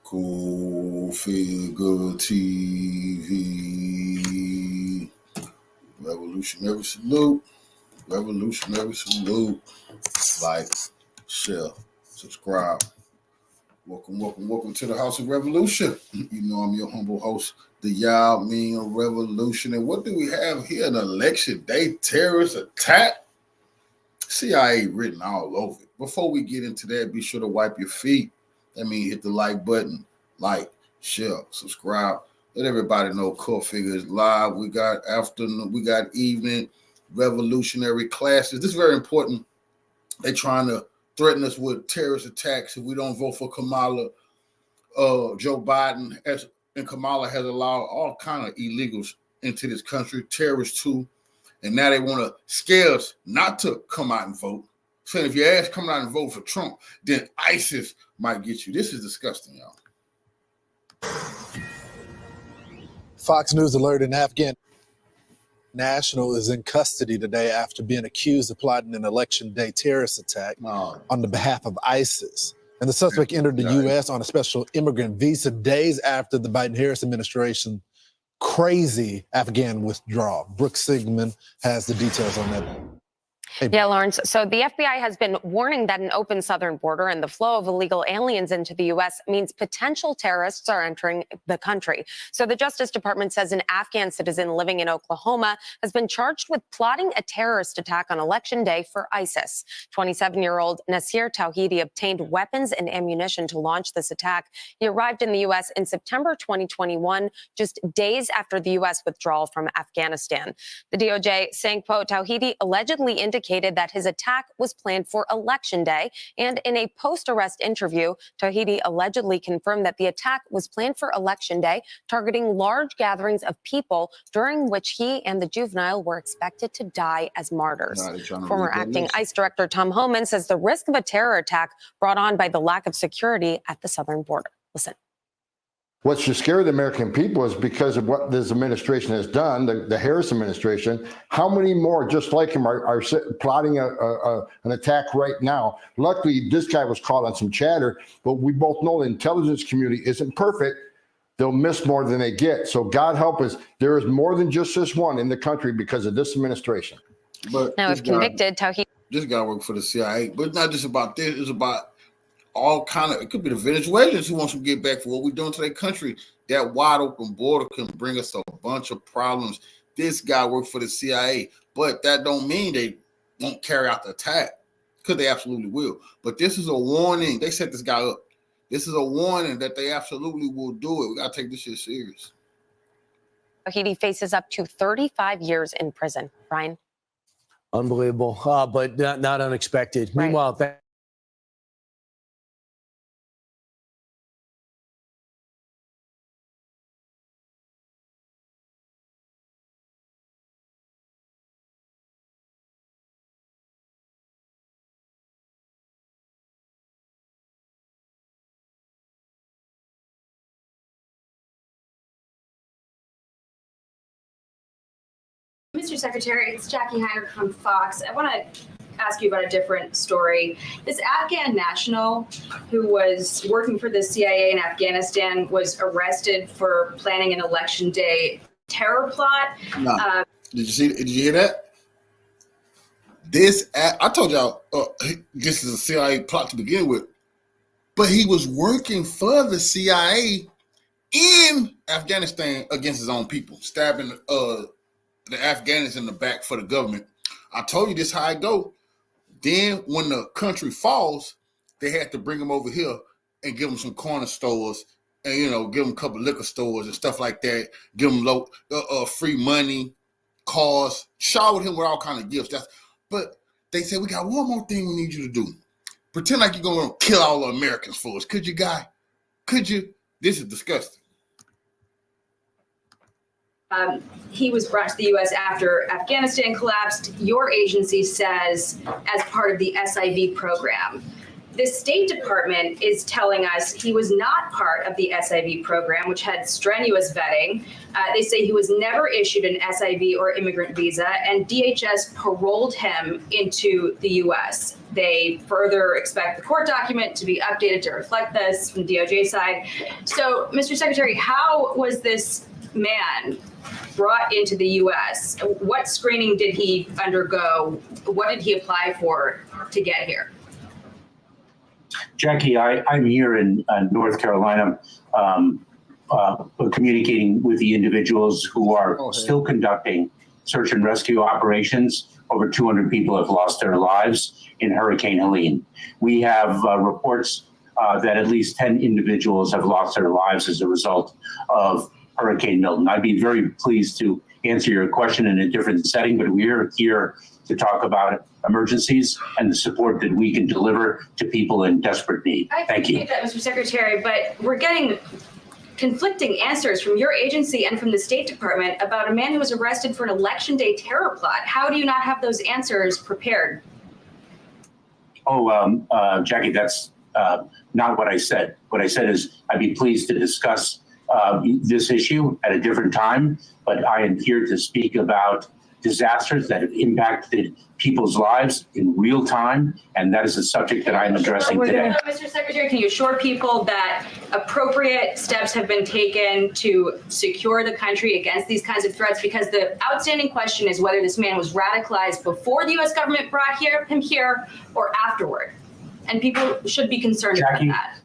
Cool Figure TV. Revolutionary salute. Revolutionary salute. Like, share, subscribe. Welcome to the House of Revolution. You know I'm your humble host, the Yao Ming Revolution. And what do we have here? An election day terrorist attack? CIA written all over it. Before we get into that, be sure to wipe your feet. That means hit the like button, like, share, subscribe. Let everybody know Core Figure is live. We got afternoon, we got evening, revolutionary classes. This is very important. They're trying to threaten us with terrorist attacks if we don't vote for Kamala. Joe Biden and Kamala has allowed all kind of illegals into this country, terrorists too. And now they want to scare us not to come out and vote. Saying if your ass come out and vote for Trump, then ISIS might get you. This is disgusting, y'all. Fox News alert: an Afghan national is in custody today after being accused of plotting an election day terrorist attack on the behalf of ISIS. And the suspect entered the U.S. on a special immigrant visa days after the Biden-Harris administration crazy Afghan withdrawal. Brooke Sigmund has the details on that. Hey. Yeah, Lawrence. So the FBI has been warning that an open southern border and the flow of illegal aliens into the U.S. means potential terrorists are entering the country. So the Justice Department says an Afghan citizen living in Oklahoma has been charged with plotting a terrorist attack on Election Day for ISIS. 27-year-old Nasir Tawhidi obtained weapons and ammunition to launch this attack. He arrived in the U.S. in September 2021, just days after the U.S. withdrawal from Afghanistan. The DOJ saying, quote, Tawhidi allegedly indicated that his attack was planned for Election Day. And in a post-arrest interview, Tawhidi allegedly confirmed that the attack was planned for Election Day, targeting large gatherings of people during which he and the juvenile were expected to die as martyrs. Former acting ICE Director Tom Homan says the risk of a terror attack brought on by the lack of security at the southern border. Listen. What should scare the American people is because of what this administration has done, the Harris administration. How many more just like him are plotting an attack right now? Luckily, this guy was caught on some chatter, but we both know the intelligence community isn't perfect. They'll miss more than they get. So God help us. There is more than just this one in the country because of this administration. But now, if convicted, Tawhidi. This guy worked for the CIA, but it's not just about this. It's about all kind of, it could be the Venezuelans who wants to get back for what we're doing to their country. That wide open border can bring us a bunch of problems. This guy worked for the CIA, but that don't mean they won't carry out the attack, because they absolutely will. But this is a warning. They set this guy up. This is a warning that they absolutely will do it. We got to take this shit serious. He faces up to 35 years in prison. Brian? Unbelievable, but not unexpected. Right. Meanwhile, Mr. Secretary, it's Jackie Hiner from Fox. I want to ask you about a different story. This Afghan national who was working for the CIA in Afghanistan was arrested for planning an election day terror plot. No. Did you hear that? I told y'all this is a CIA plot to begin with, but he was working for the CIA in Afghanistan against his own people, stabbing the Afghans in the back for the government. I told you this how it go. Then when the country falls, they had to bring them over here and give them some corner stores and, give them a couple of liquor stores and stuff like that. Give them free money, cars, showered him with all kind of gifts. But they said, we got one more thing we need you to do. Pretend like you're going to kill all the Americans for us. Could you, guy? Could you? This is disgusting. He was brought to the U.S. after Afghanistan collapsed. Your agency says as part of the SIV program. The State Department is telling us he was not part of the SIV program, which had strenuous vetting. They say he was never issued an SIV or immigrant visa, and DHS paroled him into the U.S. They further expect the court document to be updated to reflect this from DOJ side. So, Mr. Secretary, how was this man brought into the U.S.? What screening did he undergo? What did he apply for to get here? Jackie, I'm here in North Carolina communicating with the individuals who are still conducting search and rescue operations. Over 200 people have lost their lives in Hurricane Helene. We have reports that at least 10 individuals have lost their lives as a result of Hurricane Milton. I'd be very pleased to answer your question in a different setting, but we're here to talk about emergencies and the support that we can deliver to people in desperate need. Thank you. I appreciate that, Mr. Secretary, but we're getting conflicting answers from your agency and from the State Department about a man who was arrested for an election day terror plot. How do you not have those answers prepared? Jackie, that's not what I said. What I said is I'd be pleased to discuss this issue at a different time, but I am here to speak about disasters that have impacted people's lives in real time, and that is a subject that I am addressing today. Mr. Secretary, can you assure people that appropriate steps have been taken to secure the country against these kinds of threats? Because the outstanding question is whether this man was radicalized before the U.S. government brought him here or afterward, and people should be concerned about that.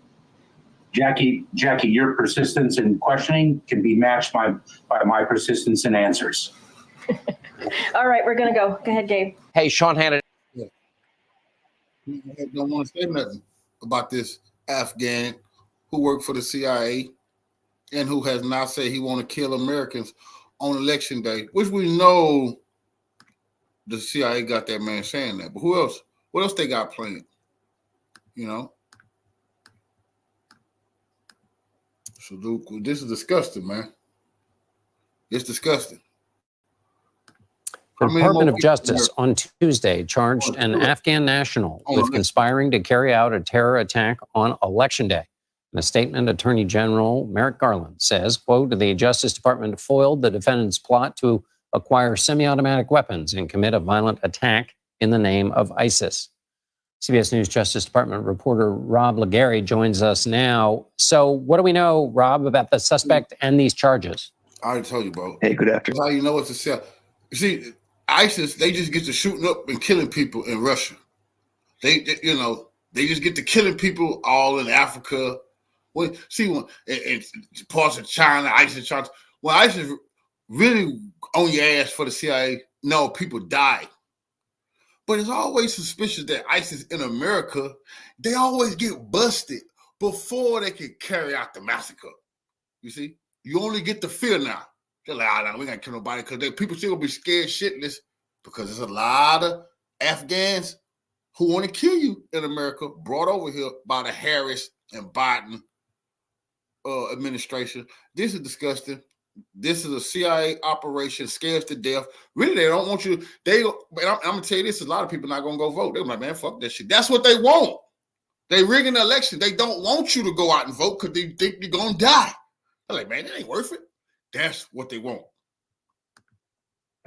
Jackie, your persistence in questioning can be matched by my persistence in answers. All right, we're going to go. Go ahead, Gabe. Hey, Sean Hannity. Yeah. Don't want to say nothing about this Afghan who worked for the CIA and who has now said he want to kill Americans on election day, which we know the CIA got that man saying that. But who else? What else they got planned? You know? So this is disgusting, man. It's disgusting. The Department of Justice on Tuesday charged an Afghan national with conspiring to carry out a terror attack on Election Day. In a statement, Attorney General Merrick Garland says, quote, the Justice Department foiled the defendant's plot to acquire semi-automatic weapons and commit a violent attack in the name of ISIS. CBS News Justice Department reporter Rob Legary joins us now. So what do we know, Rob, about the suspect and these charges? I already told you, bro. Hey, good afternoon. That's how you know it's a cell. You see, ISIS, they just get to shooting up and killing people in Russia. They just get to killing people all in Africa. In parts of China, ISIS charges. When ISIS really on your ass for the CIA, no, people die. But it's always suspicious that ISIS in America, they always get busted before they can carry out the massacre. You see? You only get the fear now. They're like, no, we ain't gonna kill nobody because people still gonna be scared shitless because there's a lot of Afghans who want to kill you in America, brought over here by the Harris and Biden administration. This is disgusting. This is a CIA operation, scared to death. Really, they don't want you. I'm gonna tell you this: a lot of people not gonna go vote. They're like, man, fuck that shit. That's what they want. They rigging the election. They don't want you to go out and vote because they think you're gonna die. They're like, man, that ain't worth it. That's what they want.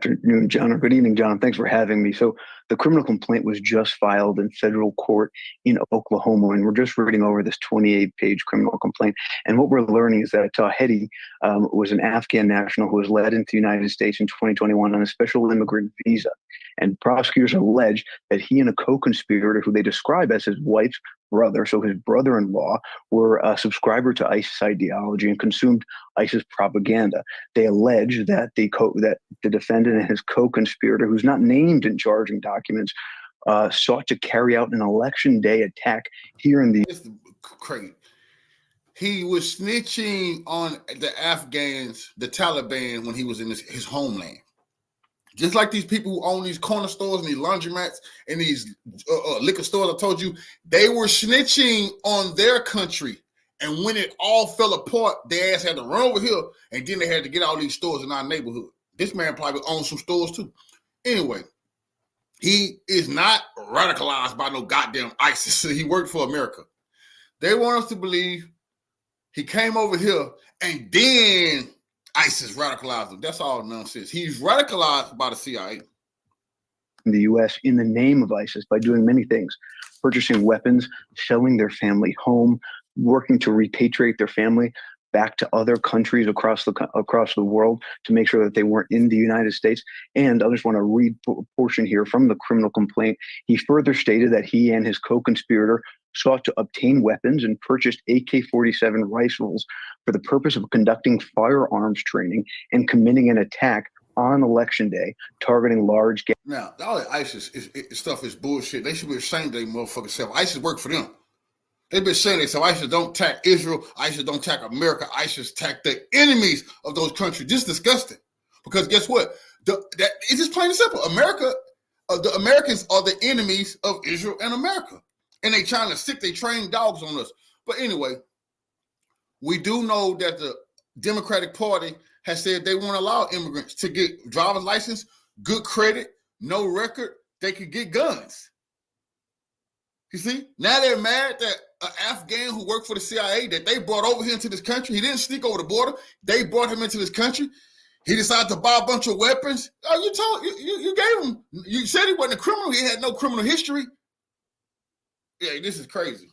Good afternoon, John, or good evening, John. Thanks for having me. So the criminal complaint was just filed in federal court in Oklahoma, and we're just reading over this 28-page criminal complaint. And what we're learning is that Tawhidi was an Afghan national who was led into the United States in 2021 on a special immigrant visa. And prosecutors allege that he and a co-conspirator, who they describe as his wife's brother, so his brother-in-law, were a subscriber to ISIS ideology and consumed ISIS propaganda. They allege that the defendant and his co-conspirator, who's not named in charging documents, sought to carry out an election day attack here in the. It's crazy. He was snitching on the Afghans, the Taliban, when he was in his homeland. Just like these people who own these corner stores and these laundromats and these liquor stores, I told you, they were snitching on their country. And when it all fell apart, their ass had to run over here, and then they had to get all these stores in our neighborhood. This man probably owns some stores too. Anyway, he is not radicalized by no goddamn ISIS. He worked for America. They want us to believe he came over here and then ISIS radicalized him. That's all nonsense. He's radicalized by the CIA. in the U.S. in the name of ISIS by doing many things, purchasing weapons, selling their family home, working to repatriate their family back to other countries across the world to make sure that they weren't in the United States. And I just want to read a portion here from the criminal complaint. He further stated that he and his co-conspirator sought to obtain weapons and purchased AK-47 rifles for the purpose of conducting firearms training and committing an attack on election day, targeting large. Now, all that ISIS stuff is bullshit. They should be ashamed of their motherfucking self. ISIS work for them. They've been saying this, so ISIS don't attack Israel, ISIS don't attack America, ISIS attack the enemies of those countries. Just disgusting. Because guess what? It's just plain and simple. The Americans are the enemies of Israel and America. And they trying to stick their trained dogs on us. But anyway, we do know that the Democratic Party has said they won't allow immigrants to get driver's license, good credit, no record. They could get guns. You see, now they're mad that an Afghan who worked for the CIA that they brought over here into this country, he didn't sneak over the border. They brought him into this country. He decided to buy a bunch of weapons. Oh, you gave him. You said he wasn't a criminal. He had no criminal history. Yeah, this is crazy.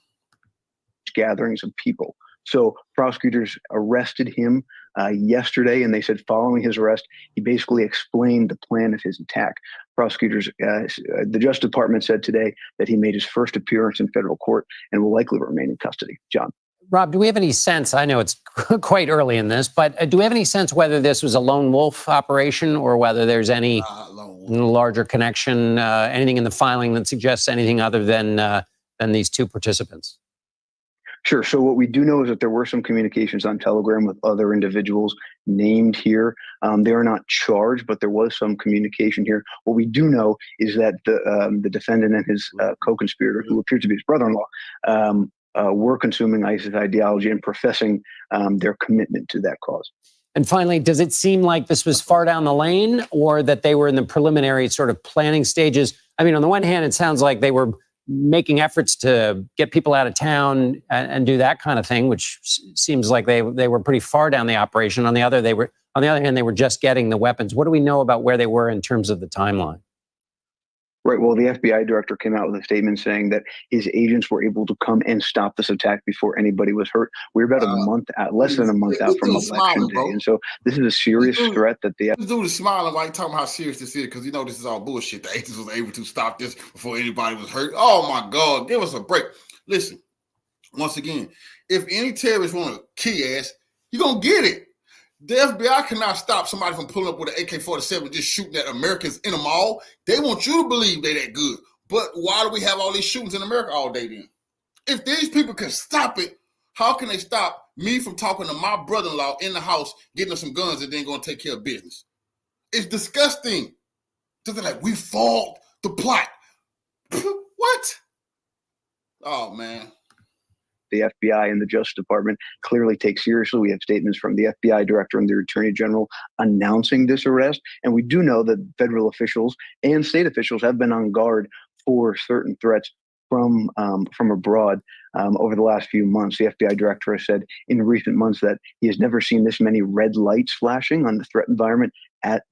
Gatherings of people. So prosecutors arrested him yesterday, and they said following his arrest, he basically explained the plan of his attack. Prosecutors, the Justice Department said today that he made his first appearance in federal court and will likely remain in custody. John. Rob, do we have any sense? I know it's quite early in this, but do we have any sense whether this was a lone wolf operation or whether there's any larger connection, anything in the filing that suggests anything other than these two participants? Sure. So what we do know is that there were some communications on Telegram with other individuals named here. They are not charged, but there was some communication here. What we do know is that the defendant and his co-conspirator, who appeared to be his brother-in-law, were consuming ISIS ideology and professing their commitment to that cause. And finally, does it seem like this was far down the lane or that they were in the preliminary sort of planning stages? I mean, on the one hand, it sounds like they were making efforts to get people out of town and do that kind of thing, which seems like they were pretty far down the operation. On the other hand, they were just getting the weapons. What do we know about where they were in terms of the timeline? Right. Well, the FBI director came out with a statement saying that his agents were able to come and stop this attack before anybody was hurt. We're about a month out, less than a month out from election day. And so this is a serious threat that the This dude is smiling while he's talking about how serious this is because, this is all bullshit. The agents was able to stop this before anybody was hurt. Oh, my God. Give us a break. Listen, once again, if any terrorist want to kill your ass, you're going to get it. The FBI cannot stop somebody from pulling up with an AK-47 just shooting at Americans in a mall. They want you to believe they're that good. But why do we have all these shootings in America all day then? If these people can stop it, how can they stop me from talking to my brother-in-law in the house, getting him some guns and then going to take care of business? It's disgusting. They're like, we fought the plot. What? Oh, man. The FBI and the Justice Department clearly take seriously. We have statements from the FBI director and the Attorney General announcing this arrest. And we do know that federal officials and state officials have been on guard for certain threats from abroad over the last few months. The FBI director has said in recent months that he has never seen this many red lights flashing on the threat environment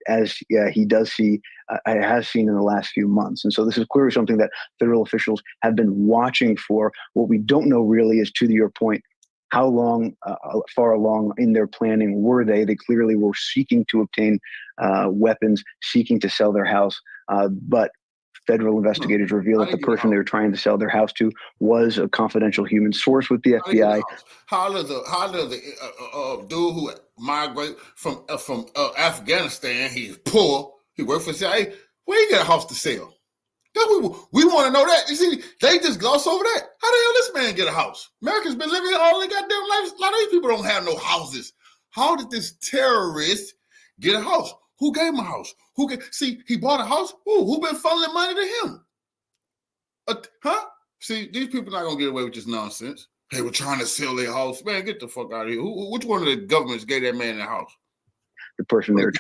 as he has seen in the last few months. And so this is clearly something that federal officials have been watching for. What we don't know really is, to your point, how far along in their planning were they? They clearly were seeking to obtain weapons, seeking to sell their house, but federal investigators reveal that the person they were trying to sell their house to was a confidential human source with the FBI. How does the dude who migrated from Afghanistan, he's poor, he worked for CIA, where he get a house to sell? We want to know that. You see, they just gloss over that. How the hell this man get a house? Americans been living all their goddamn lives. A lot of these people don't have no houses. How did this terrorist get a house? Who gave him a house? He bought a house? Who been funneling money to him? See, these people not going to get away with this nonsense. They were trying to sell their house. Man, get the fuck out of here. Which one of the governments gave that man a house? The person they were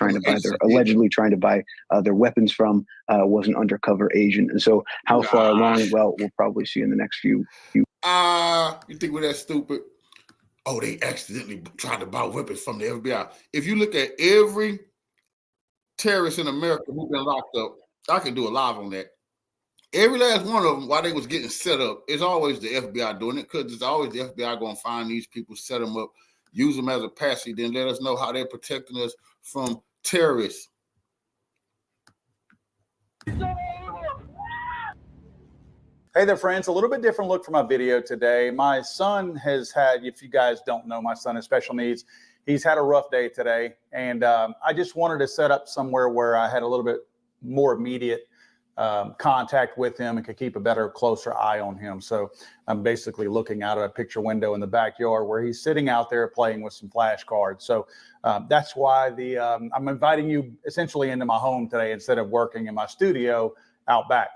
allegedly trying to buy their weapons from was an undercover agent. And so how far along? Well, we'll probably see in the next few. You think we're that stupid? Oh, they accidentally tried to buy weapons from the FBI. If you look at every terrorist in America who's been locked up, I can do a live on that. Every last one of them, while they was getting set up, it's always the FBI doing it, because it's always the FBI going to find these people, set them up, use them as a patsy, then let us know how they're protecting us from terrorists. Hey there, friends. A little bit different look for my video today. My son has had, if you guys don't know, my son has special needs. He's had a rough day today, and I just wanted to set up somewhere where I had a little bit more immediate contact with him and could keep a better, closer eye on him. So I'm basically looking out of a picture window in the backyard where he's sitting out there playing with some flashcards. So that's why I'm inviting you essentially into my home today instead of working in my studio out back.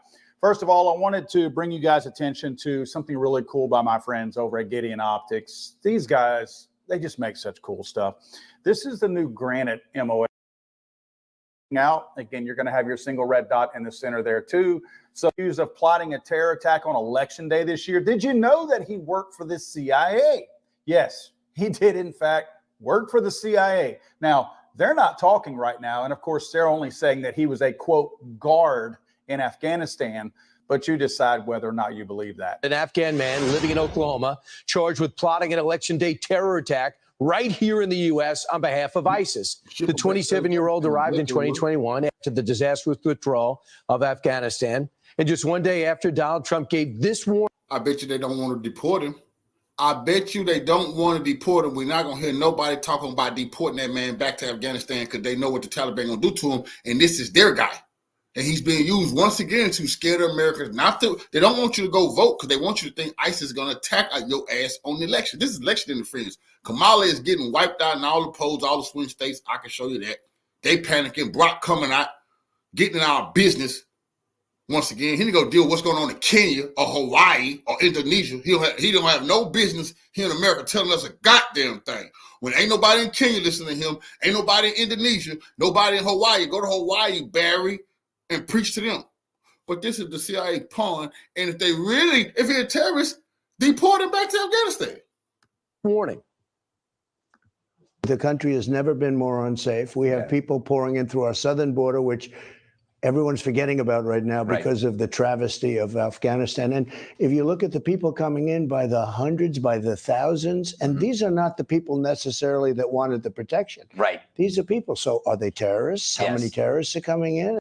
First of all, I wanted to bring you guys attention to something really cool by my friends over at Gideon Optics. These guys, they just make such cool stuff. This is the new Granite MOA. Out again, you're going to have your single red dot in the center there too. So accused of plotting a terror attack on election day this year. Did you know that he worked for the CIA? Yes, he did in fact work for the CIA. Now, they're not talking right now, and of course they're only saying that he was a quote guard in Afghanistan, but you decide whether or not you believe that. An Afghan man living in Oklahoma charged with plotting an election day terror attack right here in the U.S. on behalf of ISIS. The 27-year-old arrived in 2021 after the disastrous withdrawal of Afghanistan. And just one day after Donald Trump gave this warning. I bet you they don't want to deport him. I bet you they don't want to deport him. We're not going to hear nobody talking about deporting that man back to Afghanistan because they know what the Taliban going to do to him, and this is their guy. And he's being used once again to scare the Americans not to. They don't want you to go vote because they want you to think ISIS is going to attack your ass on the election. This is election interference. Kamala is getting wiped out in all the polls, all the swing states. I can show you that. They panicking. Brock coming out, getting in our business. Once again, he didn't go deal with what's going on in Kenya or Hawaii or Indonesia. He don't have no business here in America telling us a goddamn thing. When ain't nobody in Kenya listening to him, ain't nobody in Indonesia, nobody in Hawaii. Go to Hawaii, Barry, and preach to them. But this is the CIA pawn, and if he's a terrorist, deport him back to Afghanistan. Warning. The country has never been more unsafe. We have people pouring in through our southern border, which everyone's forgetting about right now because of the travesty of Afghanistan. And if you look at the people coming in by the hundreds, by the thousands, and these are not the people necessarily that wanted the protection. Right. These are people. So are they terrorists? How many terrorists are coming in?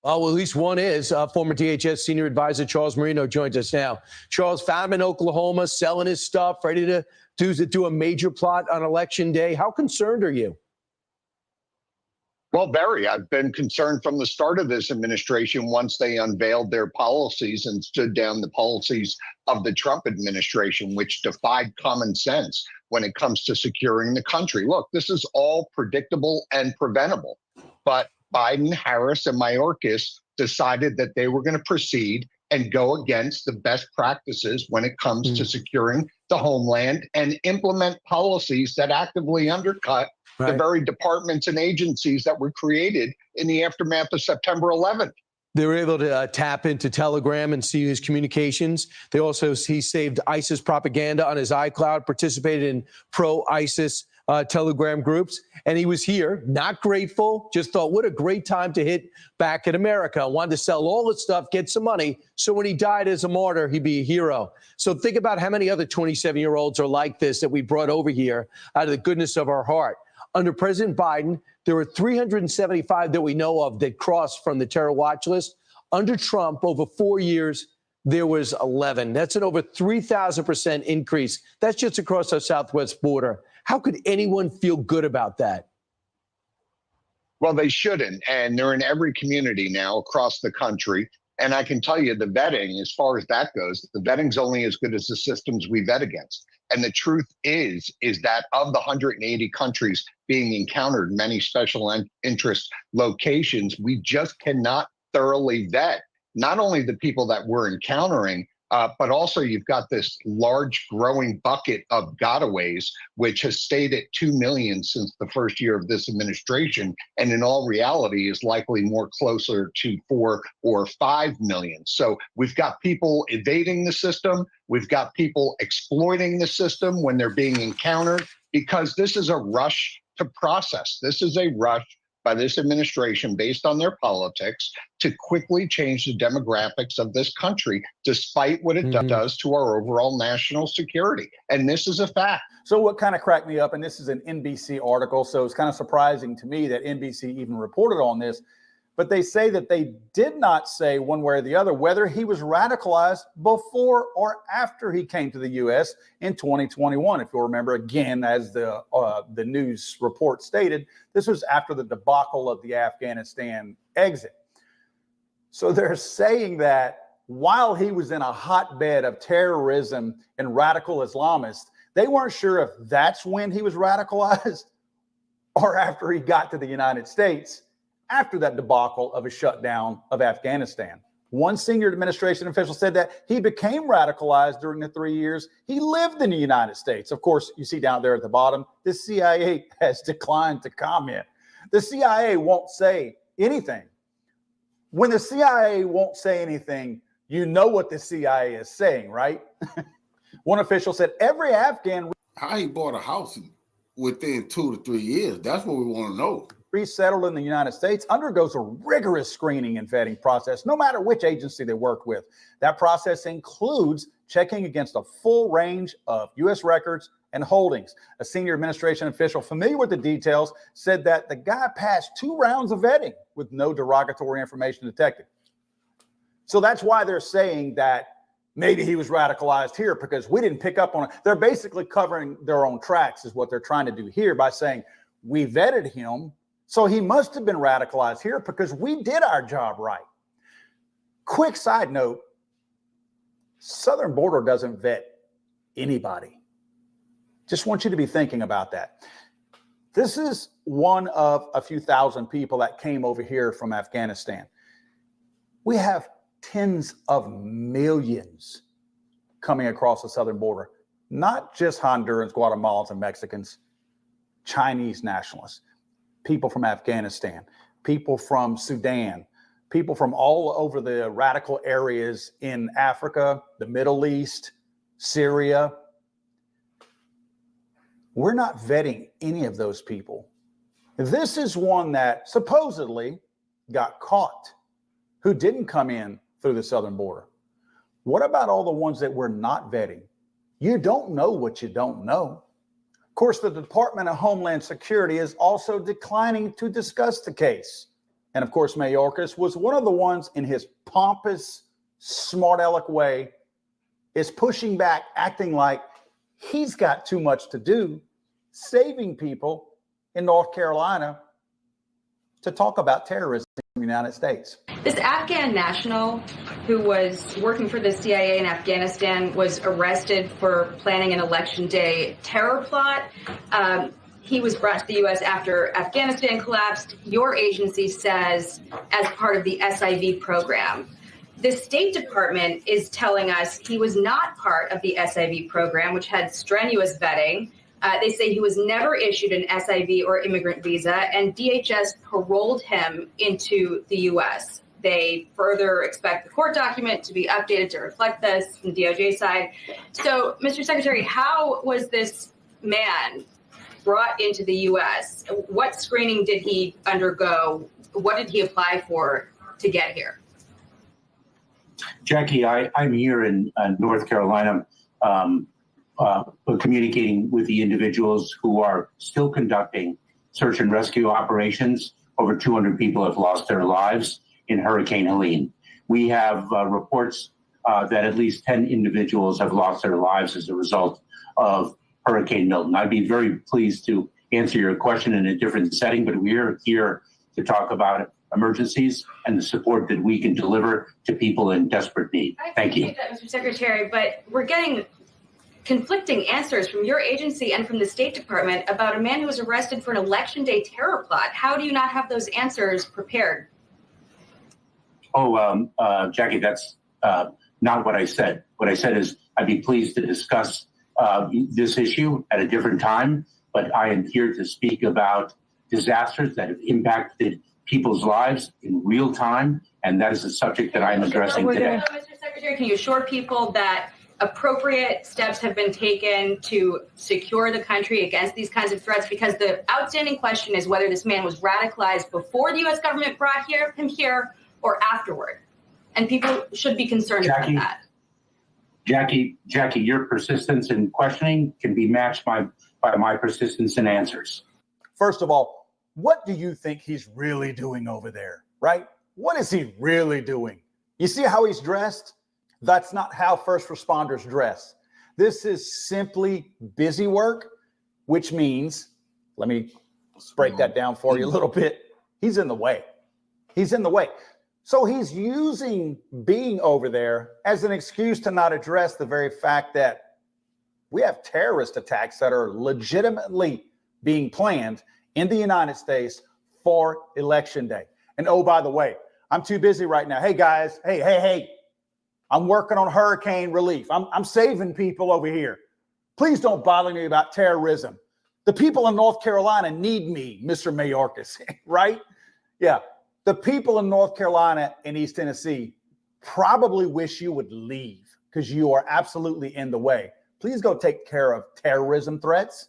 Oh, well, at least one is. Former DHS senior advisor Charles Marino joins us now. Charles, found him in Oklahoma, selling his stuff, ready to do a major plot on Election Day. How concerned are you? Well, Barry, I've been concerned from the start of this administration once they unveiled their policies and stood down the policies of the Trump administration, which defied common sense when it comes to securing the country. Look, this is all predictable and preventable, but Biden, Harris, and Mayorkas decided that they were going to proceed and go against the best practices when it comes to securing the homeland and implement policies that actively undercut the very departments and agencies that were created in the aftermath of September 11th. They were able to tap into Telegram and see his communications. He saved ISIS propaganda on his iCloud, participated in pro-ISIS Telegram groups, and he was here, not grateful, just thought, what a great time to hit back in America. Wanted to sell all the stuff, get some money, so when he died as a martyr, he'd be a hero. So think about how many other 27-year-olds are like this that we brought over here out of the goodness of our heart. Under President Biden, there were 375 that we know of that crossed from the terror watch list. Under Trump, over 4 years, there was 11. That's an over 3,000% increase. That's just across our southwest border. How could anyone feel good about that? Well, they shouldn't. And they're in every community now across the country. And I can tell you the vetting, as far as that goes, the vetting's only as good as the systems we vet against. And the truth is that of the 180 countries being encountered, many special interest locations, we just cannot thoroughly vet not only the people that we're encountering, but also you've got this large growing bucket of gotaways, which has stayed at 2 million since the first year of this administration, and in all reality is likely more closer to 4 or 5 million. So we've got people evading the system. We've got people exploiting the system when they're being encountered, because this is a rush to process. This is a rush by this administration based on their politics to quickly change the demographics of this country, despite what it does to our overall national security. And this is a fact. So what kind of cracked me up, and this is an NBC article, so it's kind of surprising to me that NBC even reported on this, but they say that they did not say one way or the other whether he was radicalized before or after he came to the U.S. in 2021. If you'll remember, again, as the news report stated, this was after the debacle of the Afghanistan exit. So they're saying that while he was in a hotbed of terrorism and radical Islamists, they weren't sure if that's when he was radicalized or after he got to the United States after that debacle of a shutdown of Afghanistan. One senior administration official said that he became radicalized during the 3 years he lived in the United States. Of course, you see down there at the bottom, the CIA has declined to comment. The CIA won't say anything. When the CIA won't say anything, you know what the CIA is saying, right? One official said every Afghan... How he bought a house within 2 to 3 years? That's what we want to know. Resettled in the United States undergoes a rigorous screening and vetting process, no matter which agency they work with. That process includes checking against a full range of U.S. records and holdings. A senior administration official familiar with the details said that the guy passed 2 rounds of vetting with no derogatory information detected. So that's why they're saying that maybe he was radicalized here, because we didn't pick up on it. They're basically covering their own tracks is what they're trying to do here by saying we vetted him, so he must have been radicalized here because we did our job right. Quick side note, Southern Border doesn't vet anybody. Just want you to be thinking about that. This is one of a few thousand people that came over here from Afghanistan. We have tens of millions coming across the southern border, not just Hondurans, Guatemalans, and Mexicans, Chinese nationalists, people from Afghanistan, people from Sudan, people from all over the radical areas in Africa, the Middle East, Syria. We're not vetting any of those people. This is one that supposedly got caught, who didn't come in through the southern border. What about all the ones that we're not vetting? You don't know what you don't know. Of course, the Department of Homeland Security is also declining to discuss the case. And of course, Mayorkas was one of the ones in his pompous, smart aleck way is pushing back, acting like he's got too much to do, saving people in North Carolina to talk about terrorism in the United States. This Afghan national who was working for the CIA in Afghanistan was arrested for planning an election day terror plot. He was brought to the U.S. after Afghanistan collapsed. Your agency says as part of the SIV program. The State Department is telling us he was not part of the SIV program, which had strenuous vetting. They say he was never issued an SIV or immigrant visa, and DHS paroled him into the U.S. They further expect the court document to be updated to reflect this from DOJ side. So, Mr. Secretary, how was this man brought into the U.S.? What screening did he undergo? What did he apply for to get here? Jackie, I'm here in North Carolina communicating with the individuals who are still conducting search and rescue operations. Over 200 people have lost their lives in Hurricane Helene. We have reports that at least 10 individuals have lost their lives as a result of Hurricane Milton. I'd be very pleased to answer your question in a different setting, but we're here to talk about emergencies and the support that we can deliver to people in desperate need. Thank you. I appreciate that, Mr. Secretary, but we're getting conflicting answers from your agency and from the State Department about a man who was arrested for an election day terror plot. How do you not have those answers prepared? Jackie, that's not what I said. What I said is I'd be pleased to discuss this issue at a different time, but I am here to speak about disasters that have impacted people's lives in real time, and that is the subject that I am addressing today. Mr. Secretary, can you assure people that appropriate steps have been taken to secure the country against these kinds of threats? Because the outstanding question is whether this man was radicalized before the U.S. government brought him here or afterward. And people should be concerned about that. Jackie, your persistence in questioning can be matched by my persistence in answers. First of all, what do you think he's really doing over there, right? What is he really doing? You see how he's dressed? That's not how first responders dress. This is simply busy work, which means, let me break that down for you a little bit. He's in the way. He's in the way. So he's using being over there as an excuse to not address the very fact that we have terrorist attacks that are legitimately being planned in the United States for Election Day. And oh, by the way, I'm too busy right now. Hey, guys. Hey. I'm working on hurricane relief. I'm saving people over here. Please don't bother me about terrorism. The people in North Carolina need me, Mr. Mayorkas, right? Yeah. The people in North Carolina and East Tennessee probably wish you would leave because you are absolutely in the way. Please go take care of terrorism threats.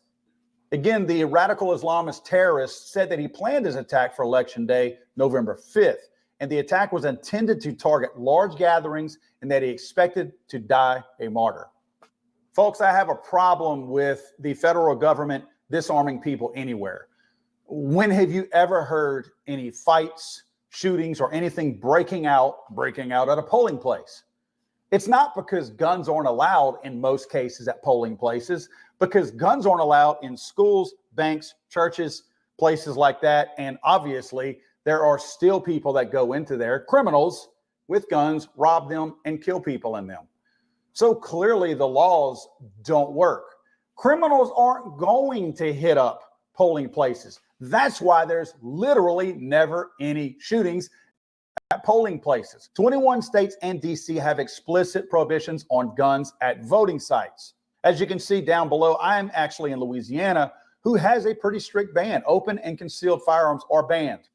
Again, the radical Islamist terrorist said that he planned his attack for Election Day, November 5th. And the attack was intended to target large gatherings and that he expected to die a martyr. Folks, I have a problem with the federal government disarming people anywhere. When have you ever heard any fights, shootings, or anything breaking out at a polling place? It's not because guns aren't allowed in most cases at polling places, because guns aren't allowed in schools, banks, churches, places like that. And obviously, there are still people that go into there, criminals with guns, rob them, and kill people in them. So clearly the laws don't work. Criminals aren't going to hit up polling places. That's why there's literally never any shootings at polling places. 21 states and DC have explicit prohibitions on guns at voting sites. As you can see down below, I'm actually in Louisiana, who has a pretty strict ban. Open and concealed firearms are banned.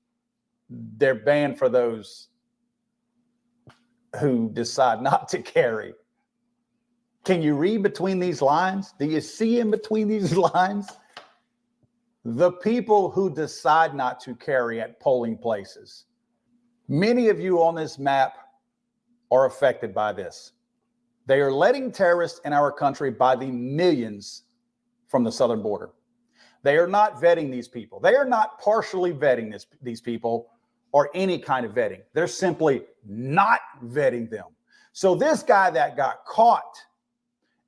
They're banned for those who decide not to carry. Can you read between these lines? Do you see in between these lines? The people who decide not to carry at polling places. Many of you on this map are affected by this. They are letting terrorists in our country by the millions from the southern border. They are not vetting these people. They are not partially vetting these people or any kind of vetting. They're simply not vetting them. So this guy that got caught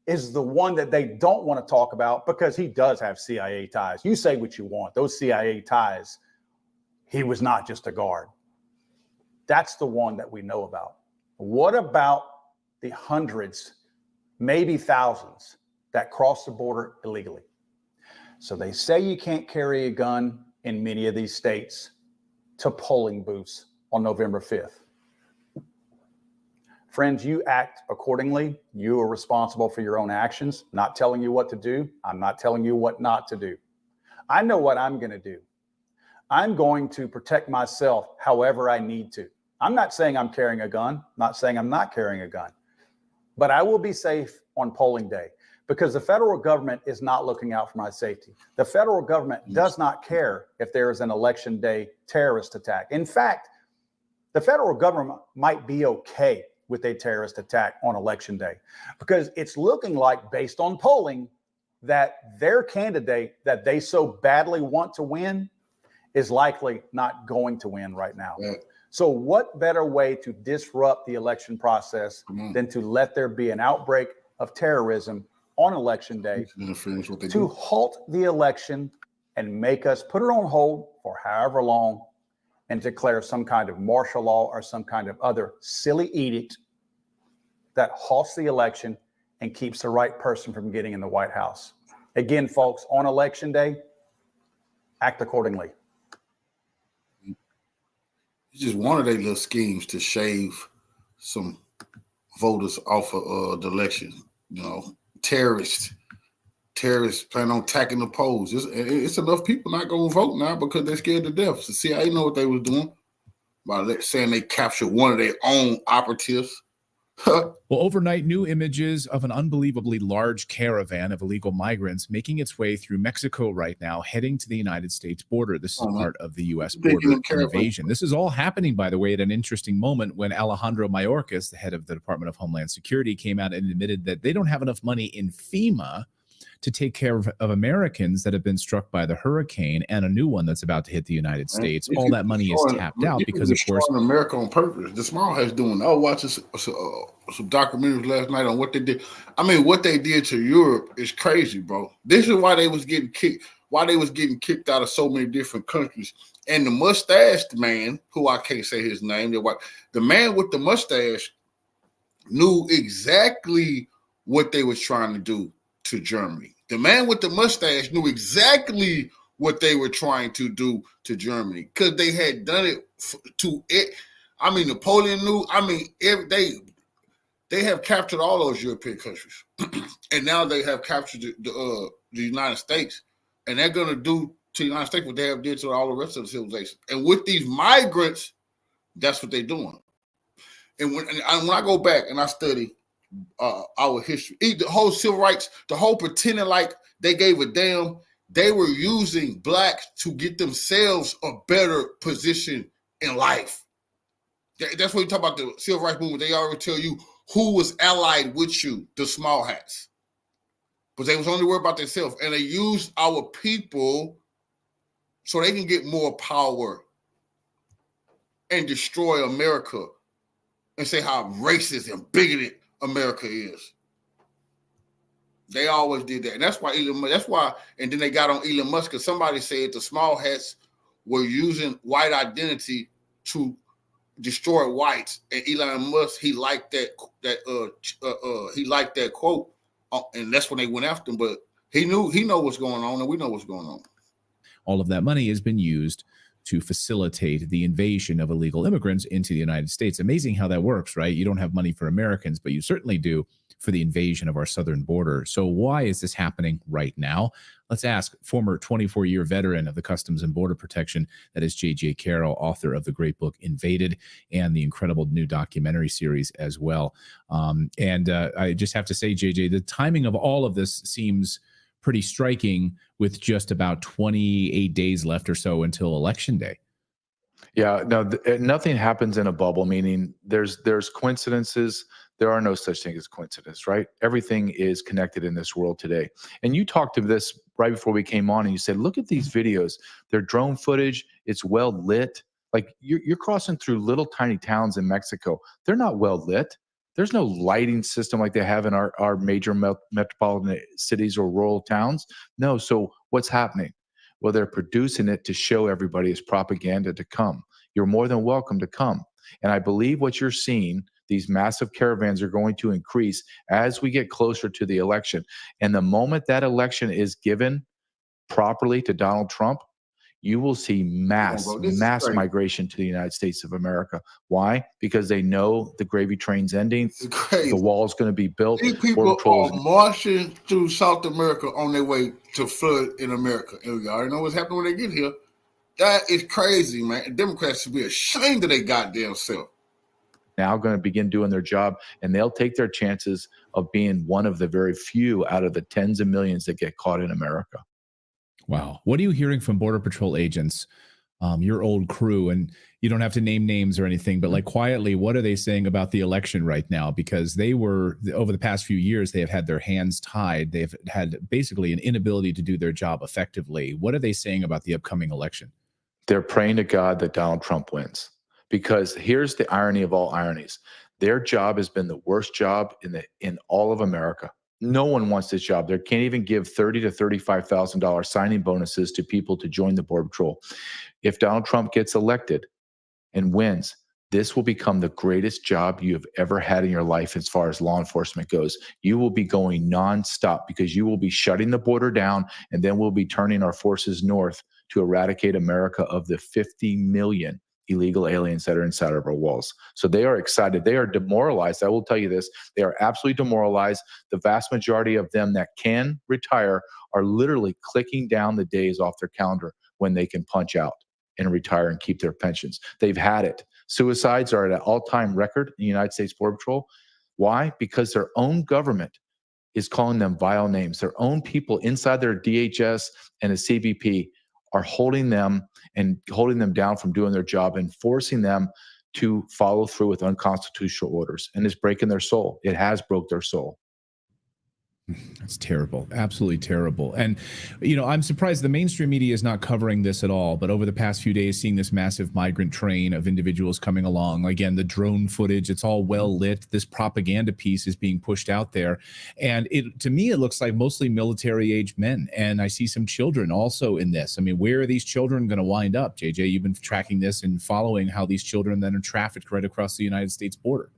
is the one that they don't want to talk about because he does have CIA ties. You say what you want. Those CIA ties, he was not just a guard. That's the one that we know about. What about the hundreds, maybe thousands that cross the border illegally? So they say you can't carry a gun in many of these states to polling booths on November 5th. Friends, you act accordingly. You are responsible for your own actions. Not telling you what to do. I'm not telling you what not to do. I know what I'm going to do. I'm going to protect myself however I need to. I'm not saying I'm carrying a gun, not saying I'm not carrying a gun, but I will be safe on polling day because the federal government is not looking out for my safety. The federal government does not care if there is an election day terrorist attack. In fact, the federal government might be okay with a terrorist attack on election day because it's looking like, based on polling, that their candidate that they so badly want to win is likely not going to win right now. Yeah. So what better way to disrupt the election process than to let there be an outbreak of terrorism on election day to halt the election and make us put it on hold for however long and declare some kind of martial law or some kind of other silly edict that halts the election and keeps the right person from getting in the White House. Again, folks, on election day, act accordingly. It's just one of their little schemes to shave some voters off of the election. You know, terrorists plan on attacking the polls. It's enough people not going to vote now because they're scared to death. The CIA know what they was doing by saying they captured one of their own operatives. Well, overnight, new images of an unbelievably large caravan of illegal migrants making its way through Mexico right now, heading to the United States border. This is part of the U.S. border invasion. This is all happening, by the way, at an interesting moment when Alejandro Mayorkas, the head of the Department of Homeland Security, came out and admitted that they don't have enough money in FEMA to take care of Americans that have been struck by the hurricane and a new one that's about to hit the United States. All that money is tapped out because, of course, America on purpose. The small hat's doing. I was watching some documentaries last night on what they did. I mean, what they did to Europe is crazy, bro. This is why they was getting kicked. Why they was getting kicked out of so many different countries. And the mustached man, who I can't say his name, the man with the mustache knew exactly what they was trying to do to Germany. The man with the mustache knew exactly what they were trying to do to Germany because they had done it to it. I mean, Napoleon knew. I mean, they have captured all those European countries, and now they have captured the United States, and they're going to do to the United States what they have did to all the rest of the civilization. And with these migrants, that's what they're doing. And when I go back and I study our history, the whole civil rights, the whole pretending like they gave a damn, they were using blacks to get themselves a better position in life. That's what you talk about the civil rights movement. They already tell you who was allied with you, the small hats. But they was only worried about themselves. And they used our people so they can get more power and destroy America and say how racist and bigoted America is. They always did that. And that's why and then they got on Elon Musk because somebody said the small hats were using white identity to destroy whites. And Elon Musk, he liked that quote. And that's when they went after him. But he know what's going on, and we know what's going on. All of that money has been used to facilitate the invasion of illegal immigrants into the United States. Amazing how that works, right? You don't have money for Americans, but you certainly do for the invasion of our southern border. So why is this happening right now? Let's ask former 24-year veteran of the Customs and Border Protection, that is J.J. Carroll, author of the great book Invaded and the incredible new documentary series as well. I just have to say, J.J., the timing of all of this seems pretty striking with just about 28 days left or so until Election Day. Yeah, no, nothing happens in a bubble, meaning there's coincidences. There are no such thing as coincidence, right? Everything is connected in this world today. And you talked to this right before we came on and you said, look at these videos. They're drone footage. It's well lit. Like you're crossing through little tiny towns in Mexico. They're not well lit. There's no lighting system like they have in our major metropolitan cities or rural towns. No. So what's happening? Well, they're producing it to show everybody as propaganda to come. You're more than welcome to come. And I believe what you're seeing, these massive caravans are going to increase as we get closer to the election. And the moment that election is given properly to Donald Trump, you will see mass migration to the United States of America. Why? Because they know the gravy train's ending. The wall's going to be built. These people are marching through South America on their way to flood in America. And we already know what's happening when they get here. That is crazy, man. And Democrats should be ashamed of their goddamn self. Now going to begin doing their job, and they'll take their chances of being one of the very few out of the tens of millions that get caught in America. Wow. What are you hearing from Border Patrol agents, your old crew? And you don't have to name names or anything, but like quietly, what are they saying about the election right now? Because they were, over the past few years, they have had their hands tied. They've had basically an inability to do their job effectively. What are they saying about the upcoming election? They're praying to God that Donald Trump wins. Because here's the irony of all ironies. Their job has been the worst job in all of America. No one wants this job. They can't even give $30,000 to $35,000 signing bonuses to people to join the Border Patrol. If Donald Trump gets elected and wins, this will become the greatest job you have ever had in your life as far as law enforcement goes. You will be going nonstop because you will be shutting the border down, and then we'll be turning our forces north to eradicate America of the 50 million illegal aliens that are inside of our walls. So they are excited. They are demoralized. I will tell you this. They are absolutely demoralized. The vast majority of them that can retire are literally clicking down the days off their calendar when they can punch out and retire and keep their pensions. They've had it. Suicides are at an all-time record in the United States Border Patrol. Why? Because their own government is calling them vile names. Their own people inside their DHS and the CBP are holding them down from doing their job and forcing them to follow through with unconstitutional orders. And it's breaking their soul. It has broke their soul. That's terrible. Absolutely terrible. And, I'm surprised the mainstream media is not covering this at all. But over the past few days, seeing this massive migrant train of individuals coming along, again, the drone footage, it's all well lit. This propaganda piece is being pushed out there. And to me, it looks like mostly military age men. And I see some children also in this. I mean, where are these children going to wind up? JJ, you've been tracking this and following how these children then are trafficked right across the United States border.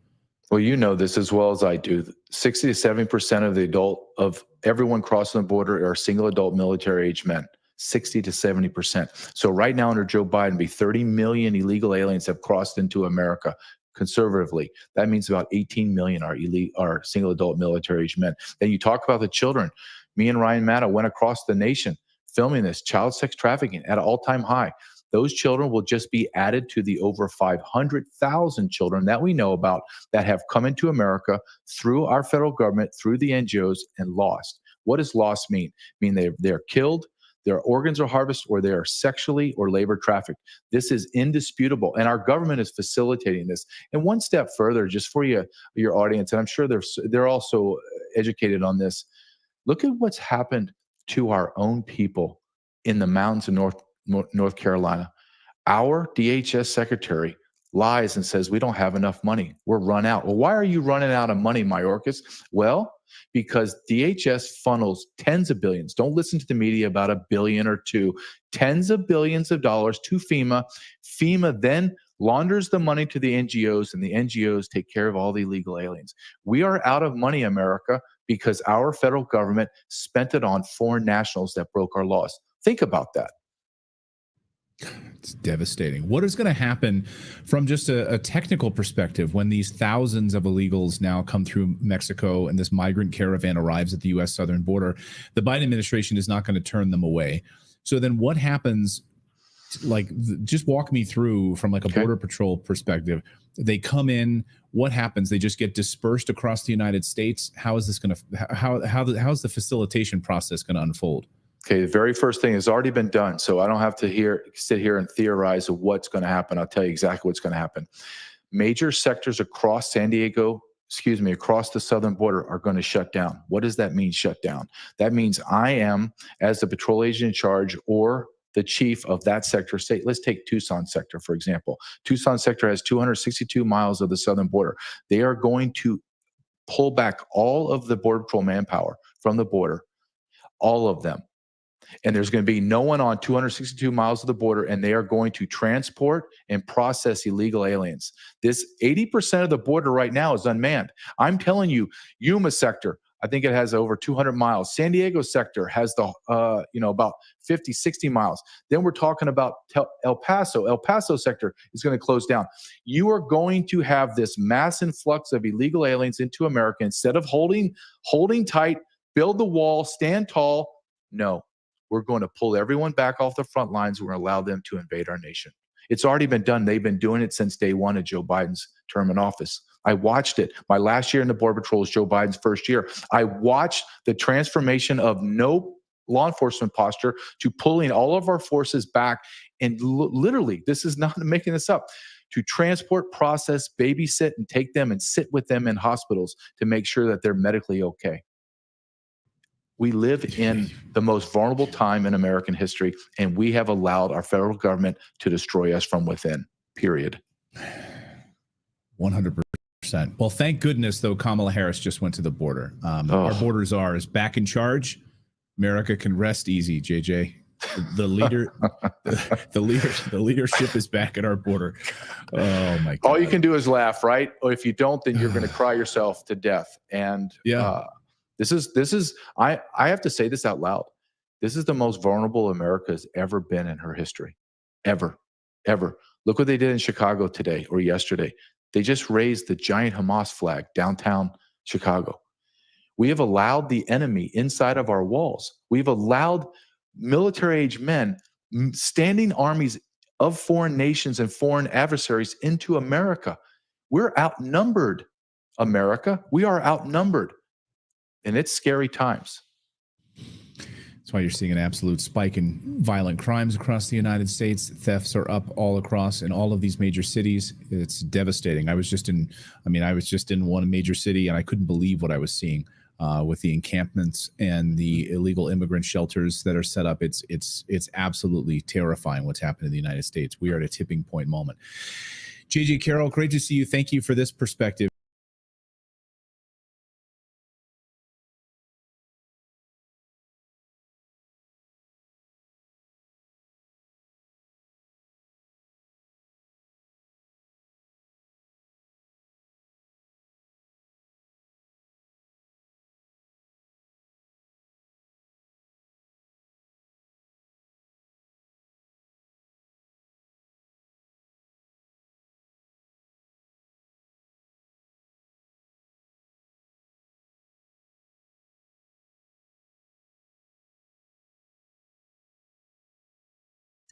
Well, you know this as well as I do. 60 to 70% of everyone crossing the border are single adult military age men. 60 to 70%. So right now under Joe Biden, 30 million illegal aliens have crossed into America conservatively. That means about 18 million are single adult military age men. Then you talk about the children. Me and Ryan Maddow went across the nation filming this child sex trafficking at an all-time high. Those children will just be added to the over 500,000 children that we know about that have come into America through our federal government, through the NGOs, and lost. What does lost mean? They're killed, their organs are harvested, or they are sexually or labor trafficked. This is indisputable, and our government is facilitating this. And one step further, just for your audience, and I'm sure they're also educated on this, look at what's happened to our own people in the mountains of North Carolina. Our DHS secretary lies and says we don't have enough money. We're run out. Well, why are you running out of money, Mayorkas? Well, because DHS funnels tens of billions. Don't listen to the media about $1 billion or $2 billion. Tens of billions of dollars to FEMA. FEMA then launders the money to the NGOs, and the NGOs take care of all the illegal aliens. We are out of money, America, because our federal government spent it on foreign nationals that broke our laws. Think about that. It's devastating. What is going to happen from just a technical perspective when these thousands of illegals now come through Mexico and this migrant caravan arrives at the U.S. southern border? The Biden administration is not going to turn them away. So then what happens? Just walk me through from a border patrol perspective. They come in. What happens? They just get dispersed across the United States. How is this going to? How's the facilitation process going to unfold? Okay, the very first thing has already been done, so I don't have to sit here and theorize of what's going to happen. I'll tell you exactly what's going to happen. Major sectors across across the southern border are going to shut down. What does that mean, shut down? That means I am, as the patrol agent in charge or the chief of that sector, say, let's take Tucson sector, for example. Tucson sector has 262 miles of the southern border. They are going to pull back all of the Border Patrol manpower from the border, all of them. And there's going to be no one on 262 miles of the border, and they are going to transport and process illegal aliens. This 80% of the border right now is unmanned. I'm telling you, Yuma sector, I think it has over 200 miles. San Diego sector has about 50, 60 miles. Then we're talking about El Paso. El Paso sector is going to close down. You are going to have this mass influx of illegal aliens into America. Instead of holding tight, build the wall, stand tall. No. We're going to pull everyone back off the front lines. We're going to allow them to invade our nation. It's already been done. They've been doing it since day one of Joe Biden's term in office. I watched it. My last year in the Border Patrol was Joe Biden's first year. I watched the transformation of no law enforcement posture to pulling all of our forces back. And literally, this is not making this up, to transport, process, babysit, and take them and sit with them in hospitals to make sure that they're medically okay. We live in the most vulnerable time in American history, and we have allowed our federal government to destroy us from within, period. 100%. Well, thank goodness, though, Kamala Harris just went to the border. Our border czar is back in charge. America can rest easy, JJ. The leadership is back at our border. Oh, my God. All you can do is laugh, right? Or if you don't, then you're going to cry yourself to death. And This is I have to say this out loud. This is the most vulnerable America has ever been in her history. Ever. Look what they did in Chicago today or yesterday. They just raised the giant Hamas flag downtown Chicago. We have allowed the enemy inside of our walls. We've allowed military-age men, standing armies of foreign nations and foreign adversaries into America. We're outnumbered America. We are outnumbered, and it's scary times. That's why you're seeing an absolute spike in violent crimes across the United States. Thefts are up all across in all of these major cities. It's devastating. I was just in one major city, and I couldn't believe what I was seeing with the encampments and the illegal immigrant shelters that are set up. It's absolutely terrifying what's happened in the United States. We are at a tipping point moment. JJ Carroll, great to see you. Thank you for this perspective.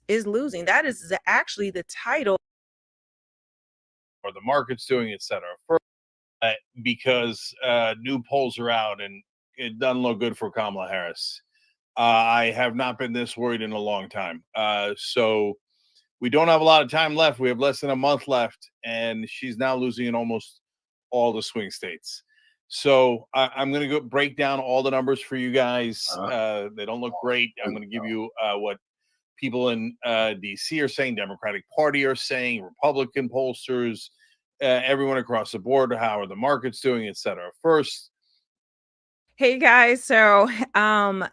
Is losing. That is actually the title. Or the market's doing, et cetera. Because new polls are out and it doesn't look good for Kamala Harris. I have not been this worried in a long time. So we don't have a lot of time left. We have less than a month left, and she's now losing in almost all the swing states. So I'm going to go break down all the numbers for you guys. They don't look great. I'm going to give you what people in D.C. are saying, Democratic Party are saying, Republican pollsters, everyone across the board, how are the markets doing, et cetera. First. Hey guys, so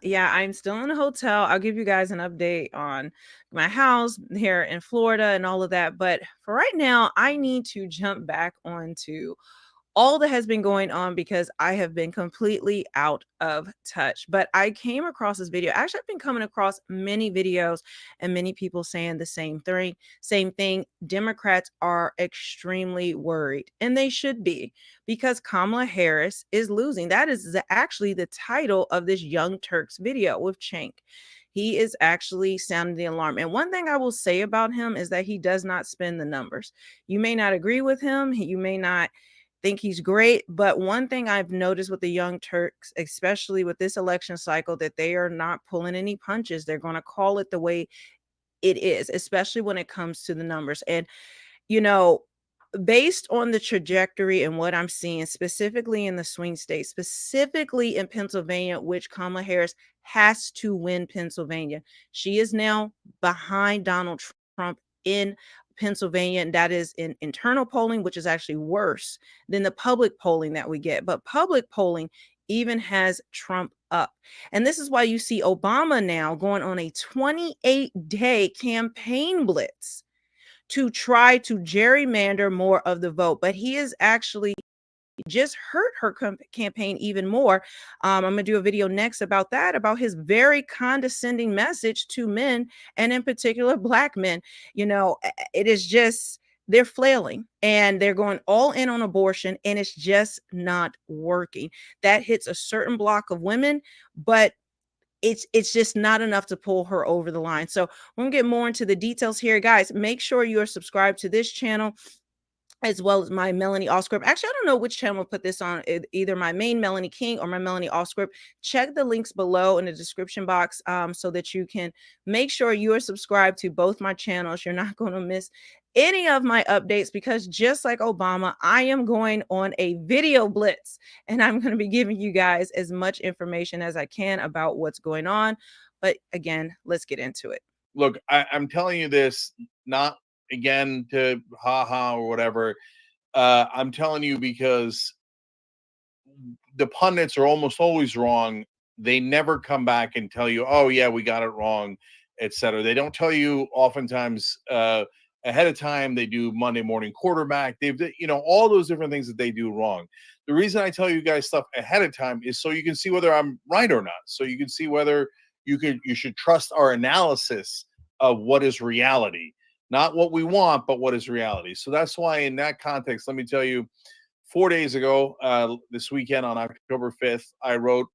yeah, I'm still in a hotel. I'll give you guys an update on my house here in Florida and all of that. But for right now, I need to jump back onto all that has been going on because I have been completely out of touch. But I came across this video. Actually, I've been coming across many videos and many people saying the same thing. Democrats are extremely worried, and they should be, because Kamala Harris is losing. That is actually the title of this Young Turks video with Cenk. He is actually sounding the alarm. And one thing I will say about him is that he does not spin the numbers. You may not agree with him. You may not think he's great, but one thing I've noticed with the Young Turks, especially with this election cycle, that they are not pulling any punches. They're going to call it the way it is, especially when it comes to the numbers. And, you know, based on the trajectory and what I'm seeing, specifically in the swing states, specifically in Pennsylvania, which Kamala Harris has to win Pennsylvania. She is now behind Donald Trump in Pennsylvania, and that is in internal polling, which is actually worse than the public polling that we get. But public polling even has Trump up. And this is why you see Obama now going on a 28-day campaign blitz to try to gerrymander more of the vote. But he is actually just hurt her campaign even more. I'm going to do a video next about that, about his very condescending message to men, and in particular Black men. You know, it is just, they're flailing and they're going all in on abortion, and it's just not working. That hits a certain block of women, but it's just not enough to pull her over the line. So we're gonna get more into the details here, guys. Make sure you are subscribed to this channel, as well as my Melanie Allscript. Actually, I don't know which channel to put this on, either my main Melanie King or my Melanie Allscript. Check the links below in the description box so that you can make sure you are subscribed to both my channels. You're not going to miss any of my updates, because just like Obama, I am going on a video blitz, and I'm going to be giving you guys as much information as I can about what's going on. But again, let's get into it. Look, I'm telling you this, not again to ha or whatever. I'm telling you because the pundits are almost always wrong. They never come back and tell you, oh yeah, we got it wrong, etc. They don't tell you oftentimes ahead of time. They do Monday morning quarterback. They've, you know, all those different things that they do wrong. The reason I tell you guys stuff ahead of time is so you can see whether I'm right or not. So you can see whether you should trust our analysis of what is reality, not what we want, but what is reality. So that's why in that context, let me tell you, 4 days ago, this weekend on October 5th, I wrote,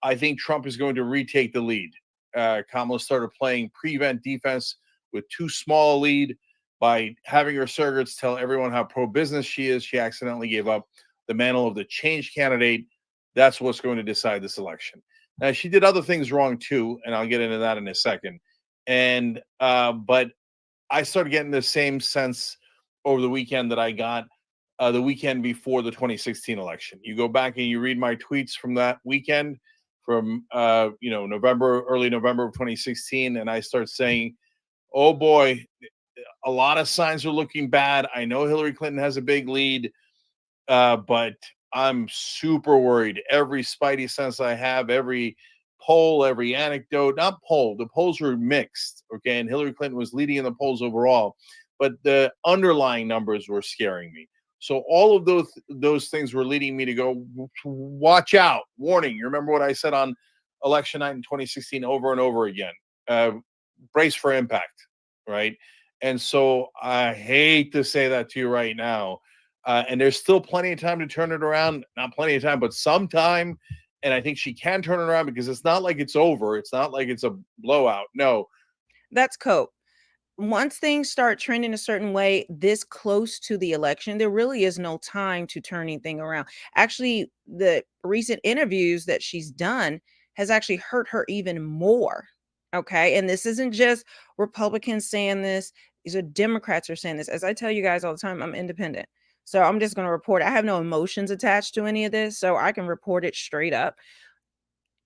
I think Trump is going to retake the lead. Kamala started playing prevent defense with too small a lead by having her surrogates tell everyone how pro-business she is. She accidentally gave up the mantle of the change candidate. That's what's going to decide this election. Now, she did other things wrong too, and I'll get into that in a second. And but I started getting the same sense over the weekend that I got the weekend before the 2016 election. You go back and you read my tweets from that weekend, from November, early November of 2016, and I start saying, "Oh boy, a lot of signs are looking bad. I know Hillary Clinton has a big lead, but I'm super worried. Every spidey sense I have, every poll, every anecdote, not poll, the polls were mixed, okay? And Hillary Clinton was leading in the polls overall, but the underlying numbers were scaring me. So all of those things were leading me to go, watch out, warning. You remember what I said on election night in 2016 over and over again, brace for impact, right? And so I hate to say that to you right now. And there's still plenty of time to turn it around. Not plenty of time, but some time. And I think she can turn it around, because it's not like it's over. It's not like it's a blowout. No. That's cope. Once things start trending a certain way this close to the election, there really is no time to turn anything around. Actually, the recent interviews that she's done has actually hurt her even more. Okay. And this isn't just Republicans saying this, these are Democrats are saying this. As I tell you guys all the time, I'm independent. So I'm just going to report. I have no emotions attached to any of this, so I can report it straight up.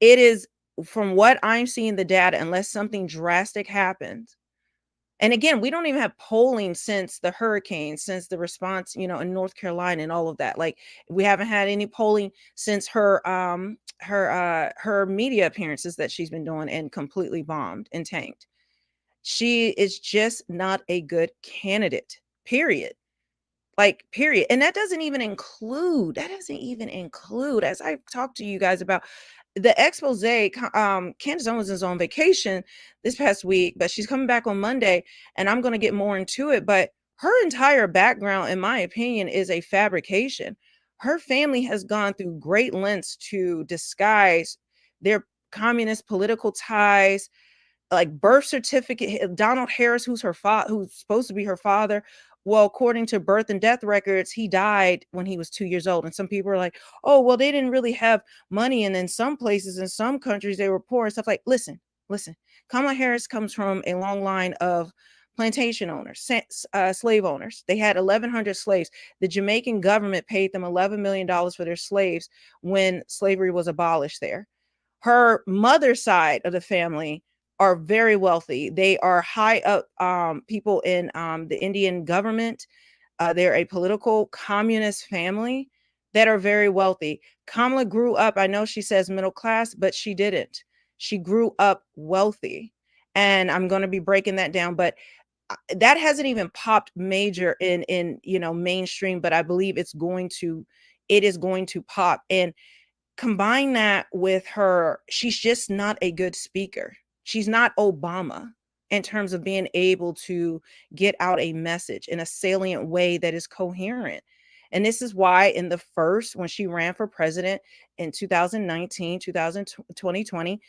It is, from what I'm seeing the data, unless something drastic happens. And again, we don't even have polling since the hurricane, since the response, in North Carolina and all of that. Like, we haven't had any polling since her media appearances that she's been doing and completely bombed and tanked. She is just not a good candidate, period. Like, period. And that doesn't even include, as I talked to you guys about the expose. Candace Owens is on vacation this past week, but she's coming back on Monday, and I'm going to get more into it. But her entire background, in my opinion, is a fabrication. Her family has gone through great lengths to disguise their communist political ties, like birth certificate. Donald Harris, who's supposed to be her father. Well, according to birth and death records, he died when he was 2 years old. And some people are like, oh, well, they didn't really have money. And in some places, in some countries, they were poor and stuff. Like, listen. Kamala Harris comes from a long line of plantation owners, slave owners. They had 1,100 slaves. The Jamaican government paid them $11 million for their slaves when slavery was abolished there. Her mother's side of the family are very wealthy. They are high up people in the Indian government. They're a political communist family that are very wealthy. Kamala grew up, I know she says middle class, but she didn't. She grew up wealthy. And I'm going to be breaking that down, but that hasn't even popped major in mainstream, but I believe it is going to pop. And combine that with her, she's just not a good speaker. She's not Obama in terms of being able to get out a message in a salient way that is coherent. And this is why when she ran for president in 2019, 2020,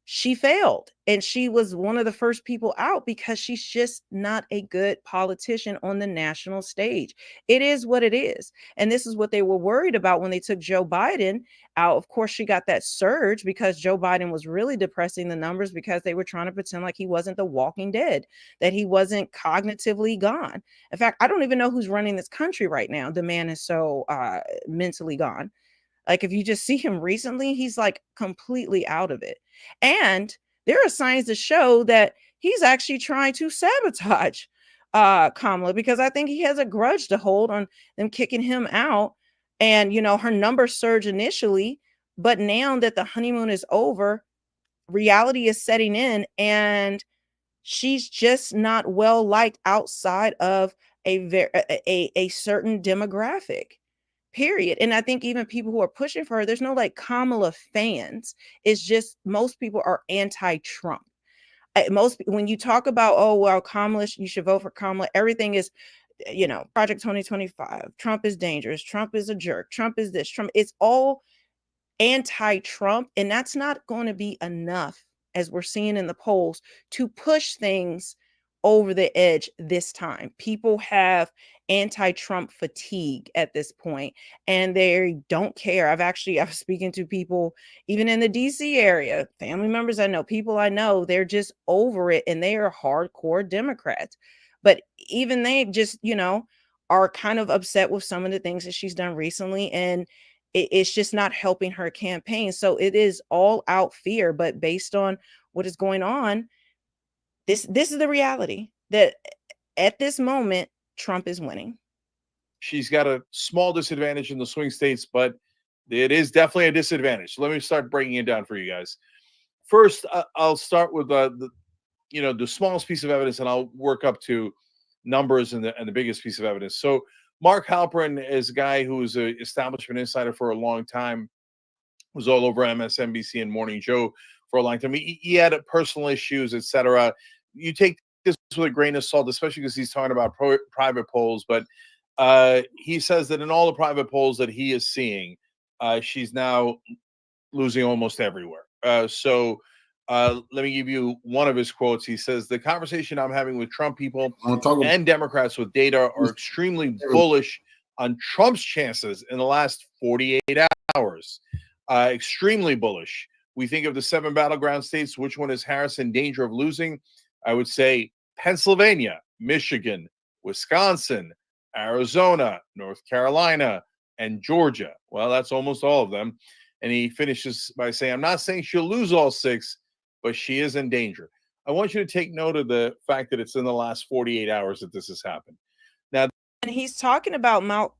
she failed. And she was one of the first people out because she's just not a good politician on the national stage. It is what it is. And this is what they were worried about when they took Joe Biden out. Of course, she got that surge because Joe Biden was really depressing the numbers because they were trying to pretend like he wasn't the walking dead, that he wasn't cognitively gone. In fact, I don't even know who's running this country right now. The man is so mentally gone. Like, if you just see him recently, he's like completely out of it. And there are signs to show that he's actually trying to sabotage Kamala, because I think he has a grudge to hold on them kicking him out. And, her numbers surge initially, but now that the honeymoon is over, reality is setting in, and she's just not well liked outside of a certain demographic. Period. And I think even people who are pushing for her, there's no like Kamala fans. It's just most people are anti-Trump. When you talk about, oh, well, Kamala, you should vote for Kamala, everything is, Project 2025. Trump is dangerous. Trump is a jerk. Trump is this. Trump. It's all anti-Trump. And that's not going to be enough, as we're seeing in the polls, to push things over the edge this time. People have anti-Trump fatigue at this point, and they don't care. I was speaking to people even in the DC area, family members I know, people I know, they're just over it, and they are hardcore Democrats. But even they just, are kind of upset with some of the things that she's done recently, and it's just not helping her campaign. So it is all out fear. But based on what is going on, this is the reality, that at this moment, Trump is winning. She's got a small disadvantage in the swing states, but it is definitely a disadvantage. So let me start breaking it down for you guys. First, I'll start with the smallest piece of evidence, and I'll work up to numbers and the biggest piece of evidence. So Mark Halperin is a guy who was an establishment insider for a long time, was all over MSNBC and Morning Joe for a long time. He had personal issues, etc. You take this with a grain of salt, especially because he's talking about private polls. But he says that in all the private polls that he is seeing, she's now losing almost everywhere. So let me give you one of his quotes. He says, "The conversation I'm having with Trump people and Democrats with data are extremely bullish on Trump's chances in the last 48 hours. Extremely bullish. We think of the 7 battleground states. Which one is Harris in danger of losing? I would say Pennsylvania, Michigan, Wisconsin, Arizona, North Carolina, and Georgia." Well, that's almost all of them. And he finishes by saying, "I'm not saying she'll lose all 6, but she is in danger." I want you to take note of the fact that it's in the last 48 hours that this has happened. Now, and he's talking about Mark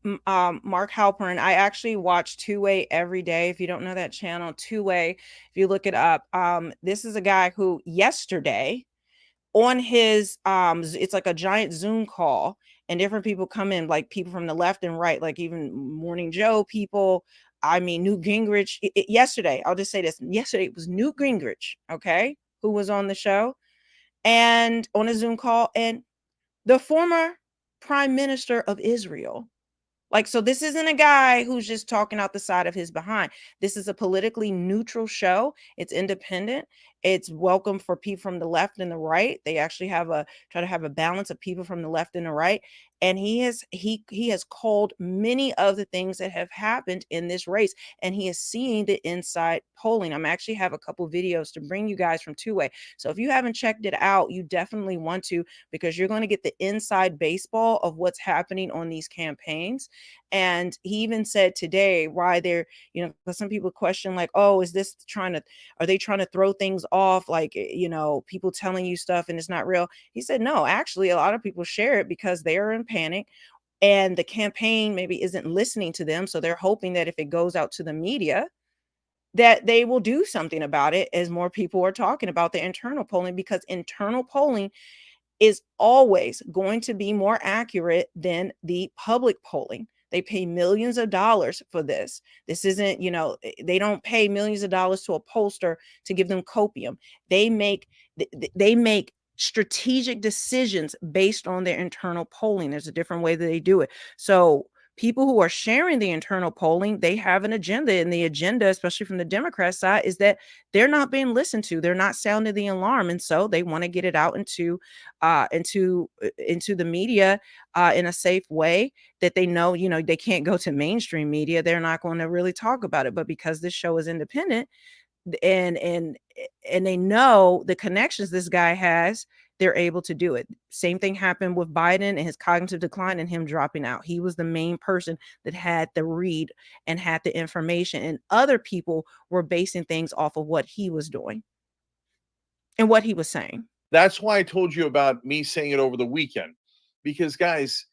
Halperin. I actually watch TwoWay every day. If you don't know that channel, TwoWay, if you look it up, this is a guy who yesterday on his it's like a giant Zoom call, and different people come in, like people from the left and right, like even Morning Joe people. I mean, Newt Gingrich. Yesterday, I'll just say this. Yesterday, it was Newt Gingrich, okay, who was on the show and on a Zoom call, and the former prime minister of Israel. Like, so this isn't a guy who's just talking out the side of his behind. This is a politically neutral show. It's independent. It's welcome for people from the left and the right. They actually try to have a balance of people from the left and the right. And he has called many of the things that have happened in this race, and he is seeing the inside polling. I'm actually have a couple videos to bring you guys from TwoWay. So if you haven't checked it out, you definitely want to, because you're going to get the inside baseball of what's happening on these campaigns. And he even said today why they're, because some people question like, oh, are they trying to throw things off? Like, people telling you stuff and it's not real. He said, no, actually, a lot of people share it because they are in panic and the campaign maybe isn't listening to them. So they're hoping that if it goes out to the media, that they will do something about it, as more people are talking about the internal polling, because internal polling is always going to be more accurate than the public polling. They pay millions of dollars for this. This isn't, they don't pay millions of dollars to a pollster to give them copium. They make strategic decisions based on their internal polling. There's a different way that they do it. So people who are sharing the internal polling, they have an agenda, and the agenda, especially from the Democrat side, is that they're not being listened to. They're not sounding the alarm. And so they want to get it out into the media in a safe way that they know, they can't go to mainstream media. They're not going to really talk about it. But because this show is independent, and they know the connections this guy has, they're able to do it. Same thing happened with Biden and his cognitive decline and him dropping out. He was the main person that had the read and had the information, and other people were basing things off of what he was doing and what he was saying. That's why I told you about me saying it over the weekend, because guys,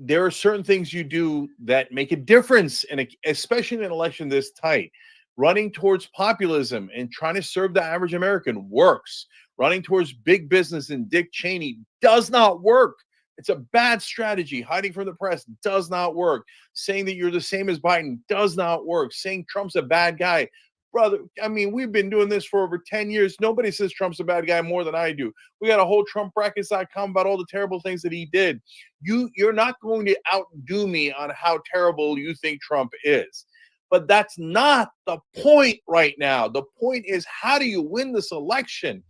there are certain things you do that make a difference, especially in an election this tight. Running towards populism and trying to serve the average American works. Running towards big business and Dick Cheney does not work. It's a bad strategy. Hiding from the press does not work. Saying that you're the same as Biden does not work. Saying Trump's a bad guy. Brother, I mean, we've been doing this for over 10 years. Nobody says Trump's a bad guy more than I do. We got a whole TrumpBrackets.com about all the terrible things that he did. You're not going to outdo me on how terrible you think Trump is. But that's not the point right now. The point is, how do you win this election?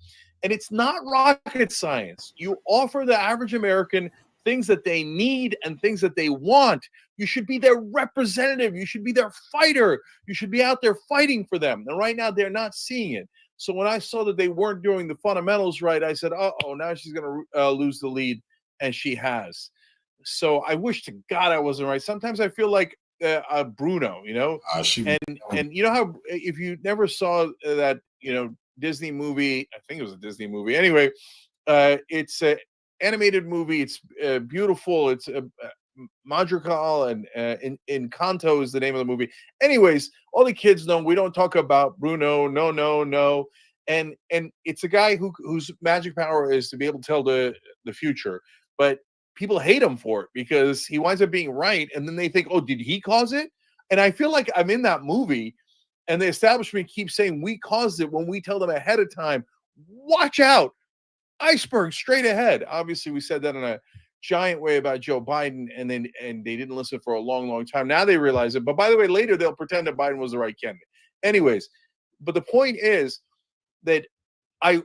And it's not rocket science. You offer the average American things that they need and things that they want. You should be their representative. You should be their fighter. You should be out there fighting for them. And right now, they're not seeing it. So when I saw that they weren't doing the fundamentals right, I said, uh-oh, now she's going to lose the lead. And she has. So I wish to God I wasn't right. Sometimes I feel like Bruno, you know, and you know how if you never saw that, you know, Disney movie, I think it was a Disney movie. Anyway, it's an animated movie. It's beautiful. It's Madrigal and Encanto is the name of the movie. Anyways, all the kids know we don't talk about Bruno. No. And it's a guy whose magic power is to be able to tell the future, but people hate him for it because he winds up being right, and then they think, oh, did he cause it? And I feel like I'm in that movie, and the establishment keeps saying we caused it when we tell them ahead of time, watch out, iceberg straight ahead. Obviously, we said that in a giant way about Joe Biden, and they didn't listen for a long time. Now they realize it. But by the way, later they'll pretend that Biden was the right candidate. Anyways, but the point is that I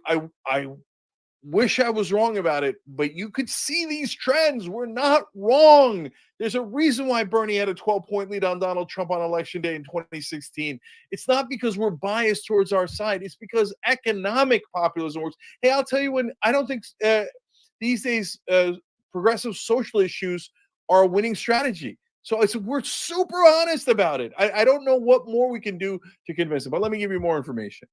wish I was wrong about it, but you could see these trends. We're not wrong. There's a reason why Bernie had a 12-point lead on Donald Trump on Election Day in 2016. It's not because we're biased towards our side. It's because economic populism works. Hey, I'll tell you when I don't think these days progressive social issues are a winning strategy. So we're super honest about it. I don't know what more we can do to convince them, but let me give you more information.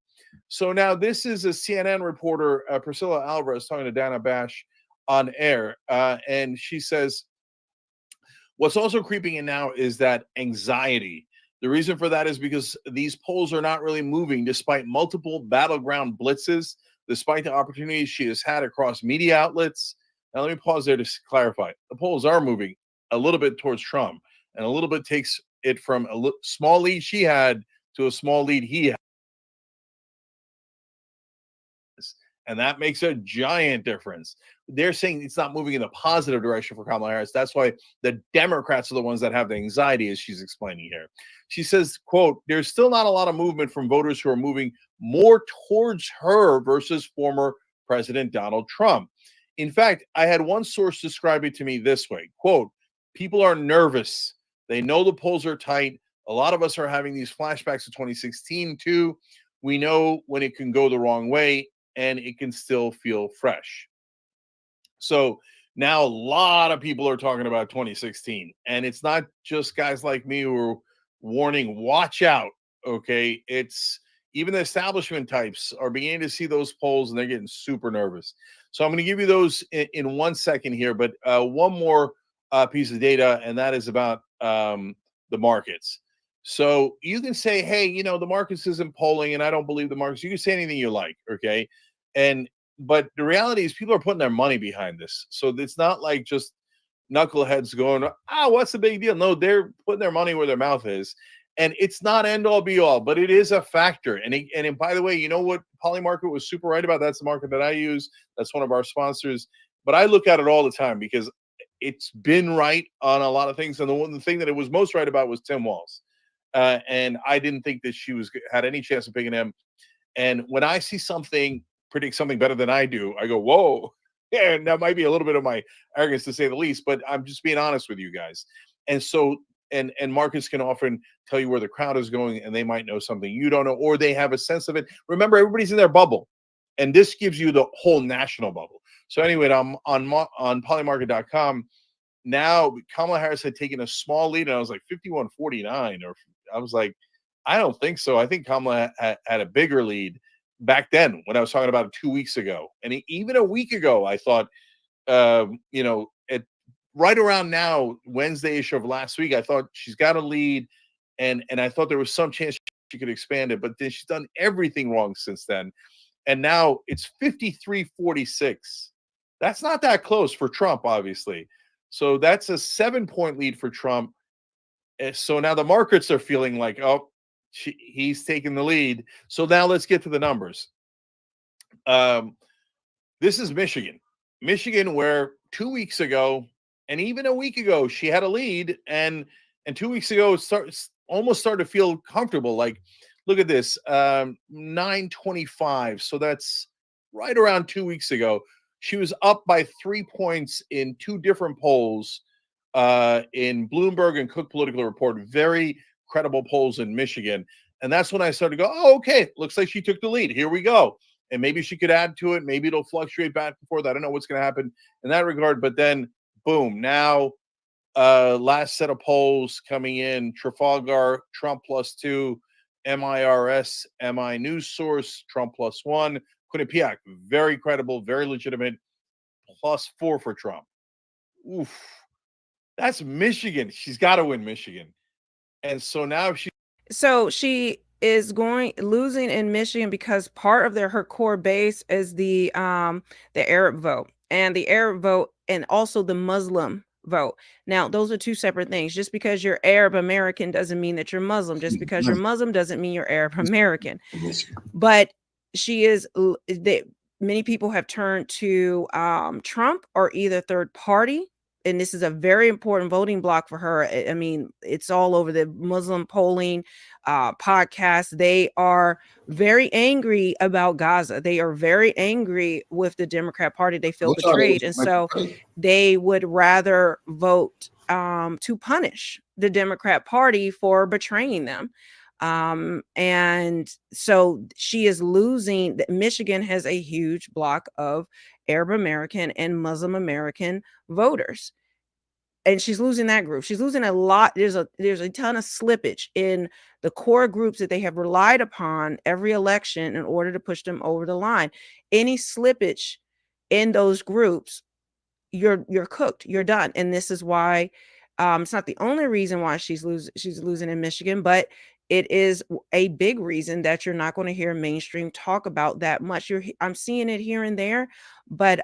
So now this is a CNN reporter, Priscilla Alvarez, talking to Dana Bash on air. And she says, what's also creeping in now is that anxiety. The reason for that is because these polls are not really moving despite multiple battleground blitzes, despite the opportunities she has had across media outlets. Now, let me pause there to clarify. The polls are moving a little bit towards Trump, and a little bit takes it from a small lead she had to a small lead he had. And that makes a giant difference. They're saying it's not moving in a positive direction for Kamala Harris. That's why the Democrats are the ones that have the anxiety, as she's explaining here. She says, quote, there's still not a lot of movement from voters who are moving more towards her versus former President Donald Trump. In fact, I had one source describe it to me this way, quote, people are nervous. They know the polls are tight. A lot of us are having these flashbacks of 2016 too. We know when it can go the wrong way, and it can still feel fresh. So now a lot of people are talking about 2016, and it's not just guys like me who are warning, watch out, okay? It's even the establishment types are beginning to see those polls, and they're getting super nervous. So I'm going to give you those in 1 second here, but one more piece of data, and that is about the markets. So you can say, hey, you know, the markets isn't polling, and I don't believe the markets. You can say anything you like, okay? But the reality is people are putting their money behind this. So it's not like just knuckleheads going, what's the big deal? No, they're putting their money where their mouth is. And it's not end all be all, but it is a factor. And by the way, you know what Polymarket was super right about? That's the market that I use. That's one of our sponsors. But I look at it all the time because it's been right on a lot of things. And the thing that it was most right about was Tim Walz. And I didn't think that she had any chance of picking him. And when I see something, predict something better than I do, I go, whoa. Yeah, and that might be a little bit of my arrogance to say the least, but I'm just being honest with you guys. And so, and markets can often tell you where the crowd is going, and they might know something you don't know, or they have a sense of it. Remember, everybody's in their bubble, and this gives you the whole national bubble. So anyway, I'm on polymarket.com. Now, Kamala Harris had taken a small lead, and I was like 51-49, or I was like, I don't think so. I think Kamala had a bigger lead back then when I was talking about it 2 weeks ago. And even a week ago, I thought, right around now, Wednesday-ish of last week, I thought she's got a lead, and I thought there was some chance she could expand it, but then she's done everything wrong since then. And now it's 53-46. That's not that close for Trump, obviously. So that's a 7-point lead for Trump. So now the markets are feeling like, oh, he's taking the lead. So now let's get to the numbers. This is Michigan, where 2 weeks ago, and even a week ago, she had a lead, and 2 weeks ago, it almost started to feel comfortable. Like, look at this, 925. So that's right around 2 weeks ago. She was up by 3 points in two different polls in Bloomberg and Cook Political Report, very credible polls in Michigan. And that's when I started to go, oh, okay, looks like she took the lead. Here we go. And maybe she could add to it. Maybe it'll fluctuate back and forth. I don't know what's going to happen in that regard. But then, boom, now last set of polls coming in, Trafalgar, Trump +2, MIRS, MI News Source, Trump +1, Quinnipiac, very credible, very legitimate, +4 for Trump. Oof. That's Michigan. She's got to win Michigan. And so now she is losing in Michigan because part of her core base is the Arab vote and also the Muslim vote. Now, those are two separate things. Just because you're Arab American doesn't mean that you're Muslim. Just because you're Muslim doesn't mean you're Arab American. But many people have turned to Trump or either third party. And this is a very important voting block for her. I mean, it's all over the Muslim polling podcast. They are very angry about Gaza. They are very angry with the Democrat Party. They feel betrayed. And so they would rather vote to punish the Democrat Party for betraying them. And so she is losing. Michigan has a huge block of Arab American and Muslim American voters, and she's losing that group. She's losing a lot. There's a ton of slippage in the core groups that they have relied upon every election in order to push them over the line. Any slippage in those groups, you're cooked. You're done. And this is why it's not the only reason why she's losing in Michigan, but it is a big reason that you're not going to hear mainstream talk about that much. I'm seeing it here and there, but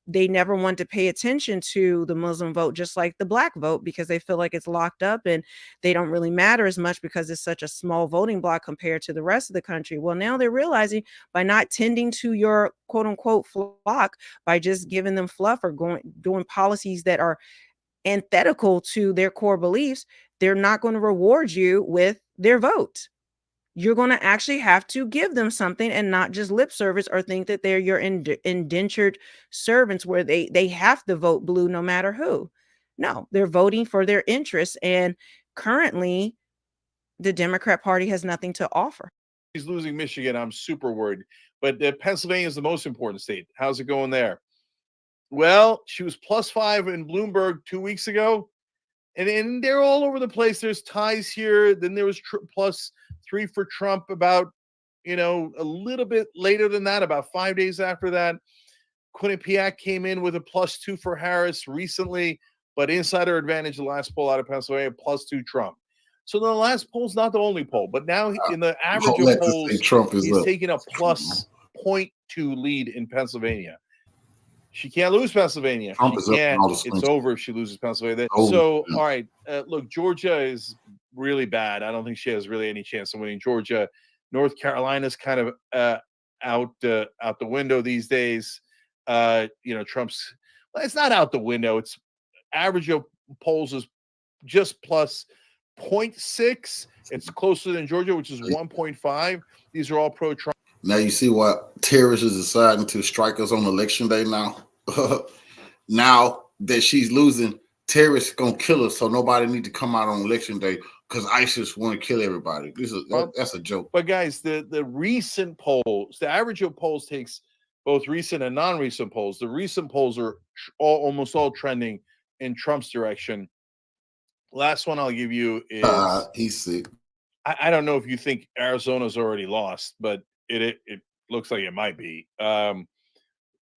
they never want to pay attention to the Muslim vote, just like the Black vote, because they feel like it's locked up and they don't really matter as much because it's such a small voting block compared to the rest of the country. Well, now they're realizing by not tending to your quote unquote flock, by just giving them fluff or doing policies that are antithetical to their core beliefs, they're not going to reward you with their vote. You're going to actually have to give them something and not just lip service or think that they're your indentured servants where they have to vote blue no matter who. No, they're voting for their interests. And currently, the Democrat Party has nothing to offer. She's losing Michigan. I'm super worried. But Pennsylvania is the most important state. How's it going there? Well, she was +5 in Bloomberg 2 weeks ago. And they're all over the place. There's ties here. Then there was +3 for Trump about, a little bit later than that, about 5 days after that. Quinnipiac came in with a +2 for Harris recently, but insider advantage, the last poll out of Pennsylvania, +2 Trump. So the last poll's not the only poll, but now in the average of polls, he's taking a +0.2 lead in Pennsylvania. She can't lose Pennsylvania. It's over if she loses Pennsylvania. So, all right, look, Georgia is really bad. I don't think she has really any chance of winning Georgia. North Carolina's kind of out the window these days. Trump's it's not out the window. It's average of polls is just +0.6. It's closer than Georgia, which is 1.5. These are all pro-Trump. Now you see why terrorists is deciding to strike us on election day now. Now that she's losing, terrorists gonna kill us, so nobody need to come out on election day because ISIS want to kill everybody. That's a joke. But guys, the recent polls, the average of polls takes both recent and non-recent polls. The recent polls are almost all trending in Trump's direction. Last one I'll give you is he's sick. I don't know if you think Arizona's already lost, but it looks like it might be.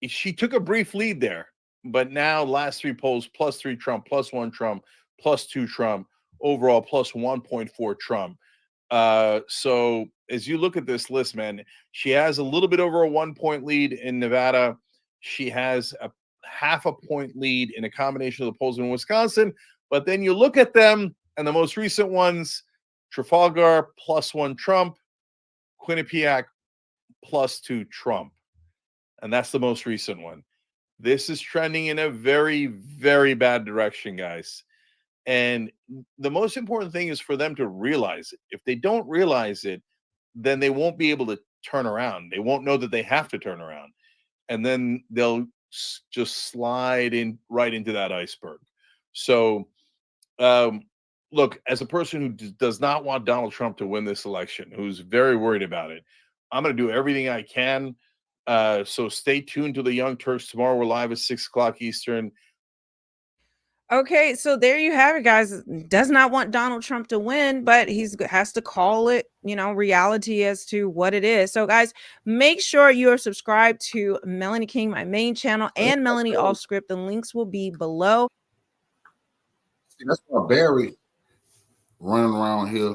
She took a brief lead there, but now last three polls, +3 Trump, +1 Trump, +2 Trump, overall +1.4 Trump. So as you look at this list, man, she has a little bit over a 1-point lead in Nevada. She has a 0.5 point lead in a combination of the polls in Wisconsin. But then you look at them, and the most recent ones, Trafalgar +1 Trump, Quinnipiac +2 Trump. And that's the most recent one. This is trending in a very, very bad direction, guys. And the most important thing is for them to realize it. If they don't realize it, then they won't be able to turn around. They won't know that they have to turn around. and then they'll just slide in right into that iceberg. So, look, as a person who does not want Donald Trump to win this election, who's very worried about it, I'm going to do everything I can. So stay tuned to the Young Turks tomorrow. We're live at 6 o'clock Eastern. Okay, so there you have it, guys. Does not want Donald Trump to win, but has to call it, reality as to what it is. So, guys, make sure you are subscribed to Melanie King, my main channel, and Melanie Off Script. The links will be below. See, that's why Barry running around here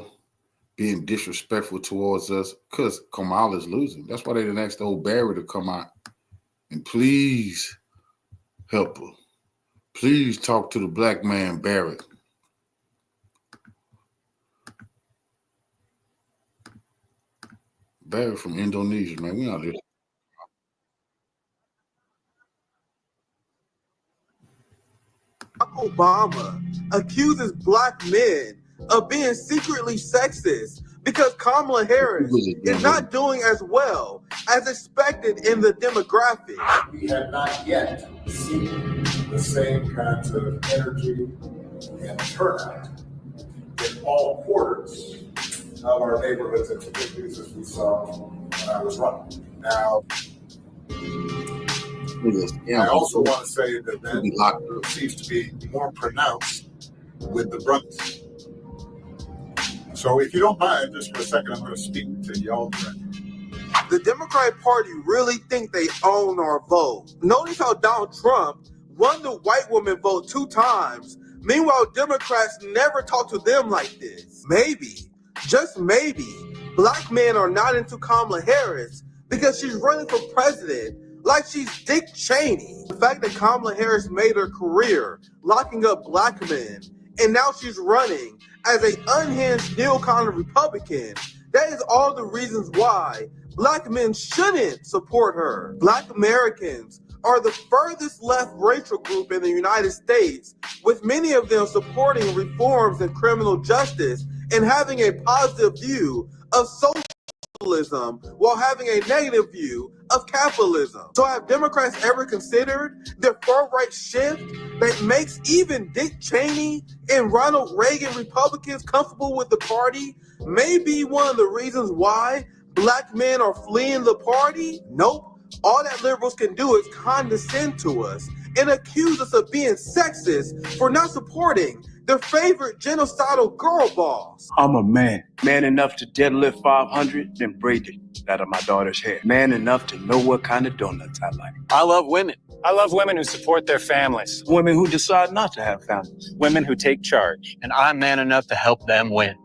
being disrespectful towards us, because Kamala's losing. That's why they didn't ask the old Barry to come out and please help her. Please talk to the black man, Barry. Barry from Indonesia, man. We out there. Obama accuses black men of being secretly sexist because Kamala Harris is not doing as well as expected in the demographic. We have not yet seen the same kinds of energy and turnout in all quarters of our neighborhoods and communities as we saw when I was running. Now, I also want to say that seems to be more pronounced with the brothers. So if you don't mind, just for a second, I'm going to speak to y'all directly. The Democratic Party really think they own our vote. Notice how Donald Trump won the white woman vote 2 times. Meanwhile, Democrats never talk to them like this. Maybe, just maybe, black men are not into Kamala Harris because she's running for president like she's Dick Cheney. The fact that Kamala Harris made her career locking up black men, and now she's running as an unhinged neocon Republican, that is all the reasons why black men shouldn't support her. Black Americans are the furthest left racial group in the United States, with many of them supporting reforms in criminal justice and having a positive view of socialism while having a negative view of capitalism. So have Democrats ever considered the far-right shift that makes even Dick Cheney and Ronald Reagan Republicans comfortable with the party may be one of the reasons why black men are fleeing the party? Nope. All that liberals can do is condescend to us and accuse us of being sexist for not supporting their favorite genocidal girl boss. I'm a man enough to deadlift 500, then braid it out of my daughter's hair. Man enough to know what kind of donuts I like. I love women. I love women who support their families. Women who decide not to have families. Women who take charge. And I'm man enough to help them win.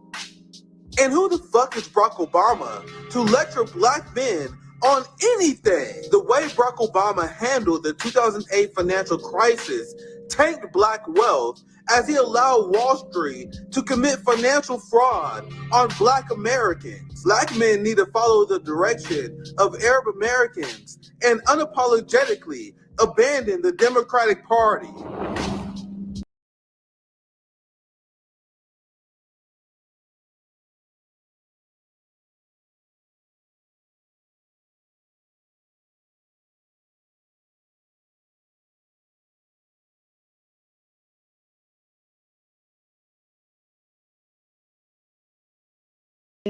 And who the fuck is Barack Obama to lecture black men on anything? The way Barack Obama handled the 2008 financial crisis tanked black wealth as he allowed Wall Street to commit financial fraud on black Americans. Black men need to follow the direction of Arab Americans and unapologetically abandon the Democratic Party.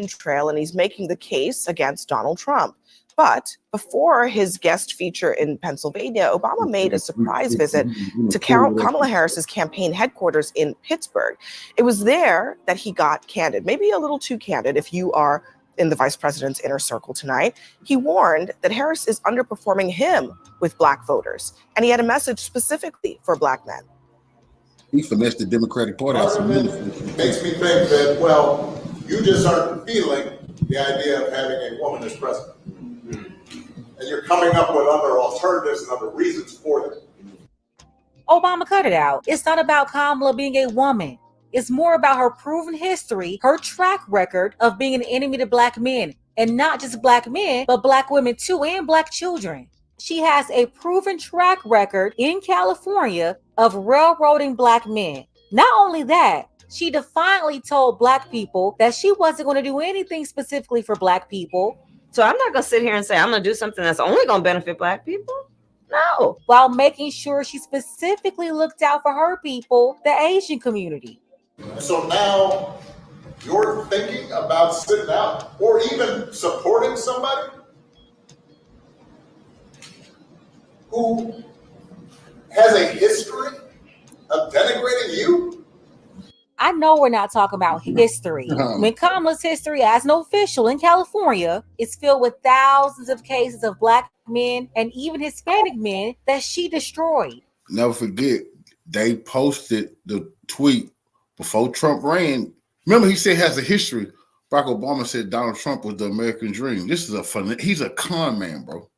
Trail, and he's making the case against Donald Trump. But before his guest feature in Pennsylvania, Obama made a surprise visit to Kamala Harris's campaign headquarters in Pittsburgh. It was there that he got candid, maybe a little too candid if you are in the vice president's inner circle tonight. He warned that Harris is underperforming him with black voters, and he had a message specifically for black men. He finessed the Democratic Party. Makes me think that, well, you just aren't feeling the idea of having a woman as president. And you're coming up with other alternatives and other reasons for it. Obama, cut it out. It's not about Kamala being a woman. It's more about her proven history, her track record of being an enemy to black men. And not just black men, but black women too, and black children. She has a proven track record in California of railroading black men. Not only that, she defiantly told black people that she wasn't going to do anything specifically for black people. So I'm not going to sit here and say I'm going to do something that's only going to benefit black people. No, while making sure she specifically looked out for her people, the Asian community. So now you're thinking about sitting out or even supporting somebody who has a history of denigrating you? I know we're not talking about history. When Kamala's history as an official in California is filled with thousands of cases of Black men and even Hispanic men that she destroyed. Never forget, they posted the tweet before Trump ran. Remember, he said he has a history. Barack Obama said Donald Trump was the American dream. This is he's a con man, bro.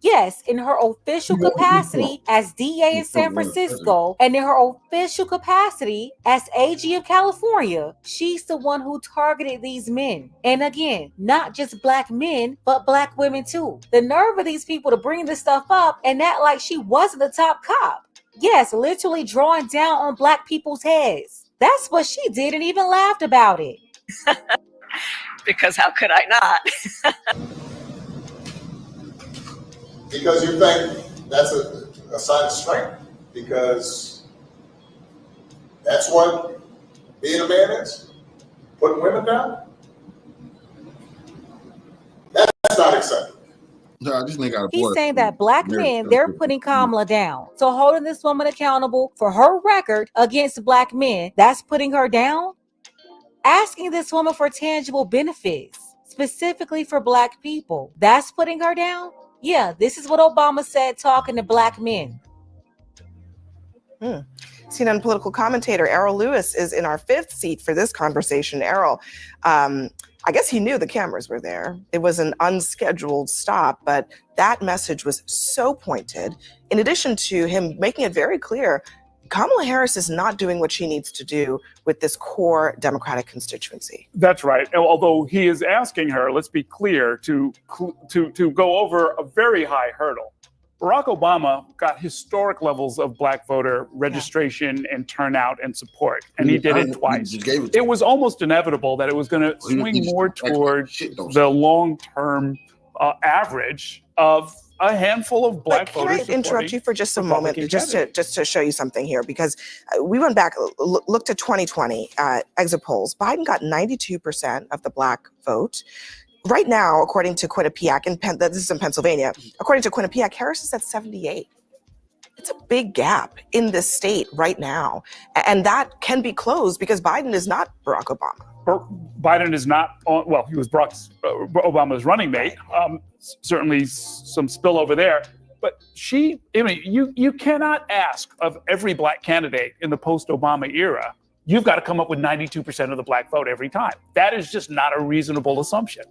Yes, in her official capacity as DA in San Francisco and in her official capacity as AG of California, she's the one who targeted these men. And again, not just Black men, but Black women too. The nerve of these people to bring this stuff up and act like she wasn't the top cop. Yes, literally drawing down on Black people's heads. That's what she did and even laughed about it. Because how could I not? Because you think that's a sign of strength? Because that's what being a man is? Putting women down? That's not acceptable. No, this nigga He's saying that Black men, they're putting Kamala down. So holding this woman accountable for her record against Black men, that's putting her down? Asking this woman for tangible benefits, specifically for Black people, that's putting her down? Yeah, this is what Obama said talking to Black men. CNN political commentator Errol Lewis is in our fifth seat for this conversation. Errol, I guess he knew the cameras were there. It was an unscheduled stop, but that message was so pointed. In addition to him making it very clear, Kamala Harris is not doing what she needs to do with this core Democratic constituency. That's right. Although he is asking her, let's be clear, to go over a very high hurdle. Barack Obama got historic levels of Black voter registration and turnout and support, and he did it twice. It was almost inevitable that it was going to swing more toward the long-term average of a handful of Black voters. Can I interrupt you for just a moment, just to show you something here? Because we went back, looked at 2020 exit polls. Biden got 92% of the Black vote. Right now, according to Quinnipiac, this is in Pennsylvania, according to Quinnipiac, Harris is at 78. It's a big gap in this state right now. And that can be closed because Biden is not Barack Obama. Biden is not, well, he was Obama's running mate. Certainly some spillover there. But you cannot ask of every Black candidate in the post-Obama era, you've got to come up with 92% of the Black vote every time. That is just not a reasonable assumption.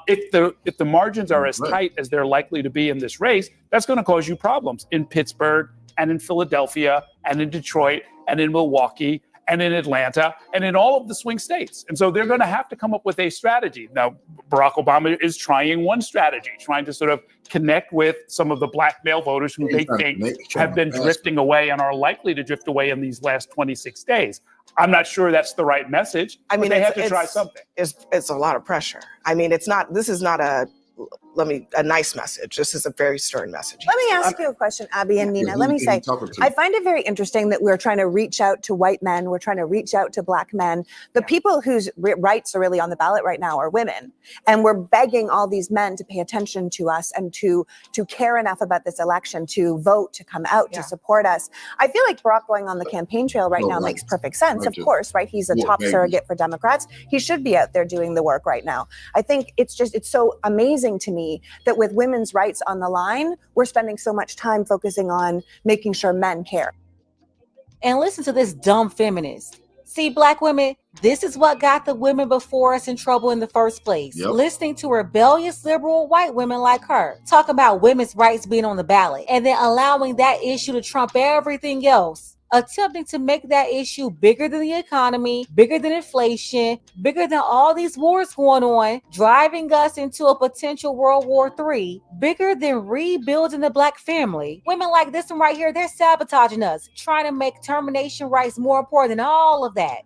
If the margins are as tight as they're likely to be in this race, that's going to cause you problems in Pittsburgh and in Philadelphia and in Detroit and in Milwaukee and in Atlanta and in all of the swing states. And so they're going to have to come up with a strategy. Now, Barack Obama is trying one strategy, trying to sort of connect with some of the Black male voters who they think have been drifting away and are likely to drift away in these last 26 days. I'm not sure that's the right message. I mean, they have to try something. It's a lot of pressure. I mean, this is not a nice message. This is a very stern message. Let me ask you a question, Abby and Nina. Let me say, I find it very interesting that we're trying to reach out to white men. We're trying to reach out to Black men. The people whose rights are really on the ballot right now are women. And we're begging all these men to pay attention to us and to care enough about this election, to vote, to come out, to support us. I feel like Barack going on the campaign trail right now makes perfect sense. Of course, right? He's a top surrogate for Democrats. He should be out there doing the work right now. I think it's so amazing to me that with women's rights on the line, we're spending so much time focusing on making sure men care. And listen to this dumb feminist. See, Black women, this is what got the women before us in trouble in the first place. Listening to rebellious liberal white women like her talk about women's rights being on the ballot and then allowing that issue to trump everything else. Attempting to make that issue bigger than the economy, bigger than inflation, bigger than all these wars going on, driving us into a potential World War III, bigger than rebuilding the Black family. Women like this one right here, they're sabotaging us, trying to make termination rights more important than all of that.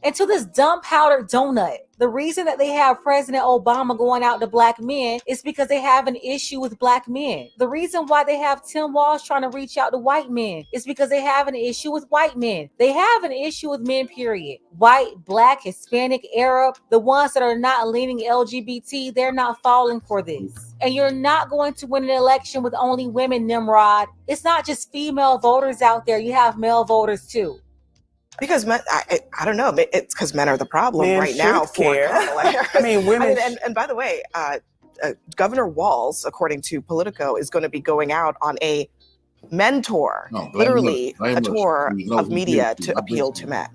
into this dumb powdered donut. The reason that they have President Obama going out to black men is because they have an issue with black men. The reason why they have Tim Walz trying to reach out to white men is because they have an issue with white men. They have an issue with men, period. White, black, Hispanic, Arab, the ones that are not leaning LGBT, they're not falling for this. And you're not going to win an election with only women, Nimrod. It's not just female voters out there. You have male voters too. Because men, I don't know. It's because men are the problem Men right now for care. Kamala Harris. I mean, women. and by the way, Governor Walz, according to Politico, is going to be going out on a men tour, literally a tour of media to appeal to men.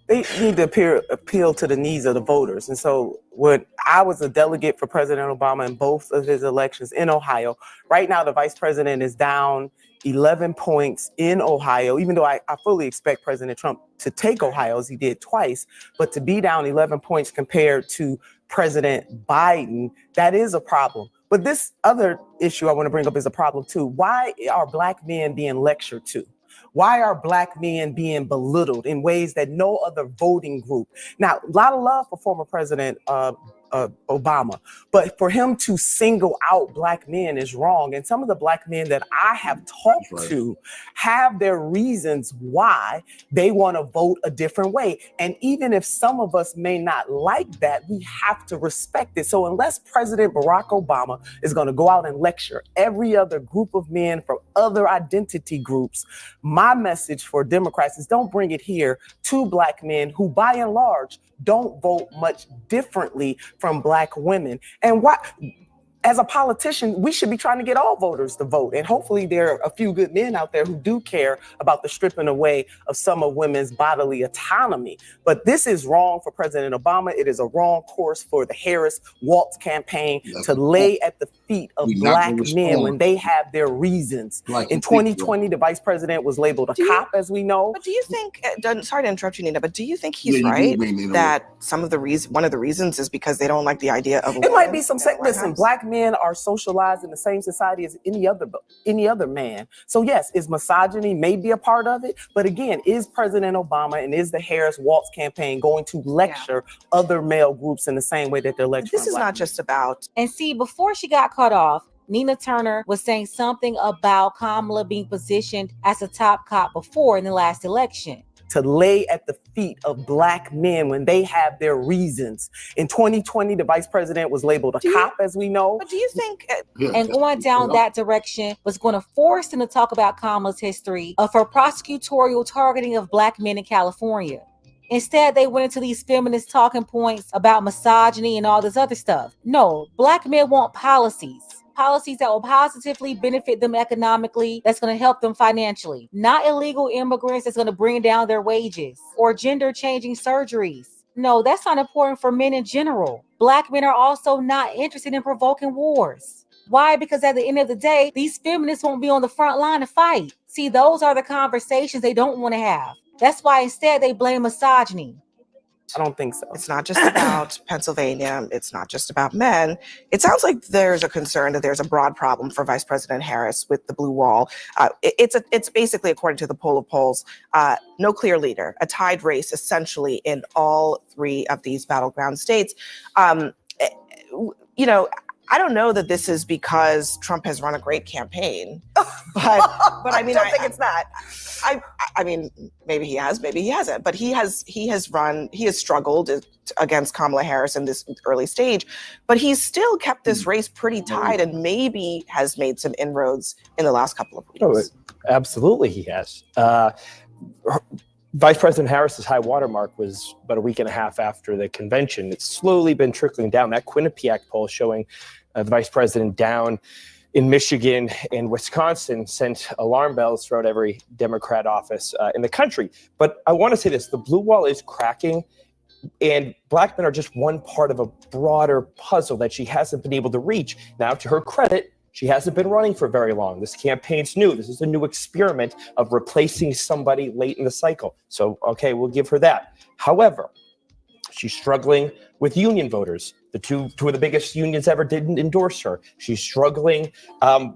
They need to appeal to the needs of the voters. And so when I was a delegate for President Obama in both of his elections in Ohio, right now the vice president is down 11 points in Ohio, even though I fully expect President Trump to take Ohio as he did twice, but to be down 11 points compared to President Biden, that is a problem. But this other issue I want to bring up is a problem too. Why are black men being lectured to? Why are black men being belittled in ways that no other voting group? Now, a lot of love for former President Obama, but for him to single out black men is wrong. And some of the black men that I have talked to have their reasons why they want to vote a different way. And even if some of us may not like that, we have to respect it. So unless President Barack Obama is going to go out and lecture every other group of men from other identity groups, my message for Democrats is don't bring it here to black men who, by and large, don't vote much differently from black women. And what, as a politician, we should be trying to get all voters to vote. And hopefully there are a few good men out there who do care about the stripping away of some of women's bodily autonomy. But this is wrong for President Obama. It is a wrong course for the Harris-Walz campaign to lay at the feet of black men when they have their reasons. In 2020, the vice president was labeled a cop, as we know. But do you think, sorry to interrupt you, Nina, but do you think he's right that some of the one of the reasons is because they don't like the idea of a It might be some, listen, black men are socialized in the same society as any other man. So yes, is misogyny maybe a part of it? But again, is President Obama and is the Harris-Walz campaign going to lecture other male groups in the same way that they're lecturing? This is not just about. And see, before she got cut off, Nina Turner was saying something about Kamala being positioned as a top cop before in the last election. To lay at the feet of black men when they have their reasons. In 2020, the vice president was labeled a cop, as we know. But do you think... and going down that direction was going to force them to talk about Kamala's history of her prosecutorial targeting of black men in California. Instead, they went into these feminist talking points about misogyny and all this other stuff. No, black men want policies that will positively benefit them economically, that's going to help them financially. Not illegal immigrants that's going to bring down their wages or gender-changing surgeries. No, that's not important for men in general. Black men are also not interested in provoking wars. Why? Because at the end of the day, these feminists won't be on the front line to fight. See, those are the conversations they don't want to have. That's why instead they blame misogyny. I don't think so. It's not just about Pennsylvania. It's not just about men. It sounds like there's a concern that there's a broad problem for Vice President Harris with the blue wall. It's basically, according to the poll of polls, no clear leader, a tied race essentially in all three of these battleground states. You know, I don't know that this is because Trump has run a great campaign, but I mean, I don't think it's that. I mean, maybe he has, maybe he hasn't, but he has struggled against Kamala Harris in this early stage, but he's still kept this race pretty tight and maybe has made some inroads in the last couple of weeks. Oh, absolutely, he has. Vice President Harris's high watermark was about a week and a half after the convention. It's slowly been trickling down. That Quinnipiac poll showing the vice president down in Michigan and Wisconsin sent alarm bells throughout every Democrat office in the country. But I want to say this, the blue wall is cracking and black men are just one part of a broader puzzle that she hasn't been able to reach. Now, to her credit, she hasn't been running for very long. This campaign's new. This is a new experiment of replacing somebody late in the cycle. So, okay, we'll give her that. However, She's struggling with union voters. The two of the biggest unions ever didn't endorse her. She's struggling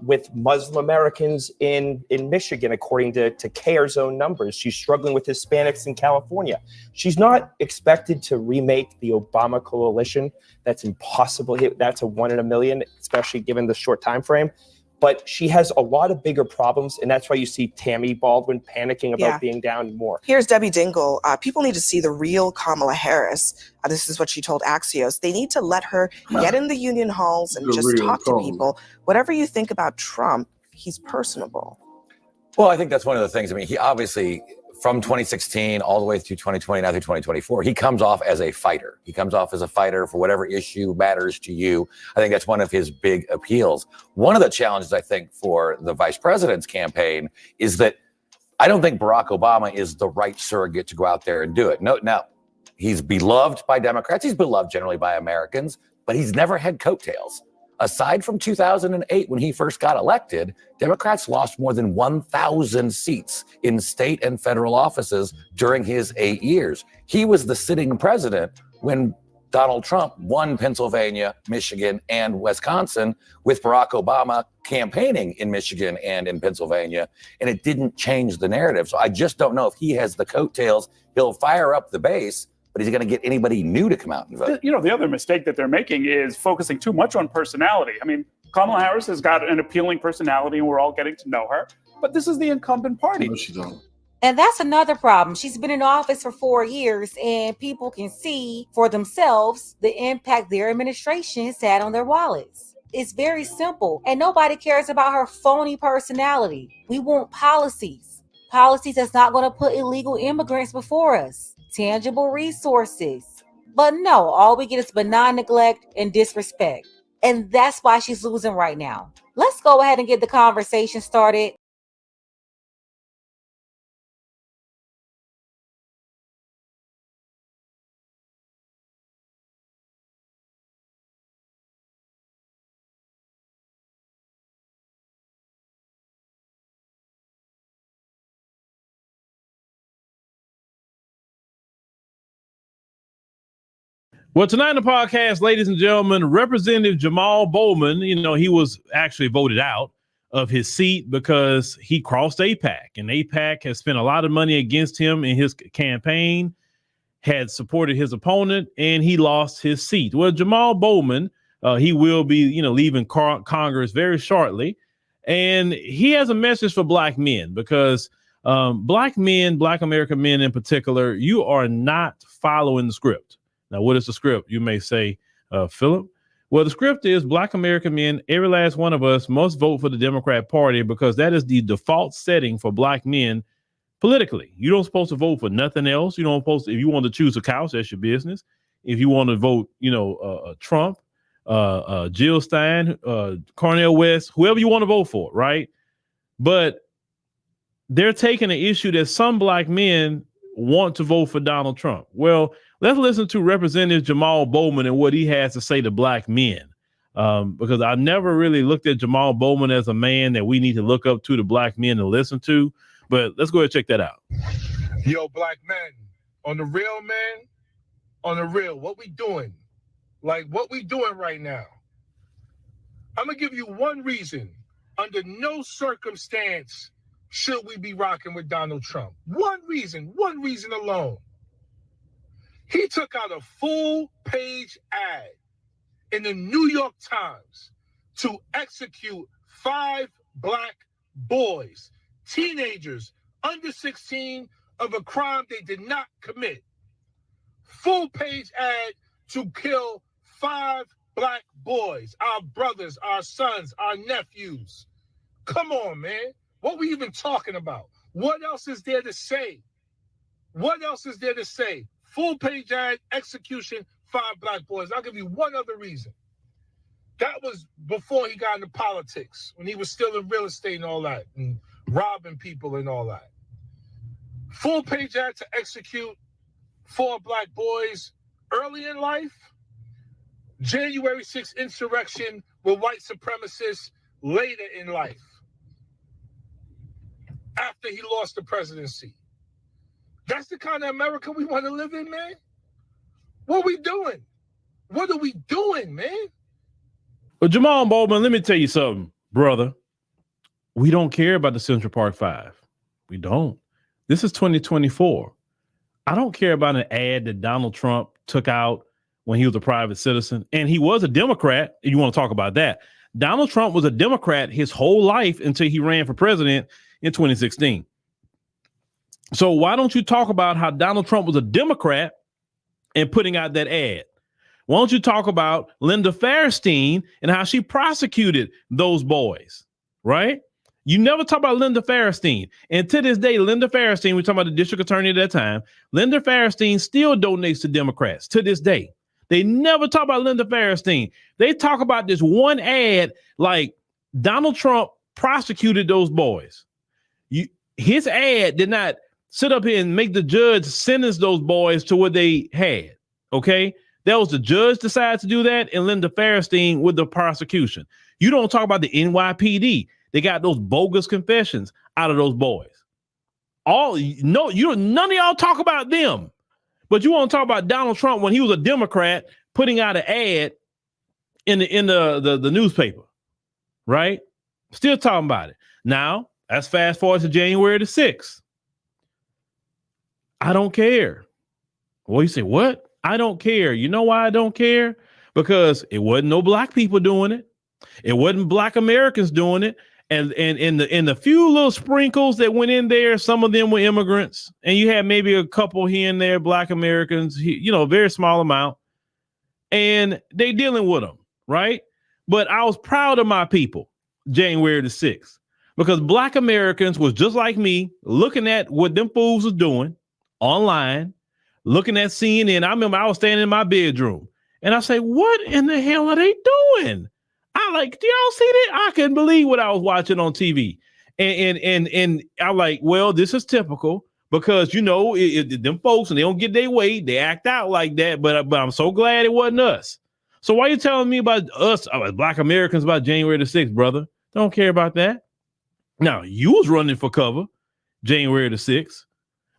with Muslim Americans in Michigan, according to CARE's own numbers. She's struggling with Hispanics in California. She's not expected to remake the Obama coalition. That's impossible. That's a 1 in a million, especially given the short time frame. But she has a lot of bigger problems, and that's why you see Tammy Baldwin panicking about being down more. Here's Debbie Dingle. People need to see the real Kamala Harris. This is what she told Axios. They need to let her get in the union halls and just talk to people. Whatever you think about Trump, he's personable. Well, I think that's one of the things. I mean, he obviously, from 2016 all the way through 2020, now through 2024, he comes off as a fighter. He comes off as a fighter for whatever issue matters to you. I think that's one of his big appeals. One of the challenges, I think, for the vice president's campaign is that I don't think Barack Obama is the right surrogate to go out there and do it. No, now, he's beloved by Democrats. He's beloved generally by Americans, but he's never had coattails. Aside from 2008, when he first got elected, Democrats lost more than 1,000 seats in state and federal offices during his 8 years. He was the sitting president when Donald Trump won Pennsylvania, Michigan, and Wisconsin, with Barack Obama campaigning in Michigan and in Pennsylvania, and it didn't change the narrative. So I just don't know if he has the coattails. He'll fire up the base, but is he going to get anybody new to come out and vote? You know, the other mistake that they're making is focusing too much on personality. I mean, Kamala Harris has got an appealing personality, and we're all getting to know her. But this is the incumbent party. No, she don't. And that's another problem. She's been in office for 4 years, and people can see for themselves the impact their administration has had on their wallets. It's very simple, and nobody cares about her phony personality. We want policies that's not going to put illegal immigrants before us. Tangible resources. But no, all we get is benign neglect and disrespect. And that's why she's losing right now. Let's go ahead and get the conversation started. Well, tonight on the podcast, ladies and gentlemen, Representative Jamal Bowman, you know, he was actually voted out of his seat because he crossed AIPAC, and AIPAC has spent a lot of money against him in his campaign, had supported his opponent, and he lost his seat. Well, Jamal Bowman, he will be, you know, leaving Congress very shortly, and he has a message for black men because black men, black American men in particular, you are not following the script. Now, what is the script? You may say, Philip. Well, the script is black American men, every last one of us must vote for the Democrat Party because that is the default setting for black men politically. You don't supposed to vote for nothing else. You don't supposed to, if you want to choose a couch, that's your business. If you want to vote, you know, Trump, Jill Stein, Cornel West, whoever you want to vote for, right? But they're taking an issue that some black men want to vote for Donald Trump. Well, let's listen to Representative Jamal Bowman and what he has to say to black men. Because I never really looked at Jamal Bowman as a man that we need to look up to black men and listen to. But let's go ahead and check that out. Yo, black men, on the real, man, on the real, what we doing? Like, what we doing right now? I'm going to give you one reason. Under no circumstance should we be rocking with Donald Trump. One reason alone. He took out a full-page ad in the New York Times to execute 5 black boys, teenagers under 16, of a crime they did not commit. Full-page ad to kill 5 black boys, our brothers, our sons, our nephews. Come on, man. What we even talking about? What else is there to say? What else is there to say? Full-page ad, execution, 5 black boys. I'll give you one other reason. That was before he got into politics, when he was still in real estate and all that, and robbing people and all that. Full-page ad to execute 4 black boys early in life. January 6th insurrection with white supremacists later in life, after he lost the presidency. That's the kind of America we want to live in, man? What we doing? What are we doing, man? Well, Jamal Bowman, let me tell you something, brother. We don't care about the Central Park Five. We don't. This is 2024. I don't care about an ad that Donald Trump took out when he was a private citizen. And he was a Democrat. And you want to talk about that. Donald Trump was a Democrat his whole life until he ran for president in 2016. So why don't you talk about how Donald Trump was a Democrat and putting out that ad? Why don't you talk about Linda Fairstein and how she prosecuted those boys, right? You never talk about Linda Fairstein. And to this day, Linda Fairstein, we're talking about the district attorney at that time, Linda Fairstein still donates to Democrats to this day. They never talk about Linda Fairstein. They talk about this one ad like Donald Trump prosecuted those boys. His ad did not sit up here and make the judge sentence those boys to what they had, okay? That was the judge decided to do that, and Linda Fairstein with the prosecution. You don't talk about the NYPD. They got those bogus confessions out of those boys. None of y'all talk about them, but you want to talk about Donald Trump when he was a Democrat putting out an ad in the newspaper, right? Still talking about it. Now, let's fast forward to January the 6th. I don't care. Well, you say, what? I don't care. You know why I don't care? Because it wasn't no black people doing it. It wasn't black Americans doing it. And in the few little sprinkles that went in there, some of them were immigrants. And you had maybe a couple here and there, black Americans, very small amount. And they dealing with them, right? But I was proud of my people, January the 6th, because black Americans was just like me, looking at what them fools was doing online, looking at CNN. I remember I was standing in my bedroom and I say, what in the hell are they doing? I like, do y'all see that? I couldn't believe what I was watching on TV. And I'm like, well, this is typical because, them folks, and they don't get their way, they act out like that. But I'm so glad it wasn't us. So why are you telling me about us, black Americans, about January the 6th, brother? Don't care about that. Now, you was running for cover January the 6th,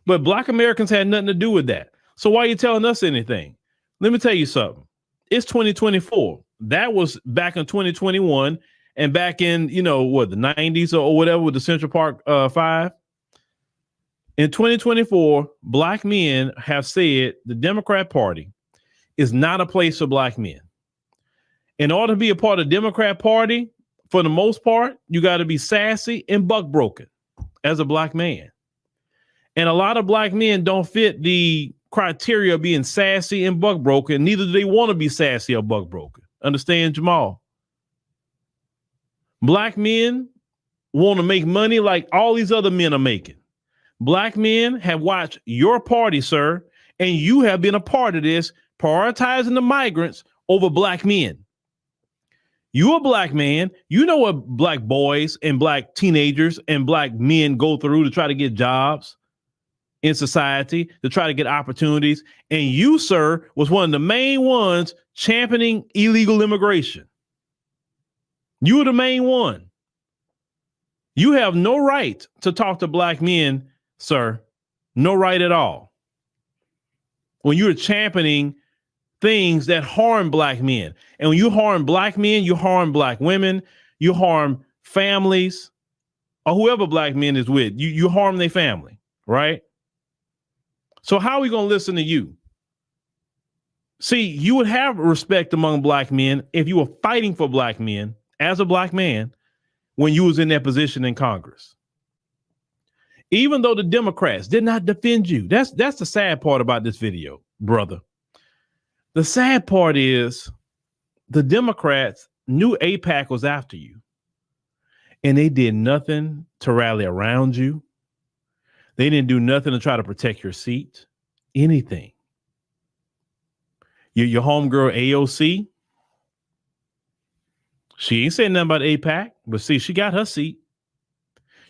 but black Americans had nothing to do with that. So why are you telling us anything? Let me tell you something. It's 2024. That was back in 2021 and back in, the 90s or whatever with the Central Park 5. In 2024, black men have said the Democrat Party is not a place for black men. In order to be a part of the Democrat Party, for the most part, you got to be sassy and buck broken as a black man. And a lot of black men don't fit the criteria of being sassy and buck broken. Neither do they want to be sassy or buck broken. Understand, Jamal? Black men want to make money like all these other men are making. Black men have watched your party, sir, and you have been a part of this, prioritizing the migrants over black men. You're a black man. You know what black boys and black teenagers and black men go through to try to get jobs in society, to try to get opportunities. And you, sir, was one of the main ones championing illegal immigration. You were the main one. You have no right to talk to black men, sir. No right at all. When you're championing things that harm black men. And when you harm black men, you harm black women, you harm families, or whoever black men is with. You harm their family, right? So how are we going to listen to you? See, you would have respect among black men if you were fighting for black men as a black man when you was in that position in Congress. Even though the Democrats did not defend you. That's the sad part about this video, brother. The sad part is the Democrats knew AIPAC was after you, and they did nothing to rally around you. They didn't do nothing to try to protect your seat, anything. Your homegirl AOC, she ain't saying nothing about AIPAC, but see, she got her seat.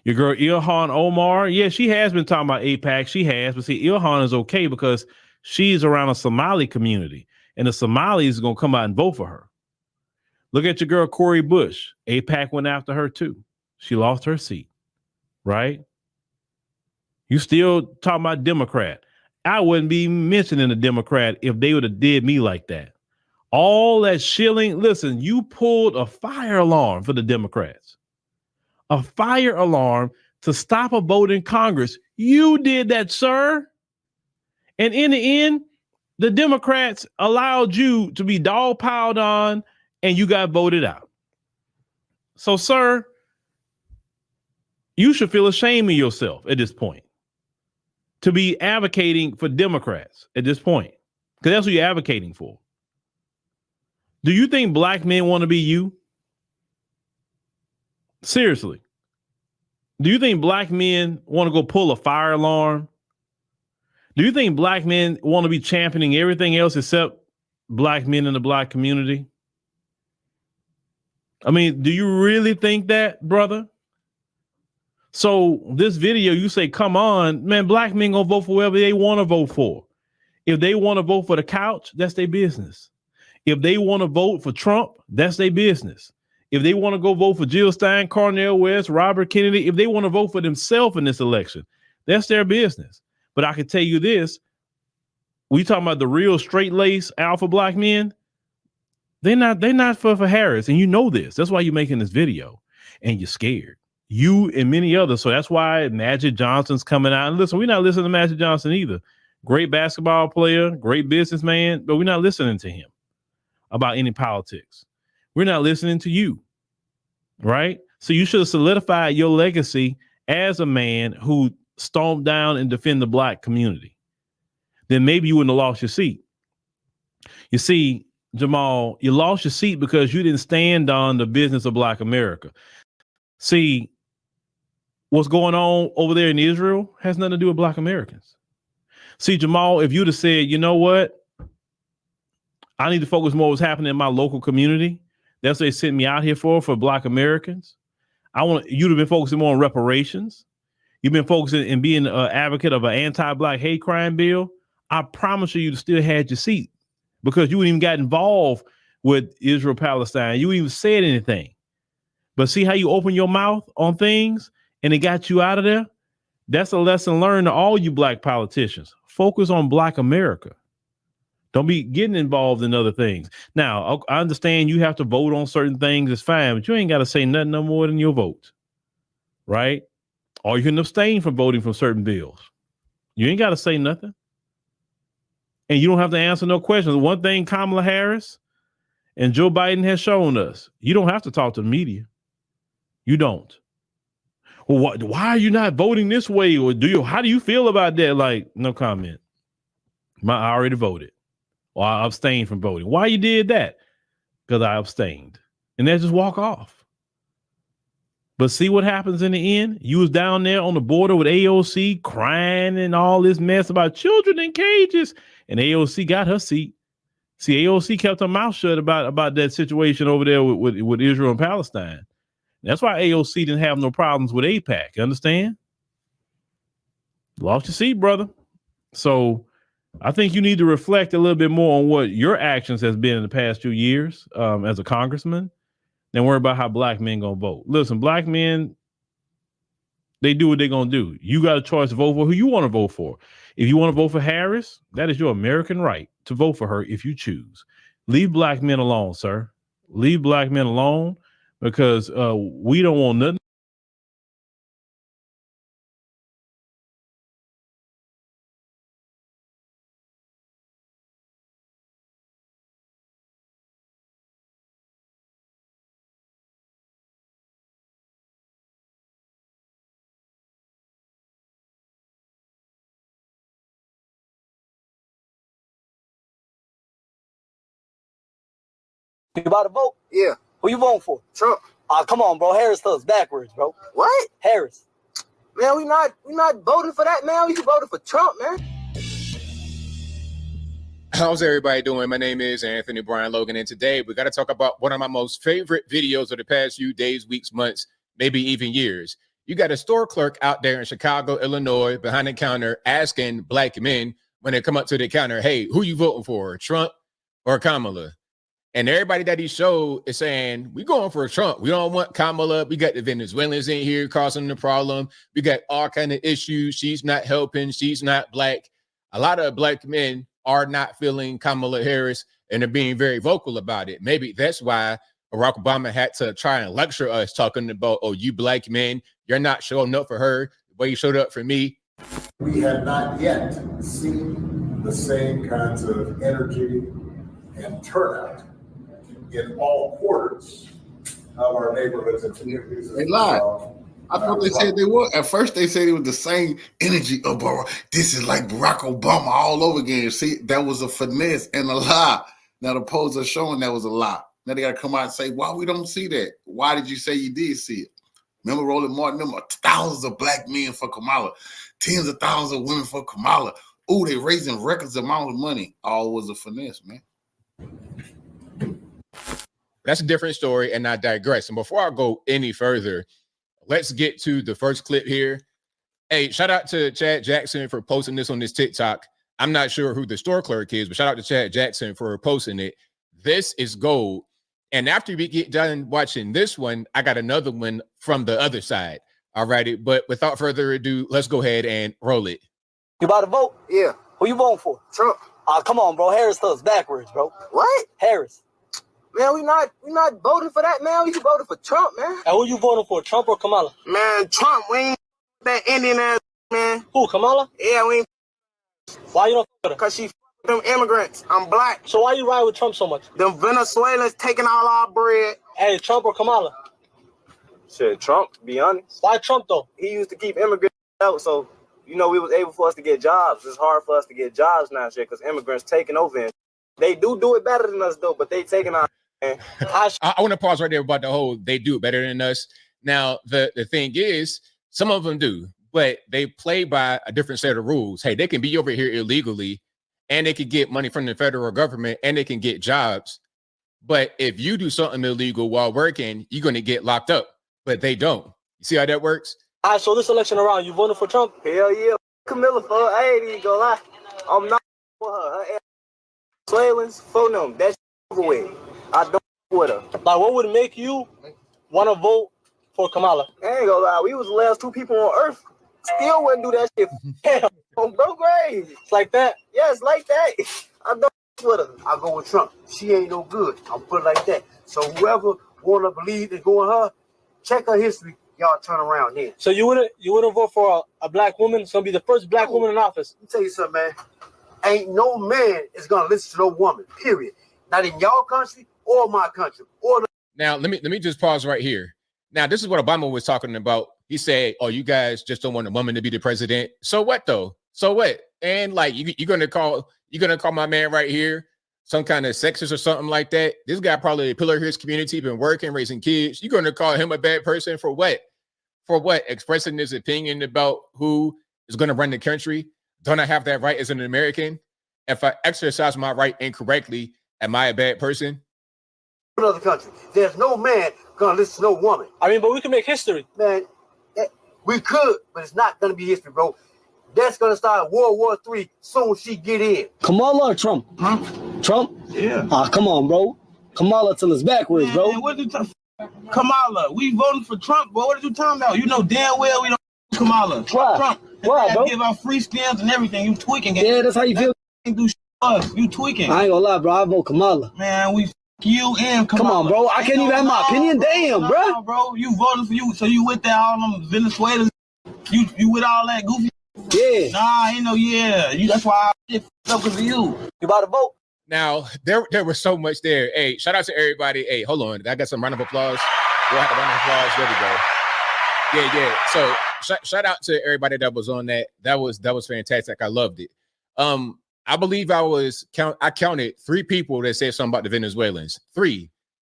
Your girl Ilhan Omar, yeah, she has been talking about AIPAC. She has, but see, Ilhan is okay because she's around a Somali community, and the Somalis are going to come out and vote for her. Look at your girl Cori Bush. AIPAC went after her too. She lost her seat, right? You still talking about Democrat. I wouldn't be mentioning a Democrat if they would have did me like that. All that shilling. Listen, you pulled a fire alarm for the Democrats. A fire alarm to stop a vote in Congress. You did that, sir. And in the end, the Democrats allowed you to be dog-piled on and you got voted out. So, sir, you should feel ashamed of yourself at this point to be advocating for Democrats at this point, because that's what you're advocating for. Do you think black men want to be you? Seriously. Do you think black men want to go pull a fire alarm? Do you think black men want to be championing everything else except black men in the black community? I mean, do you really think that, brother? So this video, you say, come on, man, black men gonna vote for whoever they want to vote for. If they want to vote for the couch, that's their business. If they want to vote for Trump, that's their business. If they want to go vote for Jill Stein, Cornel West, Robert Kennedy, if they want to vote for themselves in this election, that's their business. But I can tell you this, we talking about the real straight lace alpha black men. They're not for Harris. And you know this. That's why you're making this video and you're scared. You and many others. So that's why Magic Johnson's coming out. And listen, we're not listening to Magic Johnson either. Great basketball player, great businessman, but we're not listening to him about any politics. We're not listening to you, right? So you should have solidified your legacy as a man who stomped down and defend the black community. Then maybe you wouldn't have lost your seat. You see, Jamal, you lost your seat because you didn't stand on the business of black America. See, what's going on over there in Israel has nothing to do with black Americans. See, Jamal, if you'd have said, you know what? I need to focus more on what's happening in my local community. That's what they sent me out here for black Americans. You'd have been focusing more on reparations. You've been focusing and being an advocate of an anti-black hate crime bill. I promise you'd still had your seat because you wouldn't even got involved with Israel, Palestine. You wouldn't even said anything. But see how you open your mouth on things and it got you out of there? That's a lesson learned to all you black politicians. Focus on black America. Don't be getting involved in other things. Now, I understand you have to vote on certain things. It's fine, but you ain't got to say nothing no more than your vote, right? Or you can abstain from voting for certain bills. You ain't got to say nothing. And you don't have to answer no questions. One thing Kamala Harris and Joe Biden has shown us, you don't have to talk to the media. You don't. Well, why are you not voting this way? Or how do you feel about that? Like, no comment. I already voted. Or I abstained from voting. Why you did that? Because I abstained. And then just walk off. But see what happens in the end? You was down there on the border with AOC crying and all this mess about children in cages. And AOC got her seat. See, AOC kept her mouth shut about that situation over there with Israel and Palestine. That's why AOC didn't have no problems with AIPAC. You understand? Lost your seat, brother. So I think you need to reflect a little bit more on what your actions has been in the past 2 years as a congressman than worry about how black men gonna vote. Listen, black men, they do what they're gonna do. You got a choice to vote for who you want to vote for. If you want to vote for Harris, that is your American right to vote for her if you choose. Leave black men alone, sir. Leave black men alone because we don't want nothing. You about to vote? Yeah. Who you voting for? Trump. Come on, bro. Harris does backwards, bro. What? Harris. Man, we not voting for that, man. We voting for Trump, man. How's everybody doing? My name is Anthony Brian Logan, and today we got to talk about one of my most favorite videos of the past few days, weeks, months, maybe even years. You got a store clerk out there in Chicago, Illinois, behind the counter asking black men when they come up to the counter, hey, who you voting for, Trump or Kamala? And everybody that he showed is saying, we going for Trump. We don't want Kamala. We got the Venezuelans in here causing the problem. We got all kind of issues. She's not helping. She's not black. A lot of black men are not feeling Kamala Harris and they're being very vocal about it. Maybe that's why Barack Obama had to try and lecture us, talking about, oh, you black men, you're not showing up for her the way you showed up for me. We have not yet seen the same kinds of energy and turnout in all quarters of our neighborhoods and communities. They lied. I thought they said they were. At first, they said it was the same energy of Barack. This is like Barack Obama all over again. See, that was a finesse and a lie. Now the polls are showing that was a lie. Now they got to come out and say, why we don't see that? Why did you say you did see it? Remember Roland Martin? Remember thousands of black men for Kamala, tens of thousands of women for Kamala. Ooh, they raising records amount of money. All was a finesse, man. That's a different story, and I digress. And before I go any further, let's get to the first clip here. Hey, shout out to Chad Jackson for posting this on this TikTok. I'm not sure who the store clerk is, but shout out to Chad Jackson for posting it. This is gold. And after we get done watching this one, I got another one from the other side. All righty. But without further ado, let's go ahead and roll it. You about to vote? Yeah. Who you voting for? Trump. Come on, bro. Harris does backwards, bro. What? Harris. Man, we not voting for that, man. We voted for Trump, man. And who you voting for, Trump or Kamala? Man, Trump. We ain't that Indian ass, man. Who, Kamala? Yeah, we ain't. Why you don't fuck with her? Because she them immigrants. I'm black. So why you ride with Trump so much? Them Venezuelans taking all our bread. Hey, Trump or Kamala? Shit, Trump, to be honest. Why Trump, though? He used to keep immigrants out, so, you know, it was able for us to get jobs. It's hard for us to get jobs now, shit, because immigrants taking over. And they do it better than us, though, but they taking our... I want to pause right there about the whole they do it better than us. Now, the thing is, some of them do, but they play by a different set of rules. Hey, they can be over here illegally, and they can get money from the federal government, and they can get jobs. But if you do something illegal while working, you're going to get locked up. But they don't. You see how that works? All right, so this election around, you voting for Trump? Hell yeah. Camilla, for her. I ain't even gonna lie. I'm not for her. Her Venezuelans, for them. That's over with. I don't with her. Like, what would make you want to vote for Kamala? I ain't gonna lie. We was the last two people on Earth. Still wouldn't do that shit. Damn, on bro grave. It's like that? Yeah, it's like that. I don't with her. I go with Trump. She ain't no good. I'll put it like that. So whoever want to believe in going her, check her history. Y'all turn around then. So you wouldn't vote for a black woman? It's gonna be the first black woman in office. Let me tell you something, man. Ain't no man is gonna listen to no woman. Period. Not in y'all country or my country. Now let me just pause right here. Now this is what Obama was talking about. He said, "Oh, you guys just don't want a woman to be the president. So what though? So what? And like you're gonna call my man right here some kind of sexist or something like that? This guy probably a pillar of his community, been working, raising kids. You're gonna call him a bad person for what? For what? Expressing his opinion about who is going to run the country? Don't I have that right as an American? If I exercise my right incorrectly, am I a bad person? Another country. There's no man gonna listen to no woman. I mean, but we can make history. Man, we could, but it's not gonna be history, bro. That's gonna start World War III soon as she get in. Kamala or Trump? Huh? Trump? Yeah. Come on, bro. Kamala till it's backwards, bro. Man, what you Kamala, we voting for Trump, bro. What are you talking about? You know damn well we don't Kamala. Why? Trump. Why, bro? Give out free stamps and everything. You tweaking. Yeah, that's how you feel. You tweaking. I ain't gonna lie, bro. I vote Kamala. Man, we you and Kamala. Come on, bro. I can't even have my opinion. Damn, bro. Bro, you voting for you, so you with that all them Venezuelans? You with all that goofy? Yeah. Nah, ain't no yeah. That's why I up because of you. You about to vote? Now there was so much there. Hey, shout out to everybody. Hey, hold on. I got some round of applause. We'll have a round of applause. There we go. Yeah. So shout out to everybody that was on that. That was fantastic. I loved it. I believe I counted 3 people that said something about the Venezuelans. 3.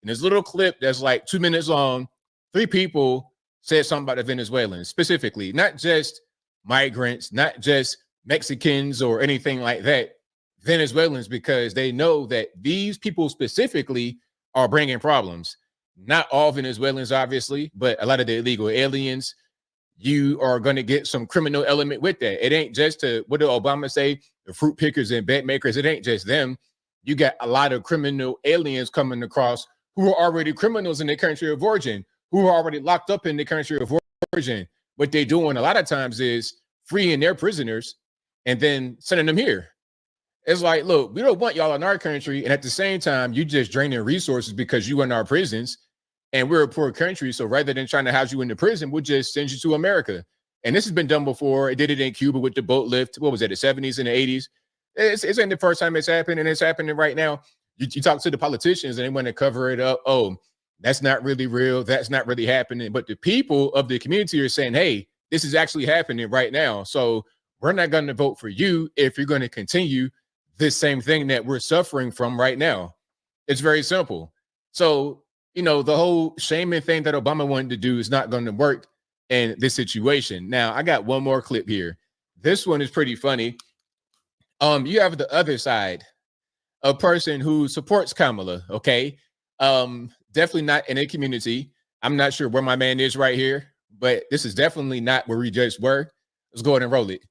In this little clip that's like 2 minutes long, 3 people said something about the Venezuelans specifically, not just migrants, not just Mexicans or anything like that. Venezuelans, because they know that these people specifically are bringing problems. Not all Venezuelans, obviously, but a lot of the illegal aliens. You are going to get some criminal element with that. It ain't just what did Obama say? The fruit pickers and bet makers. It ain't just them. You got a lot of criminal aliens coming across who are already criminals in their country of origin, who are already locked up in the country of origin. What they're doing a lot of times is freeing their prisoners and then sending them here. It's like, look, we don't want y'all in our country, and at the same time, you just draining resources because you in our prisons, and we're a poor country. So rather than trying to house you in the prison, we'll just send you to America. And this has been done before. It did it in Cuba with the boat lift. What was it, the 70s and the 80s? It's ain't the first time it's happened, and it's happening right now. You talk to the politicians, and they want to cover it up. Oh, that's not really real. That's not really happening. But the people of the community are saying, hey, this is actually happening right now. So we're not going to vote for you if you're going to continue this same thing that we're suffering from right now. It's very simple. So, you know, the whole shaming thing that Obama wanted to do is not going to work in this situation. Now, I got one more clip here. This one is pretty funny. You have the other side, a person who supports Kamala, okay? Definitely not in a community. I'm not sure where my man is right here, but this is definitely not where we just were. Let's go ahead and roll it.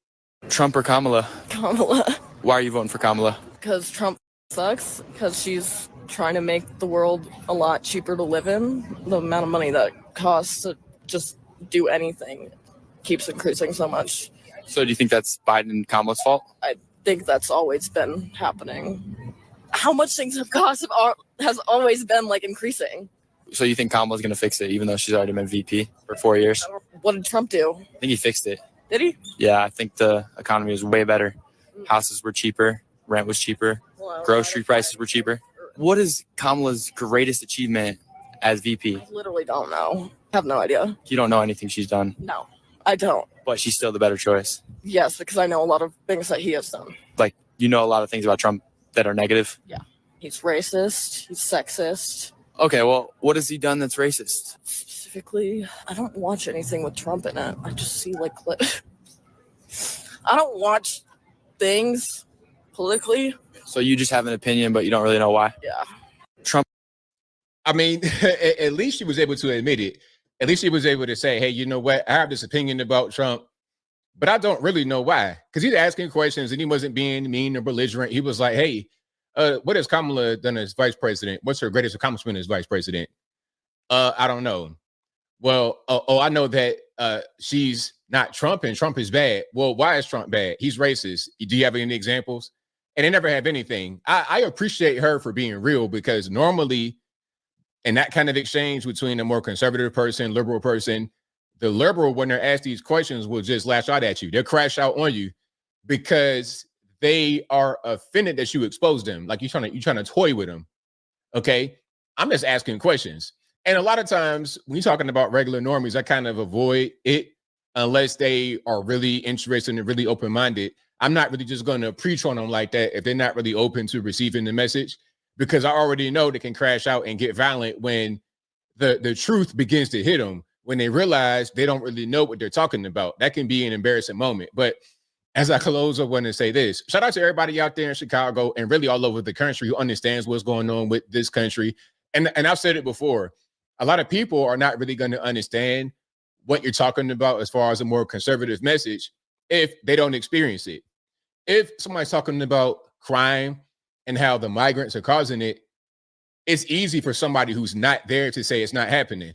Trump or Kamala? Kamala. Why are you voting for Kamala? Because Trump sucks, because she's trying to make the world a lot cheaper to live in. The amount of money that costs to just do anything keeps increasing so much. So do you think that's Biden and Kamala's fault? I think that's always been happening. How much things have cost has always been like increasing. So you think Kamala's going to fix it even though she's already been VP for 4 years? What did Trump do? I think he fixed it. Did he? Yeah, I think the economy was way better. Houses were cheaper, rent was cheaper, grocery prices were cheaper. What is Kamala's greatest achievement as VP? I literally don't know. Have no idea. You don't know anything she's done. No, I don't. But she's still the better choice. Yes, because I know a lot of things that he has done. Like, you know a lot of things about Trump that are negative? Yeah. He's racist. He's sexist. Okay, well, what has he done that's racist? Specifically, I don't watch anything with Trump in it. I just see like I don't watch things politically. So you just have an opinion, but you don't really know why? Yeah. Trump. I mean, at least she was able to admit it. At least she was able to say, hey, you know what? I have this opinion about Trump, but I don't really know why. Because he's asking questions and he wasn't being mean or belligerent. He was like, hey, what has Kamala done as vice president? What's her greatest accomplishment as vice president? I don't know. Well, I know that she's not Trump and Trump is bad. Well, why is Trump bad? He's racist. Do you have any examples? And they never have anything. I appreciate her for being real, because normally in that kind of exchange between a more conservative person, liberal person, the liberal, when they're asked these questions, will just lash out at you. They'll crash out on you because they are offended that you expose them. Like you're trying to toy with them. Okay. I'm just asking questions. And a lot of times when you're talking about regular normies, I kind of avoid it unless they are really interested and really open-minded. I'm not really just going to preach on them like that if they're not really open to receiving the message, because I already know they can crash out and get violent when the truth begins to hit them, when they realize they don't really know what they're talking about. That can be an embarrassing moment. But as I close, I want to say this. Shout out to everybody out there in Chicago and really all over the country who understands what's going on with this country. And I've said it before, a lot of people are not really going to understand what you're talking about as far as a more conservative message if they don't experience it. If somebody's talking about crime and how the migrants are causing it, it's easy for somebody who's not there to say it's not happening.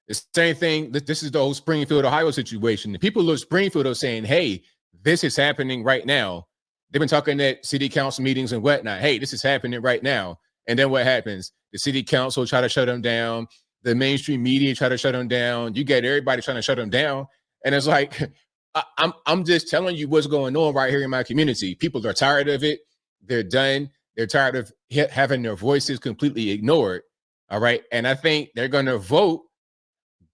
The same thing, this is the whole Springfield, Ohio situation. The people of Springfield are saying, hey, this is happening right now. They've been talking at city council meetings and whatnot. Hey, this is happening right now. And then what happens? The city council try to shut them down. The mainstream media try to shut them down. You get everybody trying to shut them down. And it's like, I'm just telling you what's going on right here in my community. People are tired of it. They're done. They're tired of having their voices completely ignored. All right. And I think they're going to vote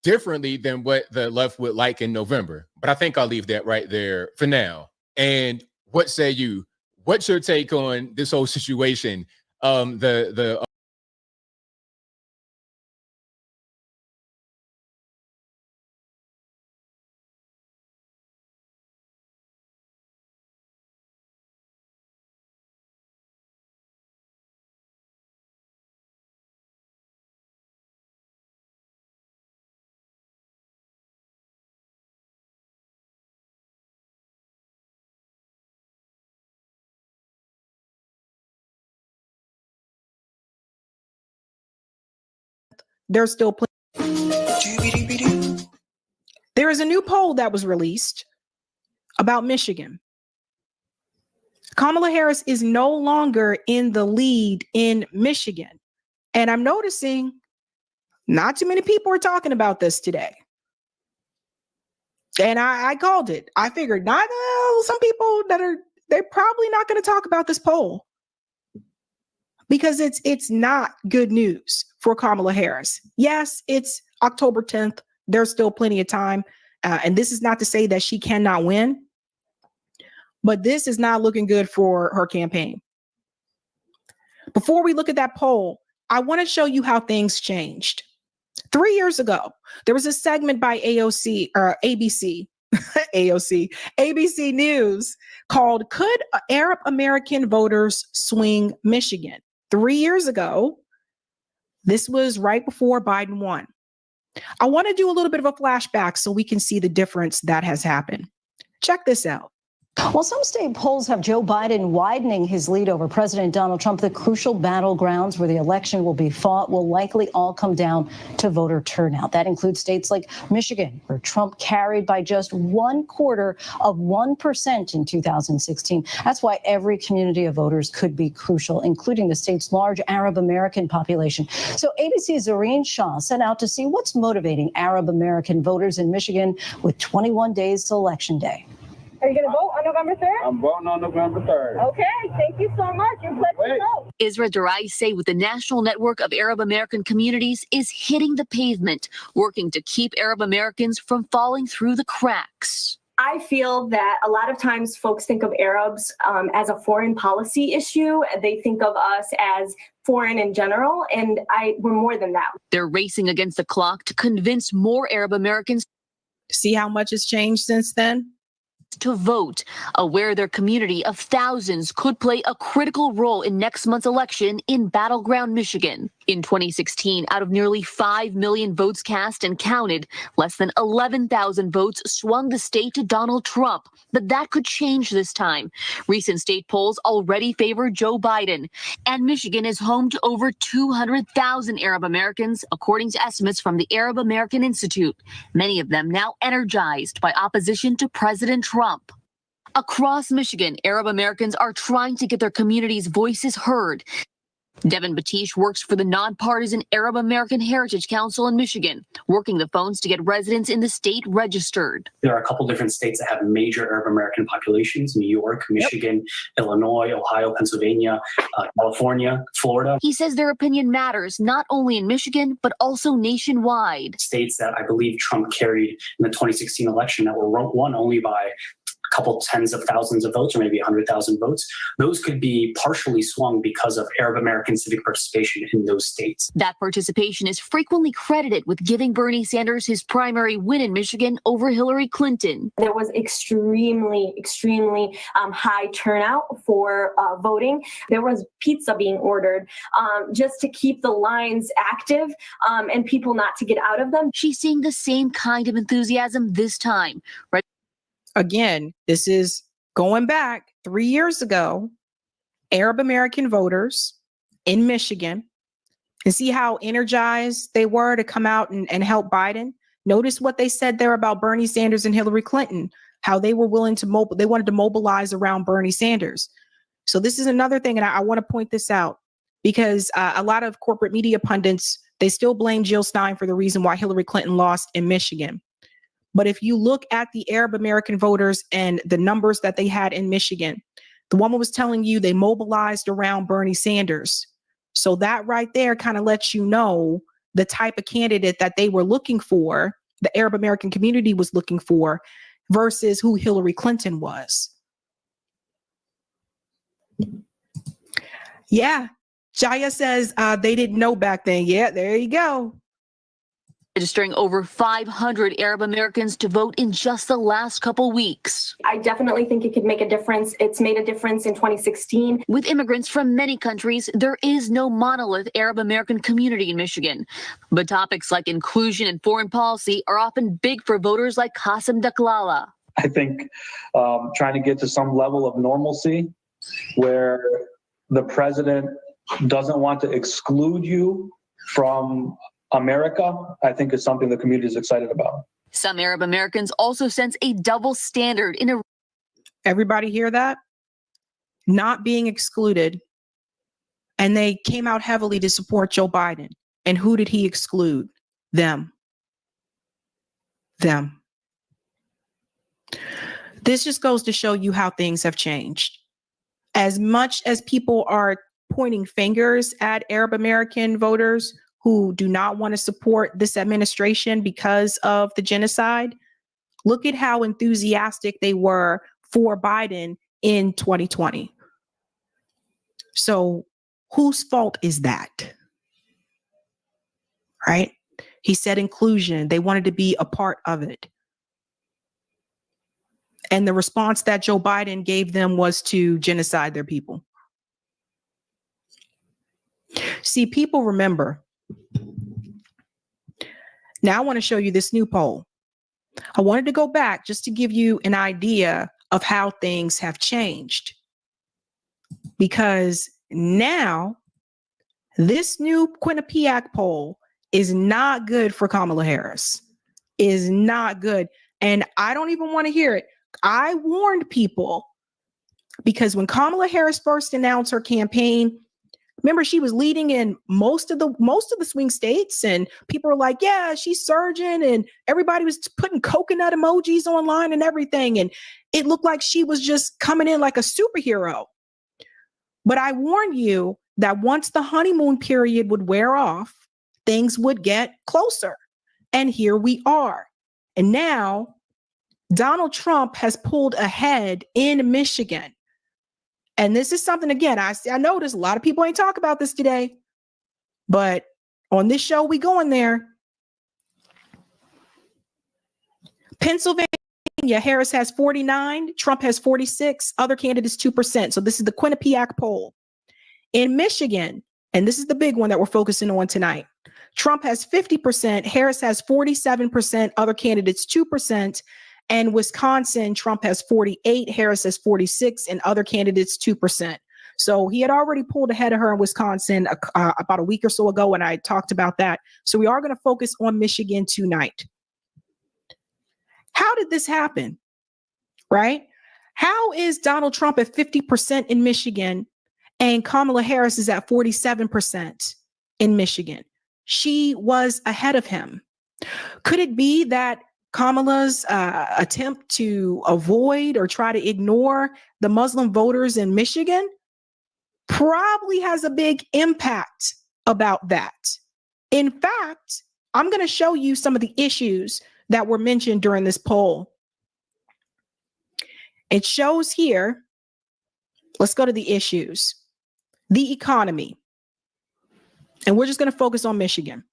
differently than what the left would like in November. But I think I'll leave that right there for now. And what say you? What's your take on this whole situation? There's still there is a new poll that was released about Michigan. Kamala Harris is no longer in the lead in Michigan. And I'm noticing not too many people are talking about this today. And I called it. I figured some people they're probably not going to talk about this poll because it's not good news for Kamala Harris. Yes, it's October 10th. There's still plenty of time. And this is not to say that she cannot win, but this is not looking good for her campaign. Before we look at that poll, I want to show you how things changed. 3 years ago, there was a segment by ABC News called "Could Arab American Voters Swing Michigan?" 3 years ago, this was right before Biden won. I want to do a little bit of a flashback so we can see the difference that has happened. Check this out. While some state polls have Joe Biden widening his lead over President Donald Trump, the crucial battlegrounds where the election will be fought will likely all come down to voter turnout. That includes states like Michigan, where Trump carried by just 0.25% in 2016. That's why every community of voters could be crucial, including the state's large Arab American population. So ABC's Zareen Shah set out to see what's motivating Arab American voters in Michigan with 21 days to Election Day. Are you going to vote on November 3rd? I'm voting on November 3rd. Okay, thank you so much. You're pledged to vote. Isra Daraise with the National Network of Arab American Communities is hitting the pavement, working to keep Arab Americans from falling through the cracks. I feel that a lot of times folks think of Arabs as a foreign policy issue. They think of us as foreign in general, and we're more than that. They're racing against the clock to convince more Arab Americans. See how much has changed since then? To vote, aware their community of thousands could play a critical role in next month's election in battleground Michigan. In 2016, out of nearly 5 million votes cast and counted, less than 11,000 votes swung the state to Donald Trump. But that could change this time. Recent state polls already favor Joe Biden. And Michigan is home to over 200,000 Arab Americans, according to estimates from the Arab American Institute. Many of them now energized by opposition to President Trump. Across Michigan, Arab Americans are trying to get their communities' voices heard. Devin Batish works for the nonpartisan Arab American Heritage Council in Michigan, working the phones to get residents in the state registered. There are a couple different states that have major Arab American populations: New York, Michigan, Illinois, Ohio, Pennsylvania, California, Florida. He says their opinion matters not only in Michigan, but also nationwide. States that I believe Trump carried in the 2016 election that were won only by couple tens of thousands of votes or maybe 100,000 votes, those could be partially swung because of Arab American civic participation in those states. That participation is frequently credited with giving Bernie Sanders his primary win in Michigan over Hillary Clinton. There was extremely high turnout for voting. There was pizza being ordered just to keep the lines active and people not to get out of them. She's seeing the same kind of enthusiasm this time. Right? Again, this is going back 3 years ago, Arab American voters in Michigan, and see how energized they were to come out and help Biden. Notice what they said there about Bernie Sanders and Hillary Clinton, how they were willing to they wanted to mobilize around Bernie Sanders. So this is another thing, and I want to point this out because a lot of corporate media pundits, they still blame Jill Stein for the reason why Hillary Clinton lost in Michigan. But if you look at the Arab American voters and the numbers that they had in Michigan, the woman was telling you they mobilized around Bernie Sanders. So that right there kind of lets you know the type of candidate that they were looking for, the Arab American community was looking for, versus who Hillary Clinton was. Yeah, Jaya says they didn't know back then. Yeah, there you go. Registering over 500 Arab Americans to vote in just the last couple weeks. I definitely think it could make a difference. It's made a difference in 2016. With immigrants from many countries, there is no monolith Arab American community in Michigan. But topics like inclusion and foreign policy are often big for voters like Qasim Daklala. I think trying to get to some level of normalcy where the president doesn't want to exclude you from America, I think is something the community is excited about. Some Arab Americans also sense a double standard in a. Everybody hear that? not being excluded, and they came out heavily to support Joe Biden. And who did he exclude? Them. This just goes to show you how things have changed. As much as people are pointing fingers at Arab American voters who do not want to support this administration because of the genocide, look at how enthusiastic they were for Biden in 2020. So whose fault is that? Right? He said inclusion. They wanted to be a part of it. And the response that Joe Biden gave them was to genocide their people. See, people remember. Now I want to show you this new poll. I wanted to go back just to give you an idea of how things have changed. Because now this new Quinnipiac poll is not good for Kamala Harris. Is not good. And I don't even want to hear it. I warned people because when Kamala Harris first announced her campaign, remember she was leading in most of the swing states, and people were like, yeah, she's surging, and everybody was putting coconut emojis online and everything. And it looked like she was just coming in like a superhero. But I warned you that once the honeymoon period would wear off, things would get closer. And here we are. And now Donald Trump has pulled ahead in Michigan. And this is something, again, I noticed a lot of people ain't talk about this today, but on this show, we going there. Pennsylvania, Harris has 49, Trump has 46, other candidates 2%. So this is the Quinnipiac poll. In Michigan, and this is the big one that we're focusing on tonight, Trump has 50%, Harris has 47%, other candidates 2%. And Wisconsin, Trump has 48, Harris has 46, and other candidates 2%. So he had already pulled ahead of her in Wisconsin about a week or so ago, and I talked about that. So we are going to focus on Michigan tonight. How did this happen? Right? How is Donald Trump at 50% in Michigan and Kamala Harris is at 47% in Michigan? She was ahead of him. Could it be that Kamala's attempt to avoid or try to ignore the Muslim voters in Michigan probably has a big impact about that? In fact, I'm going to show you some of the issues that were mentioned during this poll. It shows here, let's go to the issues. The economy. And we're just going to focus on Michigan.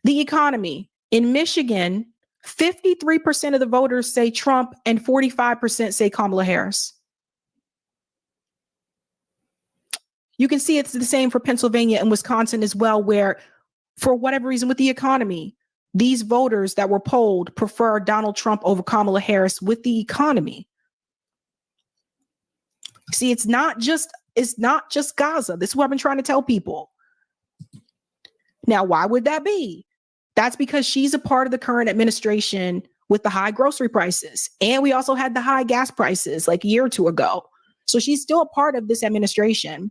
The economy. In Michigan, 53% of the voters say Trump and 45% say Kamala Harris. You can see it's the same for Pennsylvania and Wisconsin as well, where for whatever reason with the economy, these voters that were polled prefer Donald Trump over Kamala Harris with the economy. See, it's not just Gaza. This is what I've been trying to tell people. Now, why would that be? That's because she's a part of the current administration with the high grocery prices. And we also had the high gas prices like a year or two ago. So she's still a part of this administration.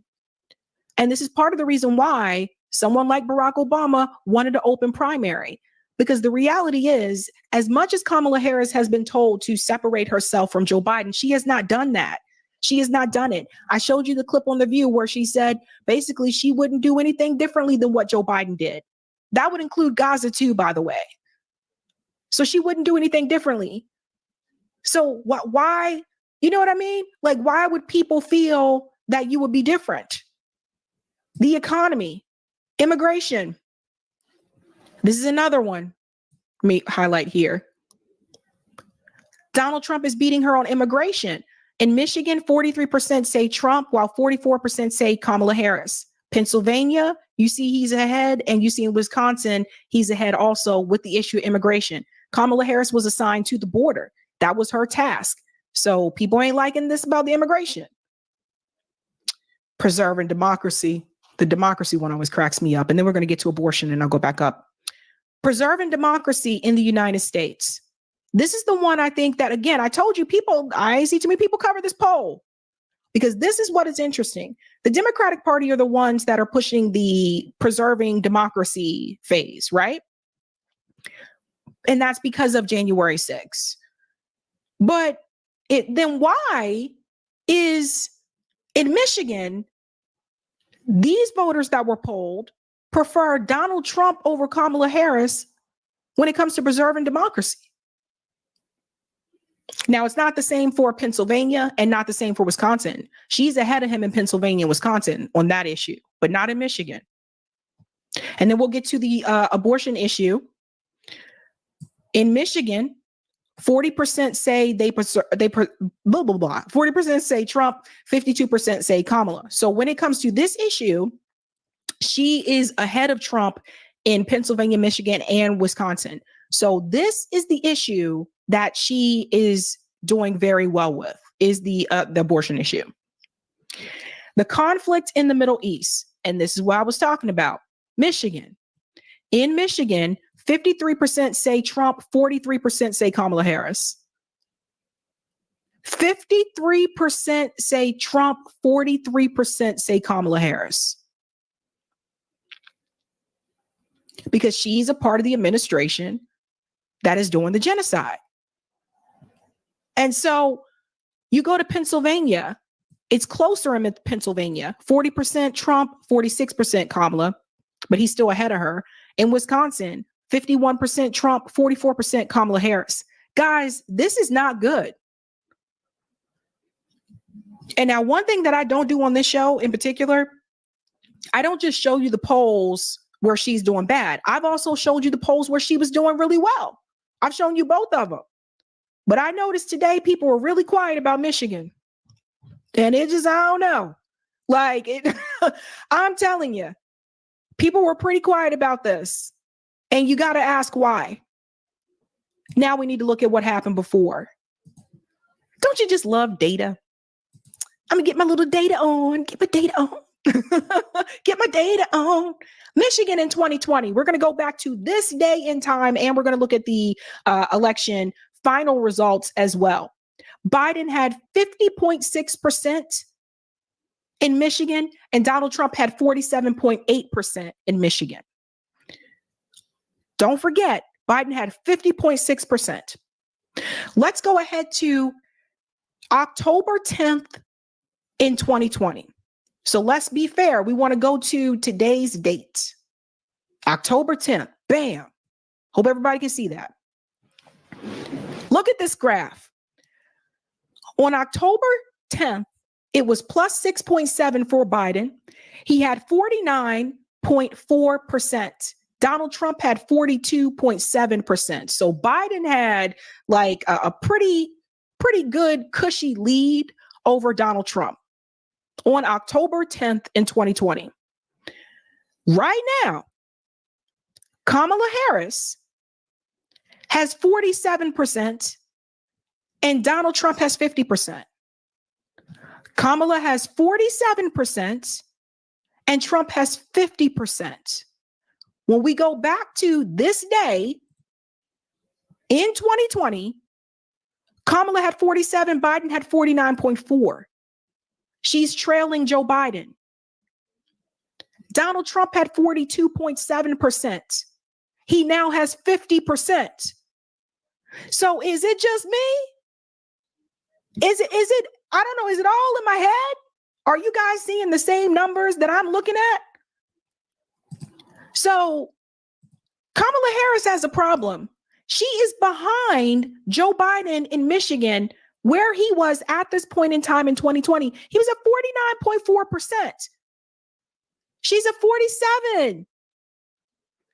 And this is part of the reason why someone like Barack Obama wanted to open primary. Because the reality is, as much as Kamala Harris has been told to separate herself from Joe Biden, she has not done that. She has not done it. I showed you the clip on The View where she said basically she wouldn't do anything differently than what Joe Biden did. That would include Gaza too, by the way. So she wouldn't do anything differently. So why, you know what I mean? Like, why would people feel that you would be different? The economy, immigration. This is another one. Let me highlight here. Donald Trump is beating her on immigration. In Michigan, 43% say Trump, while 44% say Kamala Harris. Pennsylvania, you see he's ahead, and you see in Wisconsin, he's ahead also with the issue of immigration. Kamala Harris was assigned to the border. That was her task. So people ain't liking this about the immigration. Preserving democracy. The democracy one always cracks me up. And then we're going to get to abortion and I'll go back up. Preserving democracy in the United States. This is the one I think that, again, I told you people, I see too many people cover this poll. because this is what is interesting. The Democratic Party are the ones that are pushing the preserving democracy phase, right? And that's because of January 6th. But then why is in Michigan, these voters that were polled prefer Donald Trump over Kamala Harris when it comes to preserving democracy? Now, it's not the same for Pennsylvania and not the same for Wisconsin. She's ahead of him in Pennsylvania and Wisconsin on that issue, but not in Michigan. And then we'll get to the abortion issue. In Michigan, 40% say blah, blah, blah. 40% say Trump, 52% say Kamala. So when it comes to this issue, she is ahead of Trump in Pennsylvania, Michigan, and Wisconsin. So this is the issue that she is doing very well with, is the abortion issue. The conflict in the Middle East, and this is what I was talking about, Michigan. In Michigan, 53% say Trump, 43% say Kamala Harris. 53% say Trump, 43% say Kamala Harris. Because she's a part of the administration that is doing the genocide. And so you go to Pennsylvania, it's closer in Pennsylvania, 40% Trump, 46% Kamala, but he's still ahead of her. In Wisconsin, 51% Trump, 44% Kamala Harris. Guys, this is not good. And now one thing that I don't do on this show in particular, I don't just show you the polls where she's doing bad. I've also showed you the polls where she was doing really well. I've shown you both of them. But I noticed today people were really quiet about Michigan. And it just, I don't know. Like, I'm telling you, people were pretty quiet about this. And you got to ask why. Now we need to look at what happened before. Don't you just love data? I'm going to get my little data on. Get my data on. Get my data on. Michigan in 2020. We're going to go back to this day in time, and we're going to look at the election final results as well. Biden had 50.6% in Michigan, and Donald Trump had 47.8% in Michigan. Don't forget, Biden had 50.6%. Let's go ahead to October 10th in 2020. So let's be fair. We want to go to today's date. October 10th. Bam. Hope everybody can see that. Look at this graph. On October 10th, it was plus 6.7 for Biden. He had 49.4%. Donald Trump had 42.7%. So Biden had like a pretty good cushy lead over Donald Trump on October 10th in 2020. Right now, Kamala Harris has 47% and Donald Trump has 50%. Kamala has 47% and Trump has 50%. When we go back to this day in 2020, Kamala had 47, Biden had 49.4. She's trailing Joe Biden. Donald Trump had 42.7%. He now has 50%. So is it just me? Is it, I don't know, is it all in my head? Are you guys seeing the same numbers that I'm looking at? So Kamala Harris has a problem. She is behind Joe Biden in Michigan, where he was at this point in time in 2020. He was at 49.4%. She's at 47.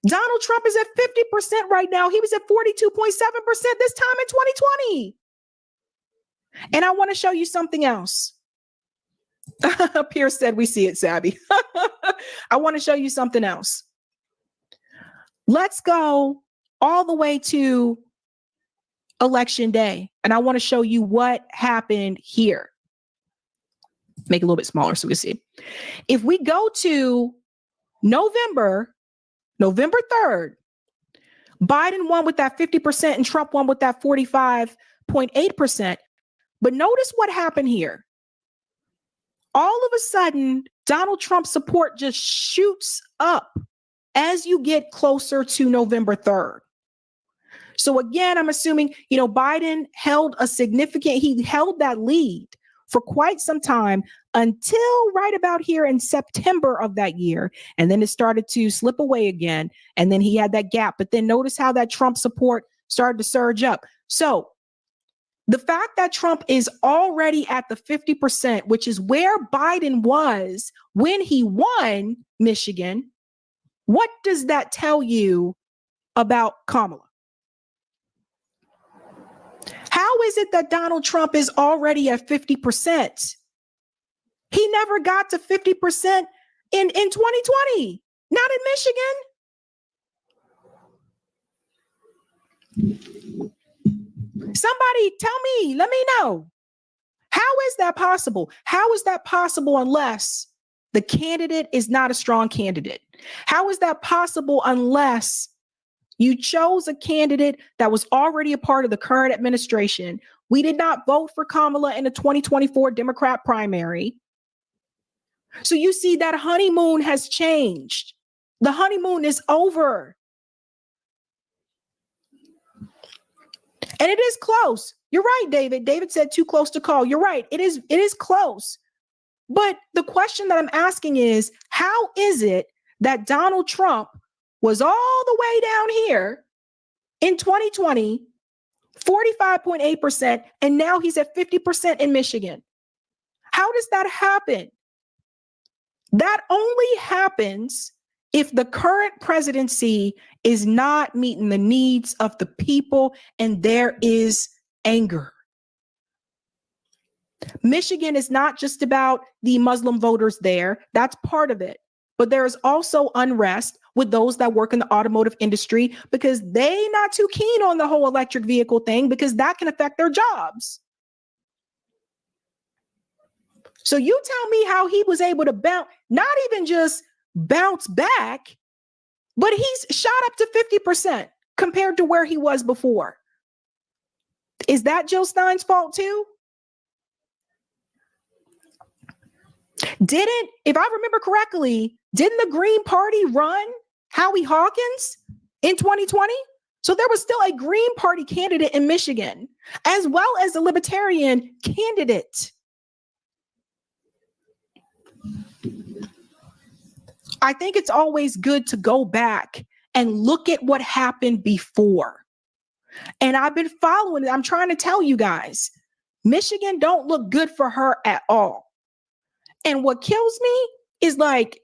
Donald Trump is at 50% right now. He was at 42.7% this time in 2020. And I want to show you something else. Pierce said, we see it, Sabby. I want to show you something else. Let's go all the way to Election Day. And I want to show you what happened here. Make it a little bit smaller so we see. If we go to November 3rd, Biden won with that 50% and Trump won with that 45.8%. But notice what happened here. all of a sudden, Donald Trump's support just shoots up as you get closer to November 3rd. So again, I'm assuming, Biden held he held that lead for quite some time until right about here in September of that year. And then it started to slip away again. And then he had that gap. But then notice how that Trump support started to surge up. So the fact that Trump is already at the 50%, which is where Biden was when he won Michigan, what does that tell you about Kamala? How is it that Donald Trump is already at 50%? He never got to 50% in 2020, not in Michigan. Somebody tell me, let me know. How is that possible? How is that possible unless the candidate is not a strong candidate? How is that possible unless you chose a candidate that was already a part of the current administration? We did not vote for Kamala in the 2024 Democrat primary. So you see that honeymoon has changed. The honeymoon is over. And it is close. You're right, David. David said too close to call. You're right. It is close. But the question that I'm asking is, how is it that Donald Trump was all the way down here in 2020, 45.8%, and now he's at 50% in Michigan? How does that happen? That only happens if the current presidency is not meeting the needs of the people and there is anger. Michigan is not just about the Muslim voters there. That's part of it. But there is also unrest with those that work in the automotive industry because they're not too keen on the whole electric vehicle thing because that can affect their jobs. So you tell me how he was able to bounce, not even just bounce back, but he's shot up to 50% compared to where he was before. Is that Jill Stein's fault too? If I remember correctly, didn't the Green Party run Howie Hawkins in 2020? So there was still a Green Party candidate in Michigan, as well as a Libertarian candidate. I think it's always good to go back and look at what happened before. And I've been following it. I'm trying to tell you guys, Michigan don't look good for her at all. And what kills me is like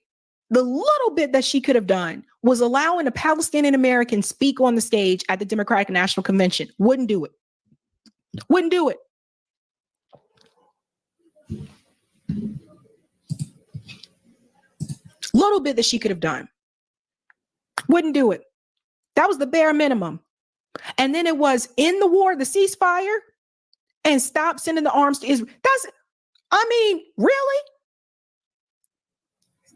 the little bit that she could have done was allowing a Palestinian American speak on the stage at the Democratic National Convention. Wouldn't do it. Wouldn't do it. Little bit that she could have done. Wouldn't do it. That was the bare minimum. And then it was in the war, the ceasefire, and stop sending the arms to Israel. Really?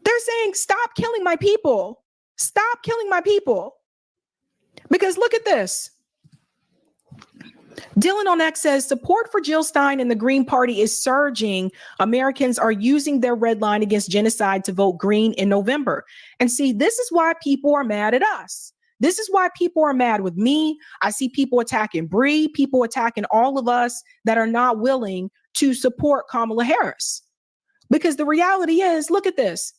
They're saying, stop killing my people. Stop killing my people. Because look at this. Dylan on X says, support for Jill Stein and the Green Party is surging. Americans are using their red line against genocide to vote Green in November. And see, this is why people are mad at us. This is why people are mad with me. I see people attacking Bree, people attacking all of us that are not willing to support Kamala Harris. Because the reality is, look at this,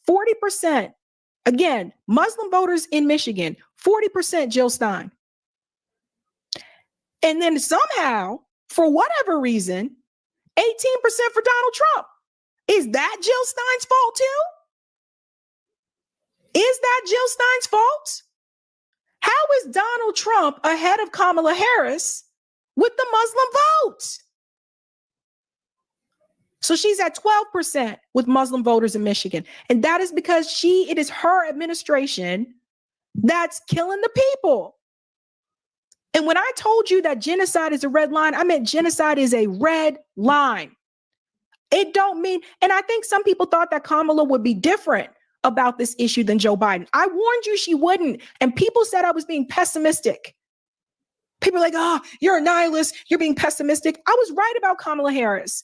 40%, again, Muslim voters in Michigan, 40% Jill Stein. And then somehow, for whatever reason, 18% for Donald Trump. Is that Jill Stein's fault too? Is that Jill Stein's fault? How is Donald Trump ahead of Kamala Harris with the Muslim vote? So she's at 12% with Muslim voters in Michigan. And that is because it is her administration that's killing the people. And when I told you that genocide is a red line, I meant genocide is a red line. It don't mean, and I think some people thought that Kamala would be different about this issue than Joe Biden. I warned you she wouldn't. And people said I was being pessimistic. People are like, oh, you're a nihilist. You're being pessimistic. I was right about Kamala Harris.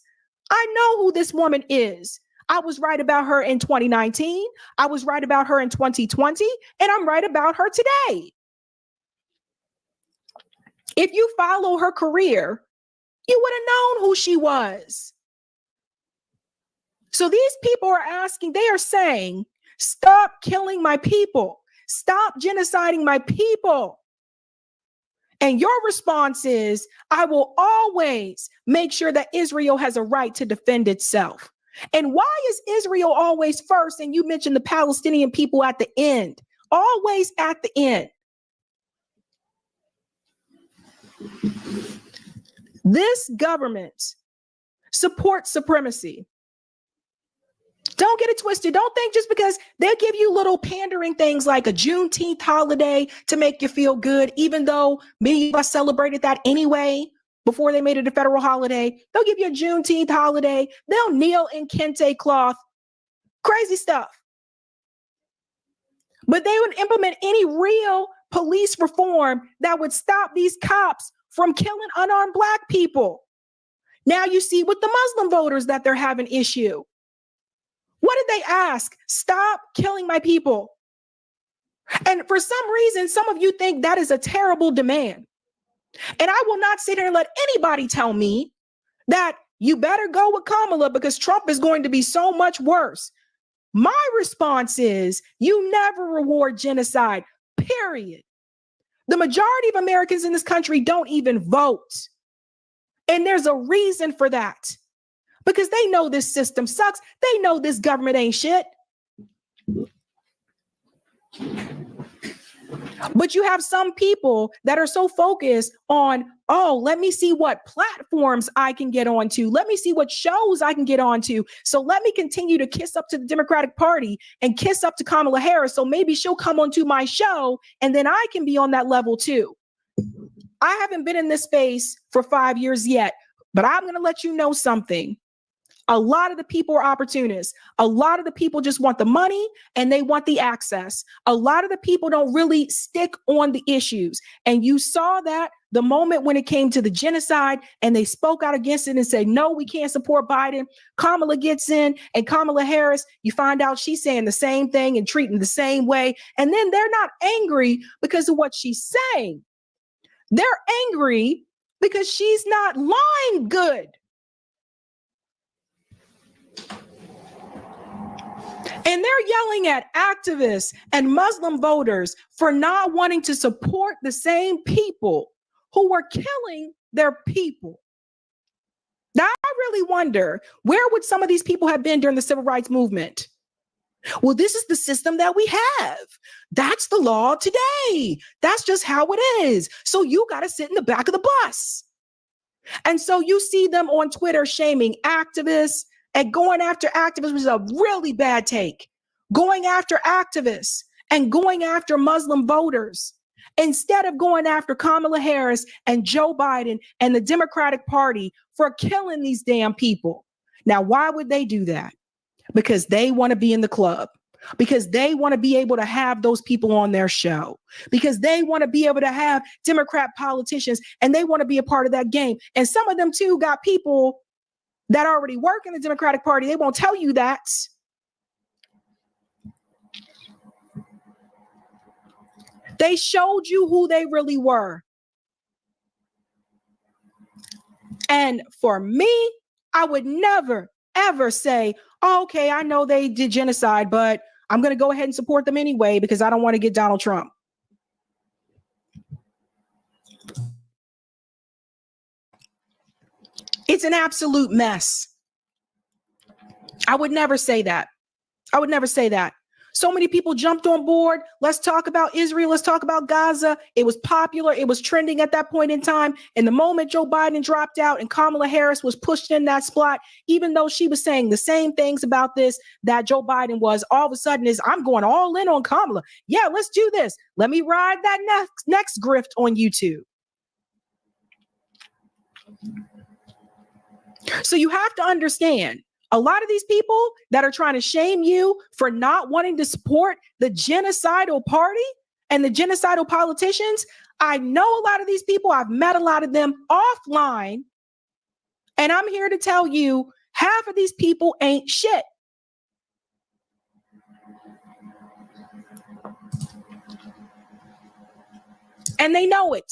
I know who this woman is. I was right about her in 2019. I was right about her in 2020, and I'm right about her today. If you follow her career, you would have known who she was. So these people are asking, they are saying, stop killing my people. Stop genociding my people. And your response is, I will always make sure that Israel has a right to defend itself. And why is Israel always first? And you mentioned the Palestinian people at the end, always at the end. This government supports supremacy. Don't get it twisted. Don't think just because they'll give you little pandering things like a Juneteenth holiday to make you feel good, even though many of us celebrated that anyway before they made it a federal holiday. They'll give you a Juneteenth holiday. They'll kneel in kente cloth. Crazy stuff. But they would implement any real police reform that would stop these cops from killing unarmed Black people. Now you see with the Muslim voters that they're having issue. What did they ask? Stop killing my people. And for some reason, some of you think that is a terrible demand. And I will not sit here and let anybody tell me that you better go with Kamala because Trump is going to be so much worse. My response is you never reward genocide, period. The majority of Americans in this country don't even vote. And there's a reason for that. Because they know this system sucks. They know this government ain't shit. But you have some people that are so focused on, oh, let me see what platforms I can get onto. Let me see what shows I can get onto. So let me continue to kiss up to the Democratic Party and kiss up to Kamala Harris. So maybe she'll come onto my show and then I can be on that level too. I haven't been in this space for 5 years yet, but I'm going to let you know something. A lot of the people are opportunists. A lot of the people just want the money and they want the access. A lot of the people don't really stick on the issues. And you saw that the moment when it came to the genocide and they spoke out against it and said, no, we can't support Biden. Kamala gets in and Kamala Harris, you find out she's saying the same thing and treating the same way. And then they're not angry because of what she's saying. They're angry because she's not lying good. And they're yelling at activists and Muslim voters for not wanting to support the same people who were killing their people. Now, I really wonder, where would some of these people have been during the civil rights movement? Well, this is the system that we have. That's the law today. That's just how it is. So you got to sit in the back of the bus. And so you see them on Twitter shaming activists and going after activists, which is a really bad take. Going after activists and going after Muslim voters instead of going after Kamala Harris and Joe Biden and the Democratic Party for killing these damn people. Now, why would they do that? Because they want to be in the club. Because they want to be able to have those people on their show. Because they want to be able to have Democrat politicians and they want to be a part of that game. And some of them too got people that already work in the Democratic Party. They won't tell you that. They showed you who they really were. And for me, I would never, ever say, oh, okay, I know they did genocide, but I'm going to go ahead and support them anyway because I don't want to get Donald Trump. It's an absolute mess. I would never say that. I would never say that. So many people jumped on board. Let's talk about Israel. Let's talk about Gaza. It was popular. It was trending at that point in time. And the moment Joe Biden dropped out and Kamala Harris was pushed in that spot, even though she was saying the same things about this that Joe Biden was, all of a sudden is, I'm going all in on Kamala. Yeah, let's do this. Let me ride that next grift on YouTube. So you have to understand, a lot of these people that are trying to shame you for not wanting to support the genocidal party and the genocidal politicians, I know a lot of these people. I've met a lot of them offline. And I'm here to tell you, Half of these people ain't shit. And they know it.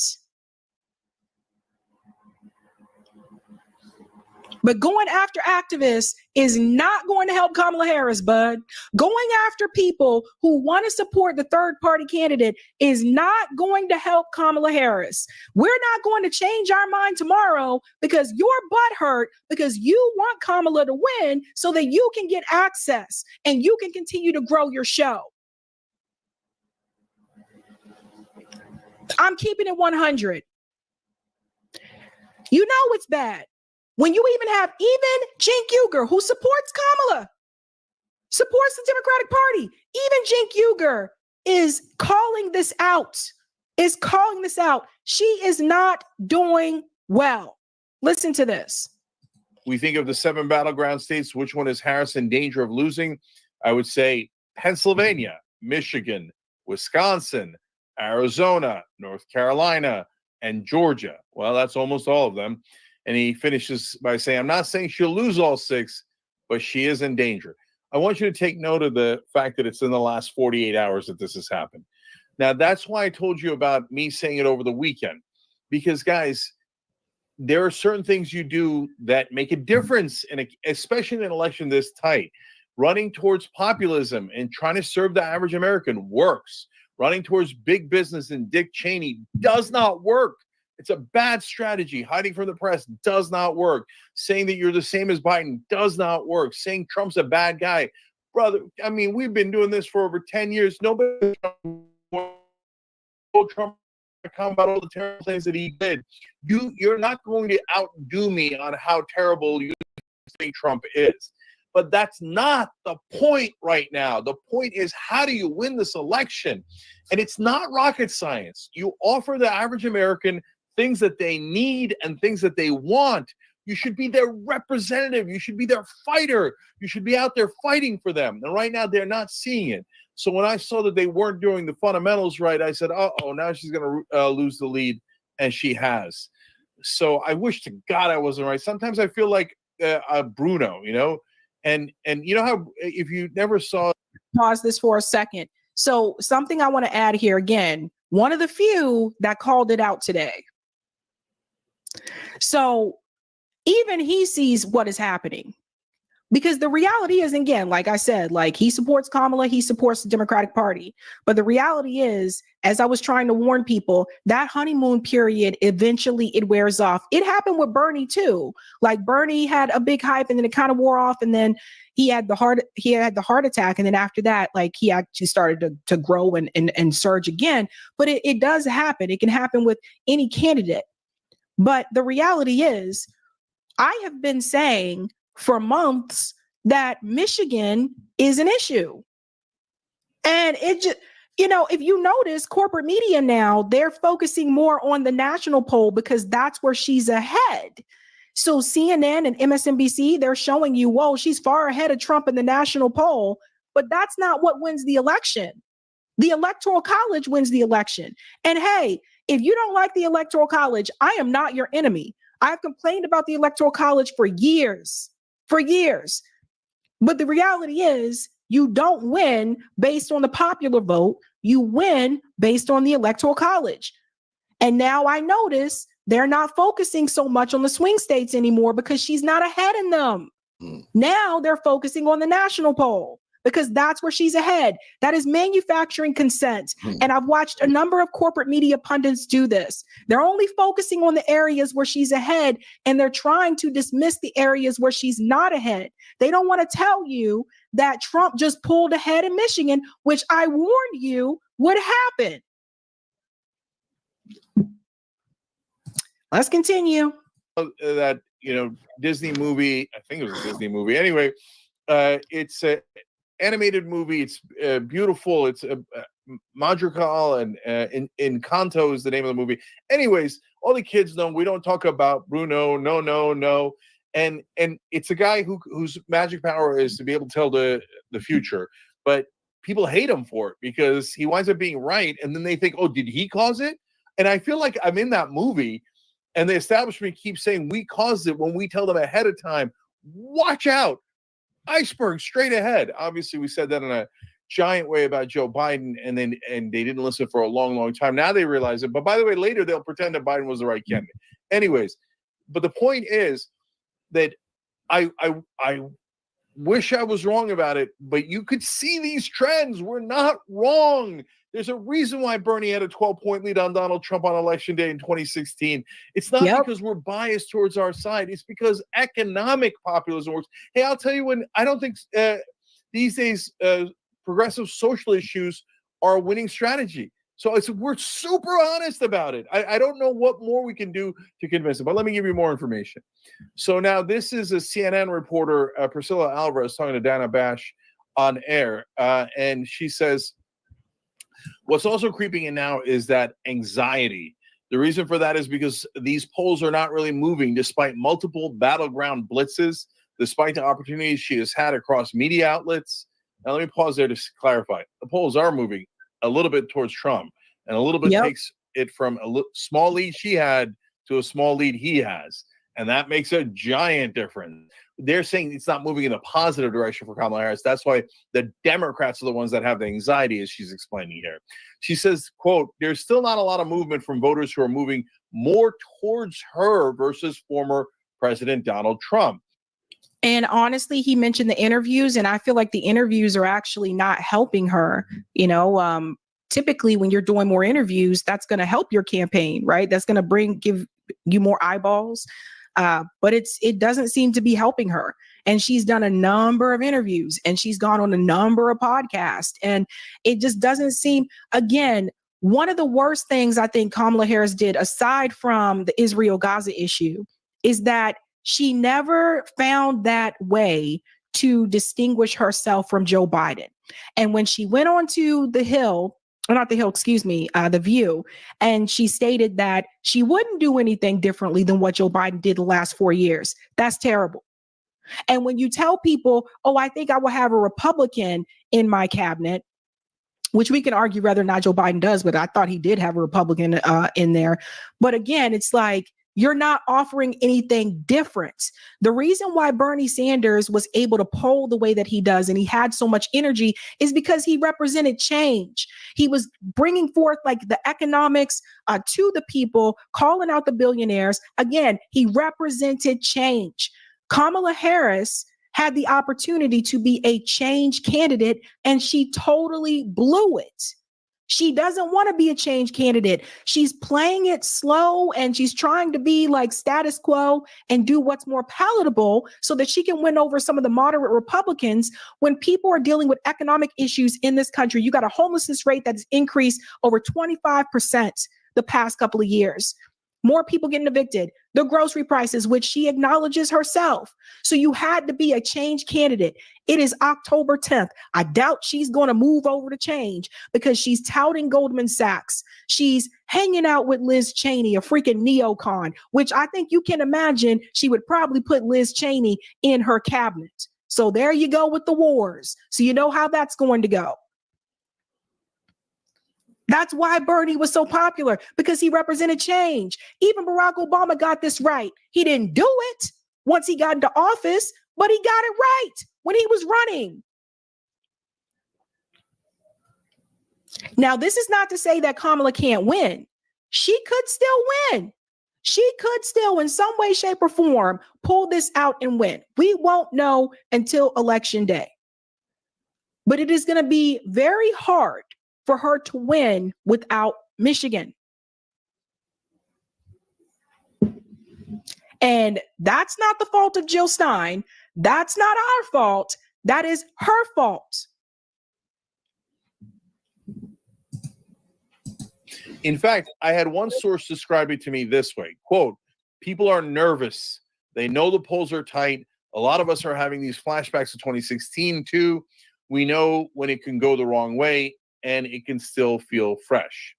But going after activists is not going to help Kamala Harris, bud. Going after people who want to support the third party candidate is not going to help Kamala Harris. We're not going to change our mind tomorrow because you're butthurt because you want Kamala to win so that you can get access and you can continue to grow your show. I'm keeping it 100. You know it's bad. When you even have Cenk Uygur, who supports Kamala, supports the Democratic Party, even Cenk Uygur is calling this out, She is not doing well. Listen to this. We think of the 7 battleground states. Which one is Harris in danger of losing? I would say Pennsylvania, Michigan, Wisconsin, Arizona, North Carolina, and Georgia. Well, that's almost all of them. And he finishes by saying, I'm not saying she'll lose all 6, but she is in danger. I want you to take note of the fact that it's in the last 48 hours that this has happened. Now, that's why I told you about me saying it over the weekend. Because, guys, there are certain things you do that make a difference, especially in an election this tight. Running towards populism and trying to serve the average American works. Running towards big business and Dick Cheney does not work. It's a bad strategy. Hiding from the press does not work. Saying that you're the same as Biden does not work. Saying Trump's a bad guy. Brother, I mean, we've been doing this for over 10 years. Nobody told Trump to come about all the terrible things that he did. You're not going to outdo me on how terrible you think Trump is. But that's not the point right now. The point is, how do you win this election? And it's not rocket science. You offer the average American things that they need and things that they want. You should be their representative. You should be their fighter. You should be out there fighting for them. And right now, they're not seeing it. So when I saw that they weren't doing the fundamentals right, I said, uh-oh, now she's going to lose the lead. And she has. So I wish to God I wasn't right. Sometimes I feel like Bruno, you know? And you know how if you never saw... Pause this for a second. So something I want to add here again, one of the few that called it out today. So even he sees what is happening because the reality is, again, like I said, like he supports Kamala, he supports the Democratic Party. But the reality is, as I was trying to warn people, that honeymoon period, eventually it wears off. It happened with Bernie too. Like Bernie had a big hype and then it kind of wore off. And then he had the heart attack. And then after that, like he actually started to grow and surge again. But it does happen. It can happen with any candidate. But the reality is, I have been saying for months that Michigan is an issue. And it just, you know, if you notice corporate media now, they're focusing more on the national poll because that's where she's ahead. So CNN and MSNBC, they're showing you, whoa, she's far ahead of Trump in the national poll. But that's not what wins the election. The Electoral College wins the election. And hey, if you don't like the Electoral College, I am not your enemy. I've complained about the Electoral College for years. But the reality is, you don't win based on the popular vote. You win based on the Electoral College. And now I notice they're not focusing so much on the swing states anymore because she's not ahead in them. Now they're focusing on the national poll because that's where she's ahead. That is manufacturing consent. And I've watched a number of corporate media pundits do this. They're only focusing on the areas where she's ahead, and they're trying to dismiss the areas where she's not ahead. They don't want to tell you that Trump just pulled ahead in Michigan, which I warned you would happen. Let's continue. That, you know, Disney movie, I think it was a Disney movie. Anyway, it's a animated movie. It's beautiful. It's Madrigal and Encanto is the name of the movie. Anyways, all the kids know we don't talk about Bruno. No. And it's a guy whose magic power is to be able to tell the future. But people hate him for it because he winds up being right. And then they think, oh, did he cause it? And I feel like I'm in that movie. And the establishment keeps saying we caused it when we tell them ahead of time watch out, iceberg straight ahead. Obviously, we said that in a giant way about Joe Biden, and they didn't listen for a long, long time. Now they realize it. But by the way, later they'll pretend that Biden was the right candidate. Anyways, but the point is that I wish I was wrong about it, but you could see these trends. We're not wrong. There's a reason why Bernie had a 12-point lead on Donald Trump on Election Day in 2016. It's not because we're biased towards our side. It's because economic populism works. Hey, I'll tell you when I don't think these days progressive social issues are a winning strategy. So we're super honest about it. I don't know what more we can do to convince them, but let me give you more information. So now this is a CNN reporter, Priscilla Alvarez, talking to Dana Bash on air. And she says, what's also creeping in now is that anxiety. The reason for that is because these polls are not really moving despite multiple battleground blitzes, despite the opportunities she has had across media outlets. Now, let me pause there to clarify. The polls are moving a little bit towards Trump, and a little bit takes it from a small lead she had to a small lead he has. And that makes a giant difference. They're saying it's not moving in a positive direction for Kamala Harris. That's why the Democrats are the ones that have the anxiety, as she's explaining here. She says, quote, there's still not a lot of movement from voters who are moving more towards her versus former President Donald Trump. And honestly, he mentioned the interviews, and I feel like the interviews are actually not helping her. You know, typically when you're doing more interviews, that's going to help your campaign, right? That's going to give you more eyeballs. But it doesn't seem to be helping her. And she's done a number of interviews, and she's gone on a number of podcasts, and it just doesn't seem, again, one of the worst things I think Kamala Harris did, aside from the Israel-Gaza issue, is that she never found that way to distinguish herself from Joe Biden. And when she went onto The View, and she stated that she wouldn't do anything differently than what Joe Biden did the last 4 years. That's terrible. And when you tell people, oh, I think I will have a Republican in my cabinet, which we can argue whether or not Joe Biden does, but I thought he did have a Republican in there. But again, it's like, you're not offering anything different. The reason why Bernie Sanders was able to poll the way that he does, and he had so much energy, is because he represented change. He was bringing forth like the economics to the people, calling out the billionaires. Again, he represented change. Kamala Harris had the opportunity to be a change candidate, and she totally blew it. She doesn't want to be a change candidate. She's playing it slow, and she's trying to be like status quo and do what's more palatable so that she can win over some of the moderate Republicans. When people are dealing with economic issues in this country, you got a homelessness rate that's increased over 25% the past couple of years. More people getting evicted, the grocery prices, which she acknowledges herself. So you had to be a change candidate. It is October 10th. I doubt she's going to move over to change because she's touting Goldman Sachs. She's hanging out with Liz Cheney, a freaking neocon, which I think you can imagine she would probably put Liz Cheney in her cabinet. So there you go with the wars. So you know how that's going to go. That's why Bernie was so popular, because he represented change. Even Barack Obama got this right. He didn't do it once he got into office, but he got it right when he was running. Now, this is not to say that Kamala can't win. She could still win. She could still, in some way, shape, or form, pull this out and win. We won't know until Election Day. But it is going to be very hard for her to win without Michigan. And that's not the fault of Jill Stein. That's not our fault. That is her fault. In fact, I had one source describe it to me this way, quote, people are nervous. They know the polls are tight. A lot of us are having these flashbacks of 2016 too. We know when it can go the wrong way, and it can still feel fresh.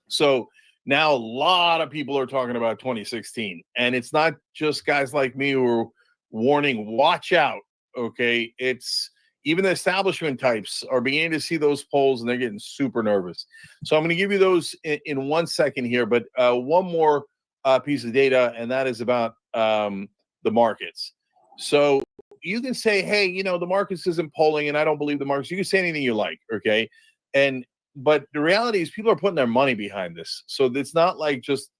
So now a lot of people are talking about 2016, and it's not just guys like me who are warning, watch out, okay? It's even the establishment types are beginning to see those polls, and they're getting super nervous. So I'm going to give you those in 1 second here, but one more piece of data, and that is about the markets. So you can say, hey, you know, the Marcus isn't polling and I don't believe the Marcus. You can say anything you like, okay? But the reality is people are putting their money behind this. So it's not like just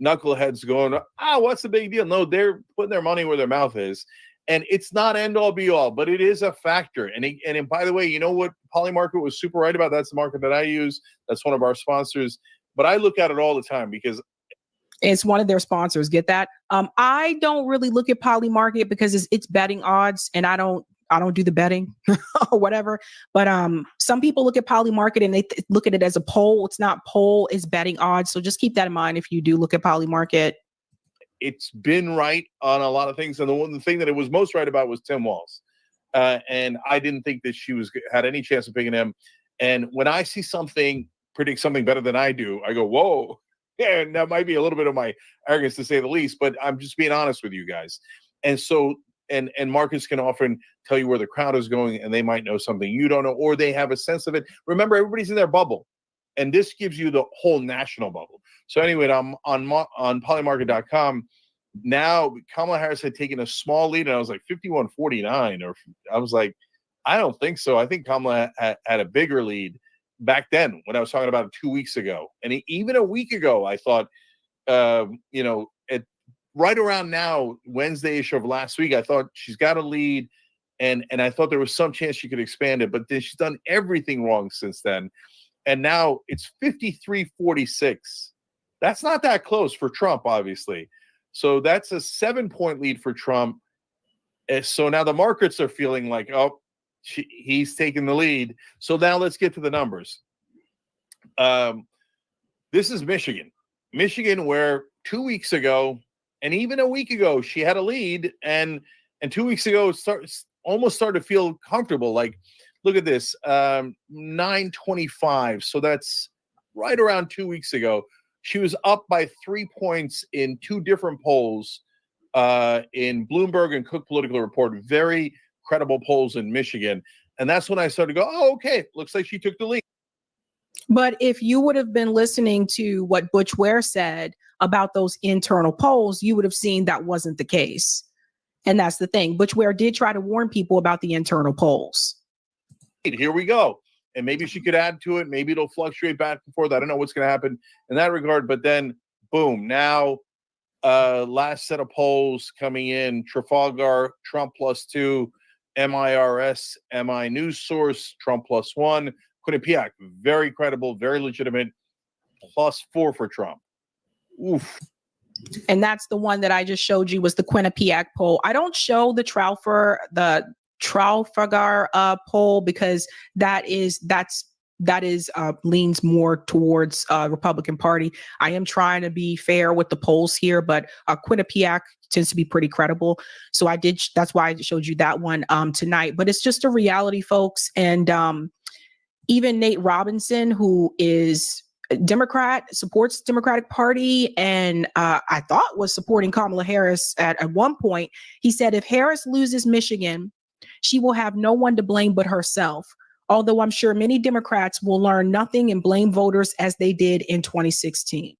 knuckleheads going, what's the big deal? No, they're putting their money where their mouth is. And it's not end all be all, but it is a factor. And by the way, you know what Polymarket was super right about? That's the market that I use. That's one of our sponsors. But I look at it all the time because it's one of their sponsors. Get that? I don't really look at Polymarket because it's betting odds, and I don't do the betting or whatever. But some people look at Polymarket and they look at it as a poll. It's not poll, it's betting odds. So just keep that in mind if you do look at Polymarket. It's been right on a lot of things. And the thing that it was most right about was Tim Walz. And I didn't think that she had any chance of picking him. And when I see predict something better than I do, I go, whoa. Yeah, and that might be a little bit of my arrogance to say the least, but I'm just being honest with you guys. And so, and markets can often tell you where the crowd is going, and they might know something you don't know, or they have a sense of it. Remember, everybody's in their bubble, and this gives you the whole national bubble. So anyway, on polymarket.com, now Kamala Harris had taken a small lead, and I was like 51-49, or I was like, I don't think so. I think Kamala had a bigger lead back then when I was talking about it 2 weeks ago. And even a week ago, I thought, right around now, Wednesday-ish of last week, I thought she's got a lead, and I thought there was some chance she could expand it, but then she's done everything wrong since then. And now it's 53-46. That's not that close for Trump, obviously. So that's a 7-point lead for Trump. So now the markets are feeling like, he's taking the lead. So now let's get to the numbers. This is Michigan, where 2 weeks ago, and even a week ago, she had a lead, and 2 weeks ago, almost started to feel comfortable. Like, look at this, 925. So that's right around 2 weeks ago. She was up by 3 points in two different polls, in Bloomberg and Cook Political Report, very credible polls in Michigan. And that's when I started to go, okay, looks like she took the lead. But if you would have been listening to what Butch Ware said about those internal polls, you would have seen that wasn't the case. And that's the thing. Butch Ware did try to warn people about the internal polls. Here we go. And maybe she could add to it. Maybe it'll fluctuate back and forth. I don't know what's going to happen in that regard. But then, boom, now last set of polls coming in, Trafalgar, Trump +2, MIRS, MI News Source, Trump +1, Quinnipiac, very credible, very legitimate, +4 for Trump. Oof. And that's the one that I just showed you was the Quinnipiac poll. I don't show the Trafalgar poll because that leans more towards Republican Party. I am trying to be fair with the polls here, but Quinnipiac tends to be pretty credible. So that's why I showed you that one tonight. But it's just a reality, folks. And even Nate Robinson, who is a Democrat, supports the Democratic Party, and I thought was supporting Kamala Harris at one point. He said, if Harris loses Michigan, she will have no one to blame but herself. Although I'm sure many Democrats will learn nothing and blame voters as they did in 2016.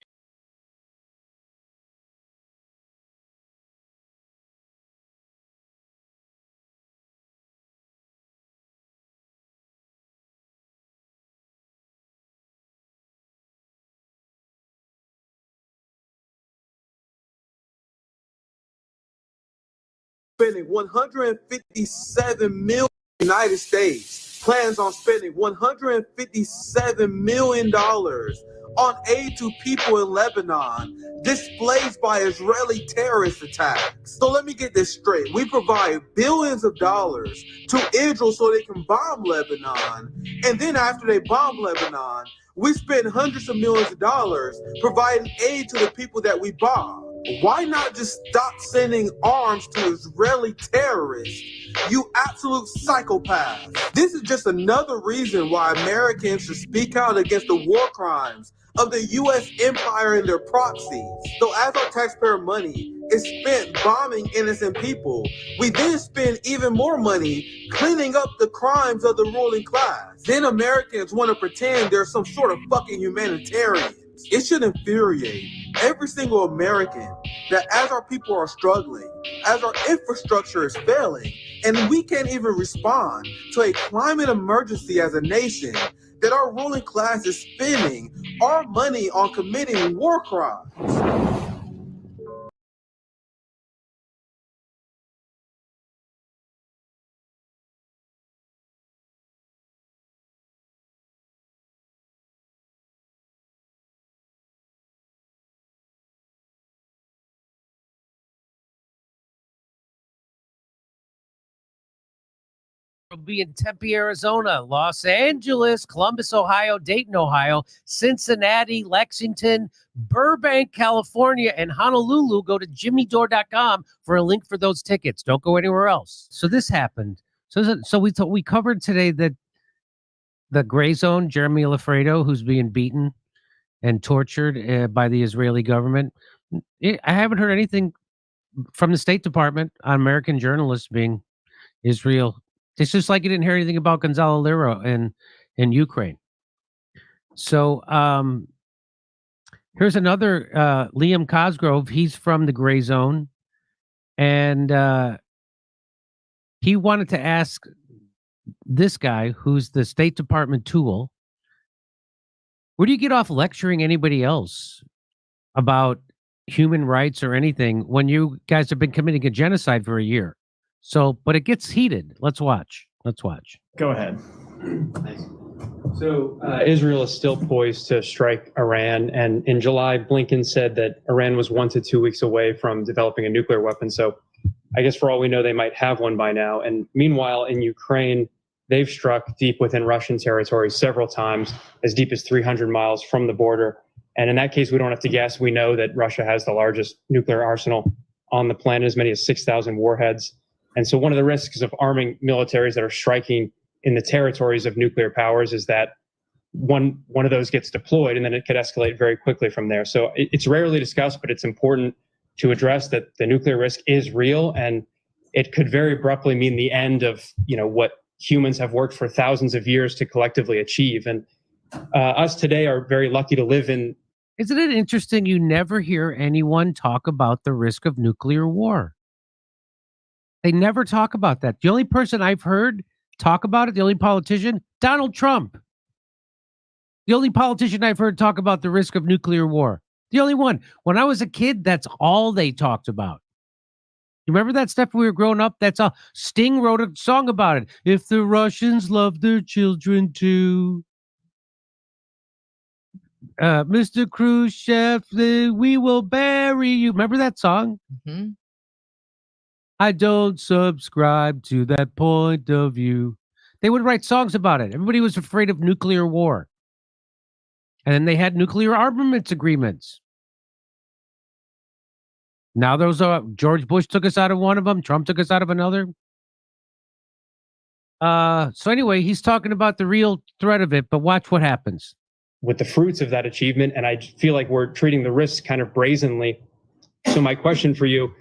Spending $157 million. United States plans on spending $157 million on aid to people in Lebanon displaced by Israeli terrorist attacks. So let me get this straight. We provide billions of dollars to Israel so they can bomb Lebanon. And then after they bomb Lebanon, we spend hundreds of millions of dollars providing aid to the people that we bomb. Why not just stop sending arms to Israeli terrorists? You absolute psychopath. This is just another reason why Americans should speak out against the war crimes of the U.S. empire and their proxies. So as our taxpayer money is spent bombing innocent people, we then spend even more money cleaning up the crimes of the ruling class. Then Americans want to pretend they're some sort of fucking humanitarians. It should infuriate every single American that as our people are struggling, as our infrastructure is failing, and we can't even respond to a climate emergency as a nation, that our ruling class is spending our money on committing war crimes. Will be in Tempe, Arizona, Los Angeles, Columbus, Ohio, Dayton, Ohio, Cincinnati, Lexington, Burbank, California, and Honolulu. Go to jimmydore.com for a link for those tickets. Don't go anywhere else. So this happened. So we covered today that the gray zone, Jeremy Lafredo, who's being beaten and tortured by the Israeli government. I haven't heard anything from the State Department on American journalists being Israel. It's just like you didn't hear anything about Gonzalo Lira in Ukraine. So here's another Liam Cosgrove. He's from the gray zone. And he wanted to ask this guy, who's the State Department tool, where do you get off lecturing anybody else about human rights or anything when you guys have been committing a genocide for a year? So, but it gets heated. Let's watch. Go ahead. So Israel is still poised to strike Iran. And in July, Blinken said that Iran was 1 to 2 weeks away from developing a nuclear weapon. So I guess for all we know, they might have one by now. And meanwhile, in Ukraine, they've struck deep within Russian territory several times, as deep as 300 miles from the border. And in that case, we don't have to guess. We know that Russia has the largest nuclear arsenal on the planet, as many as 6,000 warheads. And so one of the risks of arming militaries that are striking in the territories of nuclear powers is that one of those gets deployed, and then it could escalate very quickly from there. So it's rarely discussed, but it's important to address that the nuclear risk is real, and it could very abruptly mean the end of what humans have worked for thousands of years to collectively achieve. And us today are very lucky to live in. Isn't it interesting? You never hear anyone talk about the risk of nuclear war. They never talk about that. The only person I've heard talk about it, the only politician, Donald Trump. The only politician I've heard talk about the risk of nuclear war. The only one. When I was a kid, that's all they talked about. You remember that stuff when we were growing up? That's all. Sting wrote a song about it. If the Russians love their children too. Mr. Khrushchev, we will bury you. Remember that song? Mm-hmm. I don't subscribe to that point of view. They would write songs about it. Everybody was afraid of nuclear war. And then they had nuclear armaments agreements. Now those are George Bush took us out of one of them. Trump took us out of another. So anyway, he's talking about the real threat of it, but watch what happens. With the fruits of that achievement, and I feel like we're treating the risks kind of brazenly. So my question for you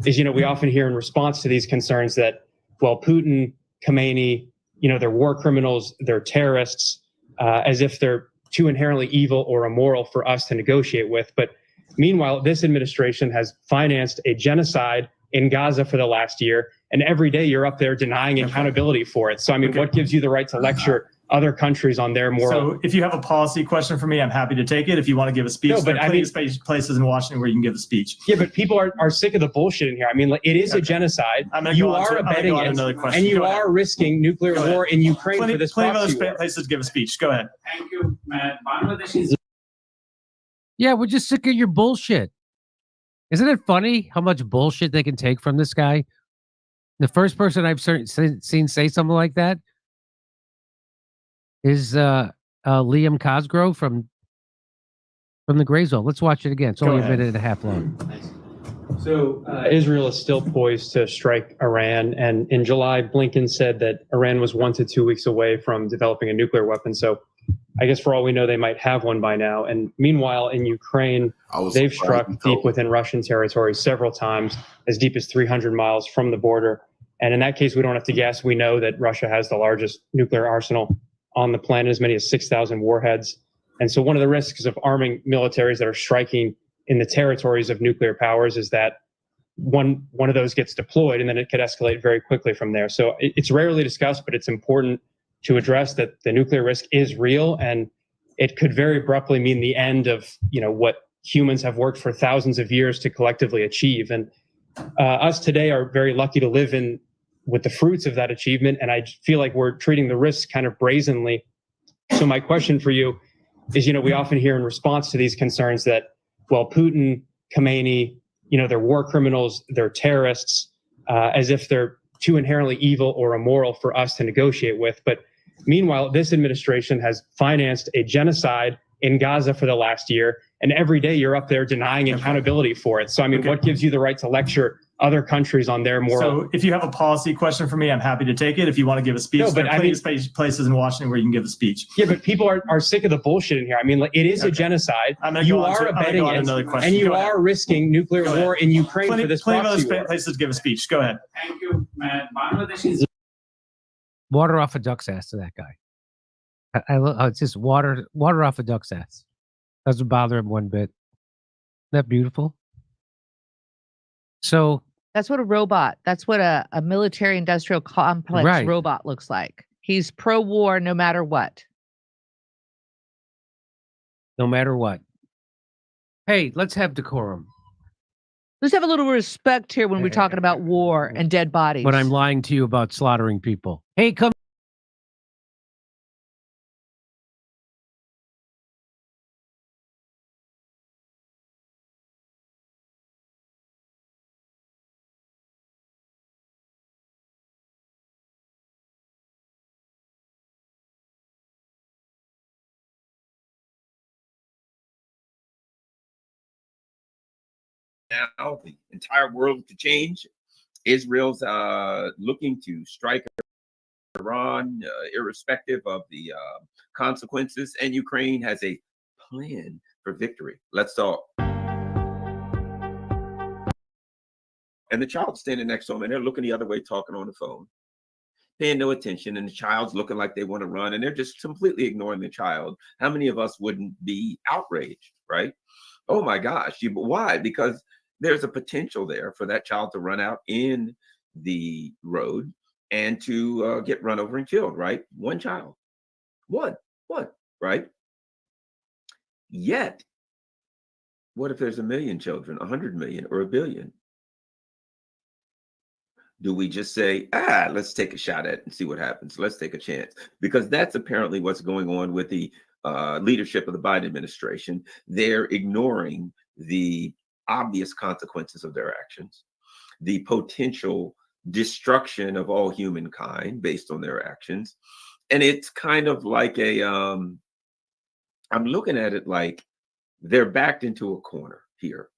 is, we often hear in response to these concerns that, well, Putin, Khomeini, they're war criminals, they're terrorists, as if they're too inherently evil or immoral for us to negotiate with. But meanwhile, this administration has financed a genocide in Gaza for the last year, and every day you're up there denying accountability for it. So, what gives you the right to lecture other countries on their moral? So if you have a policy question for me, I'm happy to take it. If you want to give a speech, no, but there are plenty of places in Washington where you can give a speech. Yeah, but people are sick of the bullshit in here. It is a genocide. You are abetting it, and you are risking nuclear war in Ukraine for this proxy war. Plenty of other places to give a speech. Go ahead. Thank you, Matt. Yeah, we're just sick of your bullshit. Isn't it funny how much bullshit they can take from this guy? The first person I've seen say something like that is Liam Cosgrove from the Gray Zone. Let's watch it again. It's only a minute and a half long. So Israel is still poised to strike Iran. And in July, Blinken said that Iran was 1 to 2 weeks away from developing a nuclear weapon. So I guess for all we know, they might have one by now. And meanwhile, in Ukraine, they've struck deep within Russian territory several times, as deep as 300 miles from the border. And in that case, we don't have to guess. We know that Russia has the largest nuclear arsenal on the planet, as many as 6,000 warheads. And so one of the risks of arming militaries that are striking in the territories of nuclear powers is that one of those gets deployed and then it could escalate very quickly from there. So it's rarely discussed, but it's important to address that the nuclear risk is real, and it could very abruptly mean the end of, what humans have worked for thousands of years to collectively achieve. And us today are very lucky to live with the fruits of that achievement. And I feel like we're treating the risks kind of brazenly. So my question for you is, we often hear in response to these concerns that, well, Putin, Khomeini, they're war criminals, they're terrorists, as if they're too inherently evil or immoral for us to negotiate with. But meanwhile, this administration has financed a genocide in Gaza for the last year, and every day you're up there denying accountability for it. So, I mean, what gives you the right to lecture other countries on their moral? So if you have a policy question for me, I'm happy to take it. If you want to give a speech, No, but there are places in Washington where you can give a speech. Yeah, but people are sick of the bullshit in here. I mean, it is a genocide. You are abetting it, and you are risking nuclear war in Ukraine for this plenty of proxy other war. places to give a speech. Go ahead. Thank you, man. Bangladesh is water off a duck's ass to that guy. It's just water off a duck's ass. Doesn't bother him one bit. Isn't that beautiful? So that's what a military industrial complex robot looks like. He's pro-war no matter what. No matter what. Hey, let's have decorum. Let's have a little respect here when we're talking about war and dead bodies. When I'm lying to you about slaughtering people. Hey, come. Now the entire world to change. Israel's looking to strike Iran, irrespective of the consequences, and Ukraine has a plan for victory. Let's talk. And the child's standing next to him, and they're looking the other way, talking on the phone, paying no attention, and the child's looking like they want to run, and they're just completely ignoring the child. How many of us wouldn't be outraged, right? Oh my gosh, why? Because there's a potential there for that child to run out in the road and to get run over and killed, right? One child, one, right? Yet, what if there's 1 million children, 100 million, or 1 billion? Do we just say, let's take a shot at it and see what happens? Let's take a chance. Because that's apparently what's going on with the leadership of the Biden administration. They're ignoring the obvious consequences of their actions, the potential destruction of all humankind based on their actions. And it's kind of like I'm looking at it like they're backed into a corner here.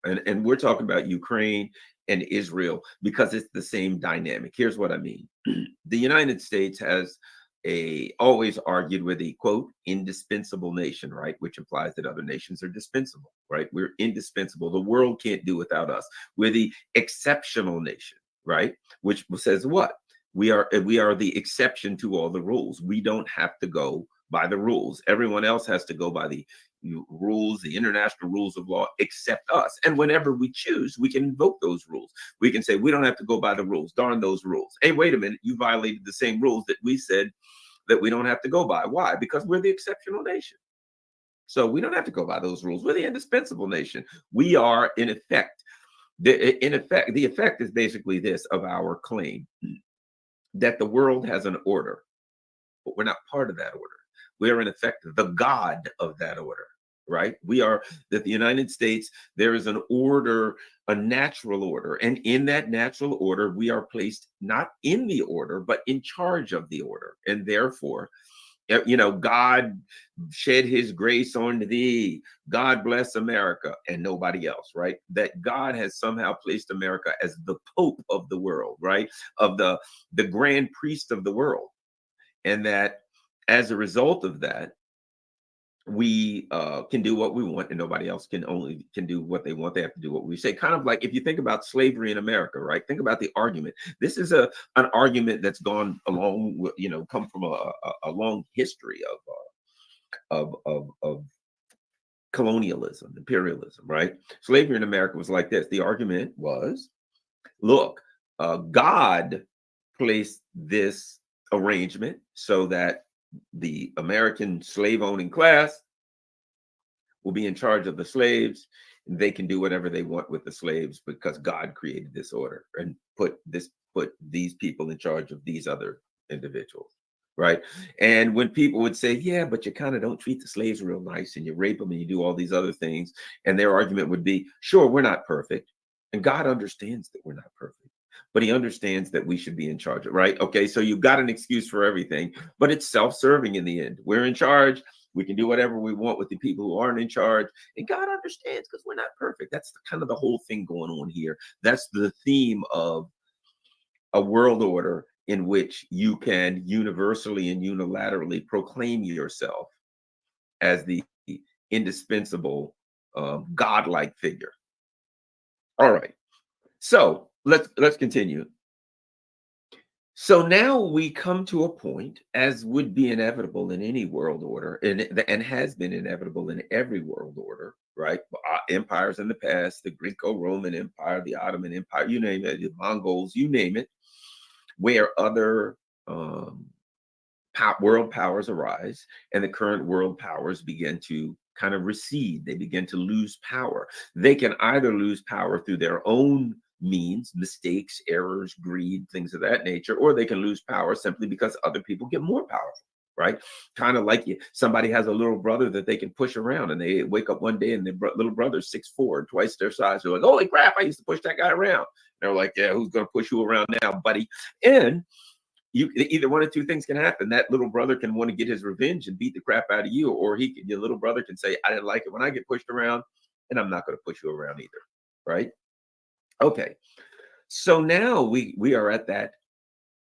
And we're talking about Ukraine and Israel because it's the same dynamic. Here's what I mean. The United States has always argued we're the, quote, indispensable nation, right? Which implies that other nations are dispensable, right? We're indispensable. The world can't do without us. We're the exceptional nation, right? Which says what? We are the exception to all the rules. We don't have to go by the rules. Everyone else has to go by the rules, the international rules of law, except us. And whenever we choose, we can invoke those rules. We can say, we don't have to go by the rules. Darn those rules. Hey, wait a minute. You violated the same rules that we said that we don't have to go by. Why? Because we're the exceptional nation. So we don't have to go by those rules. We're the indispensable nation. We are, in effect, the effect is basically this of our claim that the world has an order, but we're not part of that order. We're, in effect, the God of that order, right? We are that the United States, there is an order, a natural order. And in that natural order, we are placed not in the order, but in charge of the order. And therefore, God shed his grace on thee. God bless America and nobody else, right? That God has somehow placed America as the Pope of the world, right? Of the grand priest of the world. And that as a result of that, we can do what we want and nobody else can do what they want. They have to do what we say. Kind of like if you think about slavery in America, right? Think about the argument. This is an argument that's gone along, come from a long history of colonialism, imperialism, right? Slavery in America was like this. The argument was, look, God placed this arrangement so that the American slave-owning class will be in charge of the slaves. They can do whatever they want with the slaves because God created this order and put these people in charge of these other individuals, right? And when people would say, yeah, but you kind of don't treat the slaves real nice and you rape them and you do all these other things, and their argument would be, sure, we're not perfect. And God understands that we're not perfect, but he understands that we should be in charge, right? Okay, so you've got an excuse for everything, but it's self-serving in the end. We're in charge. We can do whatever we want with the people who aren't in charge. And God understands because we're not perfect. That's kind of the whole thing going on here. That's the theme of a world order in which you can universally and unilaterally proclaim yourself as the indispensable godlike figure. All right. So let's continue. So now we come to a point, as would be inevitable in any world order, and has been inevitable in every world order, right? Empires in the past, the Greco-Roman Empire, the Ottoman Empire, you name it, the Mongols, you name it, where other world powers arise, and the current world powers begin to kind of recede. They begin to lose power. They can either lose power through their own means, mistakes, errors, greed, things of that nature, or they can lose power simply because other people get more powerful, right? Kind of like somebody has a little brother that they can push around, and they wake up one day and their little brother's 6'4", twice their size. They're like, holy crap, I used to push that guy around. They're like, yeah, who's going to push you around now, buddy? And either one of two things can happen. That little brother can want to get his revenge and beat the crap out of you, or your little brother can say, I didn't like it when I get pushed around, and I'm not going to push you around either, right? Okay, so now we are at that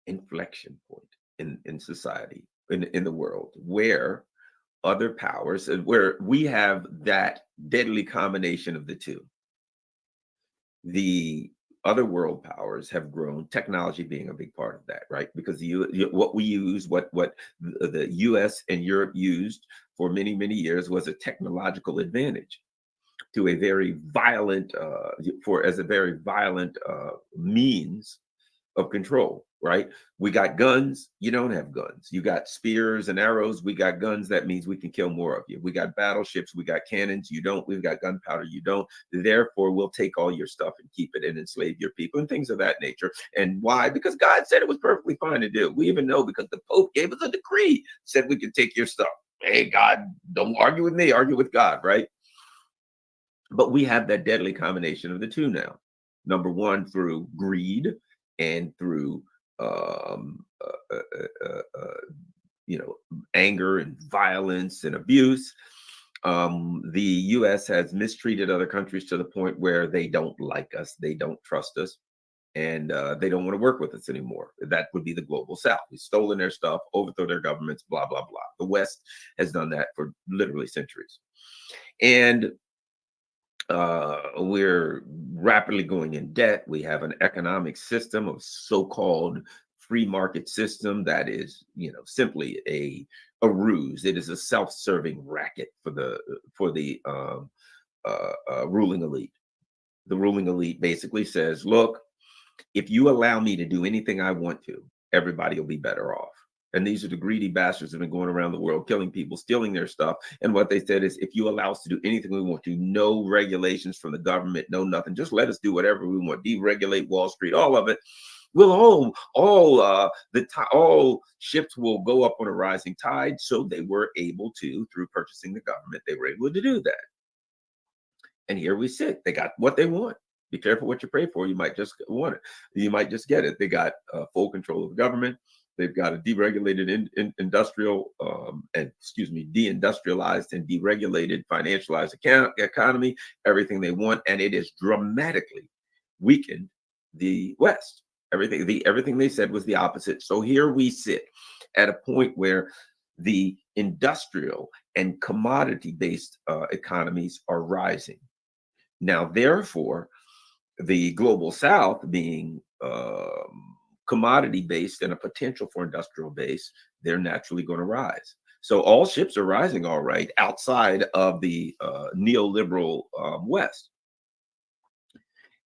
inflection point in society, in the world, where other powers, where we have that deadly combination of the two. The other world powers have grown, technology being a big part of that, right? Because what we use, what the US and Europe used for many, many years was a technological advantage to a very violent, means of control, right? We got guns, you don't have guns. You got spears and arrows, we got guns, that means we can kill more of you. We got battleships, we got cannons, you don't. We've got gunpowder, you don't. Therefore, we'll take all your stuff and keep it and enslave your people and things of that nature. And why? Because God said it was perfectly fine to do. We even know because the Pope gave us a decree, said we could take your stuff. Hey, God, don't argue with me, argue with God, right? But we have that deadly combination of the two now. Number one, through greed and through anger and violence and abuse. The U.S. has mistreated other countries to the point where they don't like us, they don't trust us, and they don't want to work with us anymore. That would be the global South. We've stolen their stuff, overthrow their governments, blah, blah, blah. The West has done that for literally centuries. And we're rapidly going in debt. We have an economic system of so-called free market system that is, simply a ruse. It is a self-serving racket for the ruling elite. The ruling elite basically says, look, if you allow me to do anything I want to, everybody will be better off. And these are the greedy bastards that have been going around the world, killing people, stealing their stuff. And what they said is, if you allow us to do anything we want to, no regulations from the government, no nothing, just let us do whatever we want, deregulate Wall Street, all of it. We'll all ships will go up on a rising tide. So they were able to, through purchasing the government, they were able to do that. And here we sit. They got what they want. Be careful what you pray for. You might just want it. You might just get it. They got full control of the government. They've got a deregulated deindustrialized and deregulated financialized economy, everything they want. And it has dramatically weakened the West. Everything they said was the opposite. So here we sit at a point where the industrial and commodity-based economies are rising. Now, therefore, the global South being commodity based and a potential for industrial base, they're naturally going to rise. So all ships are rising, all right, outside of the neoliberal West.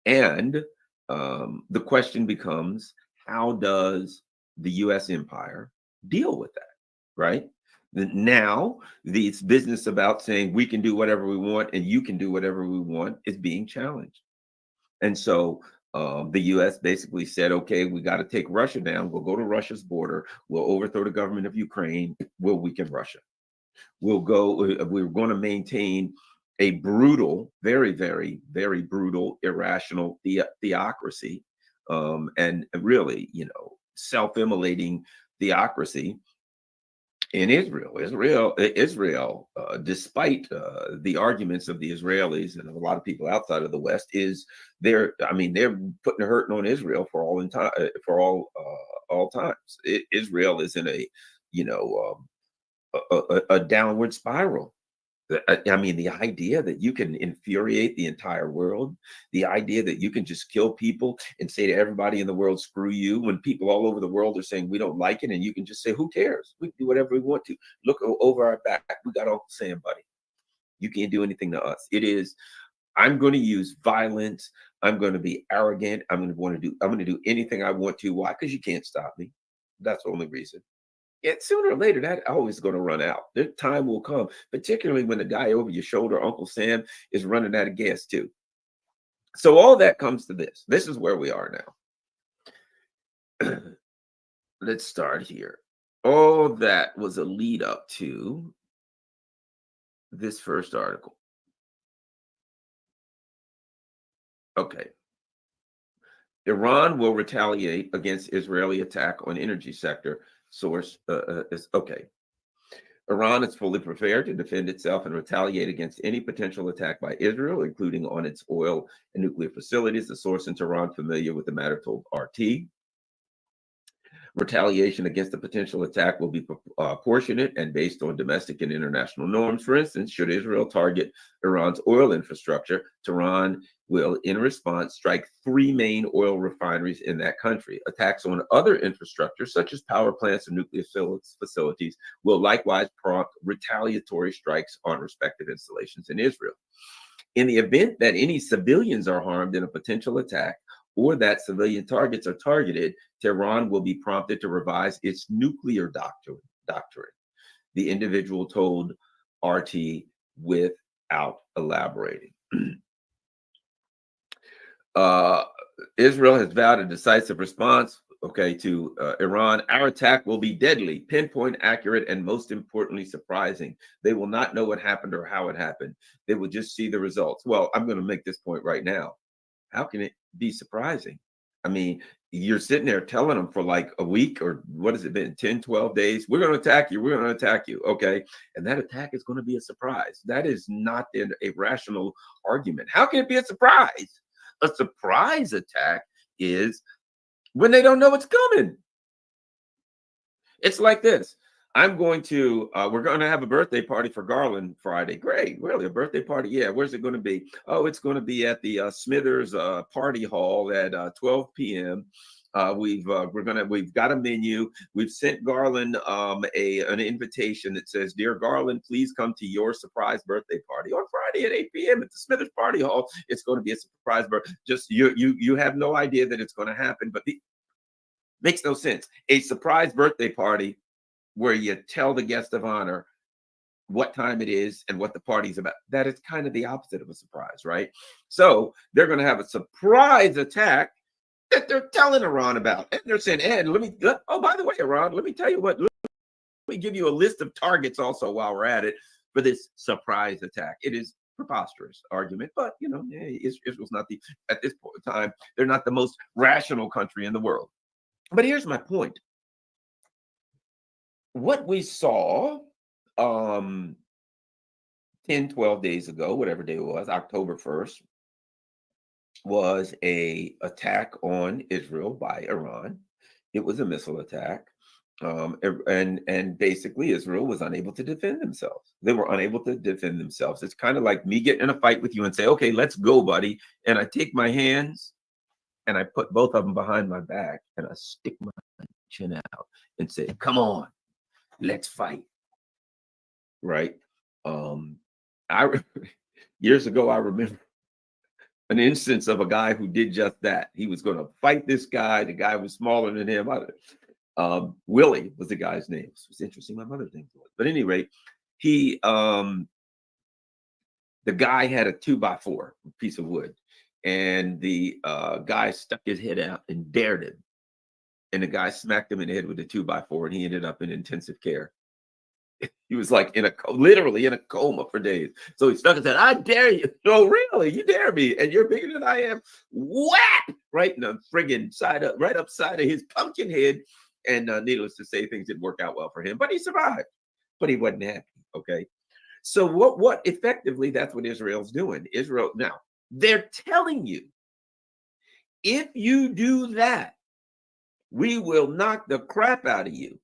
And the question becomes, how does the U.S. empire deal with that, right? Now, this business about saying we can do whatever we want and you can do whatever we want is being challenged. And so the U.S. basically said, okay, we got to take Russia down. We'll go to Russia's border. We'll overthrow the government of Ukraine. We'll weaken Russia. We're going to maintain a brutal, very, very, very brutal, irrational theocracy, and really, self-immolating theocracy in Israel. Israel, despite the arguments of the Israelis and a lot of people outside of the West, they're putting a hurting on Israel for all times. Israel is in a downward spiral. I mean, the idea that you can infuriate the entire world, the idea that you can just kill people and say to everybody in the world, screw you, when people all over the world are saying we don't like it, and you can just say, who cares? We can do whatever we want to. Look over our back. We got Uncle Sam, buddy. You can't do anything to us. I'm going to use violence. I'm going to be arrogant. I'm going to do anything I want to. Why? Because you can't stop me. That's the only reason. And sooner or later, that always going to run out. The time will come, particularly when the guy over your shoulder, Uncle Sam, is running out of gas too. So all that comes to this. This is where we are now. Let's start here. All that was a lead up to this first article. Okay. Iran will retaliate against Israeli attack on energy sector. Source is okay. Iran is fully prepared to defend itself and retaliate against any potential attack by Israel, including on its oil and nuclear facilities. The source in Tehran familiar with the matter told RT. Retaliation against the potential attack will be proportionate and based on domestic and international norms. For instance, should Israel target Iran's oil infrastructure, Tehran will, in response, strike 3 main oil refineries in that country. Attacks on other infrastructure, such as power plants and nuclear facilities, will likewise prompt retaliatory strikes on respective installations in Israel. In the event that any civilians are harmed in a potential attack, or that civilian targets are targeted, Tehran will be prompted to revise its nuclear doctrine. The individual told RT without elaborating. Israel has vowed a decisive response, to Iran. Our attack will be deadly, pinpoint accurate, and most importantly, surprising. They will not know what happened or how it happened. They will just see the results. Well, I'm going to make this point right now. How can it be surprising? I mean, you're sitting there telling them for like a week, or what has it been, 10, 12 days? We're going to attack you. We're going to attack you. Okay. And that attack is going to be a surprise. That is not a rational argument. How can it be a surprise? A surprise attack is when they don't know what's coming. It's like this. we're going to have a birthday party for Garland Friday. Great. Really, a birthday party? Yeah. Where's it going to be? Oh, it's going to be at the Smithers Party Hall at 12 p.m. We've got a menu. We've sent Garland an invitation that says, "Dear Garland, please come to your surprise birthday party on Friday at 8 p.m. at the Smithers Party Hall. It's going to be a surprise birthday. Just you have no idea that it's going to happen, but it makes no sense. A surprise birthday party where you tell the guest of honor what time it is and what the party's about. That is kind of the opposite of a surprise, right? So they're going to have a surprise attack that they're telling Iran about. And they're saying, oh, by the way, Iran, let me tell you what, let me give you a list of targets also while we're at it for this surprise attack. It is preposterous argument, but Israel's not at this point in time, they're not the most rational country in the world. But here's my point. What we saw 10, 12 days ago, whatever day it was, October 1st, was a attack on Israel by Iran. It was a missile attack. And basically Israel was unable to defend themselves. They were unable to defend themselves. It's kind of like me getting in a fight with you and say, okay, let's go, buddy. And I take my hands and I put both of them behind my back and I stick my chin out and say, come on, let's fight. right? I years ago, I remember an instance of a guy who did just that. He was going to fight this guy. The guy was smaller than him. Willie was the guy's name. It was interesting. My mother thinks it was. But at any rate, he the guy had a 2x4 piece of wood, and the guy stuck his head out and dared him. And the guy smacked him in the head with a 2x4, and he ended up in intensive care. He was like literally in a coma for days. So he stuck his head, I dare you. No, really, you dare me. And you're bigger than I am. Whap! Right in the friggin' side up, right upside of his pumpkin head. And needless to say, things didn't work out well for him, but he survived. But he wasn't happy. Okay. So what effectively, that's what Israel's doing. Israel, now, they're telling you, if you do that, we will knock the crap out of you.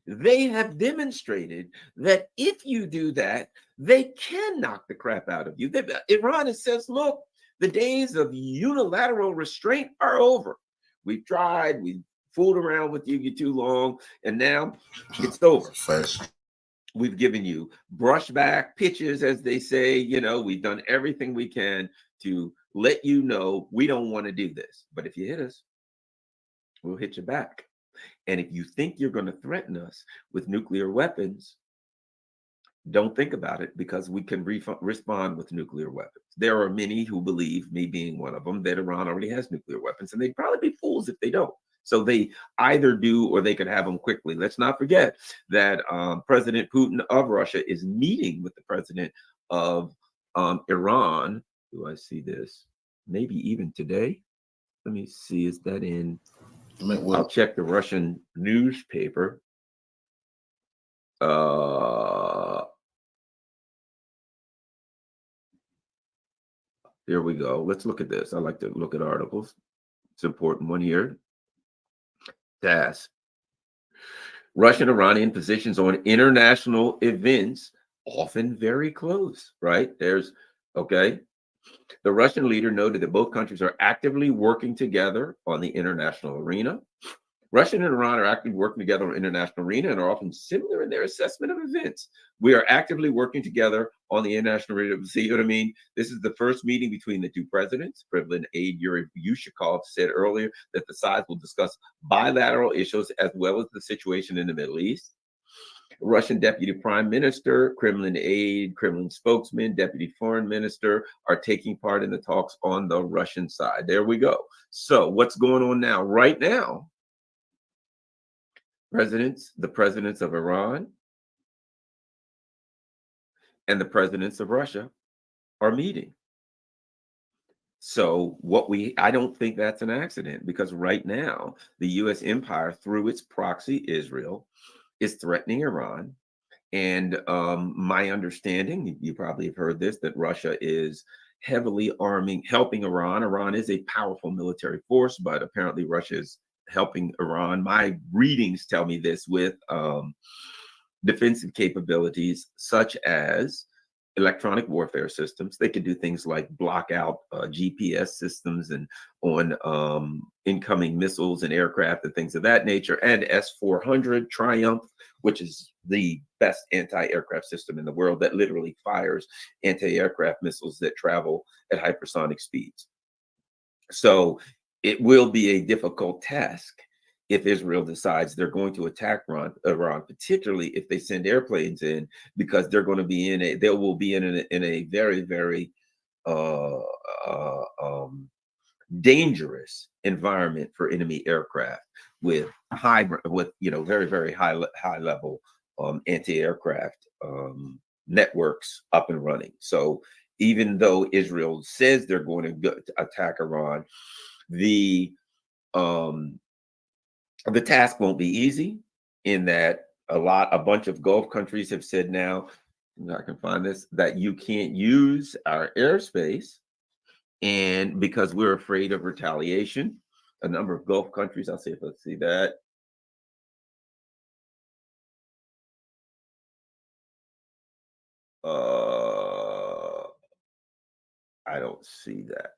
They have demonstrated that if you do that, they can knock the crap out of you. Iran has says, look, the days of unilateral restraint are over. We've tried, we fooled around with you too long, and now it's over. We've given you brushback pitches, as they say. You know, we've done everything we can to let you know we don't want to do this. But if you hit us, we'll hit you back. And if you think you're going to threaten us with nuclear weapons, don't think about it, because we can respond with nuclear weapons. There are many who believe, me being one of them, that Iran already has nuclear weapons, and they'd probably be fools if they don't. So they either do or they could have them quickly. Let's not forget that President Putin of Russia is meeting with the president of Iran. Do I see this? Maybe even today. Let me see. Is that in? I'll check the Russian newspaper. There we go. Let's look at this. I like to look at articles. It's an important one here. TASS. Russian Iranian positions on international events often very close, right? Okay. The Russian leader noted that both countries are actively working together on the international arena. Russia and Iran are actively working together on the international arena and are often similar in their assessment of events. We are actively working together on the international arena. See what I mean? This is the first meeting between the two presidents. Kremlin aide Yuri Yushakov said earlier that the sides will discuss bilateral issues as well as the situation in the Middle East. Russian Deputy Prime Minister, Kremlin aide, Kremlin spokesman, Deputy Foreign Minister are taking part in the talks on the Russian side. There we go. So what's going on now? Right now, the presidents of Iran and the presidents of Russia are meeting. So I don't think that's an accident, because right now the U.S. empire, through its proxy Israel, is threatening Iran. And my understanding, you probably have heard this, that Russia is heavily helping Iran. Iran is a powerful military force, but apparently Russia is helping Iran. My readings tell me this, with defensive capabilities such as electronic warfare systems. They can do things like block out GPS systems and on incoming missiles and aircraft and things of that nature, and S-400 Triumph, which is the best anti-aircraft system in the world that literally fires anti-aircraft missiles that travel at hypersonic speeds. So it will be a difficult task if Israel decides they're going to attack Iran, particularly if they send airplanes in, because they're going to be they will be in a very, very dangerous environment for enemy aircraft with very, very high level anti-aircraft networks up and running. So even though Israel says they're going to attack Iran, the task won't be easy, in that a bunch of Gulf countries have said now, I can find this, that you can't use our airspace, and because we're afraid of retaliation. A number of Gulf countries, I'll see if I see that. I don't see that.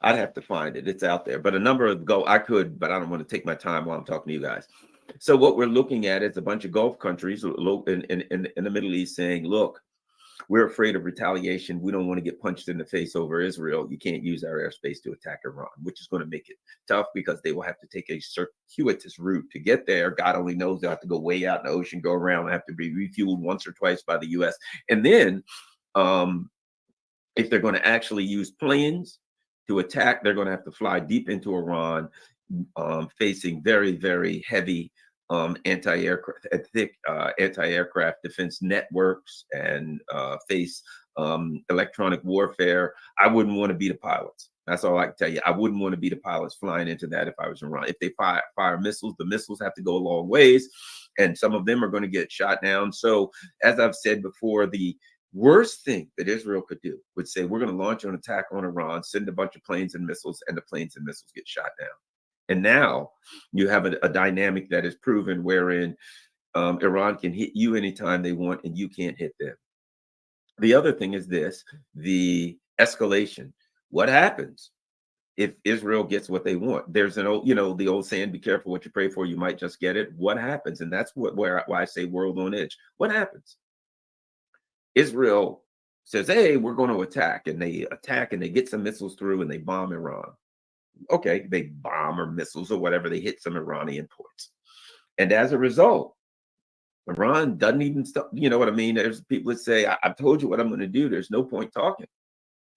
I'd have to find it. It's out there. But a number of I could, but I don't want to take my time while I'm talking to you guys. So what we're looking at is a bunch of Gulf countries in the Middle East saying, look, we're afraid of retaliation. We don't want to get punched in the face over Israel. You can't use our airspace to attack Iran, which is going to make it tough because they will have to take a circuitous route to get there. God only knows they'll have to go way out in the ocean, go around, have to be refueled once or twice by the U.S. And then if they're going to actually use planes to attack, they're going to have to fly deep into Iran, facing very, very heavy anti-aircraft defense networks and face electronic warfare. I wouldn't want to be the pilots. That's all I can tell you. I wouldn't want to be the pilots flying into that if I was Iran. If they fire missiles, the missiles have to go a long ways, and some of them are going to get shot down. So, as I've said before, the worst thing that Israel could do would say, we're going to launch an attack on Iran, send a bunch of planes and missiles, and the planes and missiles get shot down. And now you have a dynamic that is proven wherein Iran can hit you anytime they want and you can't hit them. The other thing is the escalation. What happens if Israel gets what they want? There's an old, the old saying, be careful what you pray for, you might just get it. What happens? And that's why I say world on edge. What happens? Israel says, hey, we're going to attack, and they get some missiles through and they bomb Iran. Okay, they bomb or missiles or whatever, they hit some Iranian ports. And as a result, Iran doesn't even stop. You know what I mean? There's people that say, I've told you what I'm going to do. There's no point talking,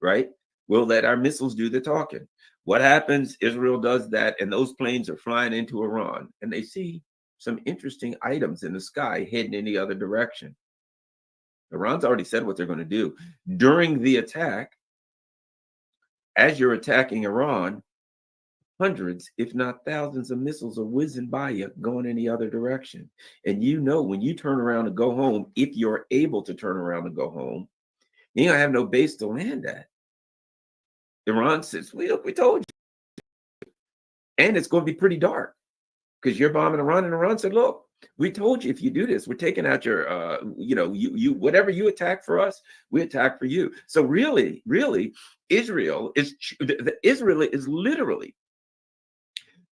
right? We'll let our missiles do the talking. What happens? Israel does that, and those planes are flying into Iran, and they see some interesting items in the sky heading in the other direction. Iran's already said what they're going to do. During the attack, as you're attacking Iran, hundreds, if not thousands of missiles are whizzing by you, going in the other direction. And when you turn around and go home, if you're able to turn around and go home, you ain't gonna have no base to land at. Iran says, we told you. And it's going to be pretty dark because you're bombing Iran. And Iran said, look, we told you if you do this, we're taking out your, you whatever you attack for us, we attack for you. So really, Israel is literally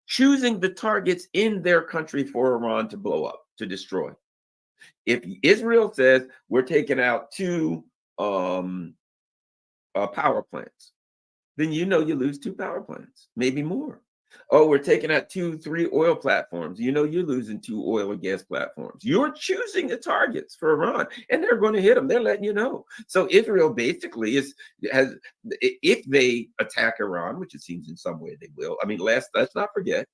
choosing the targets in their country for Iran to blow up, to destroy. If Israel says we're taking out 2 power plants, then you lose 2 power plants, maybe more. Oh, we're taking out 2, 3 oil platforms. You're losing 2 oil or gas platforms. You're choosing the targets for Iran, and they're going to hit them. They're letting you know. So Israel basically if they attack Iran, which it seems in some way they will. I mean, let's not forget,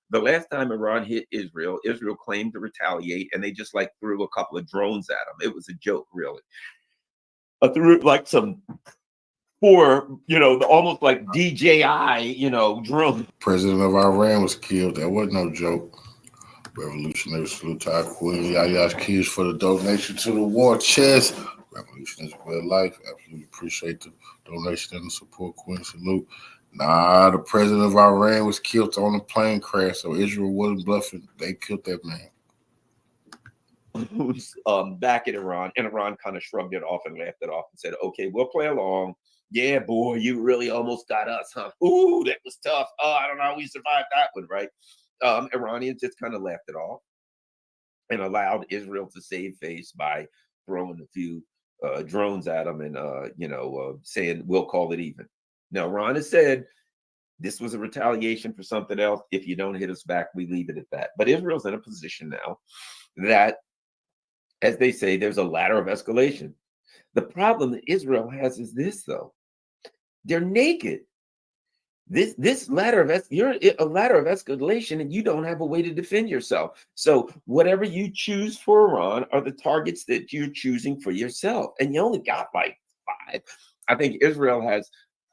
the last time Iran hit Israel claimed to retaliate, and they just threw a couple of drones at them. It was a joke, really. Threw some. Almost like DJI, drone. President of Iran was killed. That wasn't no joke. Revolutionary salute to our Queen Yaya's kids for the donation to the war chest. Revolution is real life. Absolutely appreciate the donation and the support, Queen. Salute. Nah, the president of Iran was killed on a plane crash, so Israel wasn't bluffing. They killed that man. Who's back in Iran, and Iran kind of shrugged it off and laughed it off and said, okay, we'll play along. Yeah, boy, you really almost got us, huh? Ooh, that was tough. Oh, I don't know how we survived that one, right? Iranians just kind of laughed it off and allowed Israel to save face by throwing a few drones at them and, saying, we'll call it even. Now, Iran has said this was a retaliation for something else. If you don't hit us back, we leave it at that. But Israel's in a position now that, as they say, there's a ladder of escalation. The problem that Israel has is this, though. They're naked. This ladder of you're a ladder of escalation, and you don't have a way to defend yourself. So whatever you choose for Iran are the targets that you're choosing for yourself, and you only got 5. I think Israel has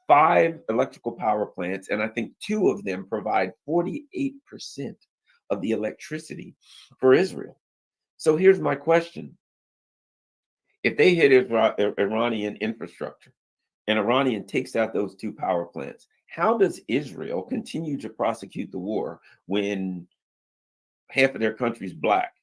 5 electrical power plants, and I think 2 of them provide 48% of the electricity for Israel. So here's my question: if they hit Iranian infrastructure, and Iranian takes out those 2 power plants, how does Israel continue to prosecute the war when half of their country's black?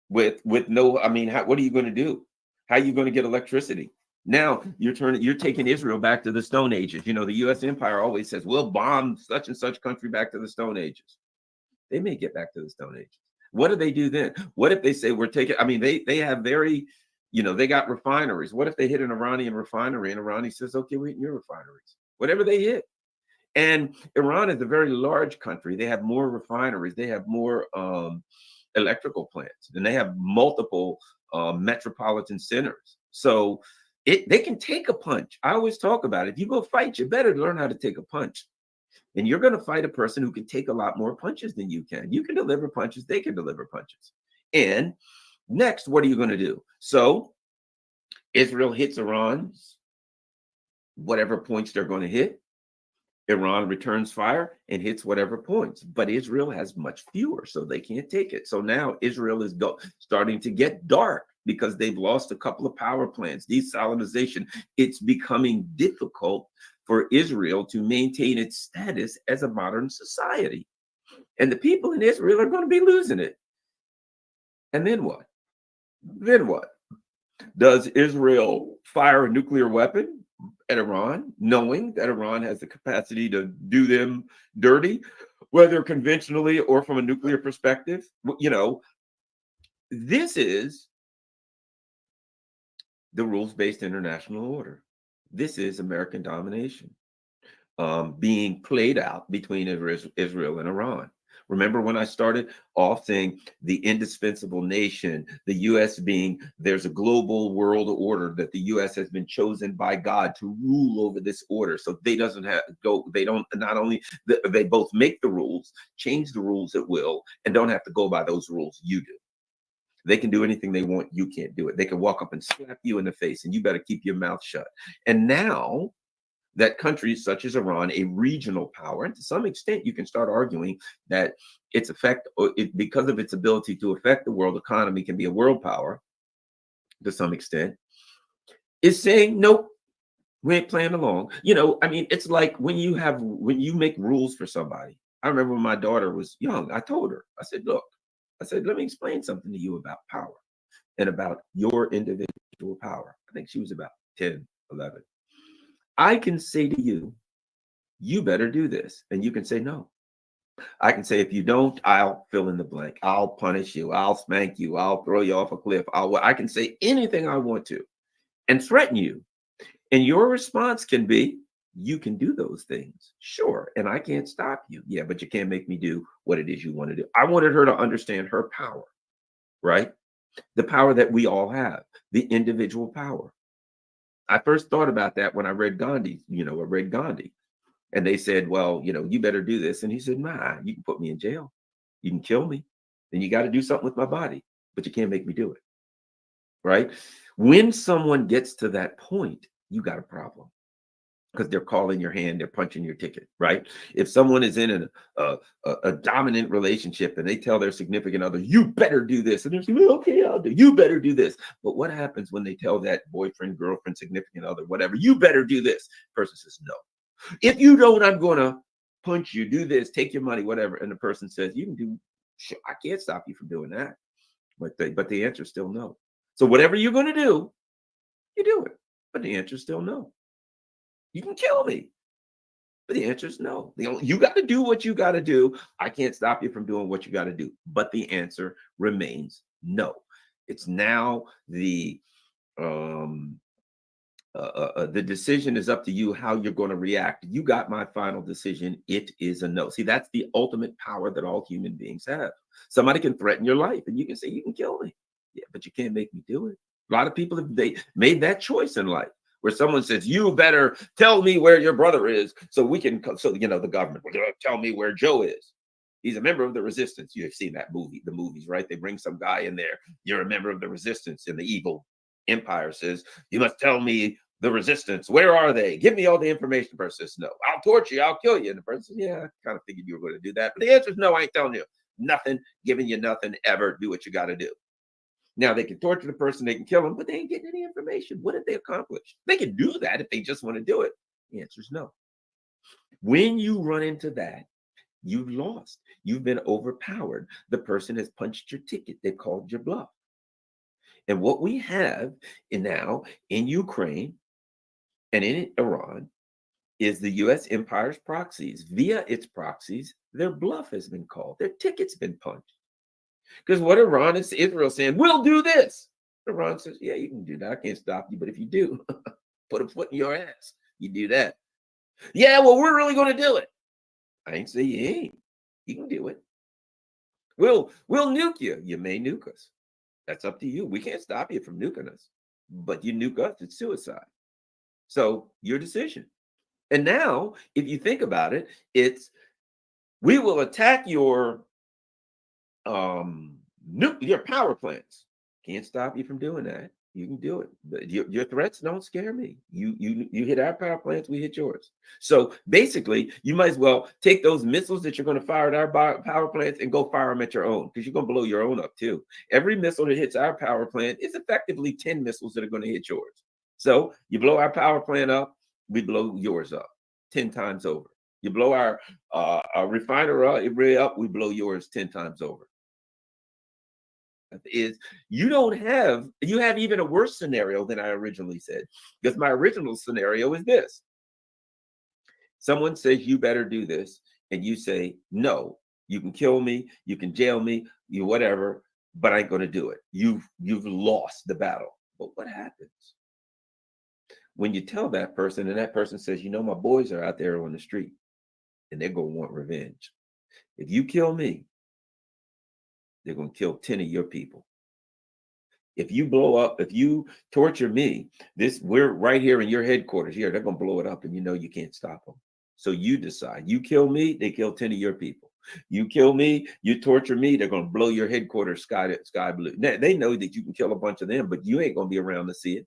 With no, what are you going to do? How are you going to get electricity? Now you're taking Israel back to the Stone Ages. You know, the U.S. empire always says, we'll bomb such and such country back to the Stone Ages. They may get back to the Stone Ages. What do they do then? What if they say we're taking, I mean, they have very, you know, they got refineries. What if they hit an Iranian refinery and Iran says, okay, we're hitting your refineries, whatever they hit. And Iran is a very large country. They have more refineries. They have more electrical plants, and they have multiple metropolitan centers. So they can take a punch. I always talk about it. If you go fight, you better learn how to take a punch. And you're going to fight a person who can take a lot more punches than you can. You can deliver punches. They can deliver punches. And next, what are you going to do? So Israel hits Iran's whatever points they're going to hit. Iran returns fire and hits whatever points, but Israel has much fewer, so they can't take it. So now Israel is starting to get dark because they've lost a couple of power plants, desalinization. It's becoming difficult for Israel to maintain its status as a modern society. And the people in Israel are going to be losing it. And then what? Then what? Does Israel fire a nuclear weapon at Iran, knowing that Iran has the capacity to do them dirty, whether conventionally or from a nuclear perspective? You know, this is the rules-based international order. This is American domination being played out between Israel and Iran. Remember when I started off saying the indispensable nation, the U.S. being, there's a global world order that the U.S. has been chosen by God to rule over this order. So they doesn't have go, they don't, not only, they both make the rules, change the rules at will, and don't have to go by those rules. You do. They can do anything they want. You can't do it. They can walk up and slap you in the face and you better keep your mouth shut. And now that countries such as Iran, a regional power, and to some extent, you can start arguing that its effect, because of its ability to affect the world economy, can be a world power to some extent, is saying, nope, we ain't playing along. You know, I mean, it's like when you make rules for somebody. I remember when my daughter was young, I told her, I said, look, I said, let me explain something to you about power and about your individual power. I think she was about 10, 11. I can say to you, you better do this. And you can say no. I can say, if you don't, I'll fill in the blank. I'll punish you. I'll spank you. I'll throw you off a cliff. I can say anything I want to and threaten you. And your response can be, you can do those things. Sure. And I can't stop you. Yeah, but you can't make me do what it is you want to do. I wanted her to understand her power, right? The power that we all have, the individual power. I first thought about that when I read Gandhi, and they said, well, you better do this. And he said, nah, you can put me in jail. You can kill me. Then you got to do something with my body, but you can't make me do it. Right? When someone gets to that point, you got a problem because they're calling your hand, they're punching your ticket, right? If someone is in a dominant relationship and they tell their significant other, you better do this. And they're saying, well, okay, I'll do, you better do this. But what happens when they tell that boyfriend, girlfriend, significant other, whatever, you better do this? The person says, no. If you don't, I'm going to punch you, do this, take your money, whatever. And the person says, you can do, sure, I can't stop you from doing that. But the answer is still no. So whatever you're going to do, you do it. But the answer is still no. You can kill me. But the answer is no. You got to do what you got to do. I can't stop you from doing what you got to do. But the answer remains no. It's now the decision is up to you how you're going to react. You got my final decision. It is a no. See, that's the ultimate power that all human beings have. Somebody can threaten your life and you can say, you can kill me. Yeah, but you can't make me do it. A lot of people have made that choice in life, where someone says, you better tell me where your brother is so we can, the government will tell me where Joe is. He's a member of the resistance. You have seen that movie, the movies, right? They bring some guy in there. You're a member of the resistance, and the evil empire says, you must tell me the resistance. Where are they? Give me all the information. The person says, no, I'll torture you. I'll kill you. And the person says, yeah, I kind of figured you were going to do that. But the answer is no, I ain't telling you nothing, giving you nothing ever. Do what you got to do. Now, they can torture the person, they can kill them, but they ain't getting any information. What did they accomplish? They can do that if they just want to do it. The answer is no. When you run into that, you've lost. You've been overpowered. The person has punched your ticket. They've called your bluff. And what we have now in Ukraine and in Iran is the U.S. empire's proxies. Via its proxies, their bluff has been called. Their ticket's been punched. Because what Iran is Israel saying, we'll do this. Iran says, yeah, you can do that. I can't stop you. But if you do, put a foot in your ass. You do that. Yeah, well, we're really going to do it. I ain't say you ain't. You can do it. We'll nuke you. You may nuke us. That's up to you. We can't stop you from nuking us. But you nuke us, it's suicide. So your decision. And now, if you think about it, it's we will attack your nuclear power plants. Can't stop you from doing that. You can do it. But your threats don't scare me. You hit our power plants, we hit yours. So basically, you might as well take those missiles that you're going to fire at our power plants and go fire them at your own, because you're going to blow your own up too. Every missile that hits our power plant is effectively 10 missiles that are going to hit yours. So you blow our power plant up, we blow yours up 10 times over. You blow our refinery up, we blow yours 10 times over. Is you have even a worse scenario than I originally said, because my original scenario is this. Someone says you better do this, and you say no, you can kill me, you can jail me, you whatever, but I ain't going to do it. You've lost the battle. But what happens when you tell that person and that person says, you know, my boys are out there on the street and they're going to want revenge. If you kill me, they're going to kill 10 of your people. If you blow up, if you torture me, we're right here in your headquarters here, they're going to blow it up, and you know you can't stop them. So you decide. You kill me, they kill 10 of your people. You kill me, you torture me, they're going to blow your headquarters sky blue. Now, they know that you can kill a bunch of them, but you ain't going to be around to see it.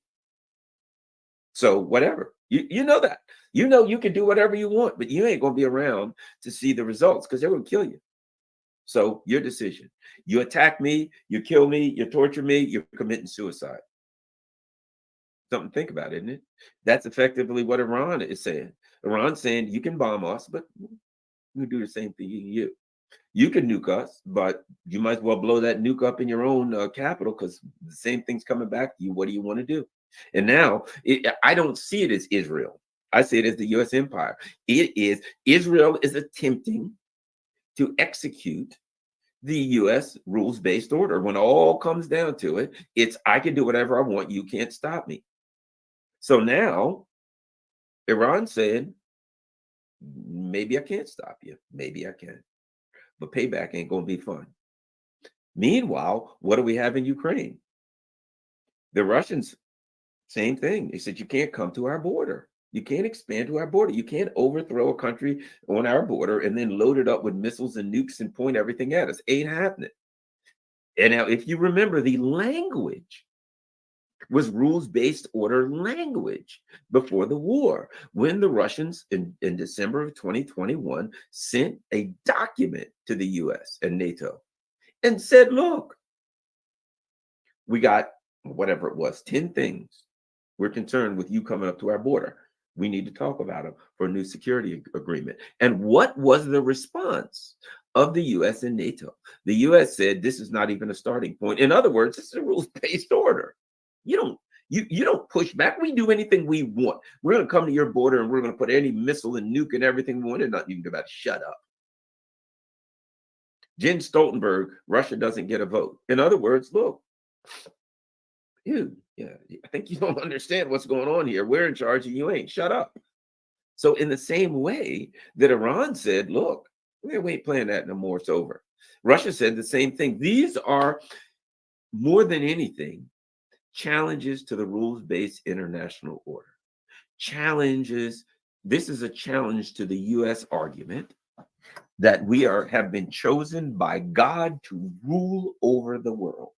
So whatever. You know that. You know you can do whatever you want, but you ain't going to be around to see the results, because they're going to kill you. So your decision. You attack me, you kill me, you torture me, you're committing suicide. Something to think about, isn't it? That's effectively what Iran is saying. Iran's saying you can bomb us, but we do the same thing to you. You can nuke us, but you might as well blow that nuke up in your own capital, because the same thing's coming back to you. What do you want to do? And now I don't see it as Israel. I see it as the U.S. empire. Israel is attempting to execute the U.S. rules-based order. When all comes down to it, it's I can do whatever I want. You can't stop me. So now Iran said, maybe I can't stop you. Maybe I can. But payback ain't going to be fun. Meanwhile, what do we have in Ukraine? The Russians, same thing. They said, you can't come to our border. You can't expand to our border. You can't overthrow a country on our border and then load it up with missiles and nukes and point everything at us. Ain't happening. And now, if you remember, the language was rules-based order language before the war, when the Russians in December of 2021 sent a document to the US and NATO and said, look, we got whatever it was, 10 things we're concerned with you coming up to our border. We need to talk about them for a new security agreement. And what was the response of the US and NATO? The US said, this is not even a starting point. In other words, this is a rules-based order. You don't push back. We do anything we want. We're going to come to your border and we're going to put any missile and nuke and everything we want. And nothing you can do about it. Shut up. Jens Stoltenberg, Russia doesn't get a vote. In other words, look, dude, yeah, I think you don't understand what's going on here. We're in charge and you ain't. Shut up. So in the same way that Iran said, look, we ain't playing that no more. It's over. Russia said the same thing. These are, more than anything, challenges to the rules-based international order. Challenges. This is a challenge to the U.S. argument that we have been chosen by God to rule over the world.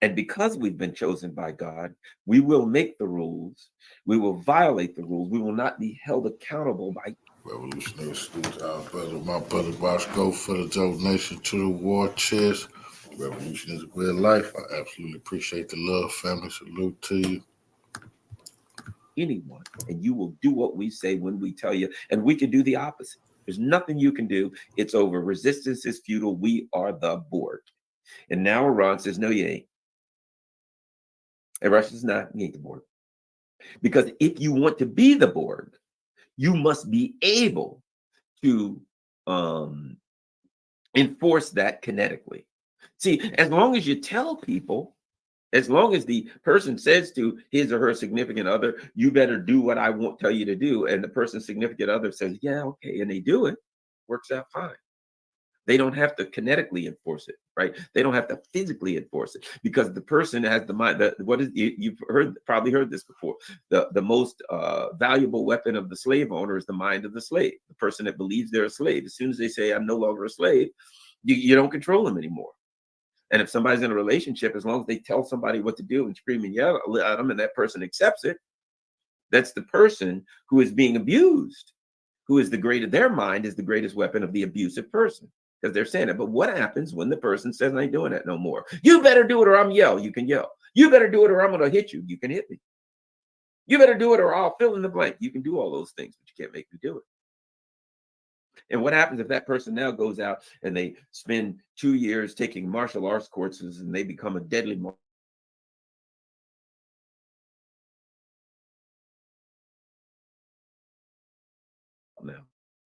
And because we've been chosen by God, we will make the rules. We will violate the rules. We will not be held accountable by Revolutionary Salute, our brother, my brother Bosco, for the donation to the war chest. Revolution is a way of life. I absolutely appreciate the love, family. Salute to you. Anyone, and you will do what we say when we tell you, and we can do the opposite. There's nothing you can do. It's over. Resistance is futile. We are the Borg. And now Iran says, no, you ain't. And Russia's not, you ain't the Borg. Because if you want to be the Borg, you must be able to enforce that kinetically. See, as long as you tell people, as long as the person says to his or her significant other, you better do what I won't tell you to do, and the person's significant other says, yeah, okay, and they do it, works out fine. They don't have to kinetically enforce it, right? They don't have to physically enforce it because the person has the mind. What is you've probably heard this before? The most valuable weapon of the slave owner is the mind of the slave. The person that believes they're a slave. As soon as they say I'm no longer a slave, you don't control them anymore. And if somebody's in a relationship, as long as they tell somebody what to do and scream and yell at them, and that person accepts it, that's the person who is being abused, who is the greatest. Their mind is the greatest weapon of the abusive person. Because they're saying it. But what happens when the person says, I ain't doing that no more? You better do it or I'm yell. You can yell. You better do it or I'm going to hit you. You can hit me. You better do it or I'll fill in the blank. You can do all those things, but you can't make me do it. And what happens if that person now goes out and they spend 2 years taking martial arts courses and they become a deadly now?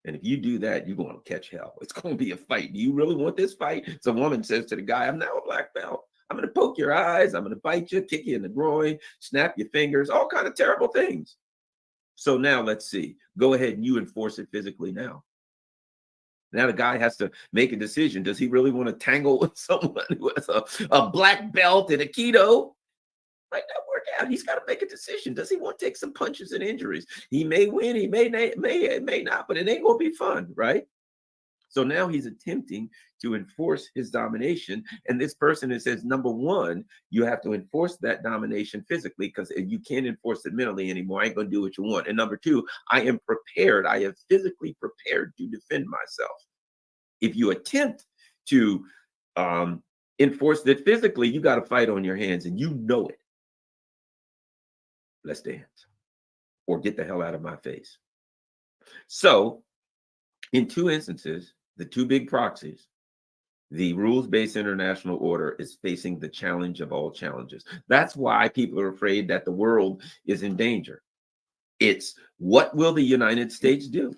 And if you do that, you're going to catch hell. It's going to be a fight. Do you really want this fight? So a woman says to the guy, I'm now a black belt. I'm going to poke your eyes. I'm going to bite you, kick you in the groin, snap your fingers, all kind of terrible things. So now let's see. Go ahead and you enforce it physically now. Now the guy has to make a decision. Does he really want to tangle with someone who has a black belt and a keto? Might not work out. He's got to make a decision. Does he want to take some punches and injuries? He may win, he may not, but it ain't going to be fun, right? So now he's attempting to enforce his domination. And this person that says, number one, you have to enforce that domination physically because you can't enforce it mentally anymore. I ain't going to do what you want. And number two, I am prepared. I am physically prepared to defend myself. If you attempt to enforce it physically, you got to fight on your hands and you know it. Let's dance or get the hell out of my face. So in two instances, the two big proxies, the rules-based international order is facing the challenge of all challenges. That's why people are afraid that the world is in danger. It's what will the United States do?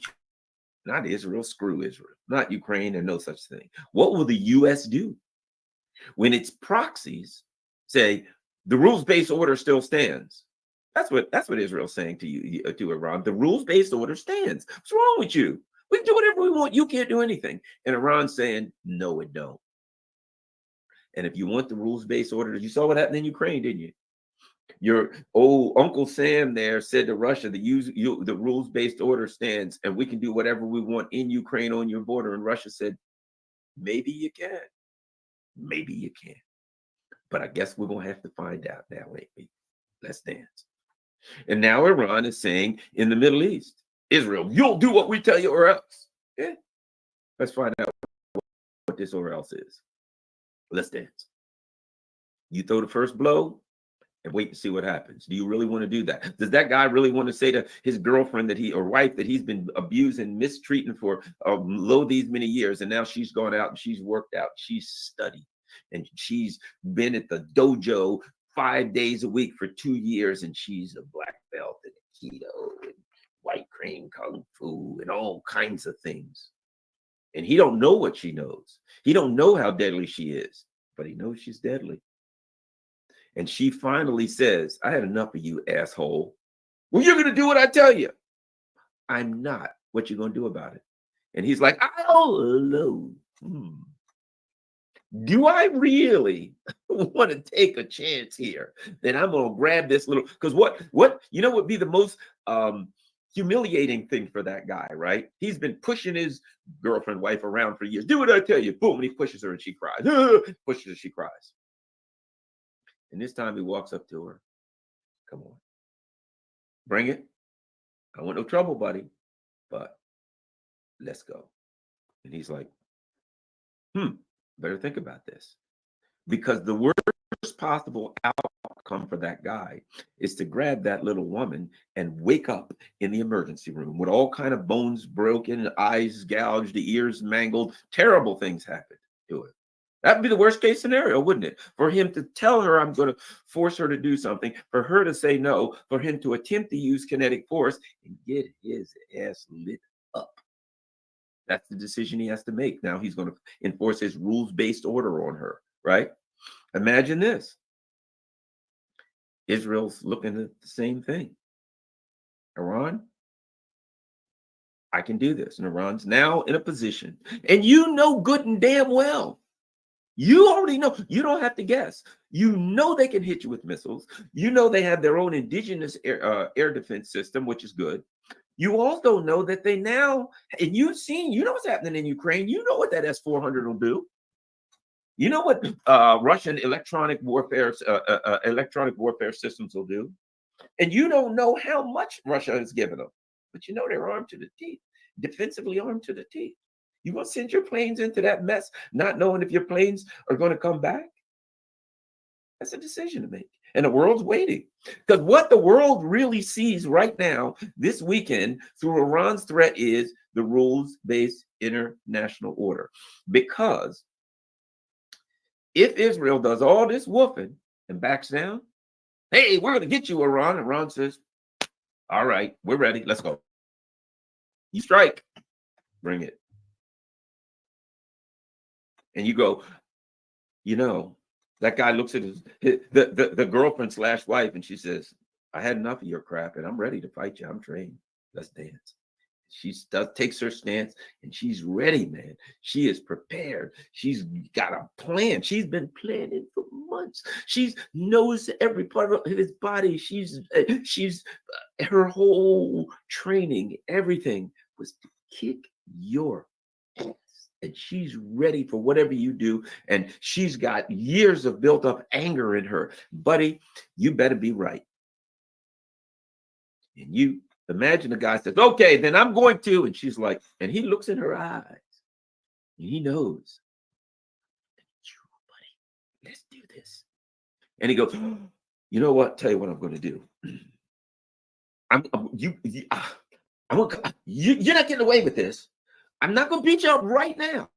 Not Israel, screw Israel. Not Ukraine, and no such thing. What will the U.S. do when its proxies say the rules-based order still stands? That's what Israel's saying to you, to Iran. The rules-based order stands. What's wrong with you? We can do whatever we want. You can't do anything. And Iran's saying, no, it don't. And if you want the rules-based order, you saw what happened in Ukraine, didn't you? Your old Uncle Sam there said to Russia, the rules-based order stands, and we can do whatever we want in Ukraine on your border. And Russia said, maybe you can. Maybe you can. But I guess we're going to have to find out now, ain't we? Let's dance. And now Iran is saying in the Middle East, Israel, you'll do what we tell you or else. Yeah. Let's find out what this or else is. Let's dance. You throw the first blow and wait to see what happens. Do you really want to do that? Does that guy really want to say to his girlfriend or wife that he's been abusing, mistreating for these many years, and now she's gone out and she's worked out, she's studied, and she's been at the dojo 5 days a week for 2 years, and she's a black belt and keto and white cream kung fu and all kinds of things. And he don't know what she knows. He don't know how deadly she is, but he knows she's deadly. And she finally says, I had enough of you, asshole. Well, you're going to do what I tell you. I'm not. What you going to do about it? And he's like, I don't know. Do I really want to take a chance here? Then I'm going to grab this little, because what would be the most humiliating thing for that guy, right? He's been pushing his girlfriend, wife around for years. Do what I tell you. Boom. And he pushes her and she cries. Pushes her, she cries. And this time he walks up to her. Come on. Bring it. I don't want no trouble, buddy. But let's go. And he's like, better think about this. Because the worst possible outcome for that guy is to grab that little woman and wake up in the emergency room with all kind of bones broken, eyes gouged, ears mangled. Terrible things happen to her. That'd be the worst case scenario, wouldn't it? For him to tell her, I'm going to force her to do something, for her to say no, for him to attempt to use kinetic force and get his ass lit up. That's the decision he has to make. Now he's going to enforce his rules-based order on her, right? Imagine this. Israel's looking at the same thing. Iran, I can do this. And Iran's now in a position. And you know good and damn well. You already know. You don't have to guess. You know they can hit you with missiles. You know they have their own indigenous air defense system, which is good. You also know that they now, and you know what's happening in Ukraine. You know what that S-400 will do. You know what Russian electronic warfare systems will do. And you don't know how much Russia has given them. But you know they're armed to the teeth, defensively armed to the teeth. You gonna send your planes into that mess, not knowing if your planes are going to come back? That's a decision to make. And the world's waiting. Because what the world really sees right now, this weekend, through Iran's threat is the rules-based international order. Because if Israel does all this woofing and backs down, hey, we're going to get you, Iran. Iran says, all right, we're ready. Let's go. You strike. Bring it. And you go, you know, that guy looks at the girlfriend / wife, and she says, I had enough of your crap, and I'm ready to fight you. I'm trained. Let's dance. She takes her stance, and she's ready, man. She is prepared. She's got a plan. She's been planning for months. She knows every part of his body. She's her whole training, everything was to kick your ass. And she's ready for whatever you do. And she's got years of built up anger in her. Buddy, you better be right. And you imagine the guy says, okay, then I'm going to. And she's like, and he looks in her eyes. And he knows. Buddy, let's do this. And he goes, you know what? Tell you what I'm going to do. You're not getting away with this. I'm not going to beat you up right now.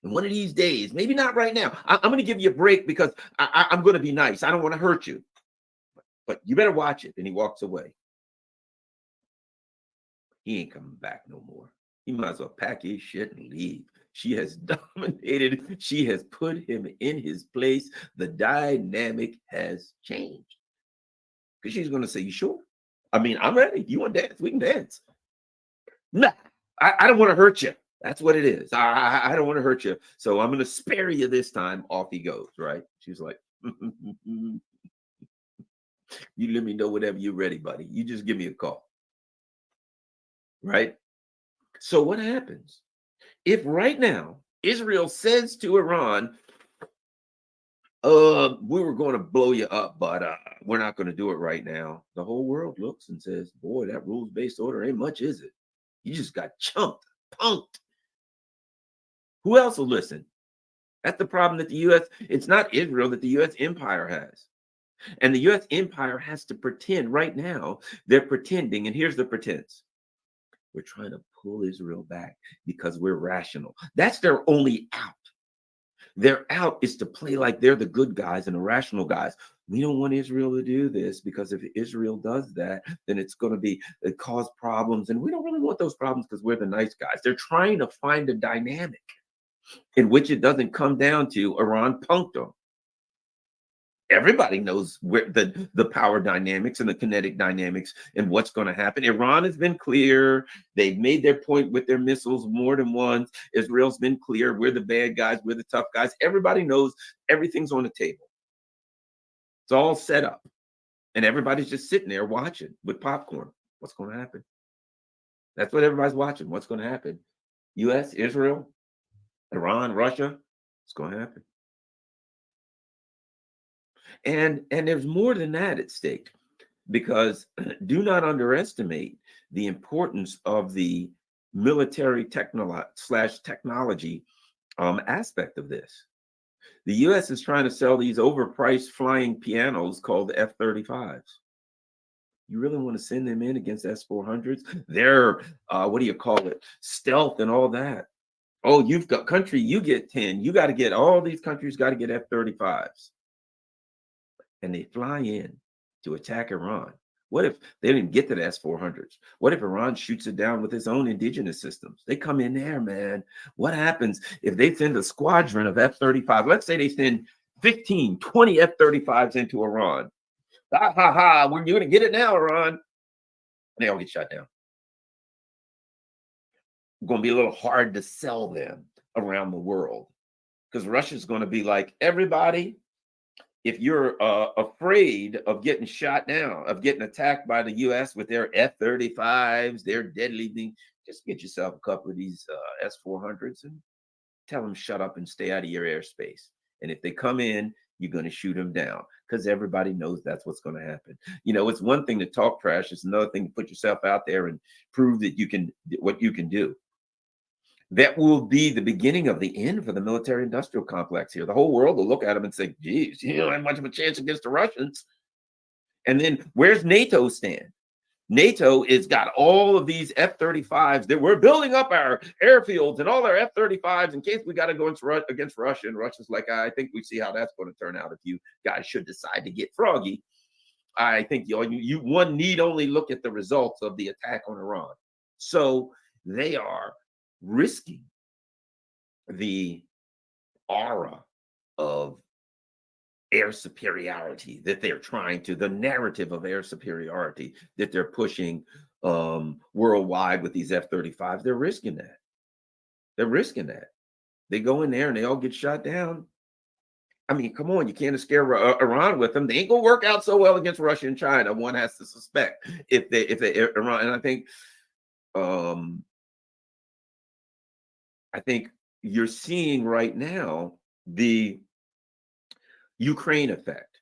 And one of these days, maybe not right now, I'm going to give you a break because I'm going to be nice. I don't want to hurt you. But you better watch it. And he walks away. He ain't coming back no more. He might as well pack his shit and leave. She has dominated. She has put him in his place. The dynamic has changed. Because she's going to say, you sure? I mean, I'm ready. You want to dance? We can dance. Nah, I don't want to hurt you. That's what it is. I don't want to hurt you. So I'm going to spare you this time. Off he goes, right? She's like, you let me know whenever you're ready, buddy. You just give me a call. Right? So what happens? If right now Israel says to Iran, we were going to blow you up, but we're not going to do it right now. The whole world looks and says, boy, that rules-based order ain't much, is it? You just got chunked, punked. Who else will listen? That's the problem that the U.S., it's not Israel, that the U.S. empire has. And the U.S. empire has to pretend right now, they're pretending, and here's the pretense. We're trying to pull Israel back because we're rational. That's their only out. Their out is to play like they're the good guys and the rational guys. We don't want Israel to do this because if Israel does that, then it's going to cause problems. And we don't really want those problems because we're the nice guys. They're trying to find a dynamic in which it doesn't come down to Iran punked them. Everybody knows where the power dynamics and the kinetic dynamics and what's going to happen. Iran has been clear. They've made their point with their missiles more than once. Israel's been clear. We're the bad guys. We're the tough guys. Everybody knows everything's on the table. It's all set up. And everybody's just sitting there watching with popcorn. What's going to happen? That's what everybody's watching. What's going to happen? U.S., Israel, Iran, Russia. What's going to happen? And there's more than that at stake, because do not underestimate the importance of the military technology aspect of this. The U.S. is trying to sell these overpriced flying pianos called F-35s. You really want to send them in against S-400s? They're, what do you call it? Stealth and all that. Oh, you've got country, you get 10. You got to get, all these countries got to get F-35s. And they fly in to attack Iran. What if they didn't get to the S-400s? What if Iran shoots it down with its own indigenous systems? They come in there, man. What happens if they send a squadron of F-35? Let's say they send 15, 20 F-35s into Iran. Ha, ha, ha, we're going to get it now, Iran. They all get shot down. It's going to be a little hard to sell them around the world because Russia's going to be like, everybody, if you're afraid of getting shot down, of getting attacked by the U.S. with their F-35s, their deadly things, just get yourself a couple of these S-400s and tell them shut up and stay out of your airspace. And if they come in, you're going to shoot them down because everybody knows that's what's going to happen. You know, it's one thing to talk trash. It's another thing to put yourself out there and prove that you can, what you can do. That will be the beginning of the end for the military-industrial complex here. The whole world will look at them and say, geez, you don't have much of a chance against the Russians. And then where's NATO stand? NATO has got all of these F-35s that we're building up our airfields and all our F-35s in case we got to go against Russia. And Russia's like, I think we see how that's going to turn out if you guys should decide to get froggy. I think one need only look at the results of the attack on Iran. So they are risking the aura of air superiority that they're trying to, the narrative of air superiority that they're pushing worldwide with these F-35s. They're risking that. They're risking that. They go in there and they all get shot down. I mean, come on, you can't scare Iran with them. They ain't gonna work out so well against Russia and China. One has to suspect if they Iran. And I think you're seeing right now the Ukraine effect,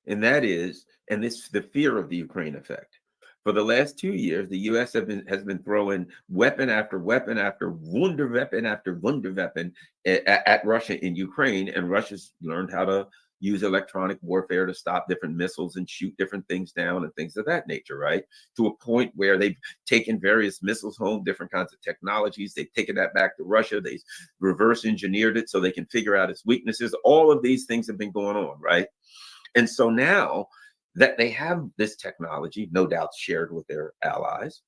and that is, and this the fear of the Ukraine effect. For the last 2 years, the U.S. has been throwing weapon after weapon after Wunderweapon after Wunderweapon at Russia in Ukraine, and Russia's learned how to use electronic warfare to stop different missiles and shoot different things down and things of that nature, right? To a point where they've taken various missiles home, different kinds of technologies. They've taken that back to Russia. They reverse engineered it so they can figure out its weaknesses. All of these things have been going on, right? And so now that they have this technology, no doubt shared with their allies,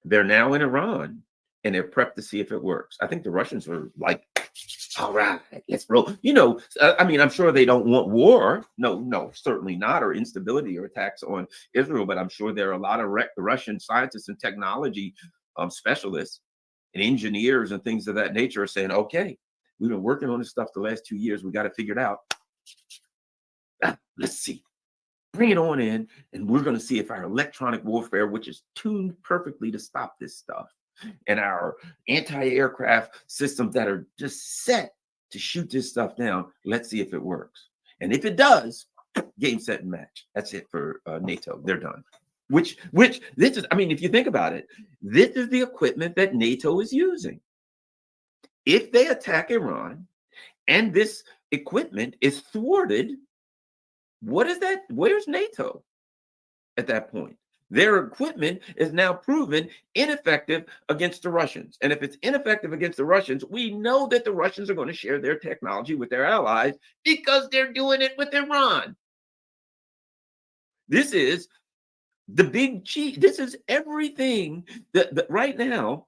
they're now in Iran and they're prepped to see if it works. I think the Russians are like, all right, let's roll. You know, I mean, I'm sure they don't want war. No, certainly not, or instability or attacks on Israel. But I'm sure there are a lot of Russian scientists and technology specialists and engineers and things of that nature are saying, okay, we've been working on this stuff the last 2 years. We got to figure it out. Let's see. Bring it on in, and we're going to see if our electronic warfare, which is tuned perfectly to stop this stuff, and our anti-aircraft systems that are just set to shoot this stuff down, let's see if it works. And if it does, game, set, and match. That's it for NATO. They're done. Which this is, I mean, if you think about it, this is the equipment that NATO is using. If they attack Iran and this equipment is thwarted, what is that? Where's NATO at that point? Their equipment is now proven ineffective against the Russians. And if it's ineffective against the Russians, we know that the Russians are going to share their technology with their allies because they're doing it with Iran. This is the big cheat. This is everything that right now,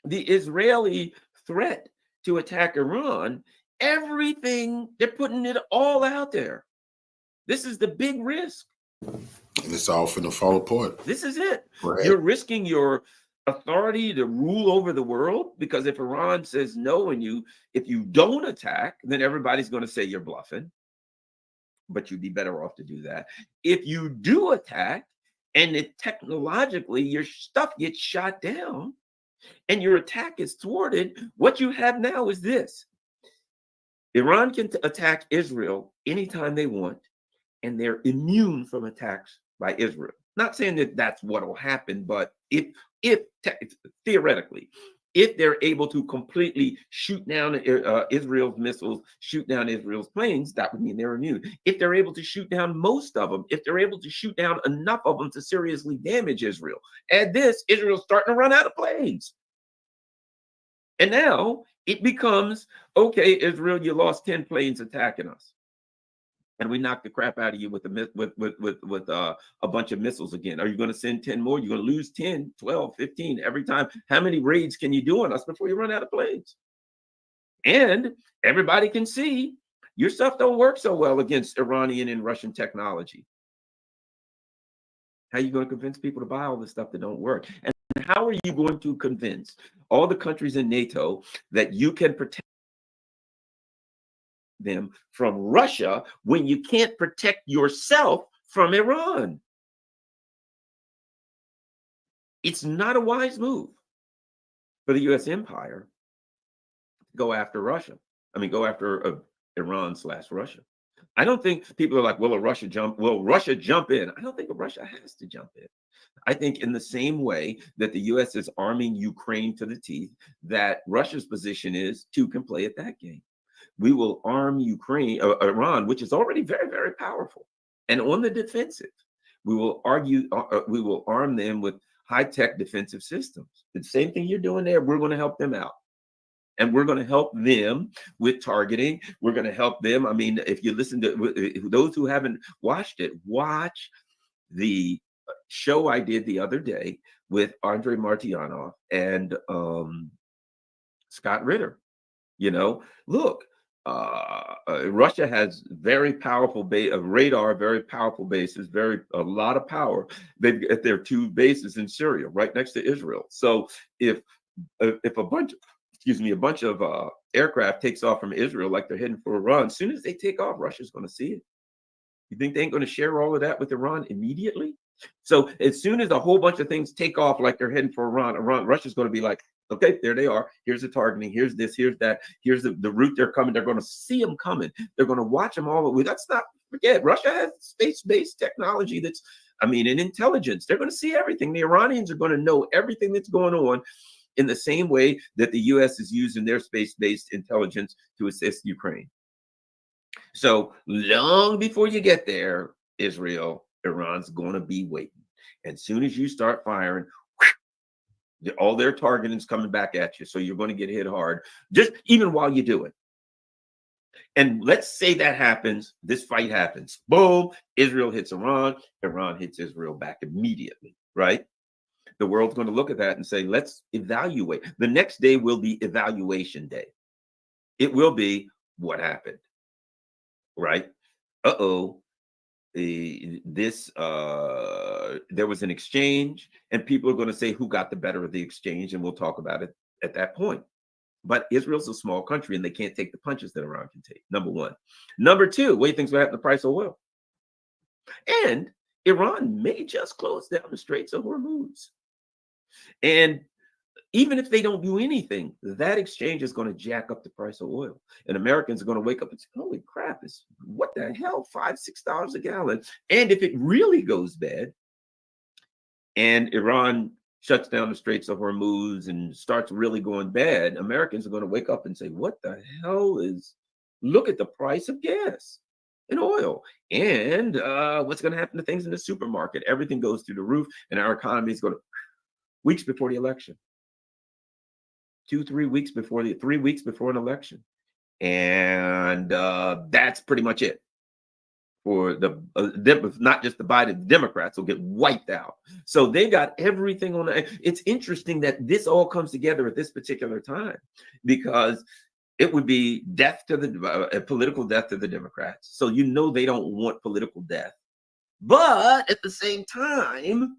the Israeli threat to attack Iran, everything, they're putting it all out there. This is the big risk. And it's all finna fall apart. This is it. Right. You're risking your authority to rule over the world because if Iran says no and if you don't attack, then everybody's going to say you're bluffing. But you'd be better off to do that. If you do attack and technologically your stuff gets shot down and your attack is thwarted, what you have now is this. Iran can attack Israel anytime they want, and they're immune from attacks by Israel. Not saying that that's what will happen, but if theoretically, If they're able to completely shoot down Israel's missiles, shoot down Israel's planes, that would mean they're immune. If they're able to shoot down most of them, if they're able to shoot down enough of them to seriously damage Israel, add this, Israel's starting to run out of planes. And now it becomes, okay, Israel, you lost 10 planes attacking us. And we knocked the crap out of you with a bunch of missiles again. Are you going to send 10 more? You're going to lose 10, 12, 15 every time. How many raids can you do on us before you run out of planes? And everybody can see your stuff don't work so well against Iranian and Russian technology. How are you going to convince people to buy all this stuff that don't work? And how are you going to convince all the countries in NATO that you can protect them from Russia when you can't protect yourself from Iran? It's not a wise move for the U.S. empire to go after Russia. I mean, go after Iran/Russia. I don't think people are like, will Russia jump in? I don't think Russia has to jump in. I think in the same way that the U.S. is arming Ukraine to the teeth, that Russia's position is two can play at that game. We will arm Iran, which is already very, very powerful, and on the defensive. We will arm them with high-tech defensive systems. The same thing you're doing there, we're going to help them out. And we're going to help them with targeting. We're going to help them. I mean, if you listen to those who haven't watched it, watch the show I did the other day with Andrei Martyanov and Scott Ritter. You know, look, Russia has very powerful radar, very powerful bases, a lot of power. They've got their two bases in Syria, right next to Israel. So if a bunch of aircraft takes off from Israel like they're heading for Iran, as soon as they take off, Russia's going to see it. You think they ain't going to share all of that with Iran immediately? So as soon as a whole bunch of things take off like they're heading for Iran, Russia's going to be like, okay, there they are. Here's the targeting. Here's this. Here's that. Here's the route they're coming. They're going to see them coming. They're going to watch them all. Forget, Russia has space-based technology and intelligence. They're going to see everything. The Iranians are going to know everything that's going on in the same way that the U.S. is using their space-based intelligence to assist Ukraine. So long before you get there, Israel, Iran's going to be waiting. And as soon as you start firing, all their targeting's coming back at you. So you're going to get hit hard, just even while you do it. And let's say that happens, this fight happens. Boom, Israel hits Iran, Iran hits Israel back immediately, right? The world's going to look at that and say, let's evaluate. The next day will be evaluation day. It will be what happened, right? There was an exchange, and people are going to say who got the better of the exchange, and we'll talk about it at that point. But Israel's a small country, and they can't take the punches that Iran can take, number one. Number two, what do you think's going to happen to the price of oil? And Iran may just close down the Straits of Hormuz. And even if they don't do anything, that exchange is going to jack up the price of oil. And Americans are going to wake up and say, holy crap, what the hell, $5, $6 a gallon. And if it really goes bad and Iran shuts down the Straits of Hormuz and starts really going bad, Americans are going to wake up and say, what the hell look at the price of gas and oil. And what's going to happen to things in the supermarket? Everything goes through the roof, and our economy is going to, weeks before the election. 3 weeks before an election. And that's pretty much it for not just the Biden, Democrats will get wiped out. So they got everything on. It's interesting that this all comes together at this particular time, because it would be political death to the Democrats. So they don't want political death. But at the same time,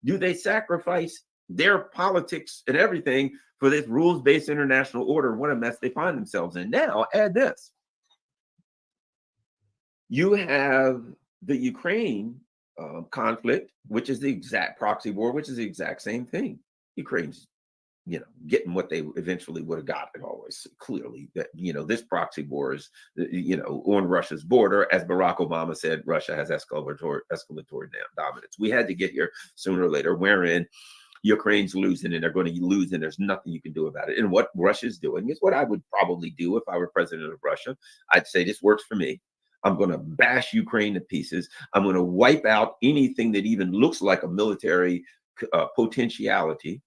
do they sacrifice their politics and everything for this rules-based international order? What a mess they find themselves in. Now, add this. You have the Ukraine conflict, which is the exact proxy war, which is the exact same thing. Ukraine's, getting what they eventually would have gotten always clearly. That, this proxy war is, on Russia's border. As Barack Obama said, Russia has escalatory dominance. We had to get here sooner or later, wherein Ukraine's losing and they're going to lose and there's nothing you can do about it. And what Russia's doing is what I would probably do if I were president of Russia. I'd say this works for me. I'm going to bash Ukraine to pieces. I'm going to wipe out anything that even looks like a military potentiality.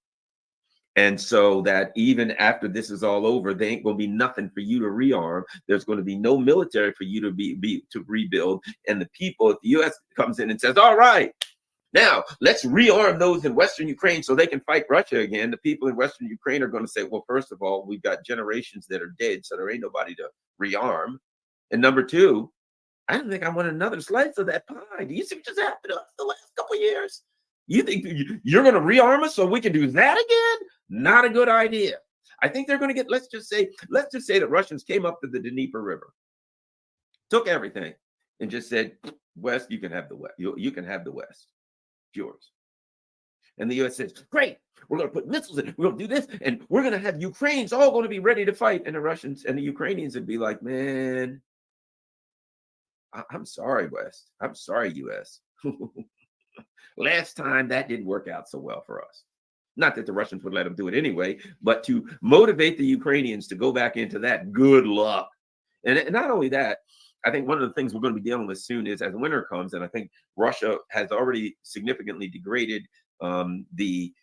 And so that even after this is all over, there ain't going to be nothing for you to rearm. There's going to be no military for you to rebuild. And the people, if the U.S. comes in and says, all right, now let's rearm those in Western Ukraine so they can fight Russia again, the people in Western Ukraine are going to say, well, first of all, we've got generations that are dead, so there ain't nobody to rearm. And number two, I don't think I want another slice of that pie. Do you see what just happened to us the last couple of years? You think you're going to rearm us so we can do that again? Not a good idea. I think they're going to get, let's just say that Russians came up to the Dnieper River, took everything, and just said, West, you can have the West. You can have the West. It's yours. And the U.S. says, great, we're going to put missiles in, we're going to do this, and we're going to have Ukrainians all going to be ready to fight. And the Russians and the Ukrainians would be like, man, I'm sorry, West. I'm sorry, U.S. Last time that didn't work out so well for us. Not that the Russians would let them do it anyway, but to motivate the Ukrainians to go back into that, good luck. And not only that, I think one of the things we're going to be dealing with soon is as winter comes, and I think Russia has already significantly degraded the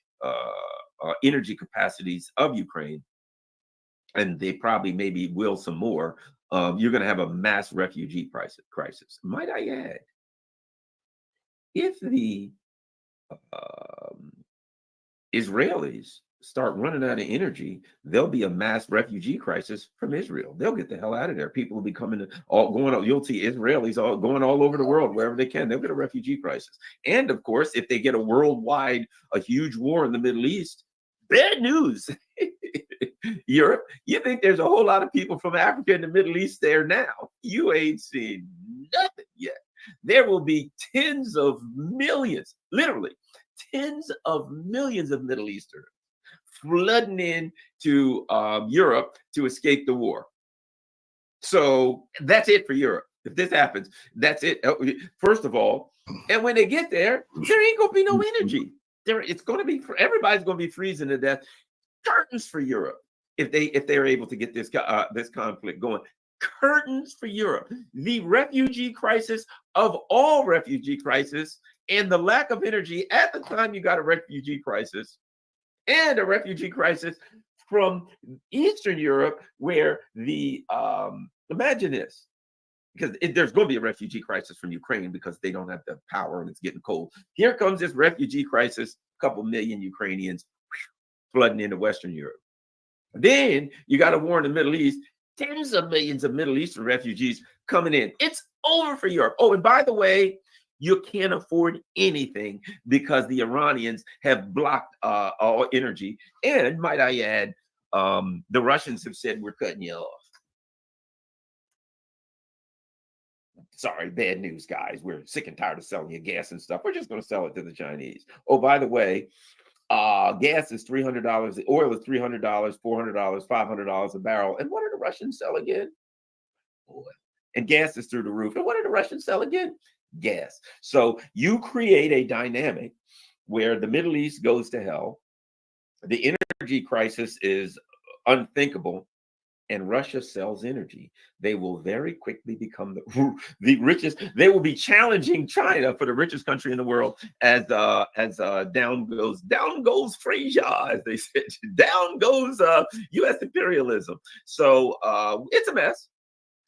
energy capacities of Ukraine, and they probably maybe will some more. You're going to have a mass refugee crisis. Might I add, if the Israelis start running out of energy, there'll be a mass refugee crisis from Israel. They'll get the hell out of there. People will be coming, you'll see Israelis all going all over the world, wherever they can. They'll get a refugee crisis. And of course, if they get a huge war in the Middle East, bad news. Europe, you think there's a whole lot of people from Africa and the Middle East there now. You ain't seen nothing yet. There will be tens of millions, literally tens of millions of Middle Easterners flooding into Europe to escape the war. So that's it for Europe. If this happens, that's it. First of all, and when they get there, there ain't gonna be no energy. It's gonna be everybody's gonna be freezing to death. Curtains for Europe if they're able to get this conflict going. Curtains for Europe. The refugee crisis of all refugee crises and the lack of energy at the time you got a refugee crisis and a refugee crisis from Eastern Europe where the imagine this, because there's going to be a refugee crisis from Ukraine because they don't have the power and it's getting cold. Here comes this refugee crisis, a couple million Ukrainians flooding into Western Europe. Then you got a war in the Middle East, tens of millions of Middle Eastern refugees coming in. It's over for Europe. Oh, and by the way, you can't afford anything because the Iranians have blocked all energy. And might I add, the Russians have said, we're cutting you off. Sorry, bad news, guys. We're sick and tired of selling you gas and stuff. We're just going to sell it to the Chinese. Oh, by the way, gas is $300. The oil is $300, $400, $500 a barrel. And what do the Russians sell again? Oil. And gas is through the roof. And what do the Russians sell again? Gas. So you create a dynamic where the Middle East goes to hell. The energy crisis is unthinkable. And Russia sells energy. They will very quickly become the richest. They will be challenging China for the richest country in the world as down goes Fraser, as they said, down goes U.S. imperialism. So it's a mess,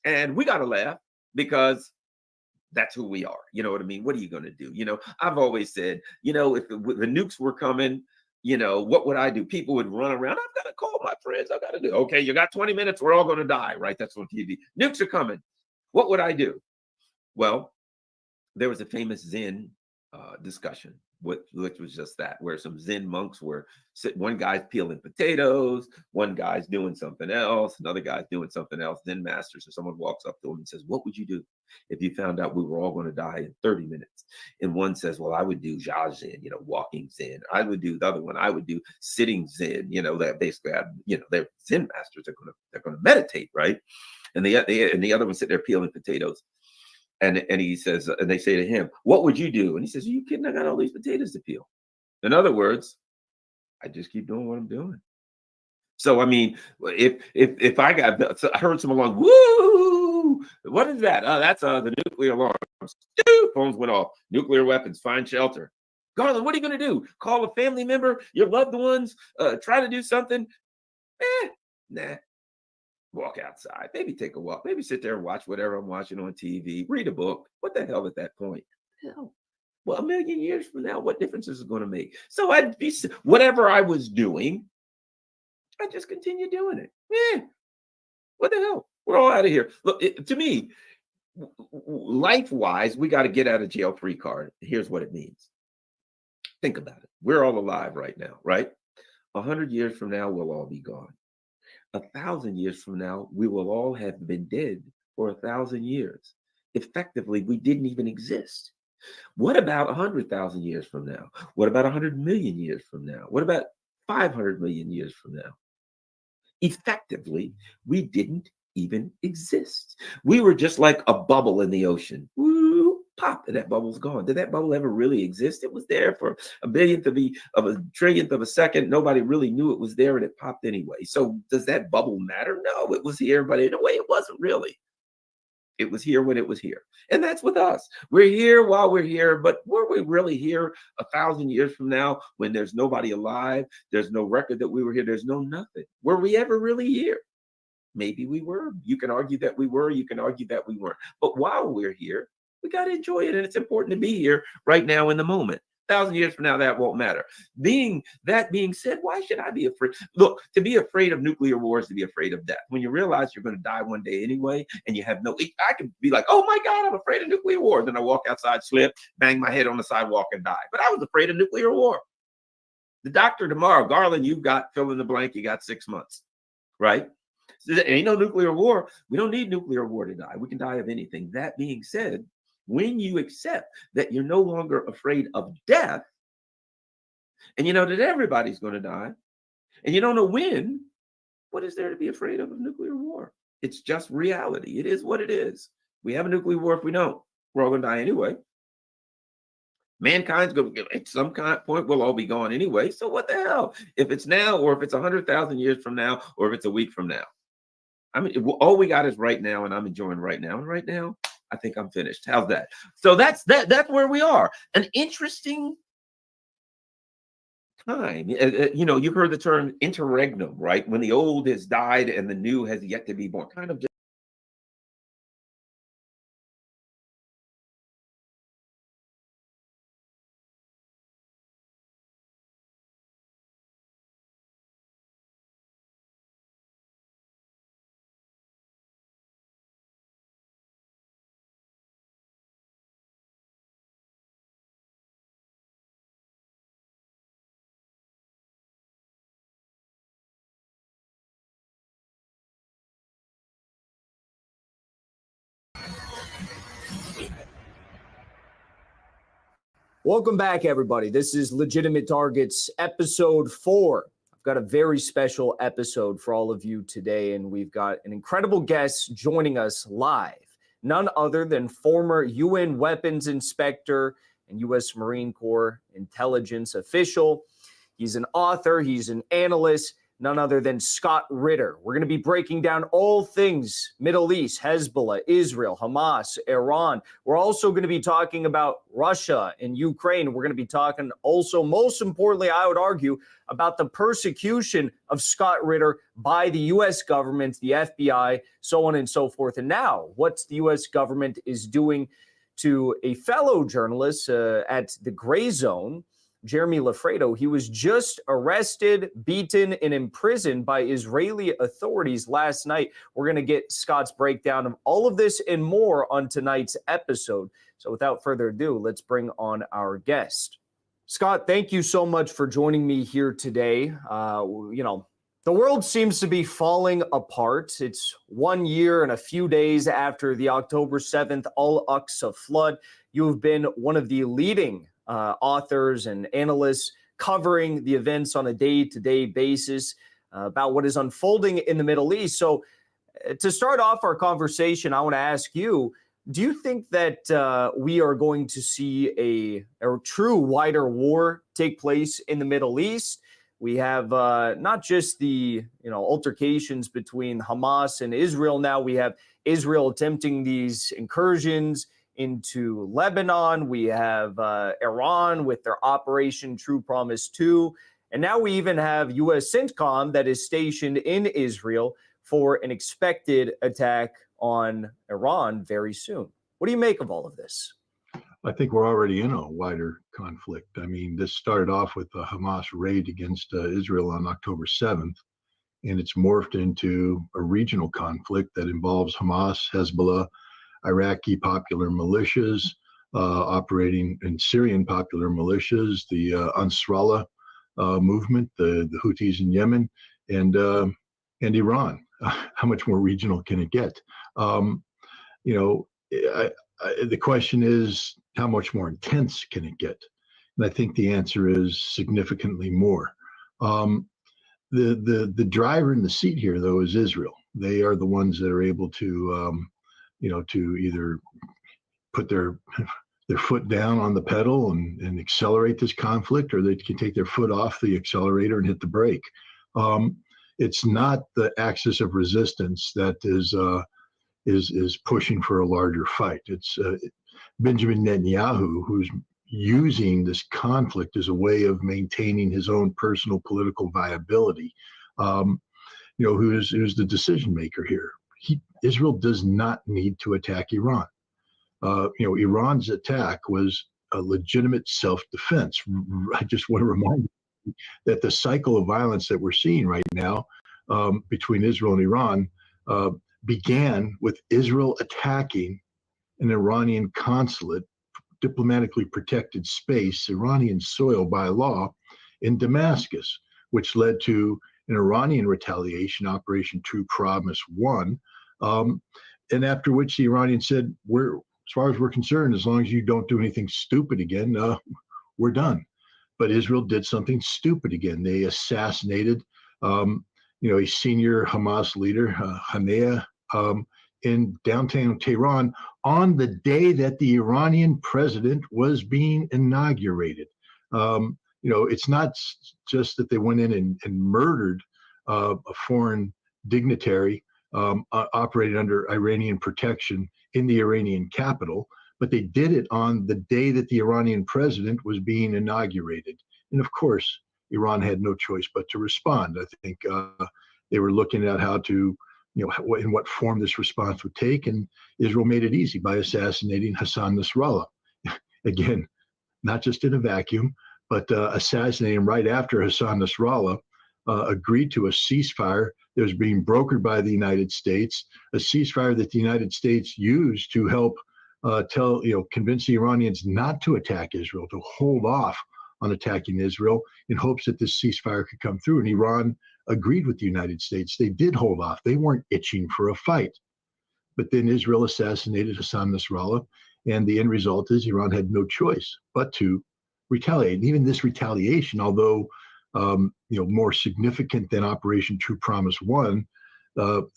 and we got to laugh because that's who we are. You know what I mean? What are you going to do? You know, I've always said, you know, if the nukes were coming, you know, what would I do? People would run around. I've got to call my friends. I've got to do. Okay, you got 20 minutes. We're all going to die, right? That's on TV. Nukes are coming. What would I do? Well, there was a famous Zen discussion, which was just that, where some Zen monks were sitting. One guy's peeling potatoes. One guy's doing something else. Another guy's doing something else. Zen masters. So someone walks up to him and says, what would you do if you found out we were all going to die in 30 minutes? And one says, well, I would do Zazen, you know, walking Zen. I would do the other one. I would do sitting Zen, you know, that basically, you know, they're Zen masters. They're going to meditate, right? And the other one sit there peeling potatoes. And he says, and they say to him, what would you do? And he says, are you kidding? I got all these potatoes to peel. In other words, I just keep doing what I'm doing. So, I mean, if I got, so I heard some alarm, woo, what is that? Oh, that's the nuclear alarms. Phones went off. Nuclear weapons, find shelter. Garland, what are you going to do? Call a family member, your loved ones, try to do something? Nah. Walk outside. Maybe take a walk. Maybe sit there and watch whatever I'm watching on TV. Read a book. What the hell at that point? Hell. Well, 1,000,000 years from now, what difference is it going to make? So I'd be, whatever I was doing, I just continue doing it. What the hell? We're all out of here. Look, to me, life-wise, we got to get out of jail free card. Here's what it means. Think about it. We're all alive right now, right? 100 years from now, we'll all be gone. 1,000 years from now, we will all have been dead for 1,000 years. Effectively, we didn't even exist. What about 100,000 years from now? What about 100 million years from now? What about 500 million years from now? Effectively, we didn't even exist. We were just like a bubble in the ocean. Woo, pop, and that bubble's gone. Did that bubble ever really exist? It was there for a billionth of a trillionth of a second. Nobody really knew it was there, and it popped anyway. So does that bubble matter? No, it was here, but in a way, it wasn't really. It was here when it was here. And that's with us. We're here while we're here, but were we really here 1,000 years from now when there's nobody alive? There's no record that we were here. There's no nothing. Were we ever really here? Maybe we were. You can argue that we were. You can argue that we weren't. But while we're here, we got to enjoy it. And it's important to be here right now in the moment. 1,000 years from now, that won't matter. That being said, why should I be afraid? Look, to be afraid of nuclear war is to be afraid of death. When you realize you're going to die one day anyway, and you have I could be like, oh my God, I'm afraid of nuclear war. Then I walk outside, slip, bang my head on the sidewalk and die. But I was afraid of nuclear war. The doctor tomorrow, Garland, you've got fill in the blank, you got 6 months, right? So there ain't no nuclear war. We don't need nuclear war to die. We can die of anything. That being said, when you accept that you're no longer afraid of death, and you know that everybody's going to die, and you don't know when, what is there to be afraid of nuclear war? It's just reality. It is what it is. We have a nuclear war if we don't. We're all going to die anyway. Mankind's going to, at some point, we'll all be gone anyway. So what the hell? If it's now, or if it's 100,000 years from now, or if it's a week from now. I mean, all we got is right now, and I'm enjoying right now. And right now, I think I'm finished. How's that? So that's where we are. An interesting time. You've heard the term interregnum, right? When the old has died and the new has yet to be born. Kind of just Welcome back, everybody. This is Legitimate Targets, episode 4. I've got a very special episode for all of you today, and we've got an incredible guest joining us live. None other than former UN weapons inspector and U.S. Marine Corps intelligence official. He's an author. He's an analyst. None other than Scott Ritter. We're going to be breaking down all things Middle East, Hezbollah, Israel, Hamas, Iran. We're also going to be talking about Russia and Ukraine. We're going to be talking also, most importantly, I would argue, about the persecution of Scott Ritter by the U.S. government, the FBI, so on and so forth. And now, what the U.S. government is doing to a fellow journalist at the Gray Zone, Jeremy Lafredo. He was just arrested, beaten, and imprisoned by Israeli authorities last night. We're going to get Scott's breakdown of all of this and more on tonight's episode. So without further ado, let's bring on our guest. Scott, thank you so much for joining me here today. The world seems to be falling apart. It's 1 year and a few days after the October 7th Al-Aqsa flood. You've been one of the leading authors and analysts covering the events on a day-to-day basis about what is unfolding in the Middle East. So to start off our conversation, I want to ask you, do you think that we are going to see a true wider war take place in the Middle East? We have not just the altercations between Hamas and Israel. Now we have Israel attempting these incursions into Lebanon. We have Iran with their Operation True Promise 2. And now we even have U.S. CENTCOM that is stationed in Israel for an expected attack on Iran very soon. What do you make of all of this? I think we're already in a wider conflict. I mean, this started off with the Hamas raid against Israel on October 7th, and it's morphed into a regional conflict that involves Hamas, Hezbollah, Iraqi popular militias, operating in Syrian popular militias, the Ansarallah movement, the Houthis in Yemen, and Iran. How much more regional can it get? The question is, how much more intense can it get? And I think the answer is significantly more. The driver in the seat here, though, is Israel. They are the ones that are able to, to either put their foot down on the pedal and accelerate this conflict, or they can take their foot off the accelerator and hit the brake. It's not the axis of resistance that is pushing for a larger fight. It's Benjamin Netanyahu, who's using this conflict as a way of maintaining his own personal political viability. Who's the decision maker here? Israel does not need to attack Iran. Iran's attack was a legitimate self-defense. I just want to remind you that the cycle of violence that we're seeing right now between Israel and Iran began with Israel attacking an Iranian consulate, diplomatically protected space, Iranian soil by law, in Damascus, which led to an Iranian retaliation, Operation True Promise 1, and after which the Iranians said, as far as we're concerned, as long as you don't do anything stupid again, we're done. But Israel did something stupid again. They assassinated, a senior Hamas leader, Haniyeh, in downtown Tehran on the day that the Iranian president was being inaugurated. It's not just that they went in and murdered a foreign dignitary operated under Iranian protection in the Iranian capital, but they did it on the day that the Iranian president was being inaugurated. And of course, Iran had no choice but to respond. I think they were looking at how to, in what form this response would take, and Israel made it easy by assassinating Hassan Nasrallah. Again, not just in a vacuum, but assassinating him right after Hassan Nasrallah agreed to a ceasefire that was being brokered by the United States, a ceasefire that the United States used to help convince the Iranians not to attack Israel, to hold off on attacking Israel in hopes that this ceasefire could come through. And Iran agreed with the United States. They did hold off. They weren't itching for a fight. But then Israel assassinated Hassan Nasrallah, and the end result is Iran had no choice but to retaliate. And even this retaliation, although more significant than Operation True Promise 1,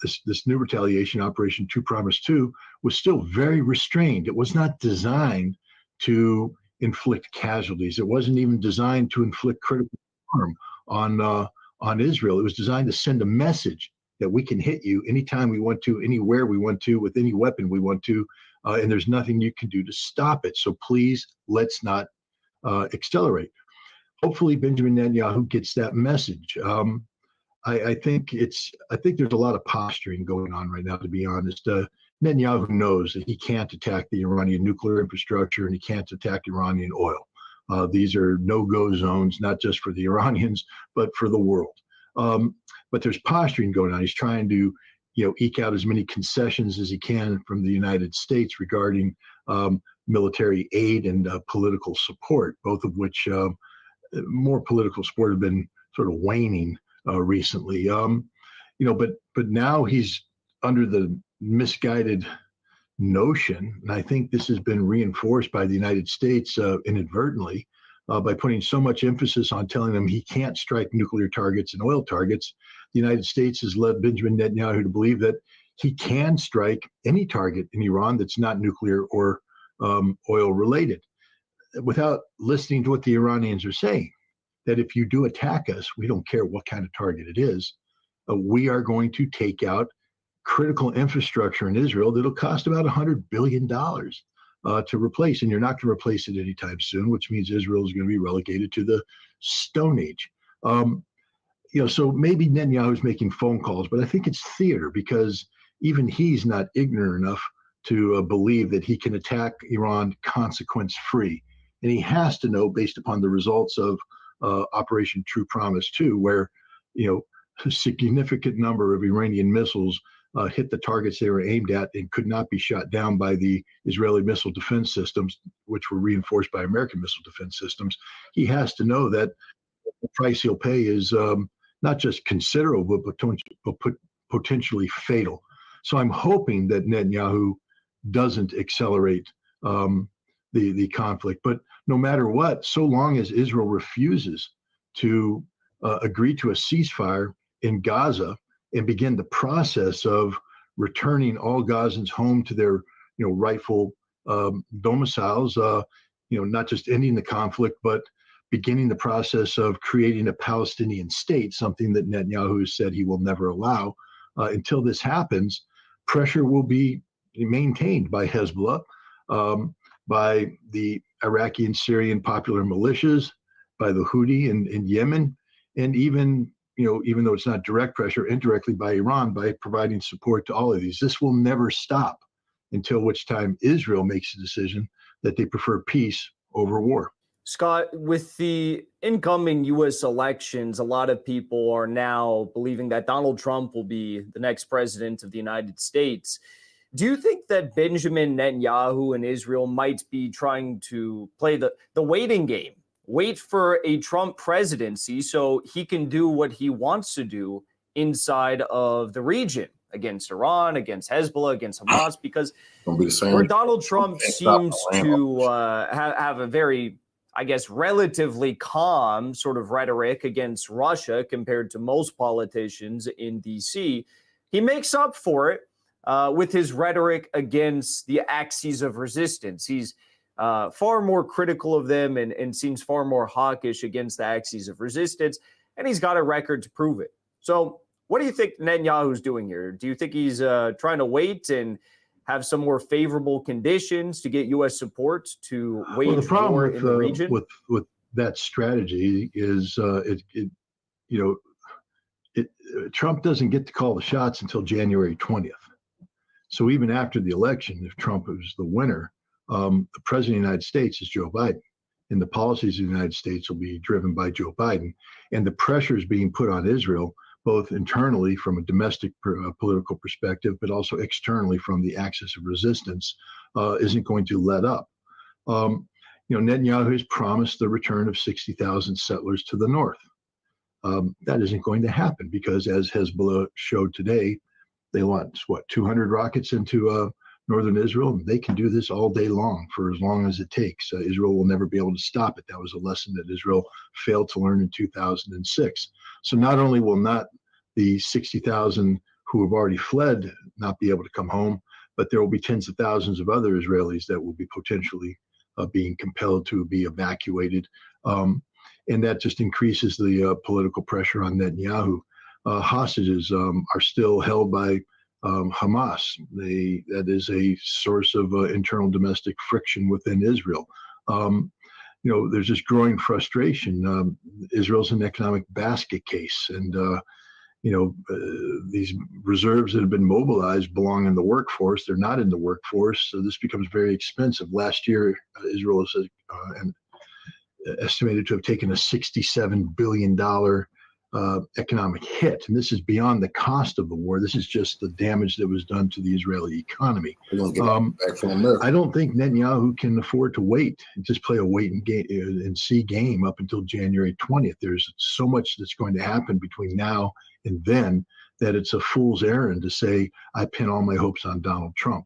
this new retaliation, Operation True Promise 2, was still very restrained. It was not designed to inflict casualties. It wasn't even designed to inflict critical harm on Israel. It was designed to send a message that we can hit you anytime we want to, anywhere we want to, with any weapon we want to, and there's nothing you can do to stop it. So please, let's not accelerate. Hopefully, Benjamin Netanyahu gets that message. I think there's a lot of posturing going on right now, to be honest. Netanyahu knows that he can't attack the Iranian nuclear infrastructure and he can't attack Iranian oil. These are no-go zones, not just for the Iranians, but for the world. But there's posturing going on. He's trying to, eke out as many concessions as he can from the United States regarding military aid and political support, both of which more political support have been sort of waning recently. But now he's under the misguided notion, and I think this has been reinforced by the United States inadvertently by putting so much emphasis on telling them he can't strike nuclear targets and oil targets. The United States has led Benjamin Netanyahu to believe that he can strike any target in Iran that's not nuclear or oil related, without listening to what the Iranians are saying. that if you do attack us, we don't care what kind of target it is, we are going to take out critical infrastructure in Israel that'll cost about $100 billion to replace. And you're not going to replace it anytime soon, which means Israel is going to be relegated to the Stone Age. So maybe Netanyahu's making phone calls, but I think it's theater, because even he's not ignorant enough to believe that he can attack Iran consequence-free. And he has to know, based upon the results of Operation True Promise 2, where, a significant number of Iranian missiles hit the targets they were aimed at and could not be shot down by the Israeli missile defense systems, which were reinforced by American missile defense systems. He has to know that the price he'll pay is not just considerable, but potentially fatal. So I'm hoping that Netanyahu doesn't accelerate the conflict. But no matter what, so long as Israel refuses to agree to a ceasefire in Gaza and begin the process of returning all Gazans home to their rightful domiciles, not just ending the conflict, but beginning the process of creating a Palestinian state, something that Netanyahu said he will never allow. Until this happens, pressure will be maintained by Hezbollah, by the Iraqi and Syrian popular militias, by the Houthi in Yemen, and even though it's not direct pressure, indirectly by Iran, by providing support to all of these. This will never stop until which time Israel makes a decision that they prefer peace over war. Scott, with the incoming U.S. elections, a lot of people are now believing that Donald Trump will be the next president of the United States. Do you think that Benjamin Netanyahu and Israel might be trying to play the waiting game? Wait for a Trump presidency so he can do what he wants to do inside of the region against Iran, against Hezbollah, against Hamas, because where Donald Trump seems to have a very, I guess, relatively calm sort of rhetoric against Russia compared to most politicians in D.C., he makes up for it with his rhetoric against the axes of resistance. He's far more critical of them and seems far more hawkish against the axes of resistance, and he's got a record to prove it. So what do you think Netanyahu's doing here? Do you think he's trying to wait and have some more favorable conditions to get U.S. support to wage war in the region? With that strategy is Trump doesn't get to call the shots until January 20th. So even after the election, if Trump is the winner, the president of the United States is Joe Biden, and the policies of the United States will be driven by Joe Biden. And the pressures being put on Israel, both internally from a domestic political perspective, but also externally from the axis of resistance, isn't going to let up. Netanyahu has promised the return of 60,000 settlers to the north. That isn't going to happen because, as Hezbollah showed today, they launched 200 rockets into northern Israel. They can do this all day long for as long as it takes. Israel will never be able to stop it. That was a lesson that Israel failed to learn in 2006. So not only will not the 60,000 who have already fled not be able to come home, but there will be tens of thousands of other Israelis that will be potentially being compelled to be evacuated. And that just increases the political pressure on Netanyahu. Hostages are still held by Hamas. That is a source of internal domestic friction within Israel. There's this growing frustration. Israel's an economic basket case, and these reserves that have been mobilized belong in the workforce. They're not in the workforce, so this becomes very expensive. Last year, Israel is estimated to have taken a $67 billion economic hit. And this is beyond the cost of the war. This is just the damage that was done to the Israeli economy. I don't think Netanyahu can afford to wait and just play a wait and see game up until January 20th. There's so much that's going to happen between now and then that it's a fool's errand to say, I pin all my hopes on Donald Trump.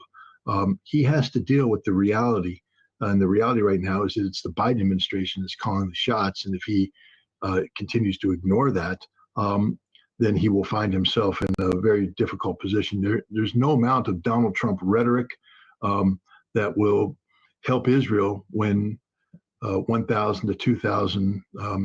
He has to deal with the reality. And the reality right now is that it's the Biden administration that's calling the shots. And if he continues to ignore that, then he will find himself in a very difficult position. There's no amount of Donald Trump rhetoric that will help Israel when 1,000 to 2,000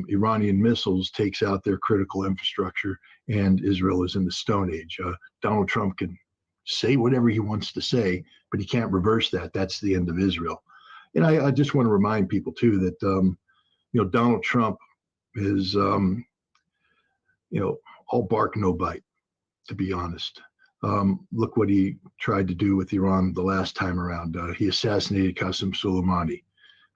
Iranian missiles takes out their critical infrastructure, and Israel is in the Stone Age. Donald Trump can say whatever he wants to say, but he can't reverse that. That's the end of Israel. And I just want to remind people too that Donald Trump is all bark, no bite, to be honest. Look what he tried to do with Iran the last time around. He assassinated Qasem Soleimani,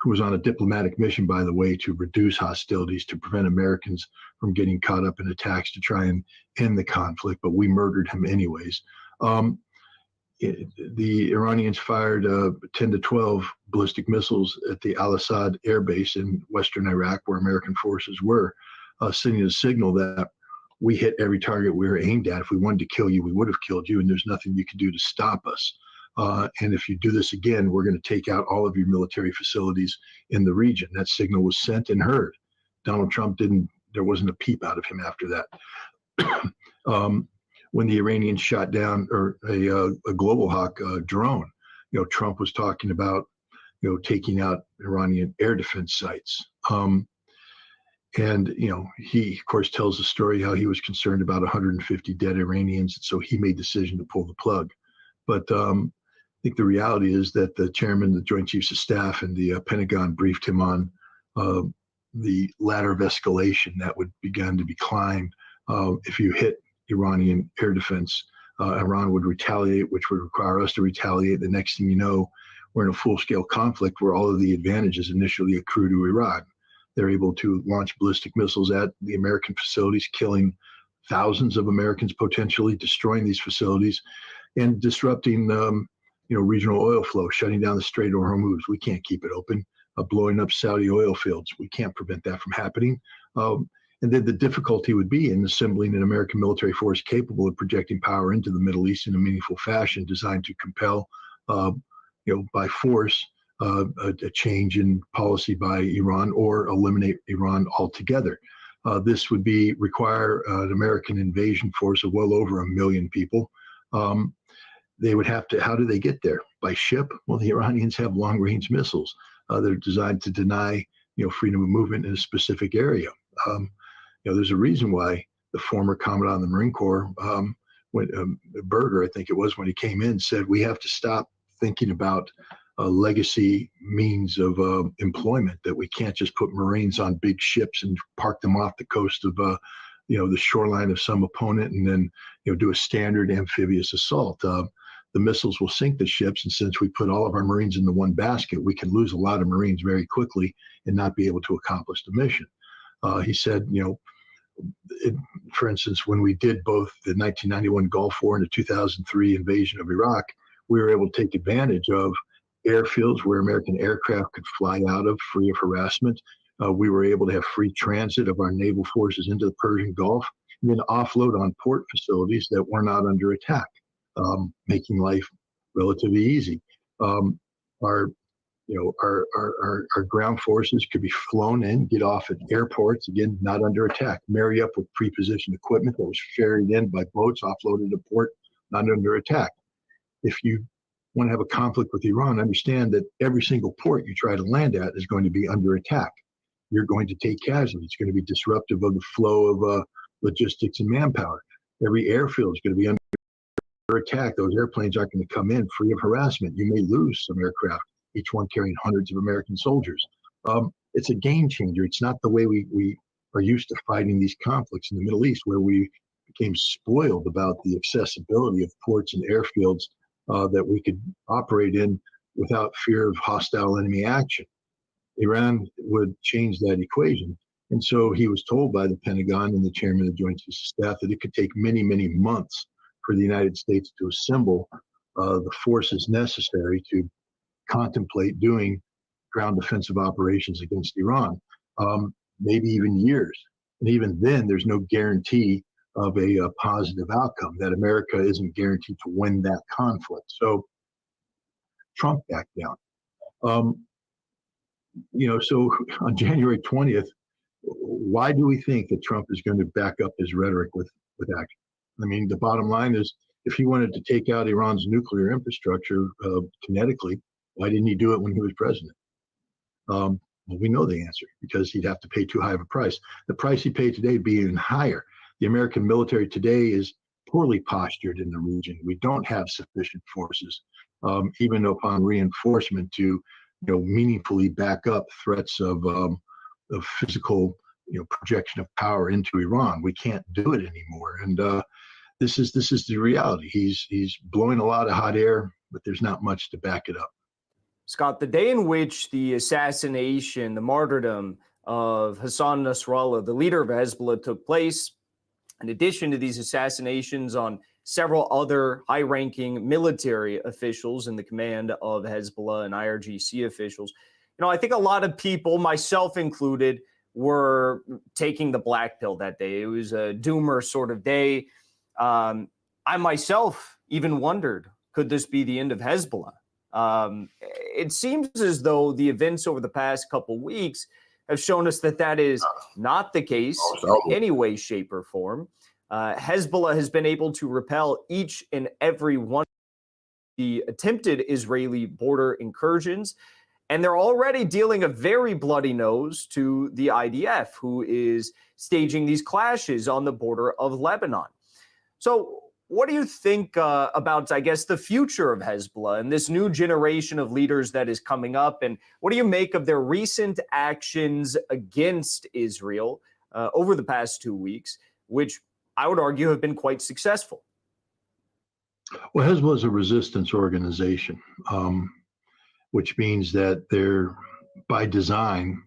who was on a diplomatic mission, by the way, to reduce hostilities, to prevent Americans from getting caught up in attacks to try and end the conflict, but we murdered him anyways. The Iranians fired 10 to 12 ballistic missiles at the Al-Assad air base in western Iraq, where American forces were, sending a signal that we hit every target we were aimed at. If we wanted to kill you, we would have killed you, and there's nothing you can do to stop us. And if you do this again, we're going to take out all of your military facilities in the region. That signal was sent and heard. Donald Trump there wasn't a peep out of him after that. When the Iranians shot down a Global Hawk drone, Trump was talking about, taking out Iranian air defense sites. And he, of course, tells the story how he was concerned about 150 dead Iranians, so he made the decision to pull the plug. But I think the reality is that the chairman of the Joint Chiefs of Staff and the Pentagon briefed him on the ladder of escalation that would begin to be climbed if you hit Iranian air defense. Iran would retaliate, which would require us to retaliate. The next thing you know, we're in a full-scale conflict where all of the advantages initially accrue to Iran. They're able to launch ballistic missiles at the American facilities, killing thousands of Americans, potentially destroying these facilities and disrupting regional oil flow, shutting down the Strait of Hormuz. We can't keep it open. Blowing up Saudi oil fields. We can't prevent that from happening. And then the difficulty would be in assembling an American military force capable of projecting power into the Middle East in a meaningful fashion, designed to compel, by force, a change in policy by Iran or eliminate Iran altogether. This would require an American invasion force of well over 1 million people. They would have to, how do they get there? By ship? Well, the Iranians have long-range missiles that are designed to deny, freedom of movement in a specific area. There's a reason why the former commandant of the Marine Corps, Berger, I think it was, when he came in, said we have to stop thinking about legacy means of employment, that we can't just put Marines on big ships and park them off the coast of the shoreline of some opponent and then do a standard amphibious assault. The missiles will sink the ships, and since we put all of our Marines in the one basket, we can lose a lot of Marines very quickly and not be able to accomplish the mission. He said, for instance, when we did both the 1991 Gulf War and the 2003 invasion of Iraq, we were able to take advantage of airfields where American aircraft could fly out of free of harassment. We were able to have free transit of our naval forces into the Persian Gulf and then offload on port facilities that were not under attack, making life relatively easy. Our ground forces could be flown in, get off at airports, again, not under attack, marry up with pre-positioned equipment that was ferried in by boats, offloaded at port, not under attack. If you want to have a conflict with Iran, understand that every single port you try to land at is going to be under attack. You're going to take casualties. It's going to be disruptive of the flow of logistics and manpower. Every airfield is going to be under attack. Those airplanes aren't going to come in free of harassment. You may lose some aircraft, each one carrying hundreds of American soldiers. It's a game changer. It's not the way we are used to fighting these conflicts in the Middle East, where we became spoiled about the accessibility of ports and airfields that we could operate in without fear of hostile enemy action. Iran would change that equation. And so he was told by the Pentagon and the chairman of the Joint Chiefs of Staff that it could take many, many months for the United States to assemble the forces necessary to contemplate doing ground defensive operations against Iran, maybe even years. And even then, there's no guarantee of a positive outcome, that America isn't guaranteed to win that conflict. So Trump backed down. So on January 20th, why do we think that Trump is going to back up his rhetoric with action? I mean, the bottom line is, if he wanted to take out Iran's nuclear infrastructure kinetically, why didn't he do it when he was president? Well, we know the answer, because he'd have to pay too high of a price. The price he paid today would be even higher. The American military today is poorly postured in the region. We don't have sufficient forces, even upon reinforcement, to meaningfully back up threats of physical projection of power into Iran. We can't do it anymore. And this is the reality. He's blowing a lot of hot air, but there's not much to back it up. Scott, the day in which the assassination, the martyrdom of Hassan Nasrallah, the leader of Hezbollah, took place, in addition to these assassinations on several other high-ranking military officials in the command of Hezbollah and IRGC officials, I think a lot of people, myself included, were taking the black pill that day. It was a doomer sort of day. I myself even wondered, could this be the end of Hezbollah? It seems as though the events over the past couple weeks have shown us that is not the case in any way, shape, or form. Hezbollah has been able to repel each and every one of the attempted Israeli border incursions, and they're already dealing a very bloody nose to the IDF, who is staging these clashes on the border of Lebanon. So what do you think about, I guess, the future of Hezbollah and this new generation of leaders that is coming up? And what do you make of their recent actions against Israel over the past 2 weeks, which I would argue have been quite successful? Well, Hezbollah is a resistance organization, which means that they're, by design,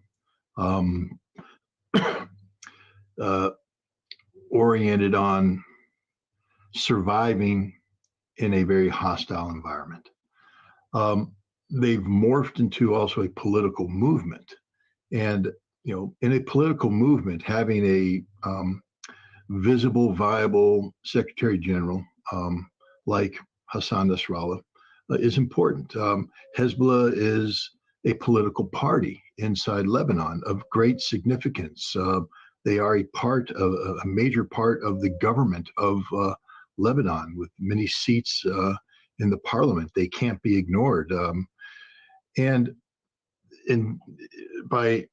oriented on surviving in a very hostile environment. They've morphed into also a political movement. And, in a political movement, having a visible, viable Secretary General like Hassan Nasrallah is important. Hezbollah is a political party inside Lebanon of great significance. They are a major part of the government of Lebanon, with many seats in the parliament. They can't be ignored. And by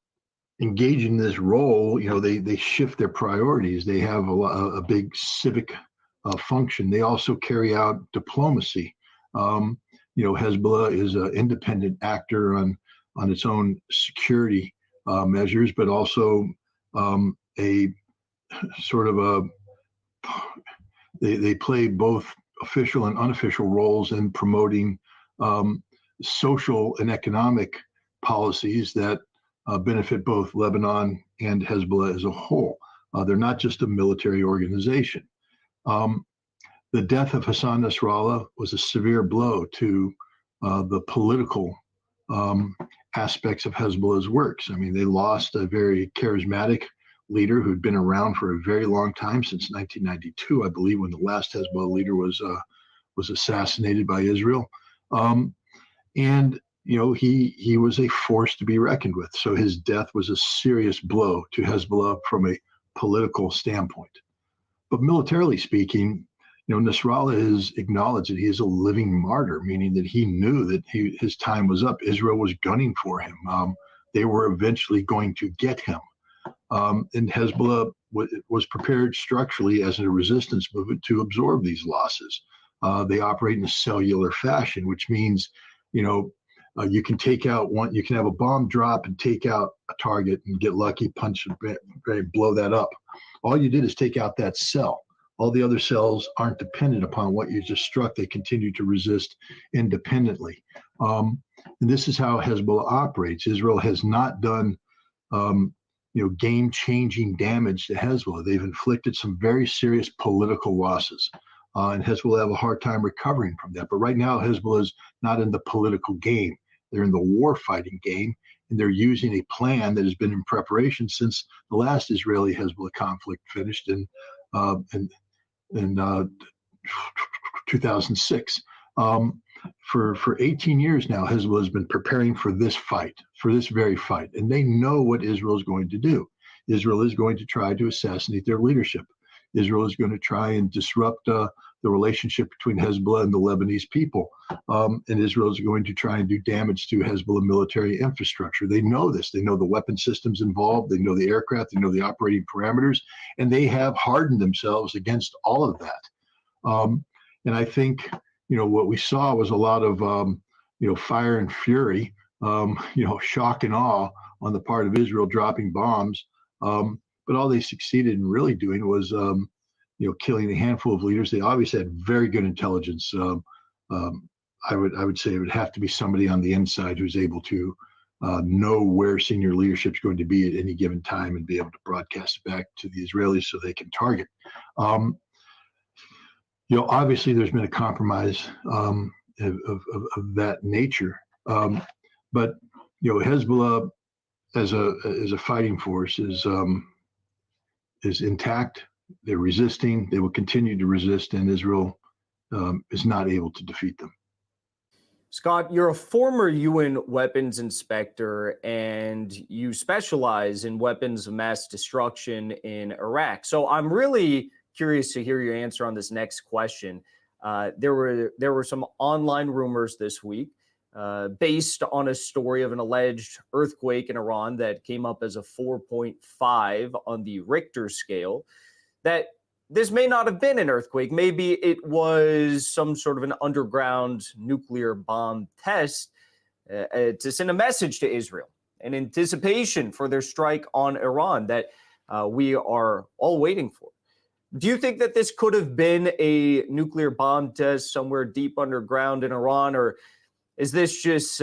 engaging this role, they shift their priorities. They have a big civic function. They also carry out diplomacy. Hezbollah is an independent actor on its own security measures, but also a sort of they play both official and unofficial roles in promoting social and economic policies that benefit both Lebanon and Hezbollah as a whole. They're not just a military organization. The death of Hassan Nasrallah was a severe blow to the political aspects of Hezbollah's works. I mean, they lost a very charismatic leader who'd been around for a very long time, since 1992, I believe, when the last Hezbollah leader was assassinated by Israel. And he was a force to be reckoned with. So his death was a serious blow to Hezbollah from a political standpoint. But militarily speaking, Nasrallah has acknowledged that he is a living martyr, meaning that he knew that his time was up. Israel was gunning for him. They were eventually going to get him. And Hezbollah was prepared structurally as a resistance movement to absorb these losses. They operate in a cellular fashion, which means, you can take out one, you can have a bomb drop and take out a target and get lucky, punch and blow that up. All you did is take out that cell. All the other cells aren't dependent upon what you just struck. They continue to resist independently. And this is how Hezbollah operates. Israel has not done, game-changing damage to Hezbollah. They've inflicted some very serious political losses. And Hezbollah have a hard time recovering from that. But right now, Hezbollah is not in the political game. They're in the war-fighting game, and they're using a plan that has been in preparation since the last Israeli-Hezbollah conflict finished in 2006. For 18 years now, Hezbollah has been preparing for this fight, for this very fight, and they know what Israel is going to do. Israel is going to try to assassinate their leadership. Israel is going to try and disrupt the the relationship between Hezbollah and the Lebanese people. And Israel is going to try and do damage to Hezbollah military infrastructure. They know this. They know the weapon systems involved. They know the aircraft. They know the operating parameters. And they have hardened themselves against all of that. And I think, what we saw was a lot of, fire and fury, shock and awe on the part of Israel dropping bombs. But all they succeeded in really doing was, killing a handful of leaders. They obviously had very good intelligence. I would say it would have to be somebody on the inside who's able to know where senior leadership is going to be at any given time and be able to broadcast it back to the Israelis so they can target. Obviously there's been a compromise of that nature, but Hezbollah as a fighting force is intact. They're resisting. They will continue to resist, and Israel is not able to defeat them. Scott, you're a former UN weapons inspector, and you specialize in weapons of mass destruction in Iraq. So I'm really curious to hear your answer on this next question. There were some online rumors this week based on a story of an alleged earthquake in Iran that came up as a 4.5 on the Richter scale, that this may not have been an earthquake. Maybe it was some sort of an underground nuclear bomb test to send a message to Israel in anticipation for their strike on Iran that we are all waiting for. Do you think that this could have been a nuclear bomb test somewhere deep underground in Iran, or is this just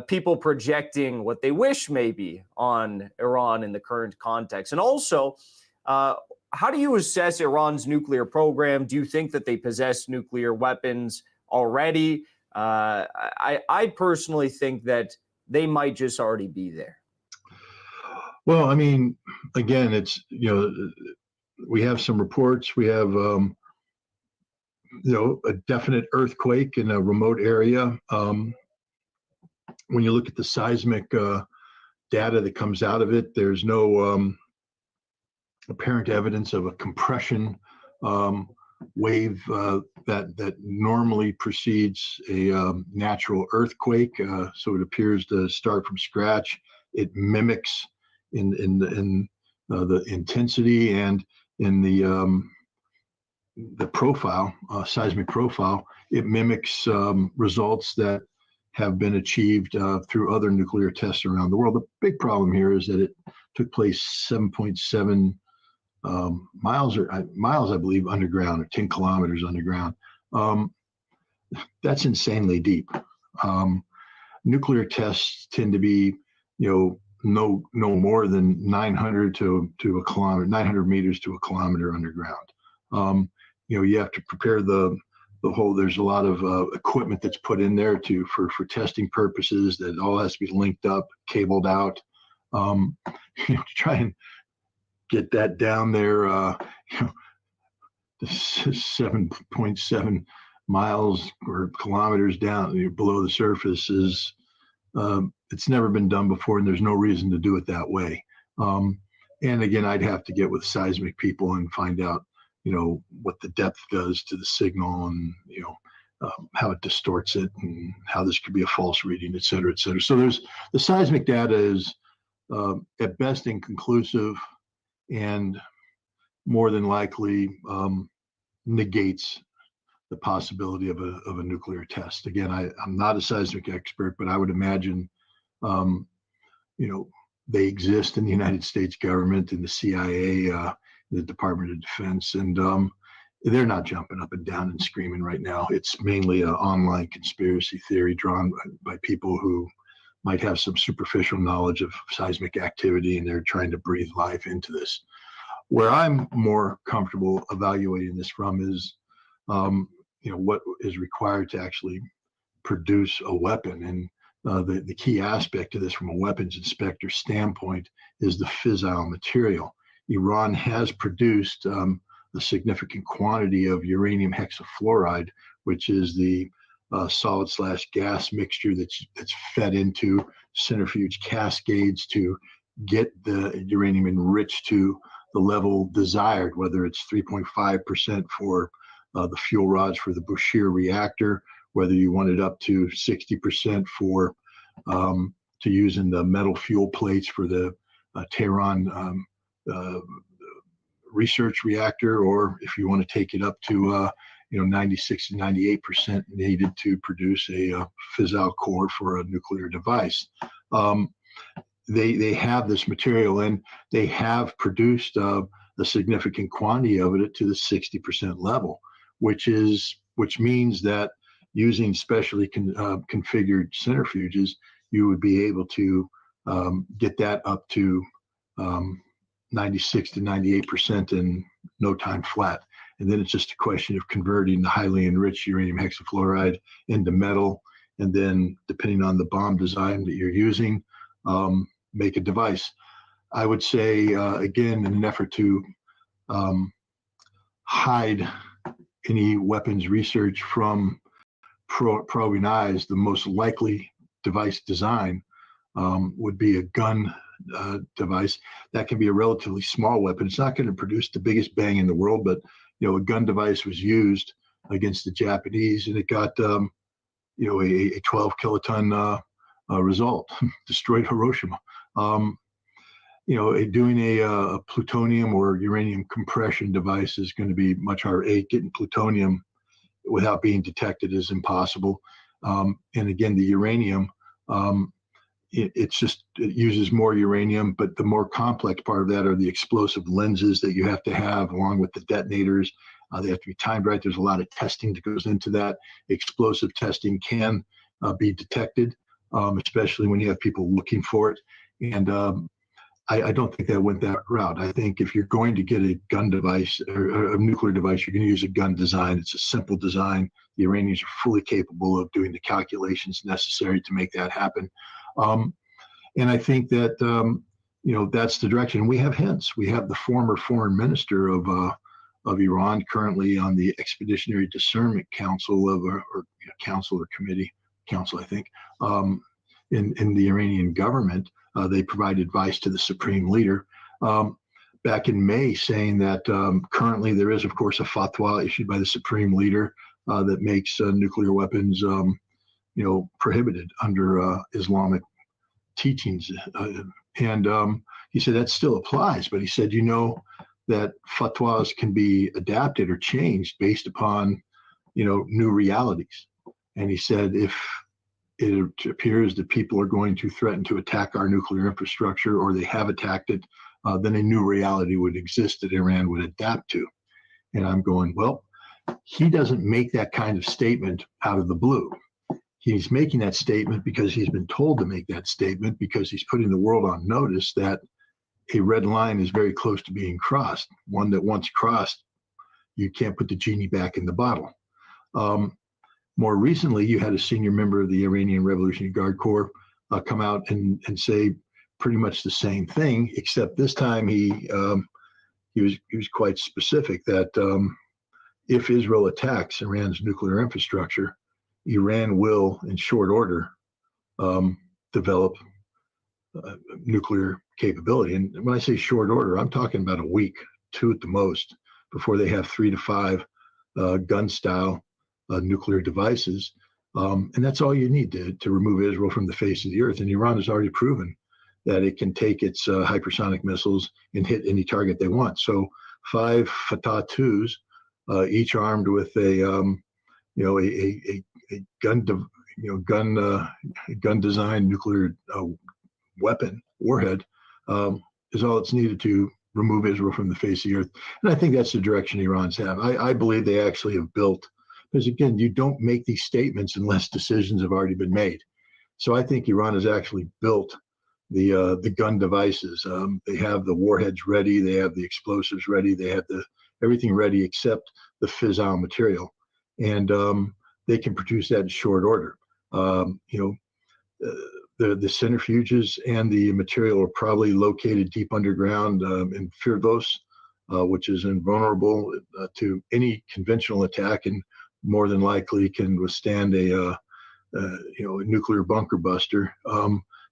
people projecting what they wish maybe on Iran in the current context? And also, how do you assess Iran's nuclear program? Do you think that they possess nuclear weapons already? I personally think that they might just already be there. Well, I mean, again, it's, we have some reports. We have, a definite earthquake in a remote area. When you look at the seismic data that comes out of it, there's no apparent evidence of a compression wave that normally precedes a natural earthquake. So it appears to start from scratch. It mimics in the intensity and in the profile, seismic profile. It mimics results that have been achieved through other nuclear tests around the world. The big problem here is that it took place 7.7 miles, I believe, underground, or 10 kilometers underground. That's insanely deep. Nuclear tests tend to be, no more than 900 to a kilometer, 900 meters to a kilometer underground. You have to prepare the whole. There's a lot of equipment that's put in there for testing purposes. That all has to be linked up, cabled out. To try and get that down there, the 7.7 miles or kilometers down below the surface is, it's never been done before, and there's no reason to do it that way. And again, I'd have to get with seismic people and find out, what the depth does to the signal, and how it distorts it, and how this could be a false reading, et cetera, et cetera. So the seismic data is at best inconclusive, and more than likely negates the possibility of a nuclear test. Again, I'm not a seismic expert, but I would imagine, they exist in the United States government, in the CIA, the Department of Defense, and they're not jumping up and down and screaming right now. It's mainly an online conspiracy theory drawn by people who might have some superficial knowledge of seismic activity, and they're trying to breathe life into this. Where I'm more comfortable evaluating this from is, what is required to actually produce a weapon. And the key aspect of this from a weapons inspector standpoint is the fissile material. Iran has produced a significant quantity of uranium hexafluoride, which is the solid/gas mixture that's fed into centrifuge cascades to get the uranium enriched to the level desired, whether it's 3.5% for the fuel rods for the Bushehr reactor, whether you wanted up to 60% for to use in the metal fuel plates for the Tehran research reactor, or if you want to take it up to 96 to 98% needed to produce a fissile core for a nuclear device. They have this material, and they have produced a significant quantity of it to the 60% level, which means that using specially configured centrifuges, you would be able to get that up to 96 to 98% in no time flat. And then it's just a question of converting the highly enriched uranium hexafluoride into metal, and then depending on the bomb design that you're using, make a device. I would say, again, in an effort to hide any weapons research from probing eyes, the most likely device design would be a gun device. That can be a relatively small weapon. It's not going to produce the biggest bang in the world, but a gun device was used against the Japanese, and it got a 12 kiloton result, destroyed Hiroshima. Doing a plutonium or uranium compression device is going to be much harder. Getting plutonium without being detected is impossible. And again, the uranium, it uses more uranium, but the more complex part of that are the explosive lenses that you have to have along with the detonators. They have to be timed right. There's a lot of testing that goes into that. Explosive testing can be detected, especially when you have people looking for it. And I don't think that went that route. I think if you're going to get a gun device or a nuclear device, you're going to use a gun design. It's a simple design. The Iranians are fully capable of doing the calculations necessary to make that happen. And I think that, that's the direction. We have hints. We have the former foreign minister of Iran currently on the Expeditionary Discernment Council Council, I think, in the Iranian government. They provide advice to the supreme leader. Back in May, saying that currently there is, of course, a fatwa issued by the supreme leader that makes nuclear weapons, prohibited under Islamic teachings. And he said that still applies, but he said, that fatwas can be adapted or changed based upon, new realities. And he said, if it appears that people are going to threaten to attack our nuclear infrastructure, or they have attacked it, then a new reality would exist that Iran would adapt to. And I'm going, well, he doesn't make that kind of statement out of the blue. He's making that statement because he's been told to make that statement, because he's putting the world on notice that a red line is very close to being crossed. One that once crossed, you can't put the genie back in the bottle. More recently, you had a senior member of the Iranian Revolutionary Guard Corps come out and say pretty much the same thing, except this time he was quite specific that if Israel attacks Iran's nuclear infrastructure, Iran will, in short order, develop nuclear capability. And when I say short order, I'm talking about a week, 2 at the most, before they have 3 to 5 gun-style nuclear devices. And that's all you need to remove Israel from the face of the earth. And Iran has already proven that it can take its hypersonic missiles and hit any target they want. So 5 Fatah 2s, each armed with a gun design nuclear weapon warhead, is all that's needed to remove Israel from the face of the earth. And I think that's the direction Iran's have. I believe they actually have built, because again, you don't make these statements unless decisions have already been made. So I think Iran has actually built the gun devices. They have the warheads ready, they have the explosives ready, they have everything ready except the fissile material, and they can produce that in short order. The centrifuges and the material are probably located deep underground in Firdos, which is invulnerable to any conventional attack, and more than likely can withstand a nuclear bunker buster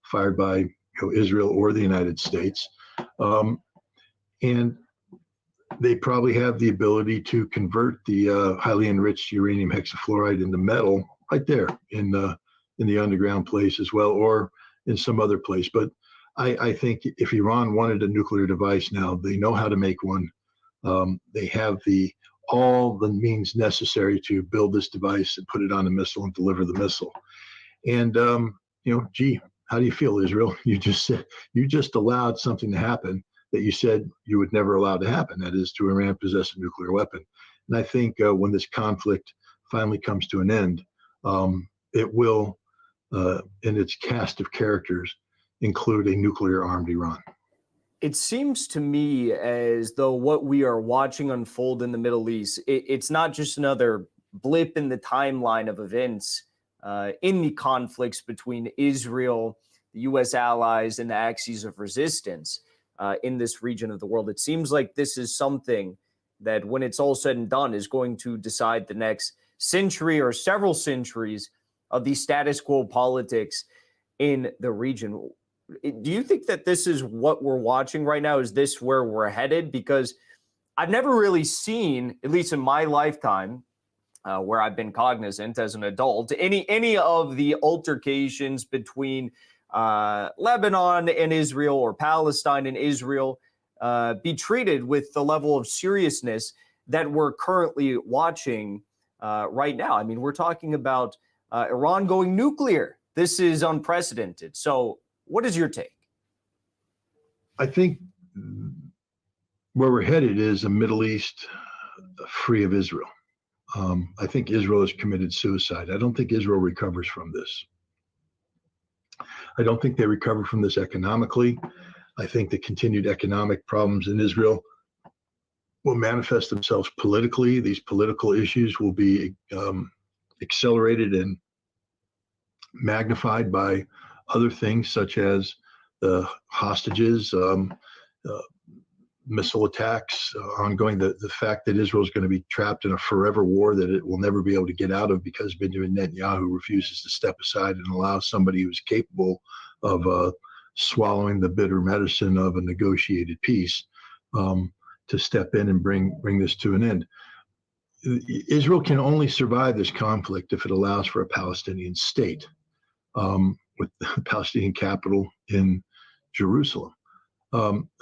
fired by Israel or the United States. And they probably have the ability to convert the highly enriched uranium hexafluoride into metal right there in the underground place as well, or in some other place. But I think if Iran wanted a nuclear device now, they know how to make one. They have all the means necessary to build this device and put it on a missile and deliver the missile. And gee, how do you feel, Israel? You just allowed something to happen that you said you would never allow to happen. That is, to Iran possess a nuclear weapon. And I think when this conflict finally comes to an end, it will, in its cast of characters, include a nuclear-armed Iran. It seems to me as though what we are watching unfold in the Middle East, it's not just another blip in the timeline of events in the conflicts between Israel, the U.S. allies, and the axes of resistance in this region of the world. It seems like this is something that, when it's all said and done, is going to decide the next century or several centuries of the status quo politics in the region. Do you think that this is what we're watching right now? Is this where we're headed? Because I've never really seen, at least in my lifetime, where I've been cognizant as an adult, any of the altercations between Lebanon and Israel or Palestine and Israel be treated with the level of seriousness that we're currently watching right now. I mean, we're talking about Iran going nuclear. This is unprecedented. So what is your take? I think where we're headed is a Middle East free of Israel. I think Israel has committed suicide. I don't think Israel recovers from this. I don't think they recover from this economically. I think the continued economic problems in Israel will manifest themselves politically. These political issues will be accelerated and magnified by other things, such as the hostages, missile attacks, ongoing, the fact that Israel is going to be trapped in a forever war that it will never be able to get out of because Benjamin Netanyahu refuses to step aside and allow somebody who's capable of swallowing the bitter medicine of a negotiated peace to step in and bring this to an end. Israel can only survive this conflict if it allows for a Palestinian state, with the Palestinian capital in Jerusalem.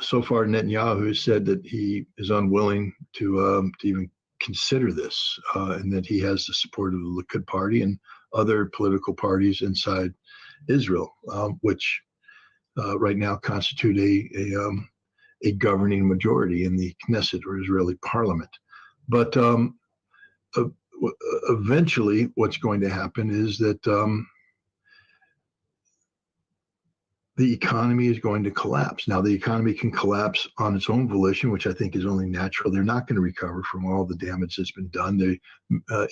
So far, Netanyahu has said that he is unwilling to even consider this, and that he has the support of the Likud party and other political parties inside Israel, which right now constitute a governing majority in the Knesset, or Israeli parliament. But eventually, what's going to happen is that the economy is going to collapse. Now, the economy can collapse on its own volition, which I think is only natural. They're not going to recover from all the damage that's been done. The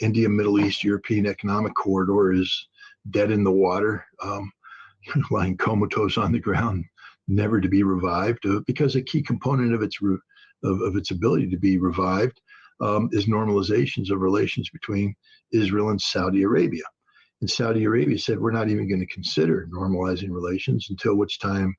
India, Middle East, European economic corridor is dead in the water, lying comatose on the ground, never to be revived, because a key component of its ability to be revived is normalizations of relations between Israel and Saudi Arabia. And Saudi Arabia said, we're not even going to consider normalizing relations until which time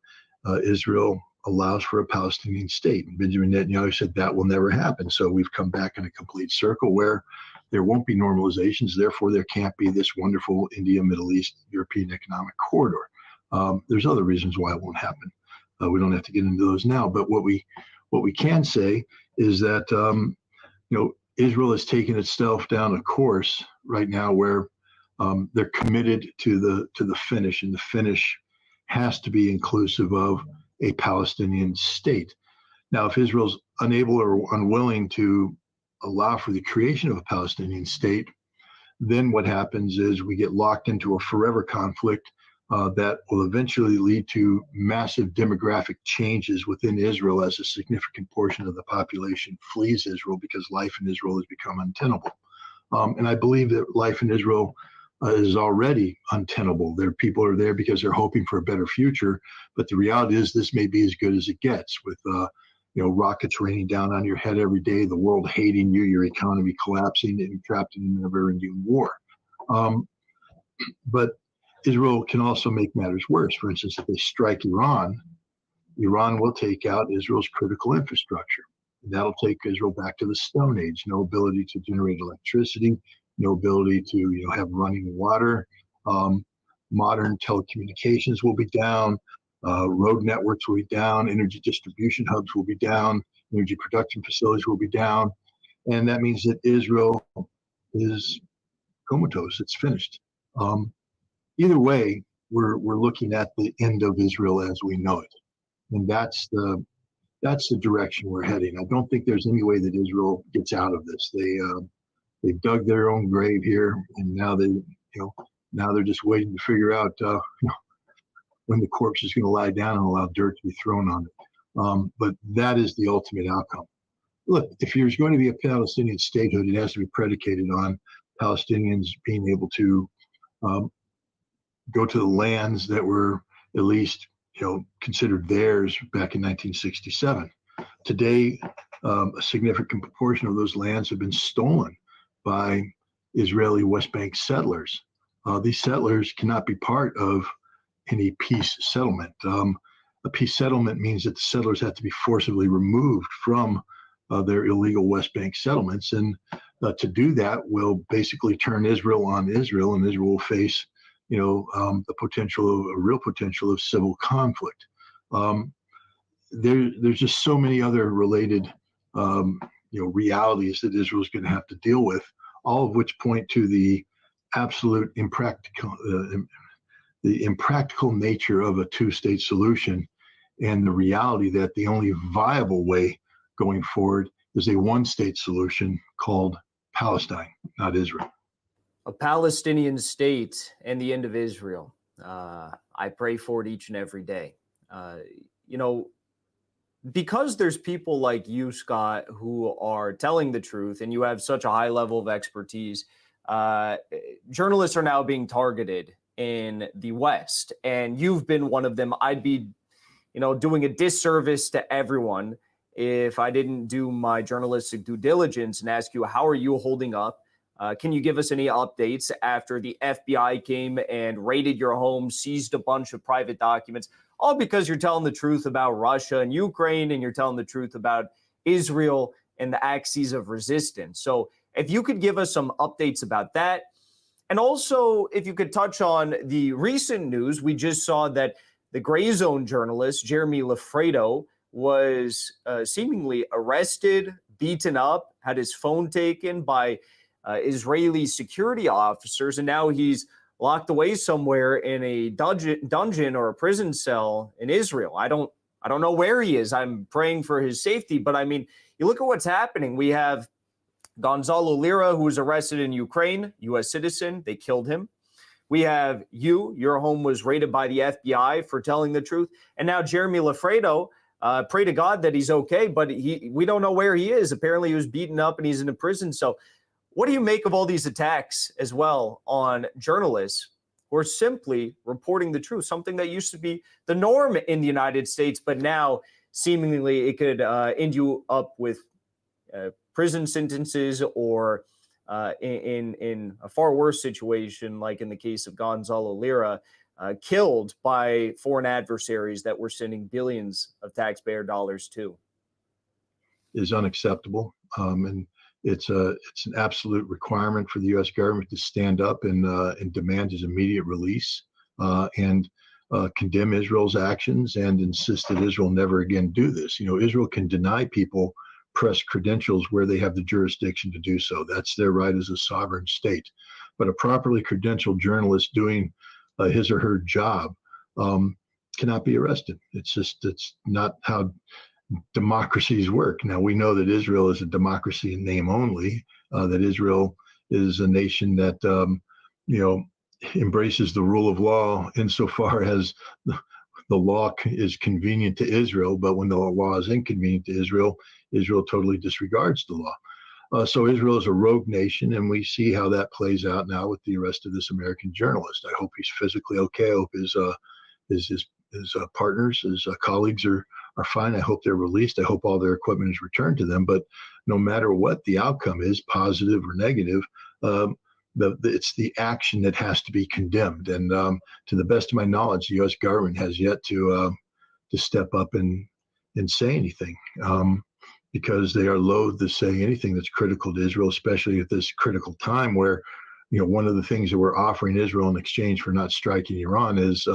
Israel allows for a Palestinian state. And Benjamin Netanyahu said that will never happen. So we've come back in a complete circle where there won't be normalizations. Therefore, there can't be this wonderful India, Middle East, European economic corridor. There's other reasons why it won't happen. We don't have to get into those now. But what we can say is that Israel has taken itself down a course right now where they're committed to the finish, and the finish has to be inclusive of a Palestinian state. Now, if Israel's unable or unwilling to allow for the creation of a Palestinian state, then what happens is we get locked into a forever conflict that will eventually lead to massive demographic changes within Israel as a significant portion of the population flees Israel because life in Israel has become untenable. And I believe that life in Israel is already untenable. People are there because they're hoping for a better future, but the reality is this may be as good as it gets, with rockets raining down on your head every day, the world hating you, your economy collapsing, and trapped in a never-ending war. But Israel can also make matters worse. For instance, if they strike Iran, Iran will take out Israel's critical infrastructure. And that'll take Israel back to the Stone Age. No ability to generate electricity, no ability to have running water. Modern telecommunications will be down. Road networks will be down. Energy distribution hubs will be down. Energy production facilities will be down. And that means that Israel is comatose. It's finished. Either way, we're looking at the end of Israel as we know it. And that's the direction we're heading. I don't think there's any way that Israel gets out of this. They dug their own grave here, and now they're just waiting to figure out when the corpse is going to lie down and allow dirt to be thrown on it. But that is the ultimate outcome. Look, if there's going to be a Palestinian statehood, it has to be predicated on Palestinians being able to go to the lands that were at least considered theirs back in 1967. Today, a significant proportion of those lands have been stolen by Israeli West Bank settlers. These settlers cannot be part of any peace settlement. A peace settlement means that the settlers have to be forcibly removed from their illegal West Bank settlements, and to do that will basically turn Israel on Israel, and Israel will face the real potential of civil conflict. There's just so many other related realities that Israel is going to have to deal with, all of which point to the absolute impractical nature of a two-state solution, and the reality that the only viable way going forward is a one-state solution called Palestine, not Israel. A Palestinian state and the end of Israel. I pray for it each and every day. Because there's people like you, Scott, who are telling the truth, and you have such a high level of expertise, journalists are now being targeted in the West, and you've been one of them. I'd be, doing a disservice to everyone if I didn't do my journalistic due diligence and ask you, how are you holding up? Can you give us any updates after the FBI came and raided your home, seized a bunch of private documents, all because you're telling the truth about Russia and Ukraine, and you're telling the truth about Israel and the axes of resistance? So if you could give us some updates about that. And also, if you could touch on the recent news, we just saw that the Gray Zone journalist, Jeremy Lafredo, was seemingly arrested, beaten up, had his phone taken by Israeli security officers, and now he's locked away somewhere in a dungeon or a prison cell in Israel. I don't know where he is. I'm praying for his safety, but I mean, you look at what's happening. We have Gonzalo Lira, who was arrested in Ukraine, U.S. citizen. They killed him. We have your home was raided by the FBI for telling the truth, and now Jeremy Lafredo. Pray to God that he's okay, but we don't know where he is. Apparently, he was beaten up and he's in a prison. So what do you make of all these attacks as well on journalists who are simply reporting the truth, something that used to be the norm in the United States, but now seemingly it could end you up with prison sentences or in a far worse situation, like in the case of Gonzalo Lira, killed by foreign adversaries that we're sending billions of taxpayer dollars to? Is unacceptable. And it's an absolute requirement for the U.S. government to stand up and demand his immediate release and condemn Israel's actions and insist that Israel never again do this. Israel can deny people press credentials where they have the jurisdiction to do so. That's their right as a sovereign state. But a properly credentialed journalist doing his or her job cannot be arrested. It's not how democracies work. Now, we know that Israel is a democracy in name only, that Israel is a nation that, embraces the rule of law insofar as the law is convenient to Israel, but when the law is inconvenient to Israel, Israel totally disregards the law. So Israel is a rogue nation, and we see how that plays out now with the arrest of this American journalist. I hope he's physically okay. I hope his partners, his colleagues are fine. I hope they're released. I hope all their equipment is returned to them. But no matter what the outcome is, positive or negative, it's the action that has to be condemned. And to the best of my knowledge, the U.S. government has yet to step up and say anything. because they are loath to say anything that's critical to Israel, especially at this critical time where, one of the things that we're offering Israel in exchange for not striking Iran is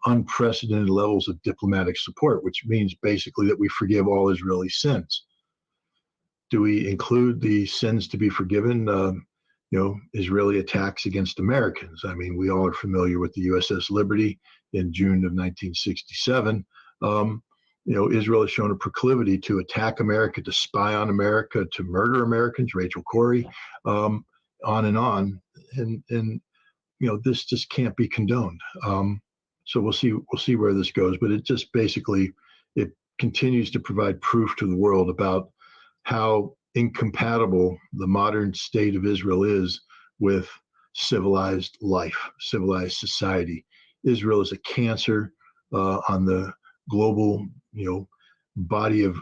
unprecedented levels of diplomatic support, which means basically that we forgive all Israeli sins. Do we include the sins to be forgiven? Israeli attacks against Americans. I mean, we all are familiar with the USS Liberty in June of 1967. Israel has shown a proclivity to attack America, to spy on America, to murder Americans, Rachel Corrie, on and on. And this just can't be condoned. So we'll see where this goes. But it just basically, it continues to provide proof to the world about how incompatible the modern state of Israel is with civilized life, civilized society. Israel is a cancer on the global, body of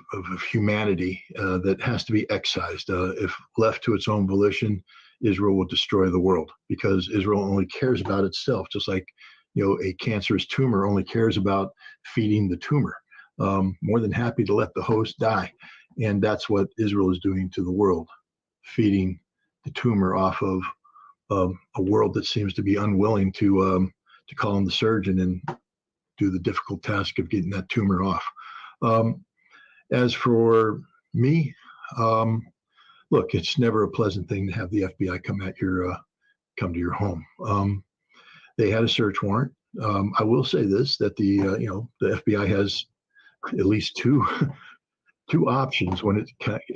humanity that has to be excised. If left to its own volition, Israel will destroy the world, because Israel only cares about itself, just like, a cancerous tumor only cares about feeding the tumor. More than happy to let the host die. And that's what Israel is doing to the world, feeding the tumor off of a world that seems to be unwilling to call in the surgeon and do the difficult task of getting that tumor off. As for me, look, it's never a pleasant thing to have the FBI come to your home. They had a search warrant. I will say this, that the FBI has at least two options when it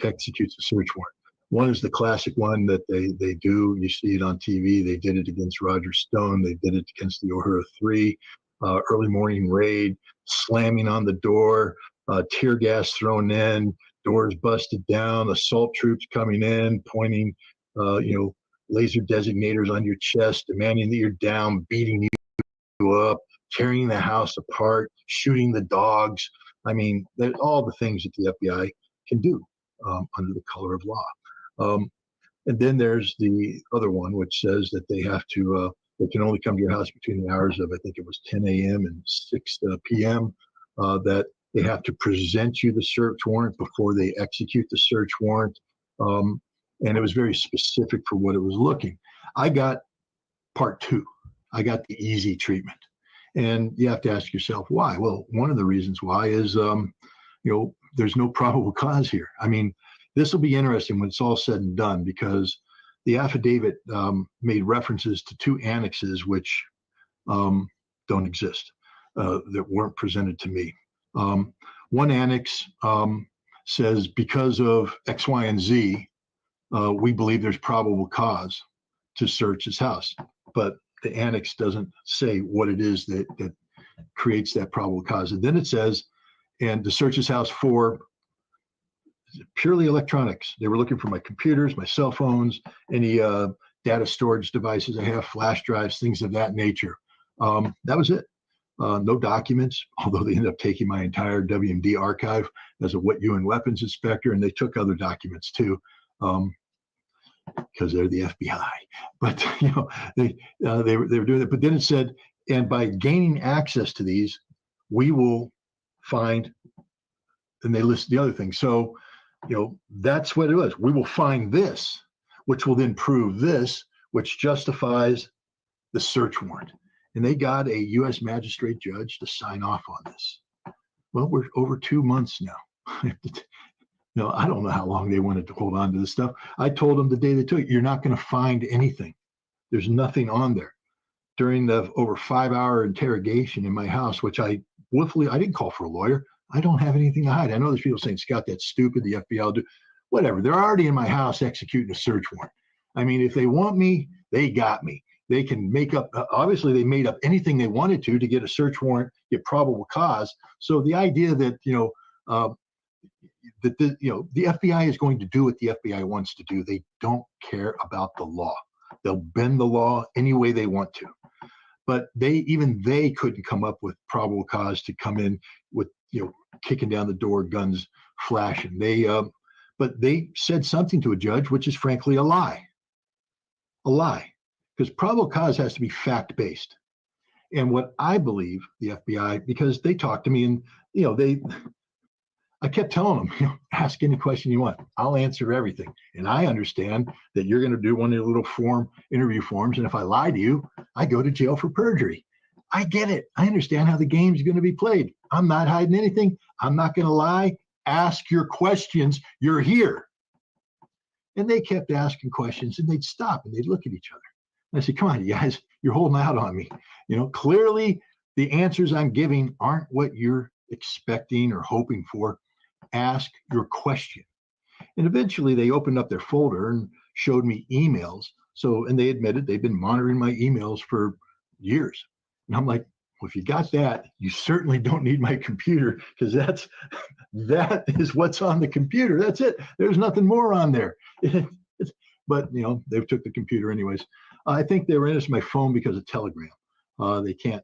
executes a search warrant. One is the classic one that they do. You see it on TV. They did it against Roger Stone. They did it against the O'Hara 3, early morning raid, slamming on the door, tear gas thrown in, doors busted down, assault troops coming in, pointing, laser designators on your chest, demanding that you're down, beating you up, tearing the house apart, shooting the dogs. I mean, all the things that the FBI can do under the color of law. And then there's the other one, which says that they have to, they can only come to your house between the hours of, I think it was 10 a.m. and 6 p.m., that they have to present you the search warrant before they execute the search warrant. And it was very specific for what it was looking. I got part 2. I got the easy treatment. And you have to ask yourself why. Well, one of the reasons why is, there's no probable cause here. I mean, this will be interesting when it's all said and done, because the affidavit made references to 2 annexes which don't exist, that weren't presented to me. One annex says, because of X, Y, and Z, we believe there's probable cause to search his house. But the annex doesn't say what it is that creates that probable cause. And then it says, and to search his house for purely electronics. They were looking for my computers, my cell phones, any data storage devices I have, flash drives, things of that nature. That was it. No documents, although they ended up taking my entire WMD archive as a UN weapons inspector, and they took other documents too, because they're the FBI. But they were doing it. But then it said, and by gaining access to these, we will find, and they list the other things. So that's what it was. We will find this, which will then prove this, which justifies the search warrant. And they got a U.S. magistrate judge to sign off on this. Well, we're over 2 months now. I don't know how long they wanted to hold on to this stuff. I told them the day they took it, you're not going to find anything. There's nothing on there. During the over 5-hour interrogation in my house, which I didn't call for a lawyer. I don't have anything to hide. I know there's people saying, Scott, that's stupid. The FBI will do whatever. They're already in my house executing a search warrant. I mean, if they want me, they got me. They can make up, obviously they made up anything they wanted to get a search warrant, get probable cause. So the idea that, the FBI is going to do what the FBI wants to do. They don't care about the law. They'll bend the law any way they want to. But even they couldn't come up with probable cause to come in with, kicking down the door, guns flashing. But they said something to a judge, which is frankly a lie. A lie. Because probable cause has to be fact-based. And what I believe the FBI, because they talked to me and, I kept telling them, ask any question you want. I'll answer everything. And I understand that you're going to do one of your little interview forms. And if I lie to you, I go to jail for perjury. I get it. I understand how the game's going to be played. I'm not hiding anything. I'm not going to lie. Ask your questions. You're here. And they kept asking questions, and they'd stop and they'd look at each other. And I said, come on, you guys, you're holding out on me. Clearly the answers I'm giving aren't what you're expecting or hoping for. Ask your question. And eventually they opened up their folder and showed me emails. And they admitted they've been monitoring my emails for years. And I'm like, well, if you got that, you certainly don't need my computer, because that is what's on the computer. That's it. There's nothing more on there. But they took the computer anyways. I think they were into my phone because of Telegram. They can't,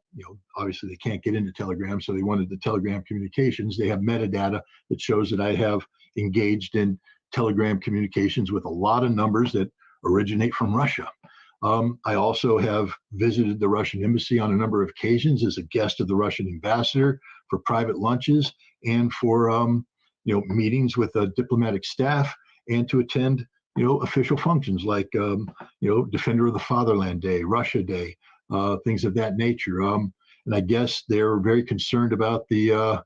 obviously they can't get into Telegram, so they wanted the Telegram communications. They have metadata that shows that I have engaged in Telegram communications with a lot of numbers that originate from Russia. I also have visited the Russian embassy on a number of occasions as a guest of the Russian ambassador for private lunches and for meetings with diplomatic staff, and to attend official functions like Defender of the Fatherland Day, Russia Day, things of that nature. And I guess they're very concerned about the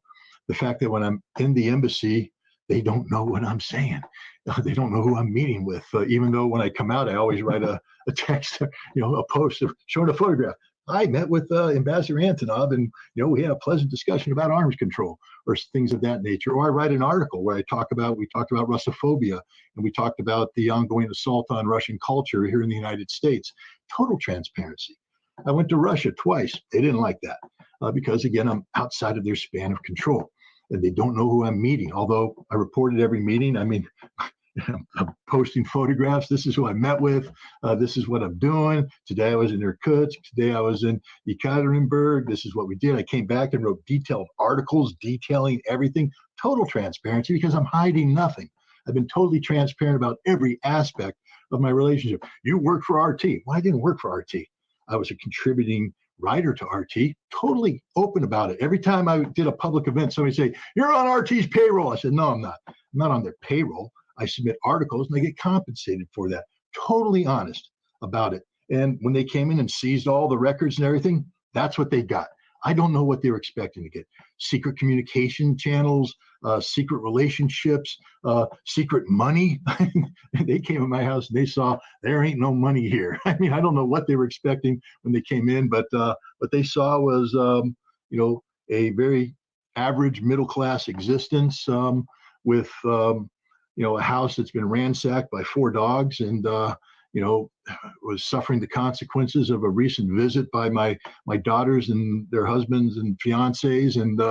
fact that when I'm in the embassy, they don't know what I'm saying. They don't know who I'm meeting with. Even though when I come out, I always write a text, a post of showing a photograph. I met with Ambassador Antonov, and we had a pleasant discussion about arms control or things of that nature. Or I write an article where we talked about Russophobia, and we talked about the ongoing assault on Russian culture here in the United States. Total transparency. I went to Russia twice. They didn't like that because, again, I'm outside of their span of control, and they don't know who I'm meeting. Although I reported every meeting. I mean, I'm posting photographs. This is who I met with. This is what I'm doing. Today I was in Irkutsk. Today I was in Yekaterinburg. This is what we did. I came back and wrote detailed articles detailing everything. Total transparency, because I'm hiding nothing. I've been totally transparent about every aspect of my relationship. You work for RT. Well, I didn't work for RT. I was a contributing writer to RT, totally open about it. Every time I did a public event, somebody say, you're on RT's payroll. I said, no, I'm not. I'm not on their payroll. I submit articles and they get compensated for that. Totally honest about it. And when they came in and seized all the records and everything, that's what they got. I don't know what they were expecting to get. Secret communication channels, secret relationships, secret money. They came to my house and they saw there ain't no money here. I mean, I don't know what they were expecting when they came in, but what they saw was, a very average middle-class existence with a house that's been ransacked by 4 dogs and, was suffering the consequences of a recent visit by my daughters and their husbands and fiancés, and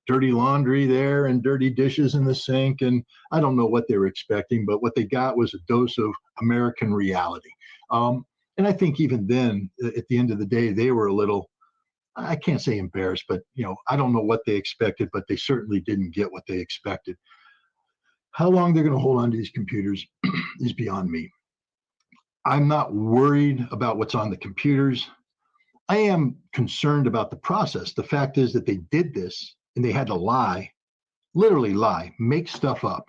dirty laundry there and dirty dishes in the sink. And I don't know what they were expecting, but what they got was a dose of American reality. And I think even then, at the end of the day, they were a little, I can't say embarrassed, but, I don't know what they expected, but they certainly didn't get what they expected. How long they're going to hold on to these computers is beyond me. I'm not worried about what's on the computers. I am concerned about the process. The fact is that they did this and they had to lie, literally lie, make stuff up,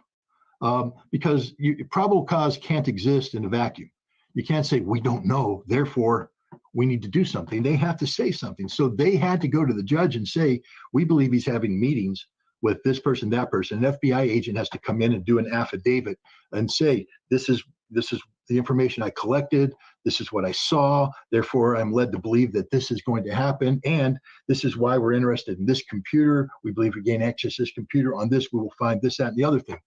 because probable cause can't exist in a vacuum. You can't say, we don't know, therefore we need to do something. They have to say something. So they had to go to the judge and say, we believe he's having meetings with this person, that person. An FBI agent has to come in and do an affidavit and say, this is the information I collected. This is what I saw. Therefore, I'm led to believe that this is going to happen. And this is why we're interested in this computer. We believe we gain access to this computer. On this, we will find this, that, and the other thing.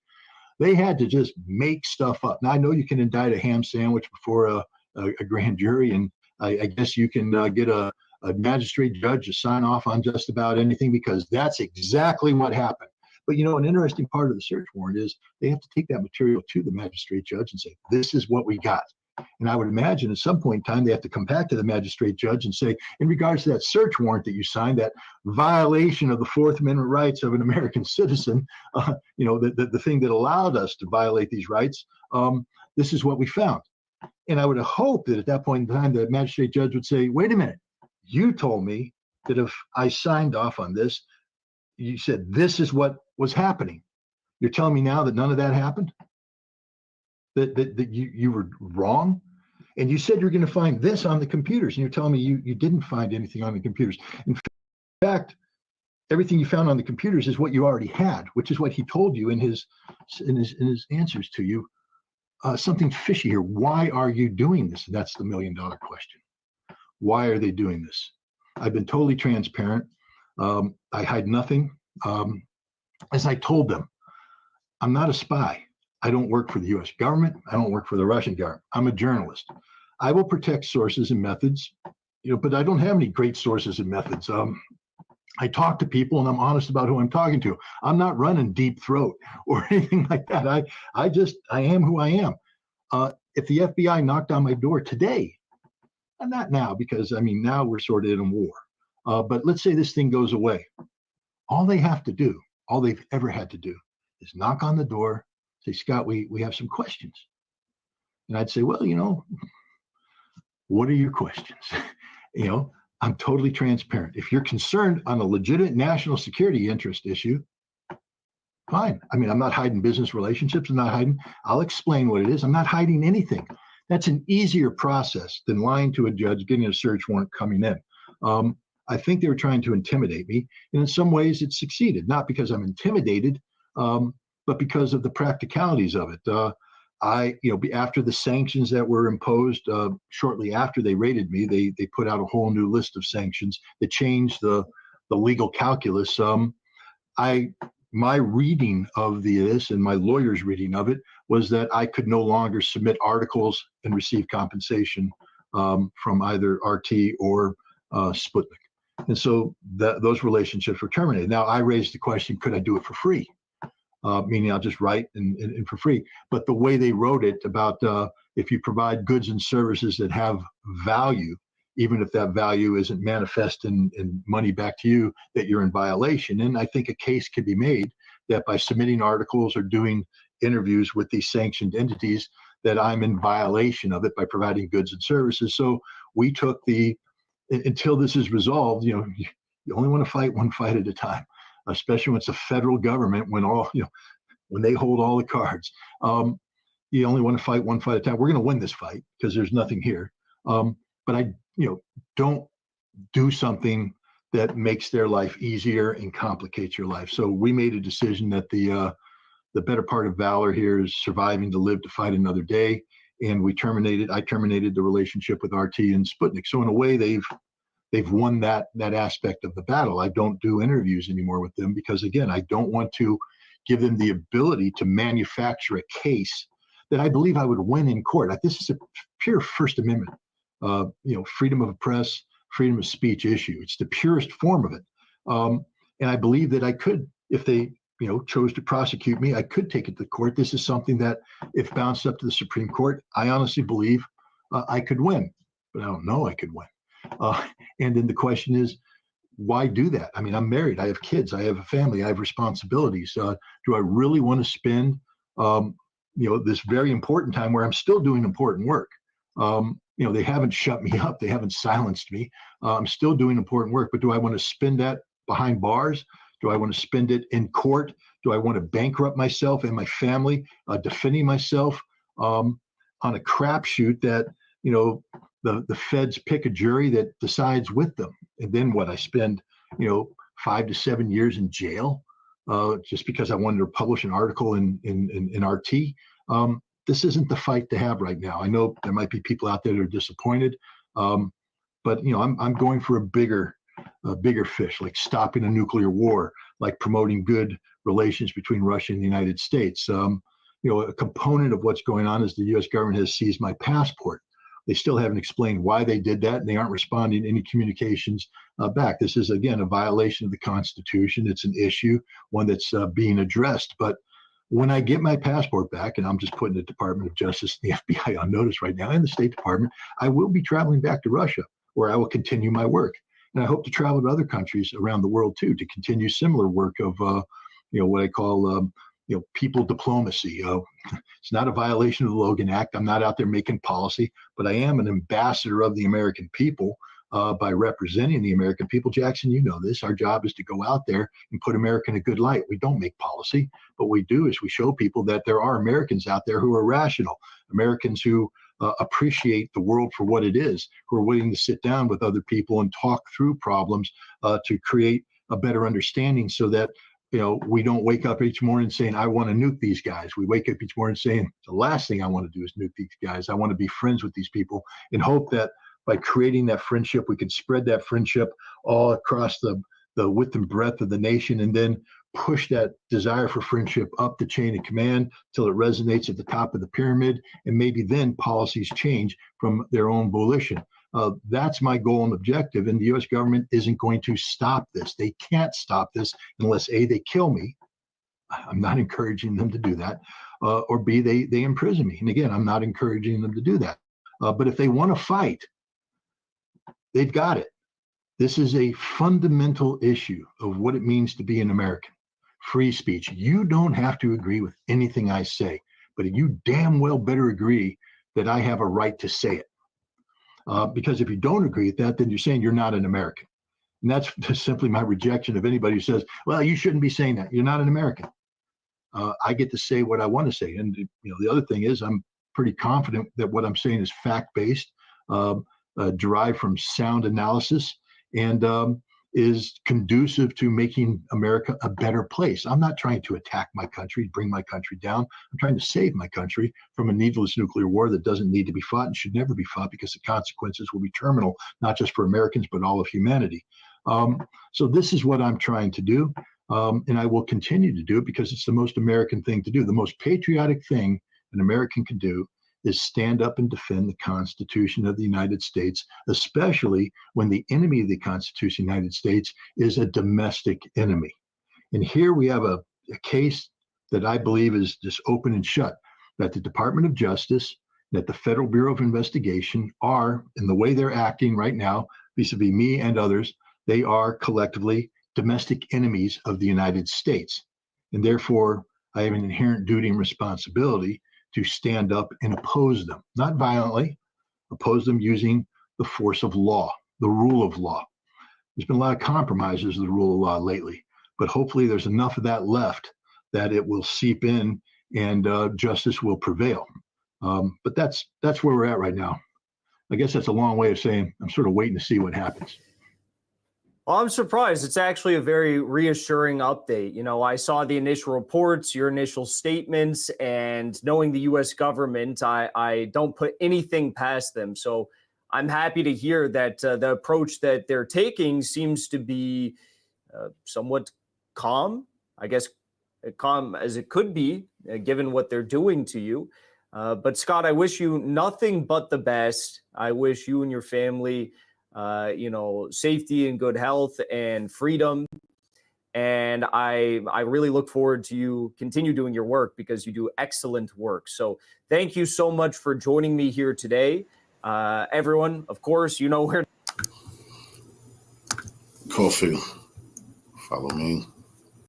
They had to just make stuff up. Now, I know you can indict a ham sandwich before a grand jury, and I guess you can get a magistrate judge to sign off on just about anything, because that's exactly what happened. But, an interesting part of the search warrant is they have to take that material to the magistrate judge and say, this is what we got. And I would imagine at some point in time, they have to come back to the magistrate judge and say, in regards to that search warrant that you signed, that violation of the Fourth Amendment rights of an American citizen, the thing that allowed us to violate these rights, this is what we found. And I would hope that at that point in time, the magistrate judge would say, wait a minute, you told me that if I signed off on this, you said this is what was happening. You're telling me now that none of that happened? That you were wrong? And you said you're going to find this on the computers, and you're telling me you didn't find anything on the computers. In fact, everything you found on the computers is what you already had, which is what he told you in his answers to you. Something fishy here. Why are you doing this? And that's the $1 million question. Why are they doing this? I've been totally transparent. I hide nothing. As I told them, I'm not a spy. I don't work for the U.S. government. I don't work for the Russian government. I'm a journalist. I will protect sources and methods, but I don't have any great sources and methods. I talk to people and I'm honest about who I'm talking to. I'm not running deep throat or anything like that. I am who I am. If the FBI knocked on my door today, and not now, because now we're sort of in a war. But let's say this thing goes away. All they have to do, all they've ever had to do, is knock on the door, say, Scott, we have some questions. And I'd say, well, what are your questions? I'm totally transparent. If you're concerned on a legitimate national security interest issue, fine. I'm not hiding business relationships. I'm not hiding. I'll explain what it is. I'm not hiding anything. That's an easier process than lying to a judge, getting a search warrant, coming in. I think they were trying to intimidate me. And in some ways it succeeded, not because I'm intimidated, but because of the practicalities of it. After the sanctions that were imposed shortly after they raided me, they put out a whole new list of sanctions that changed the legal calculus. My reading of this and my lawyer's reading of it was that I could no longer submit articles and receive compensation from either RT or Sputnik. And so those relationships were terminated. Now, I raised the question, could I do it for free? Meaning I'll just write and for free. But the way they wrote it about if you provide goods and services that have value, even if that value isn't manifest in money back to you, that you're in violation. And I think a case could be made that by submitting articles or doing interviews with these sanctioned entities, that I'm in violation of it by providing goods and services. So we took until this is resolved, you only want to fight one fight at a time, especially when it's a federal government, when they hold all the cards. You only want to fight one fight at a time. We're going to win this fight because there's nothing here. But I don't do something that makes their life easier and complicates your life. So we made a decision that the better part of valor here is surviving to live to fight another day. And I terminated the relationship with RT and Sputnik. So in a way, they've won that aspect of the battle. I don't do interviews anymore with them because, again, I don't want to give them the ability to manufacture a case that I believe I would win in court. This is a pure First Amendment, freedom of press, freedom of speech issue. It's the purest form of it. And I believe that I could, if they chose to prosecute me, I could take it to court. This is something that, if bounced up to the Supreme Court, I honestly believe I could win, but I don't know I could win. And then the question is, why do that? I'm married. I have kids. I have a family. I have responsibilities. Do I really want to spend, this very important time where I'm still doing important work? They haven't shut me up. They haven't silenced me. I'm still doing important work, but do I want to spend that behind bars? Do I want to spend it in court? Do I want to bankrupt myself and my family, defending myself on a crapshoot that, the feds pick a jury that decides with them? And then what? I spend, 5 to 7 years in jail just because I wanted to publish an article in RT. This isn't the fight to have right now. I know there might be people out there that are disappointed, but I'm going for a bigger fish, like stopping a nuclear war, like promoting good relations between Russia and the United States. A component of what's going on is the U.S. government has seized my passport. They still haven't explained why they did that, and they aren't responding to any communications back. This is, again, a violation of the Constitution. It's an issue, one that's being addressed. But when I get my passport back, and I'm just putting the Department of Justice and the FBI on notice right now, and the State Department, I will be traveling back to Russia, where I will continue my work. And I hope to travel to other countries around the world, too, to continue similar work of, what I call, people diplomacy. It's not a violation of the Logan Act. I'm not out there making policy, but I am an ambassador of the American people by representing the American people. Jackson, you know this. Our job is to go out there and put America in a good light. We don't make policy, but we do is we show people that there are Americans out there who are rational, Americans who appreciate the world for what it is, who are willing to sit down with other people and talk through problems to create a better understanding, so that we don't wake up each morning saying, I want to nuke these guys. We wake up each morning saying, the last thing I want to do is nuke these guys. I want to be friends with these people, and hope that by creating that friendship, we can spread that friendship all across the width and breadth of the nation, and then push that desire for friendship up the chain of command till it resonates at the top of the pyramid, and maybe then policies change from their own volition. That's my goal and objective, and the U.S. government isn't going to stop this. They can't stop this unless A, they kill me. I'm not encouraging them to do that, or B, they imprison me. And again, I'm not encouraging them to do that. But if they want to fight, they've got it. This is a fundamental issue of what it means to be an American. Free speech. You don't have to agree with anything I say, but you damn well better agree that I have a right to say it. Because if you don't agree with that, then you're saying you're not an American. And that's just simply my rejection of anybody who says, well, you shouldn't be saying that. You're not an American. I get to say what I want to say. And the other thing is, I'm pretty confident that what I'm saying is fact-based, derived from sound analysis, and is conducive to making America a better place. I'm not trying to attack my country, bring my country down. I'm trying to save my country from a needless nuclear war that doesn't need to be fought and should never be fought, because the consequences will be terminal, not just for Americans, but all of humanity. So this is what I'm trying to do, and I will continue to do it because it's the most American thing to do. The most patriotic thing an American can do is stand up and defend the Constitution of the United States, especially when the enemy of the Constitution of the United States is a domestic enemy. And here we have a case that I believe is just open and shut, that the Department of Justice, that the Federal Bureau of Investigation are, in the way they're acting right now, vis-a-vis me and others, they are collectively domestic enemies of the United States. And therefore, I have an inherent duty and responsibility to stand up and oppose them, not violently, oppose them using the force of law, the rule of law. There's been a lot of compromises of the rule of law lately, but hopefully there's enough of that left that it will seep in and justice will prevail. But that's where we're at right now. I guess that's a long way of saying I'm sort of waiting to see what happens. Well, I'm surprised. It's actually a very reassuring update. I saw the initial reports, your initial statements, and knowing the U.S. government, I don't put anything past them. So I'm happy to hear that the approach that they're taking seems to be somewhat calm, I guess, calm as it could be, given what they're doing to you. But Scott, I wish you nothing but the best. I wish you and your family safety and good health and freedom. And I really look forward to you continue doing your work, because you do excellent work. So thank you so much for joining me here today. Everyone, of course, you know where. Coffee. Follow me.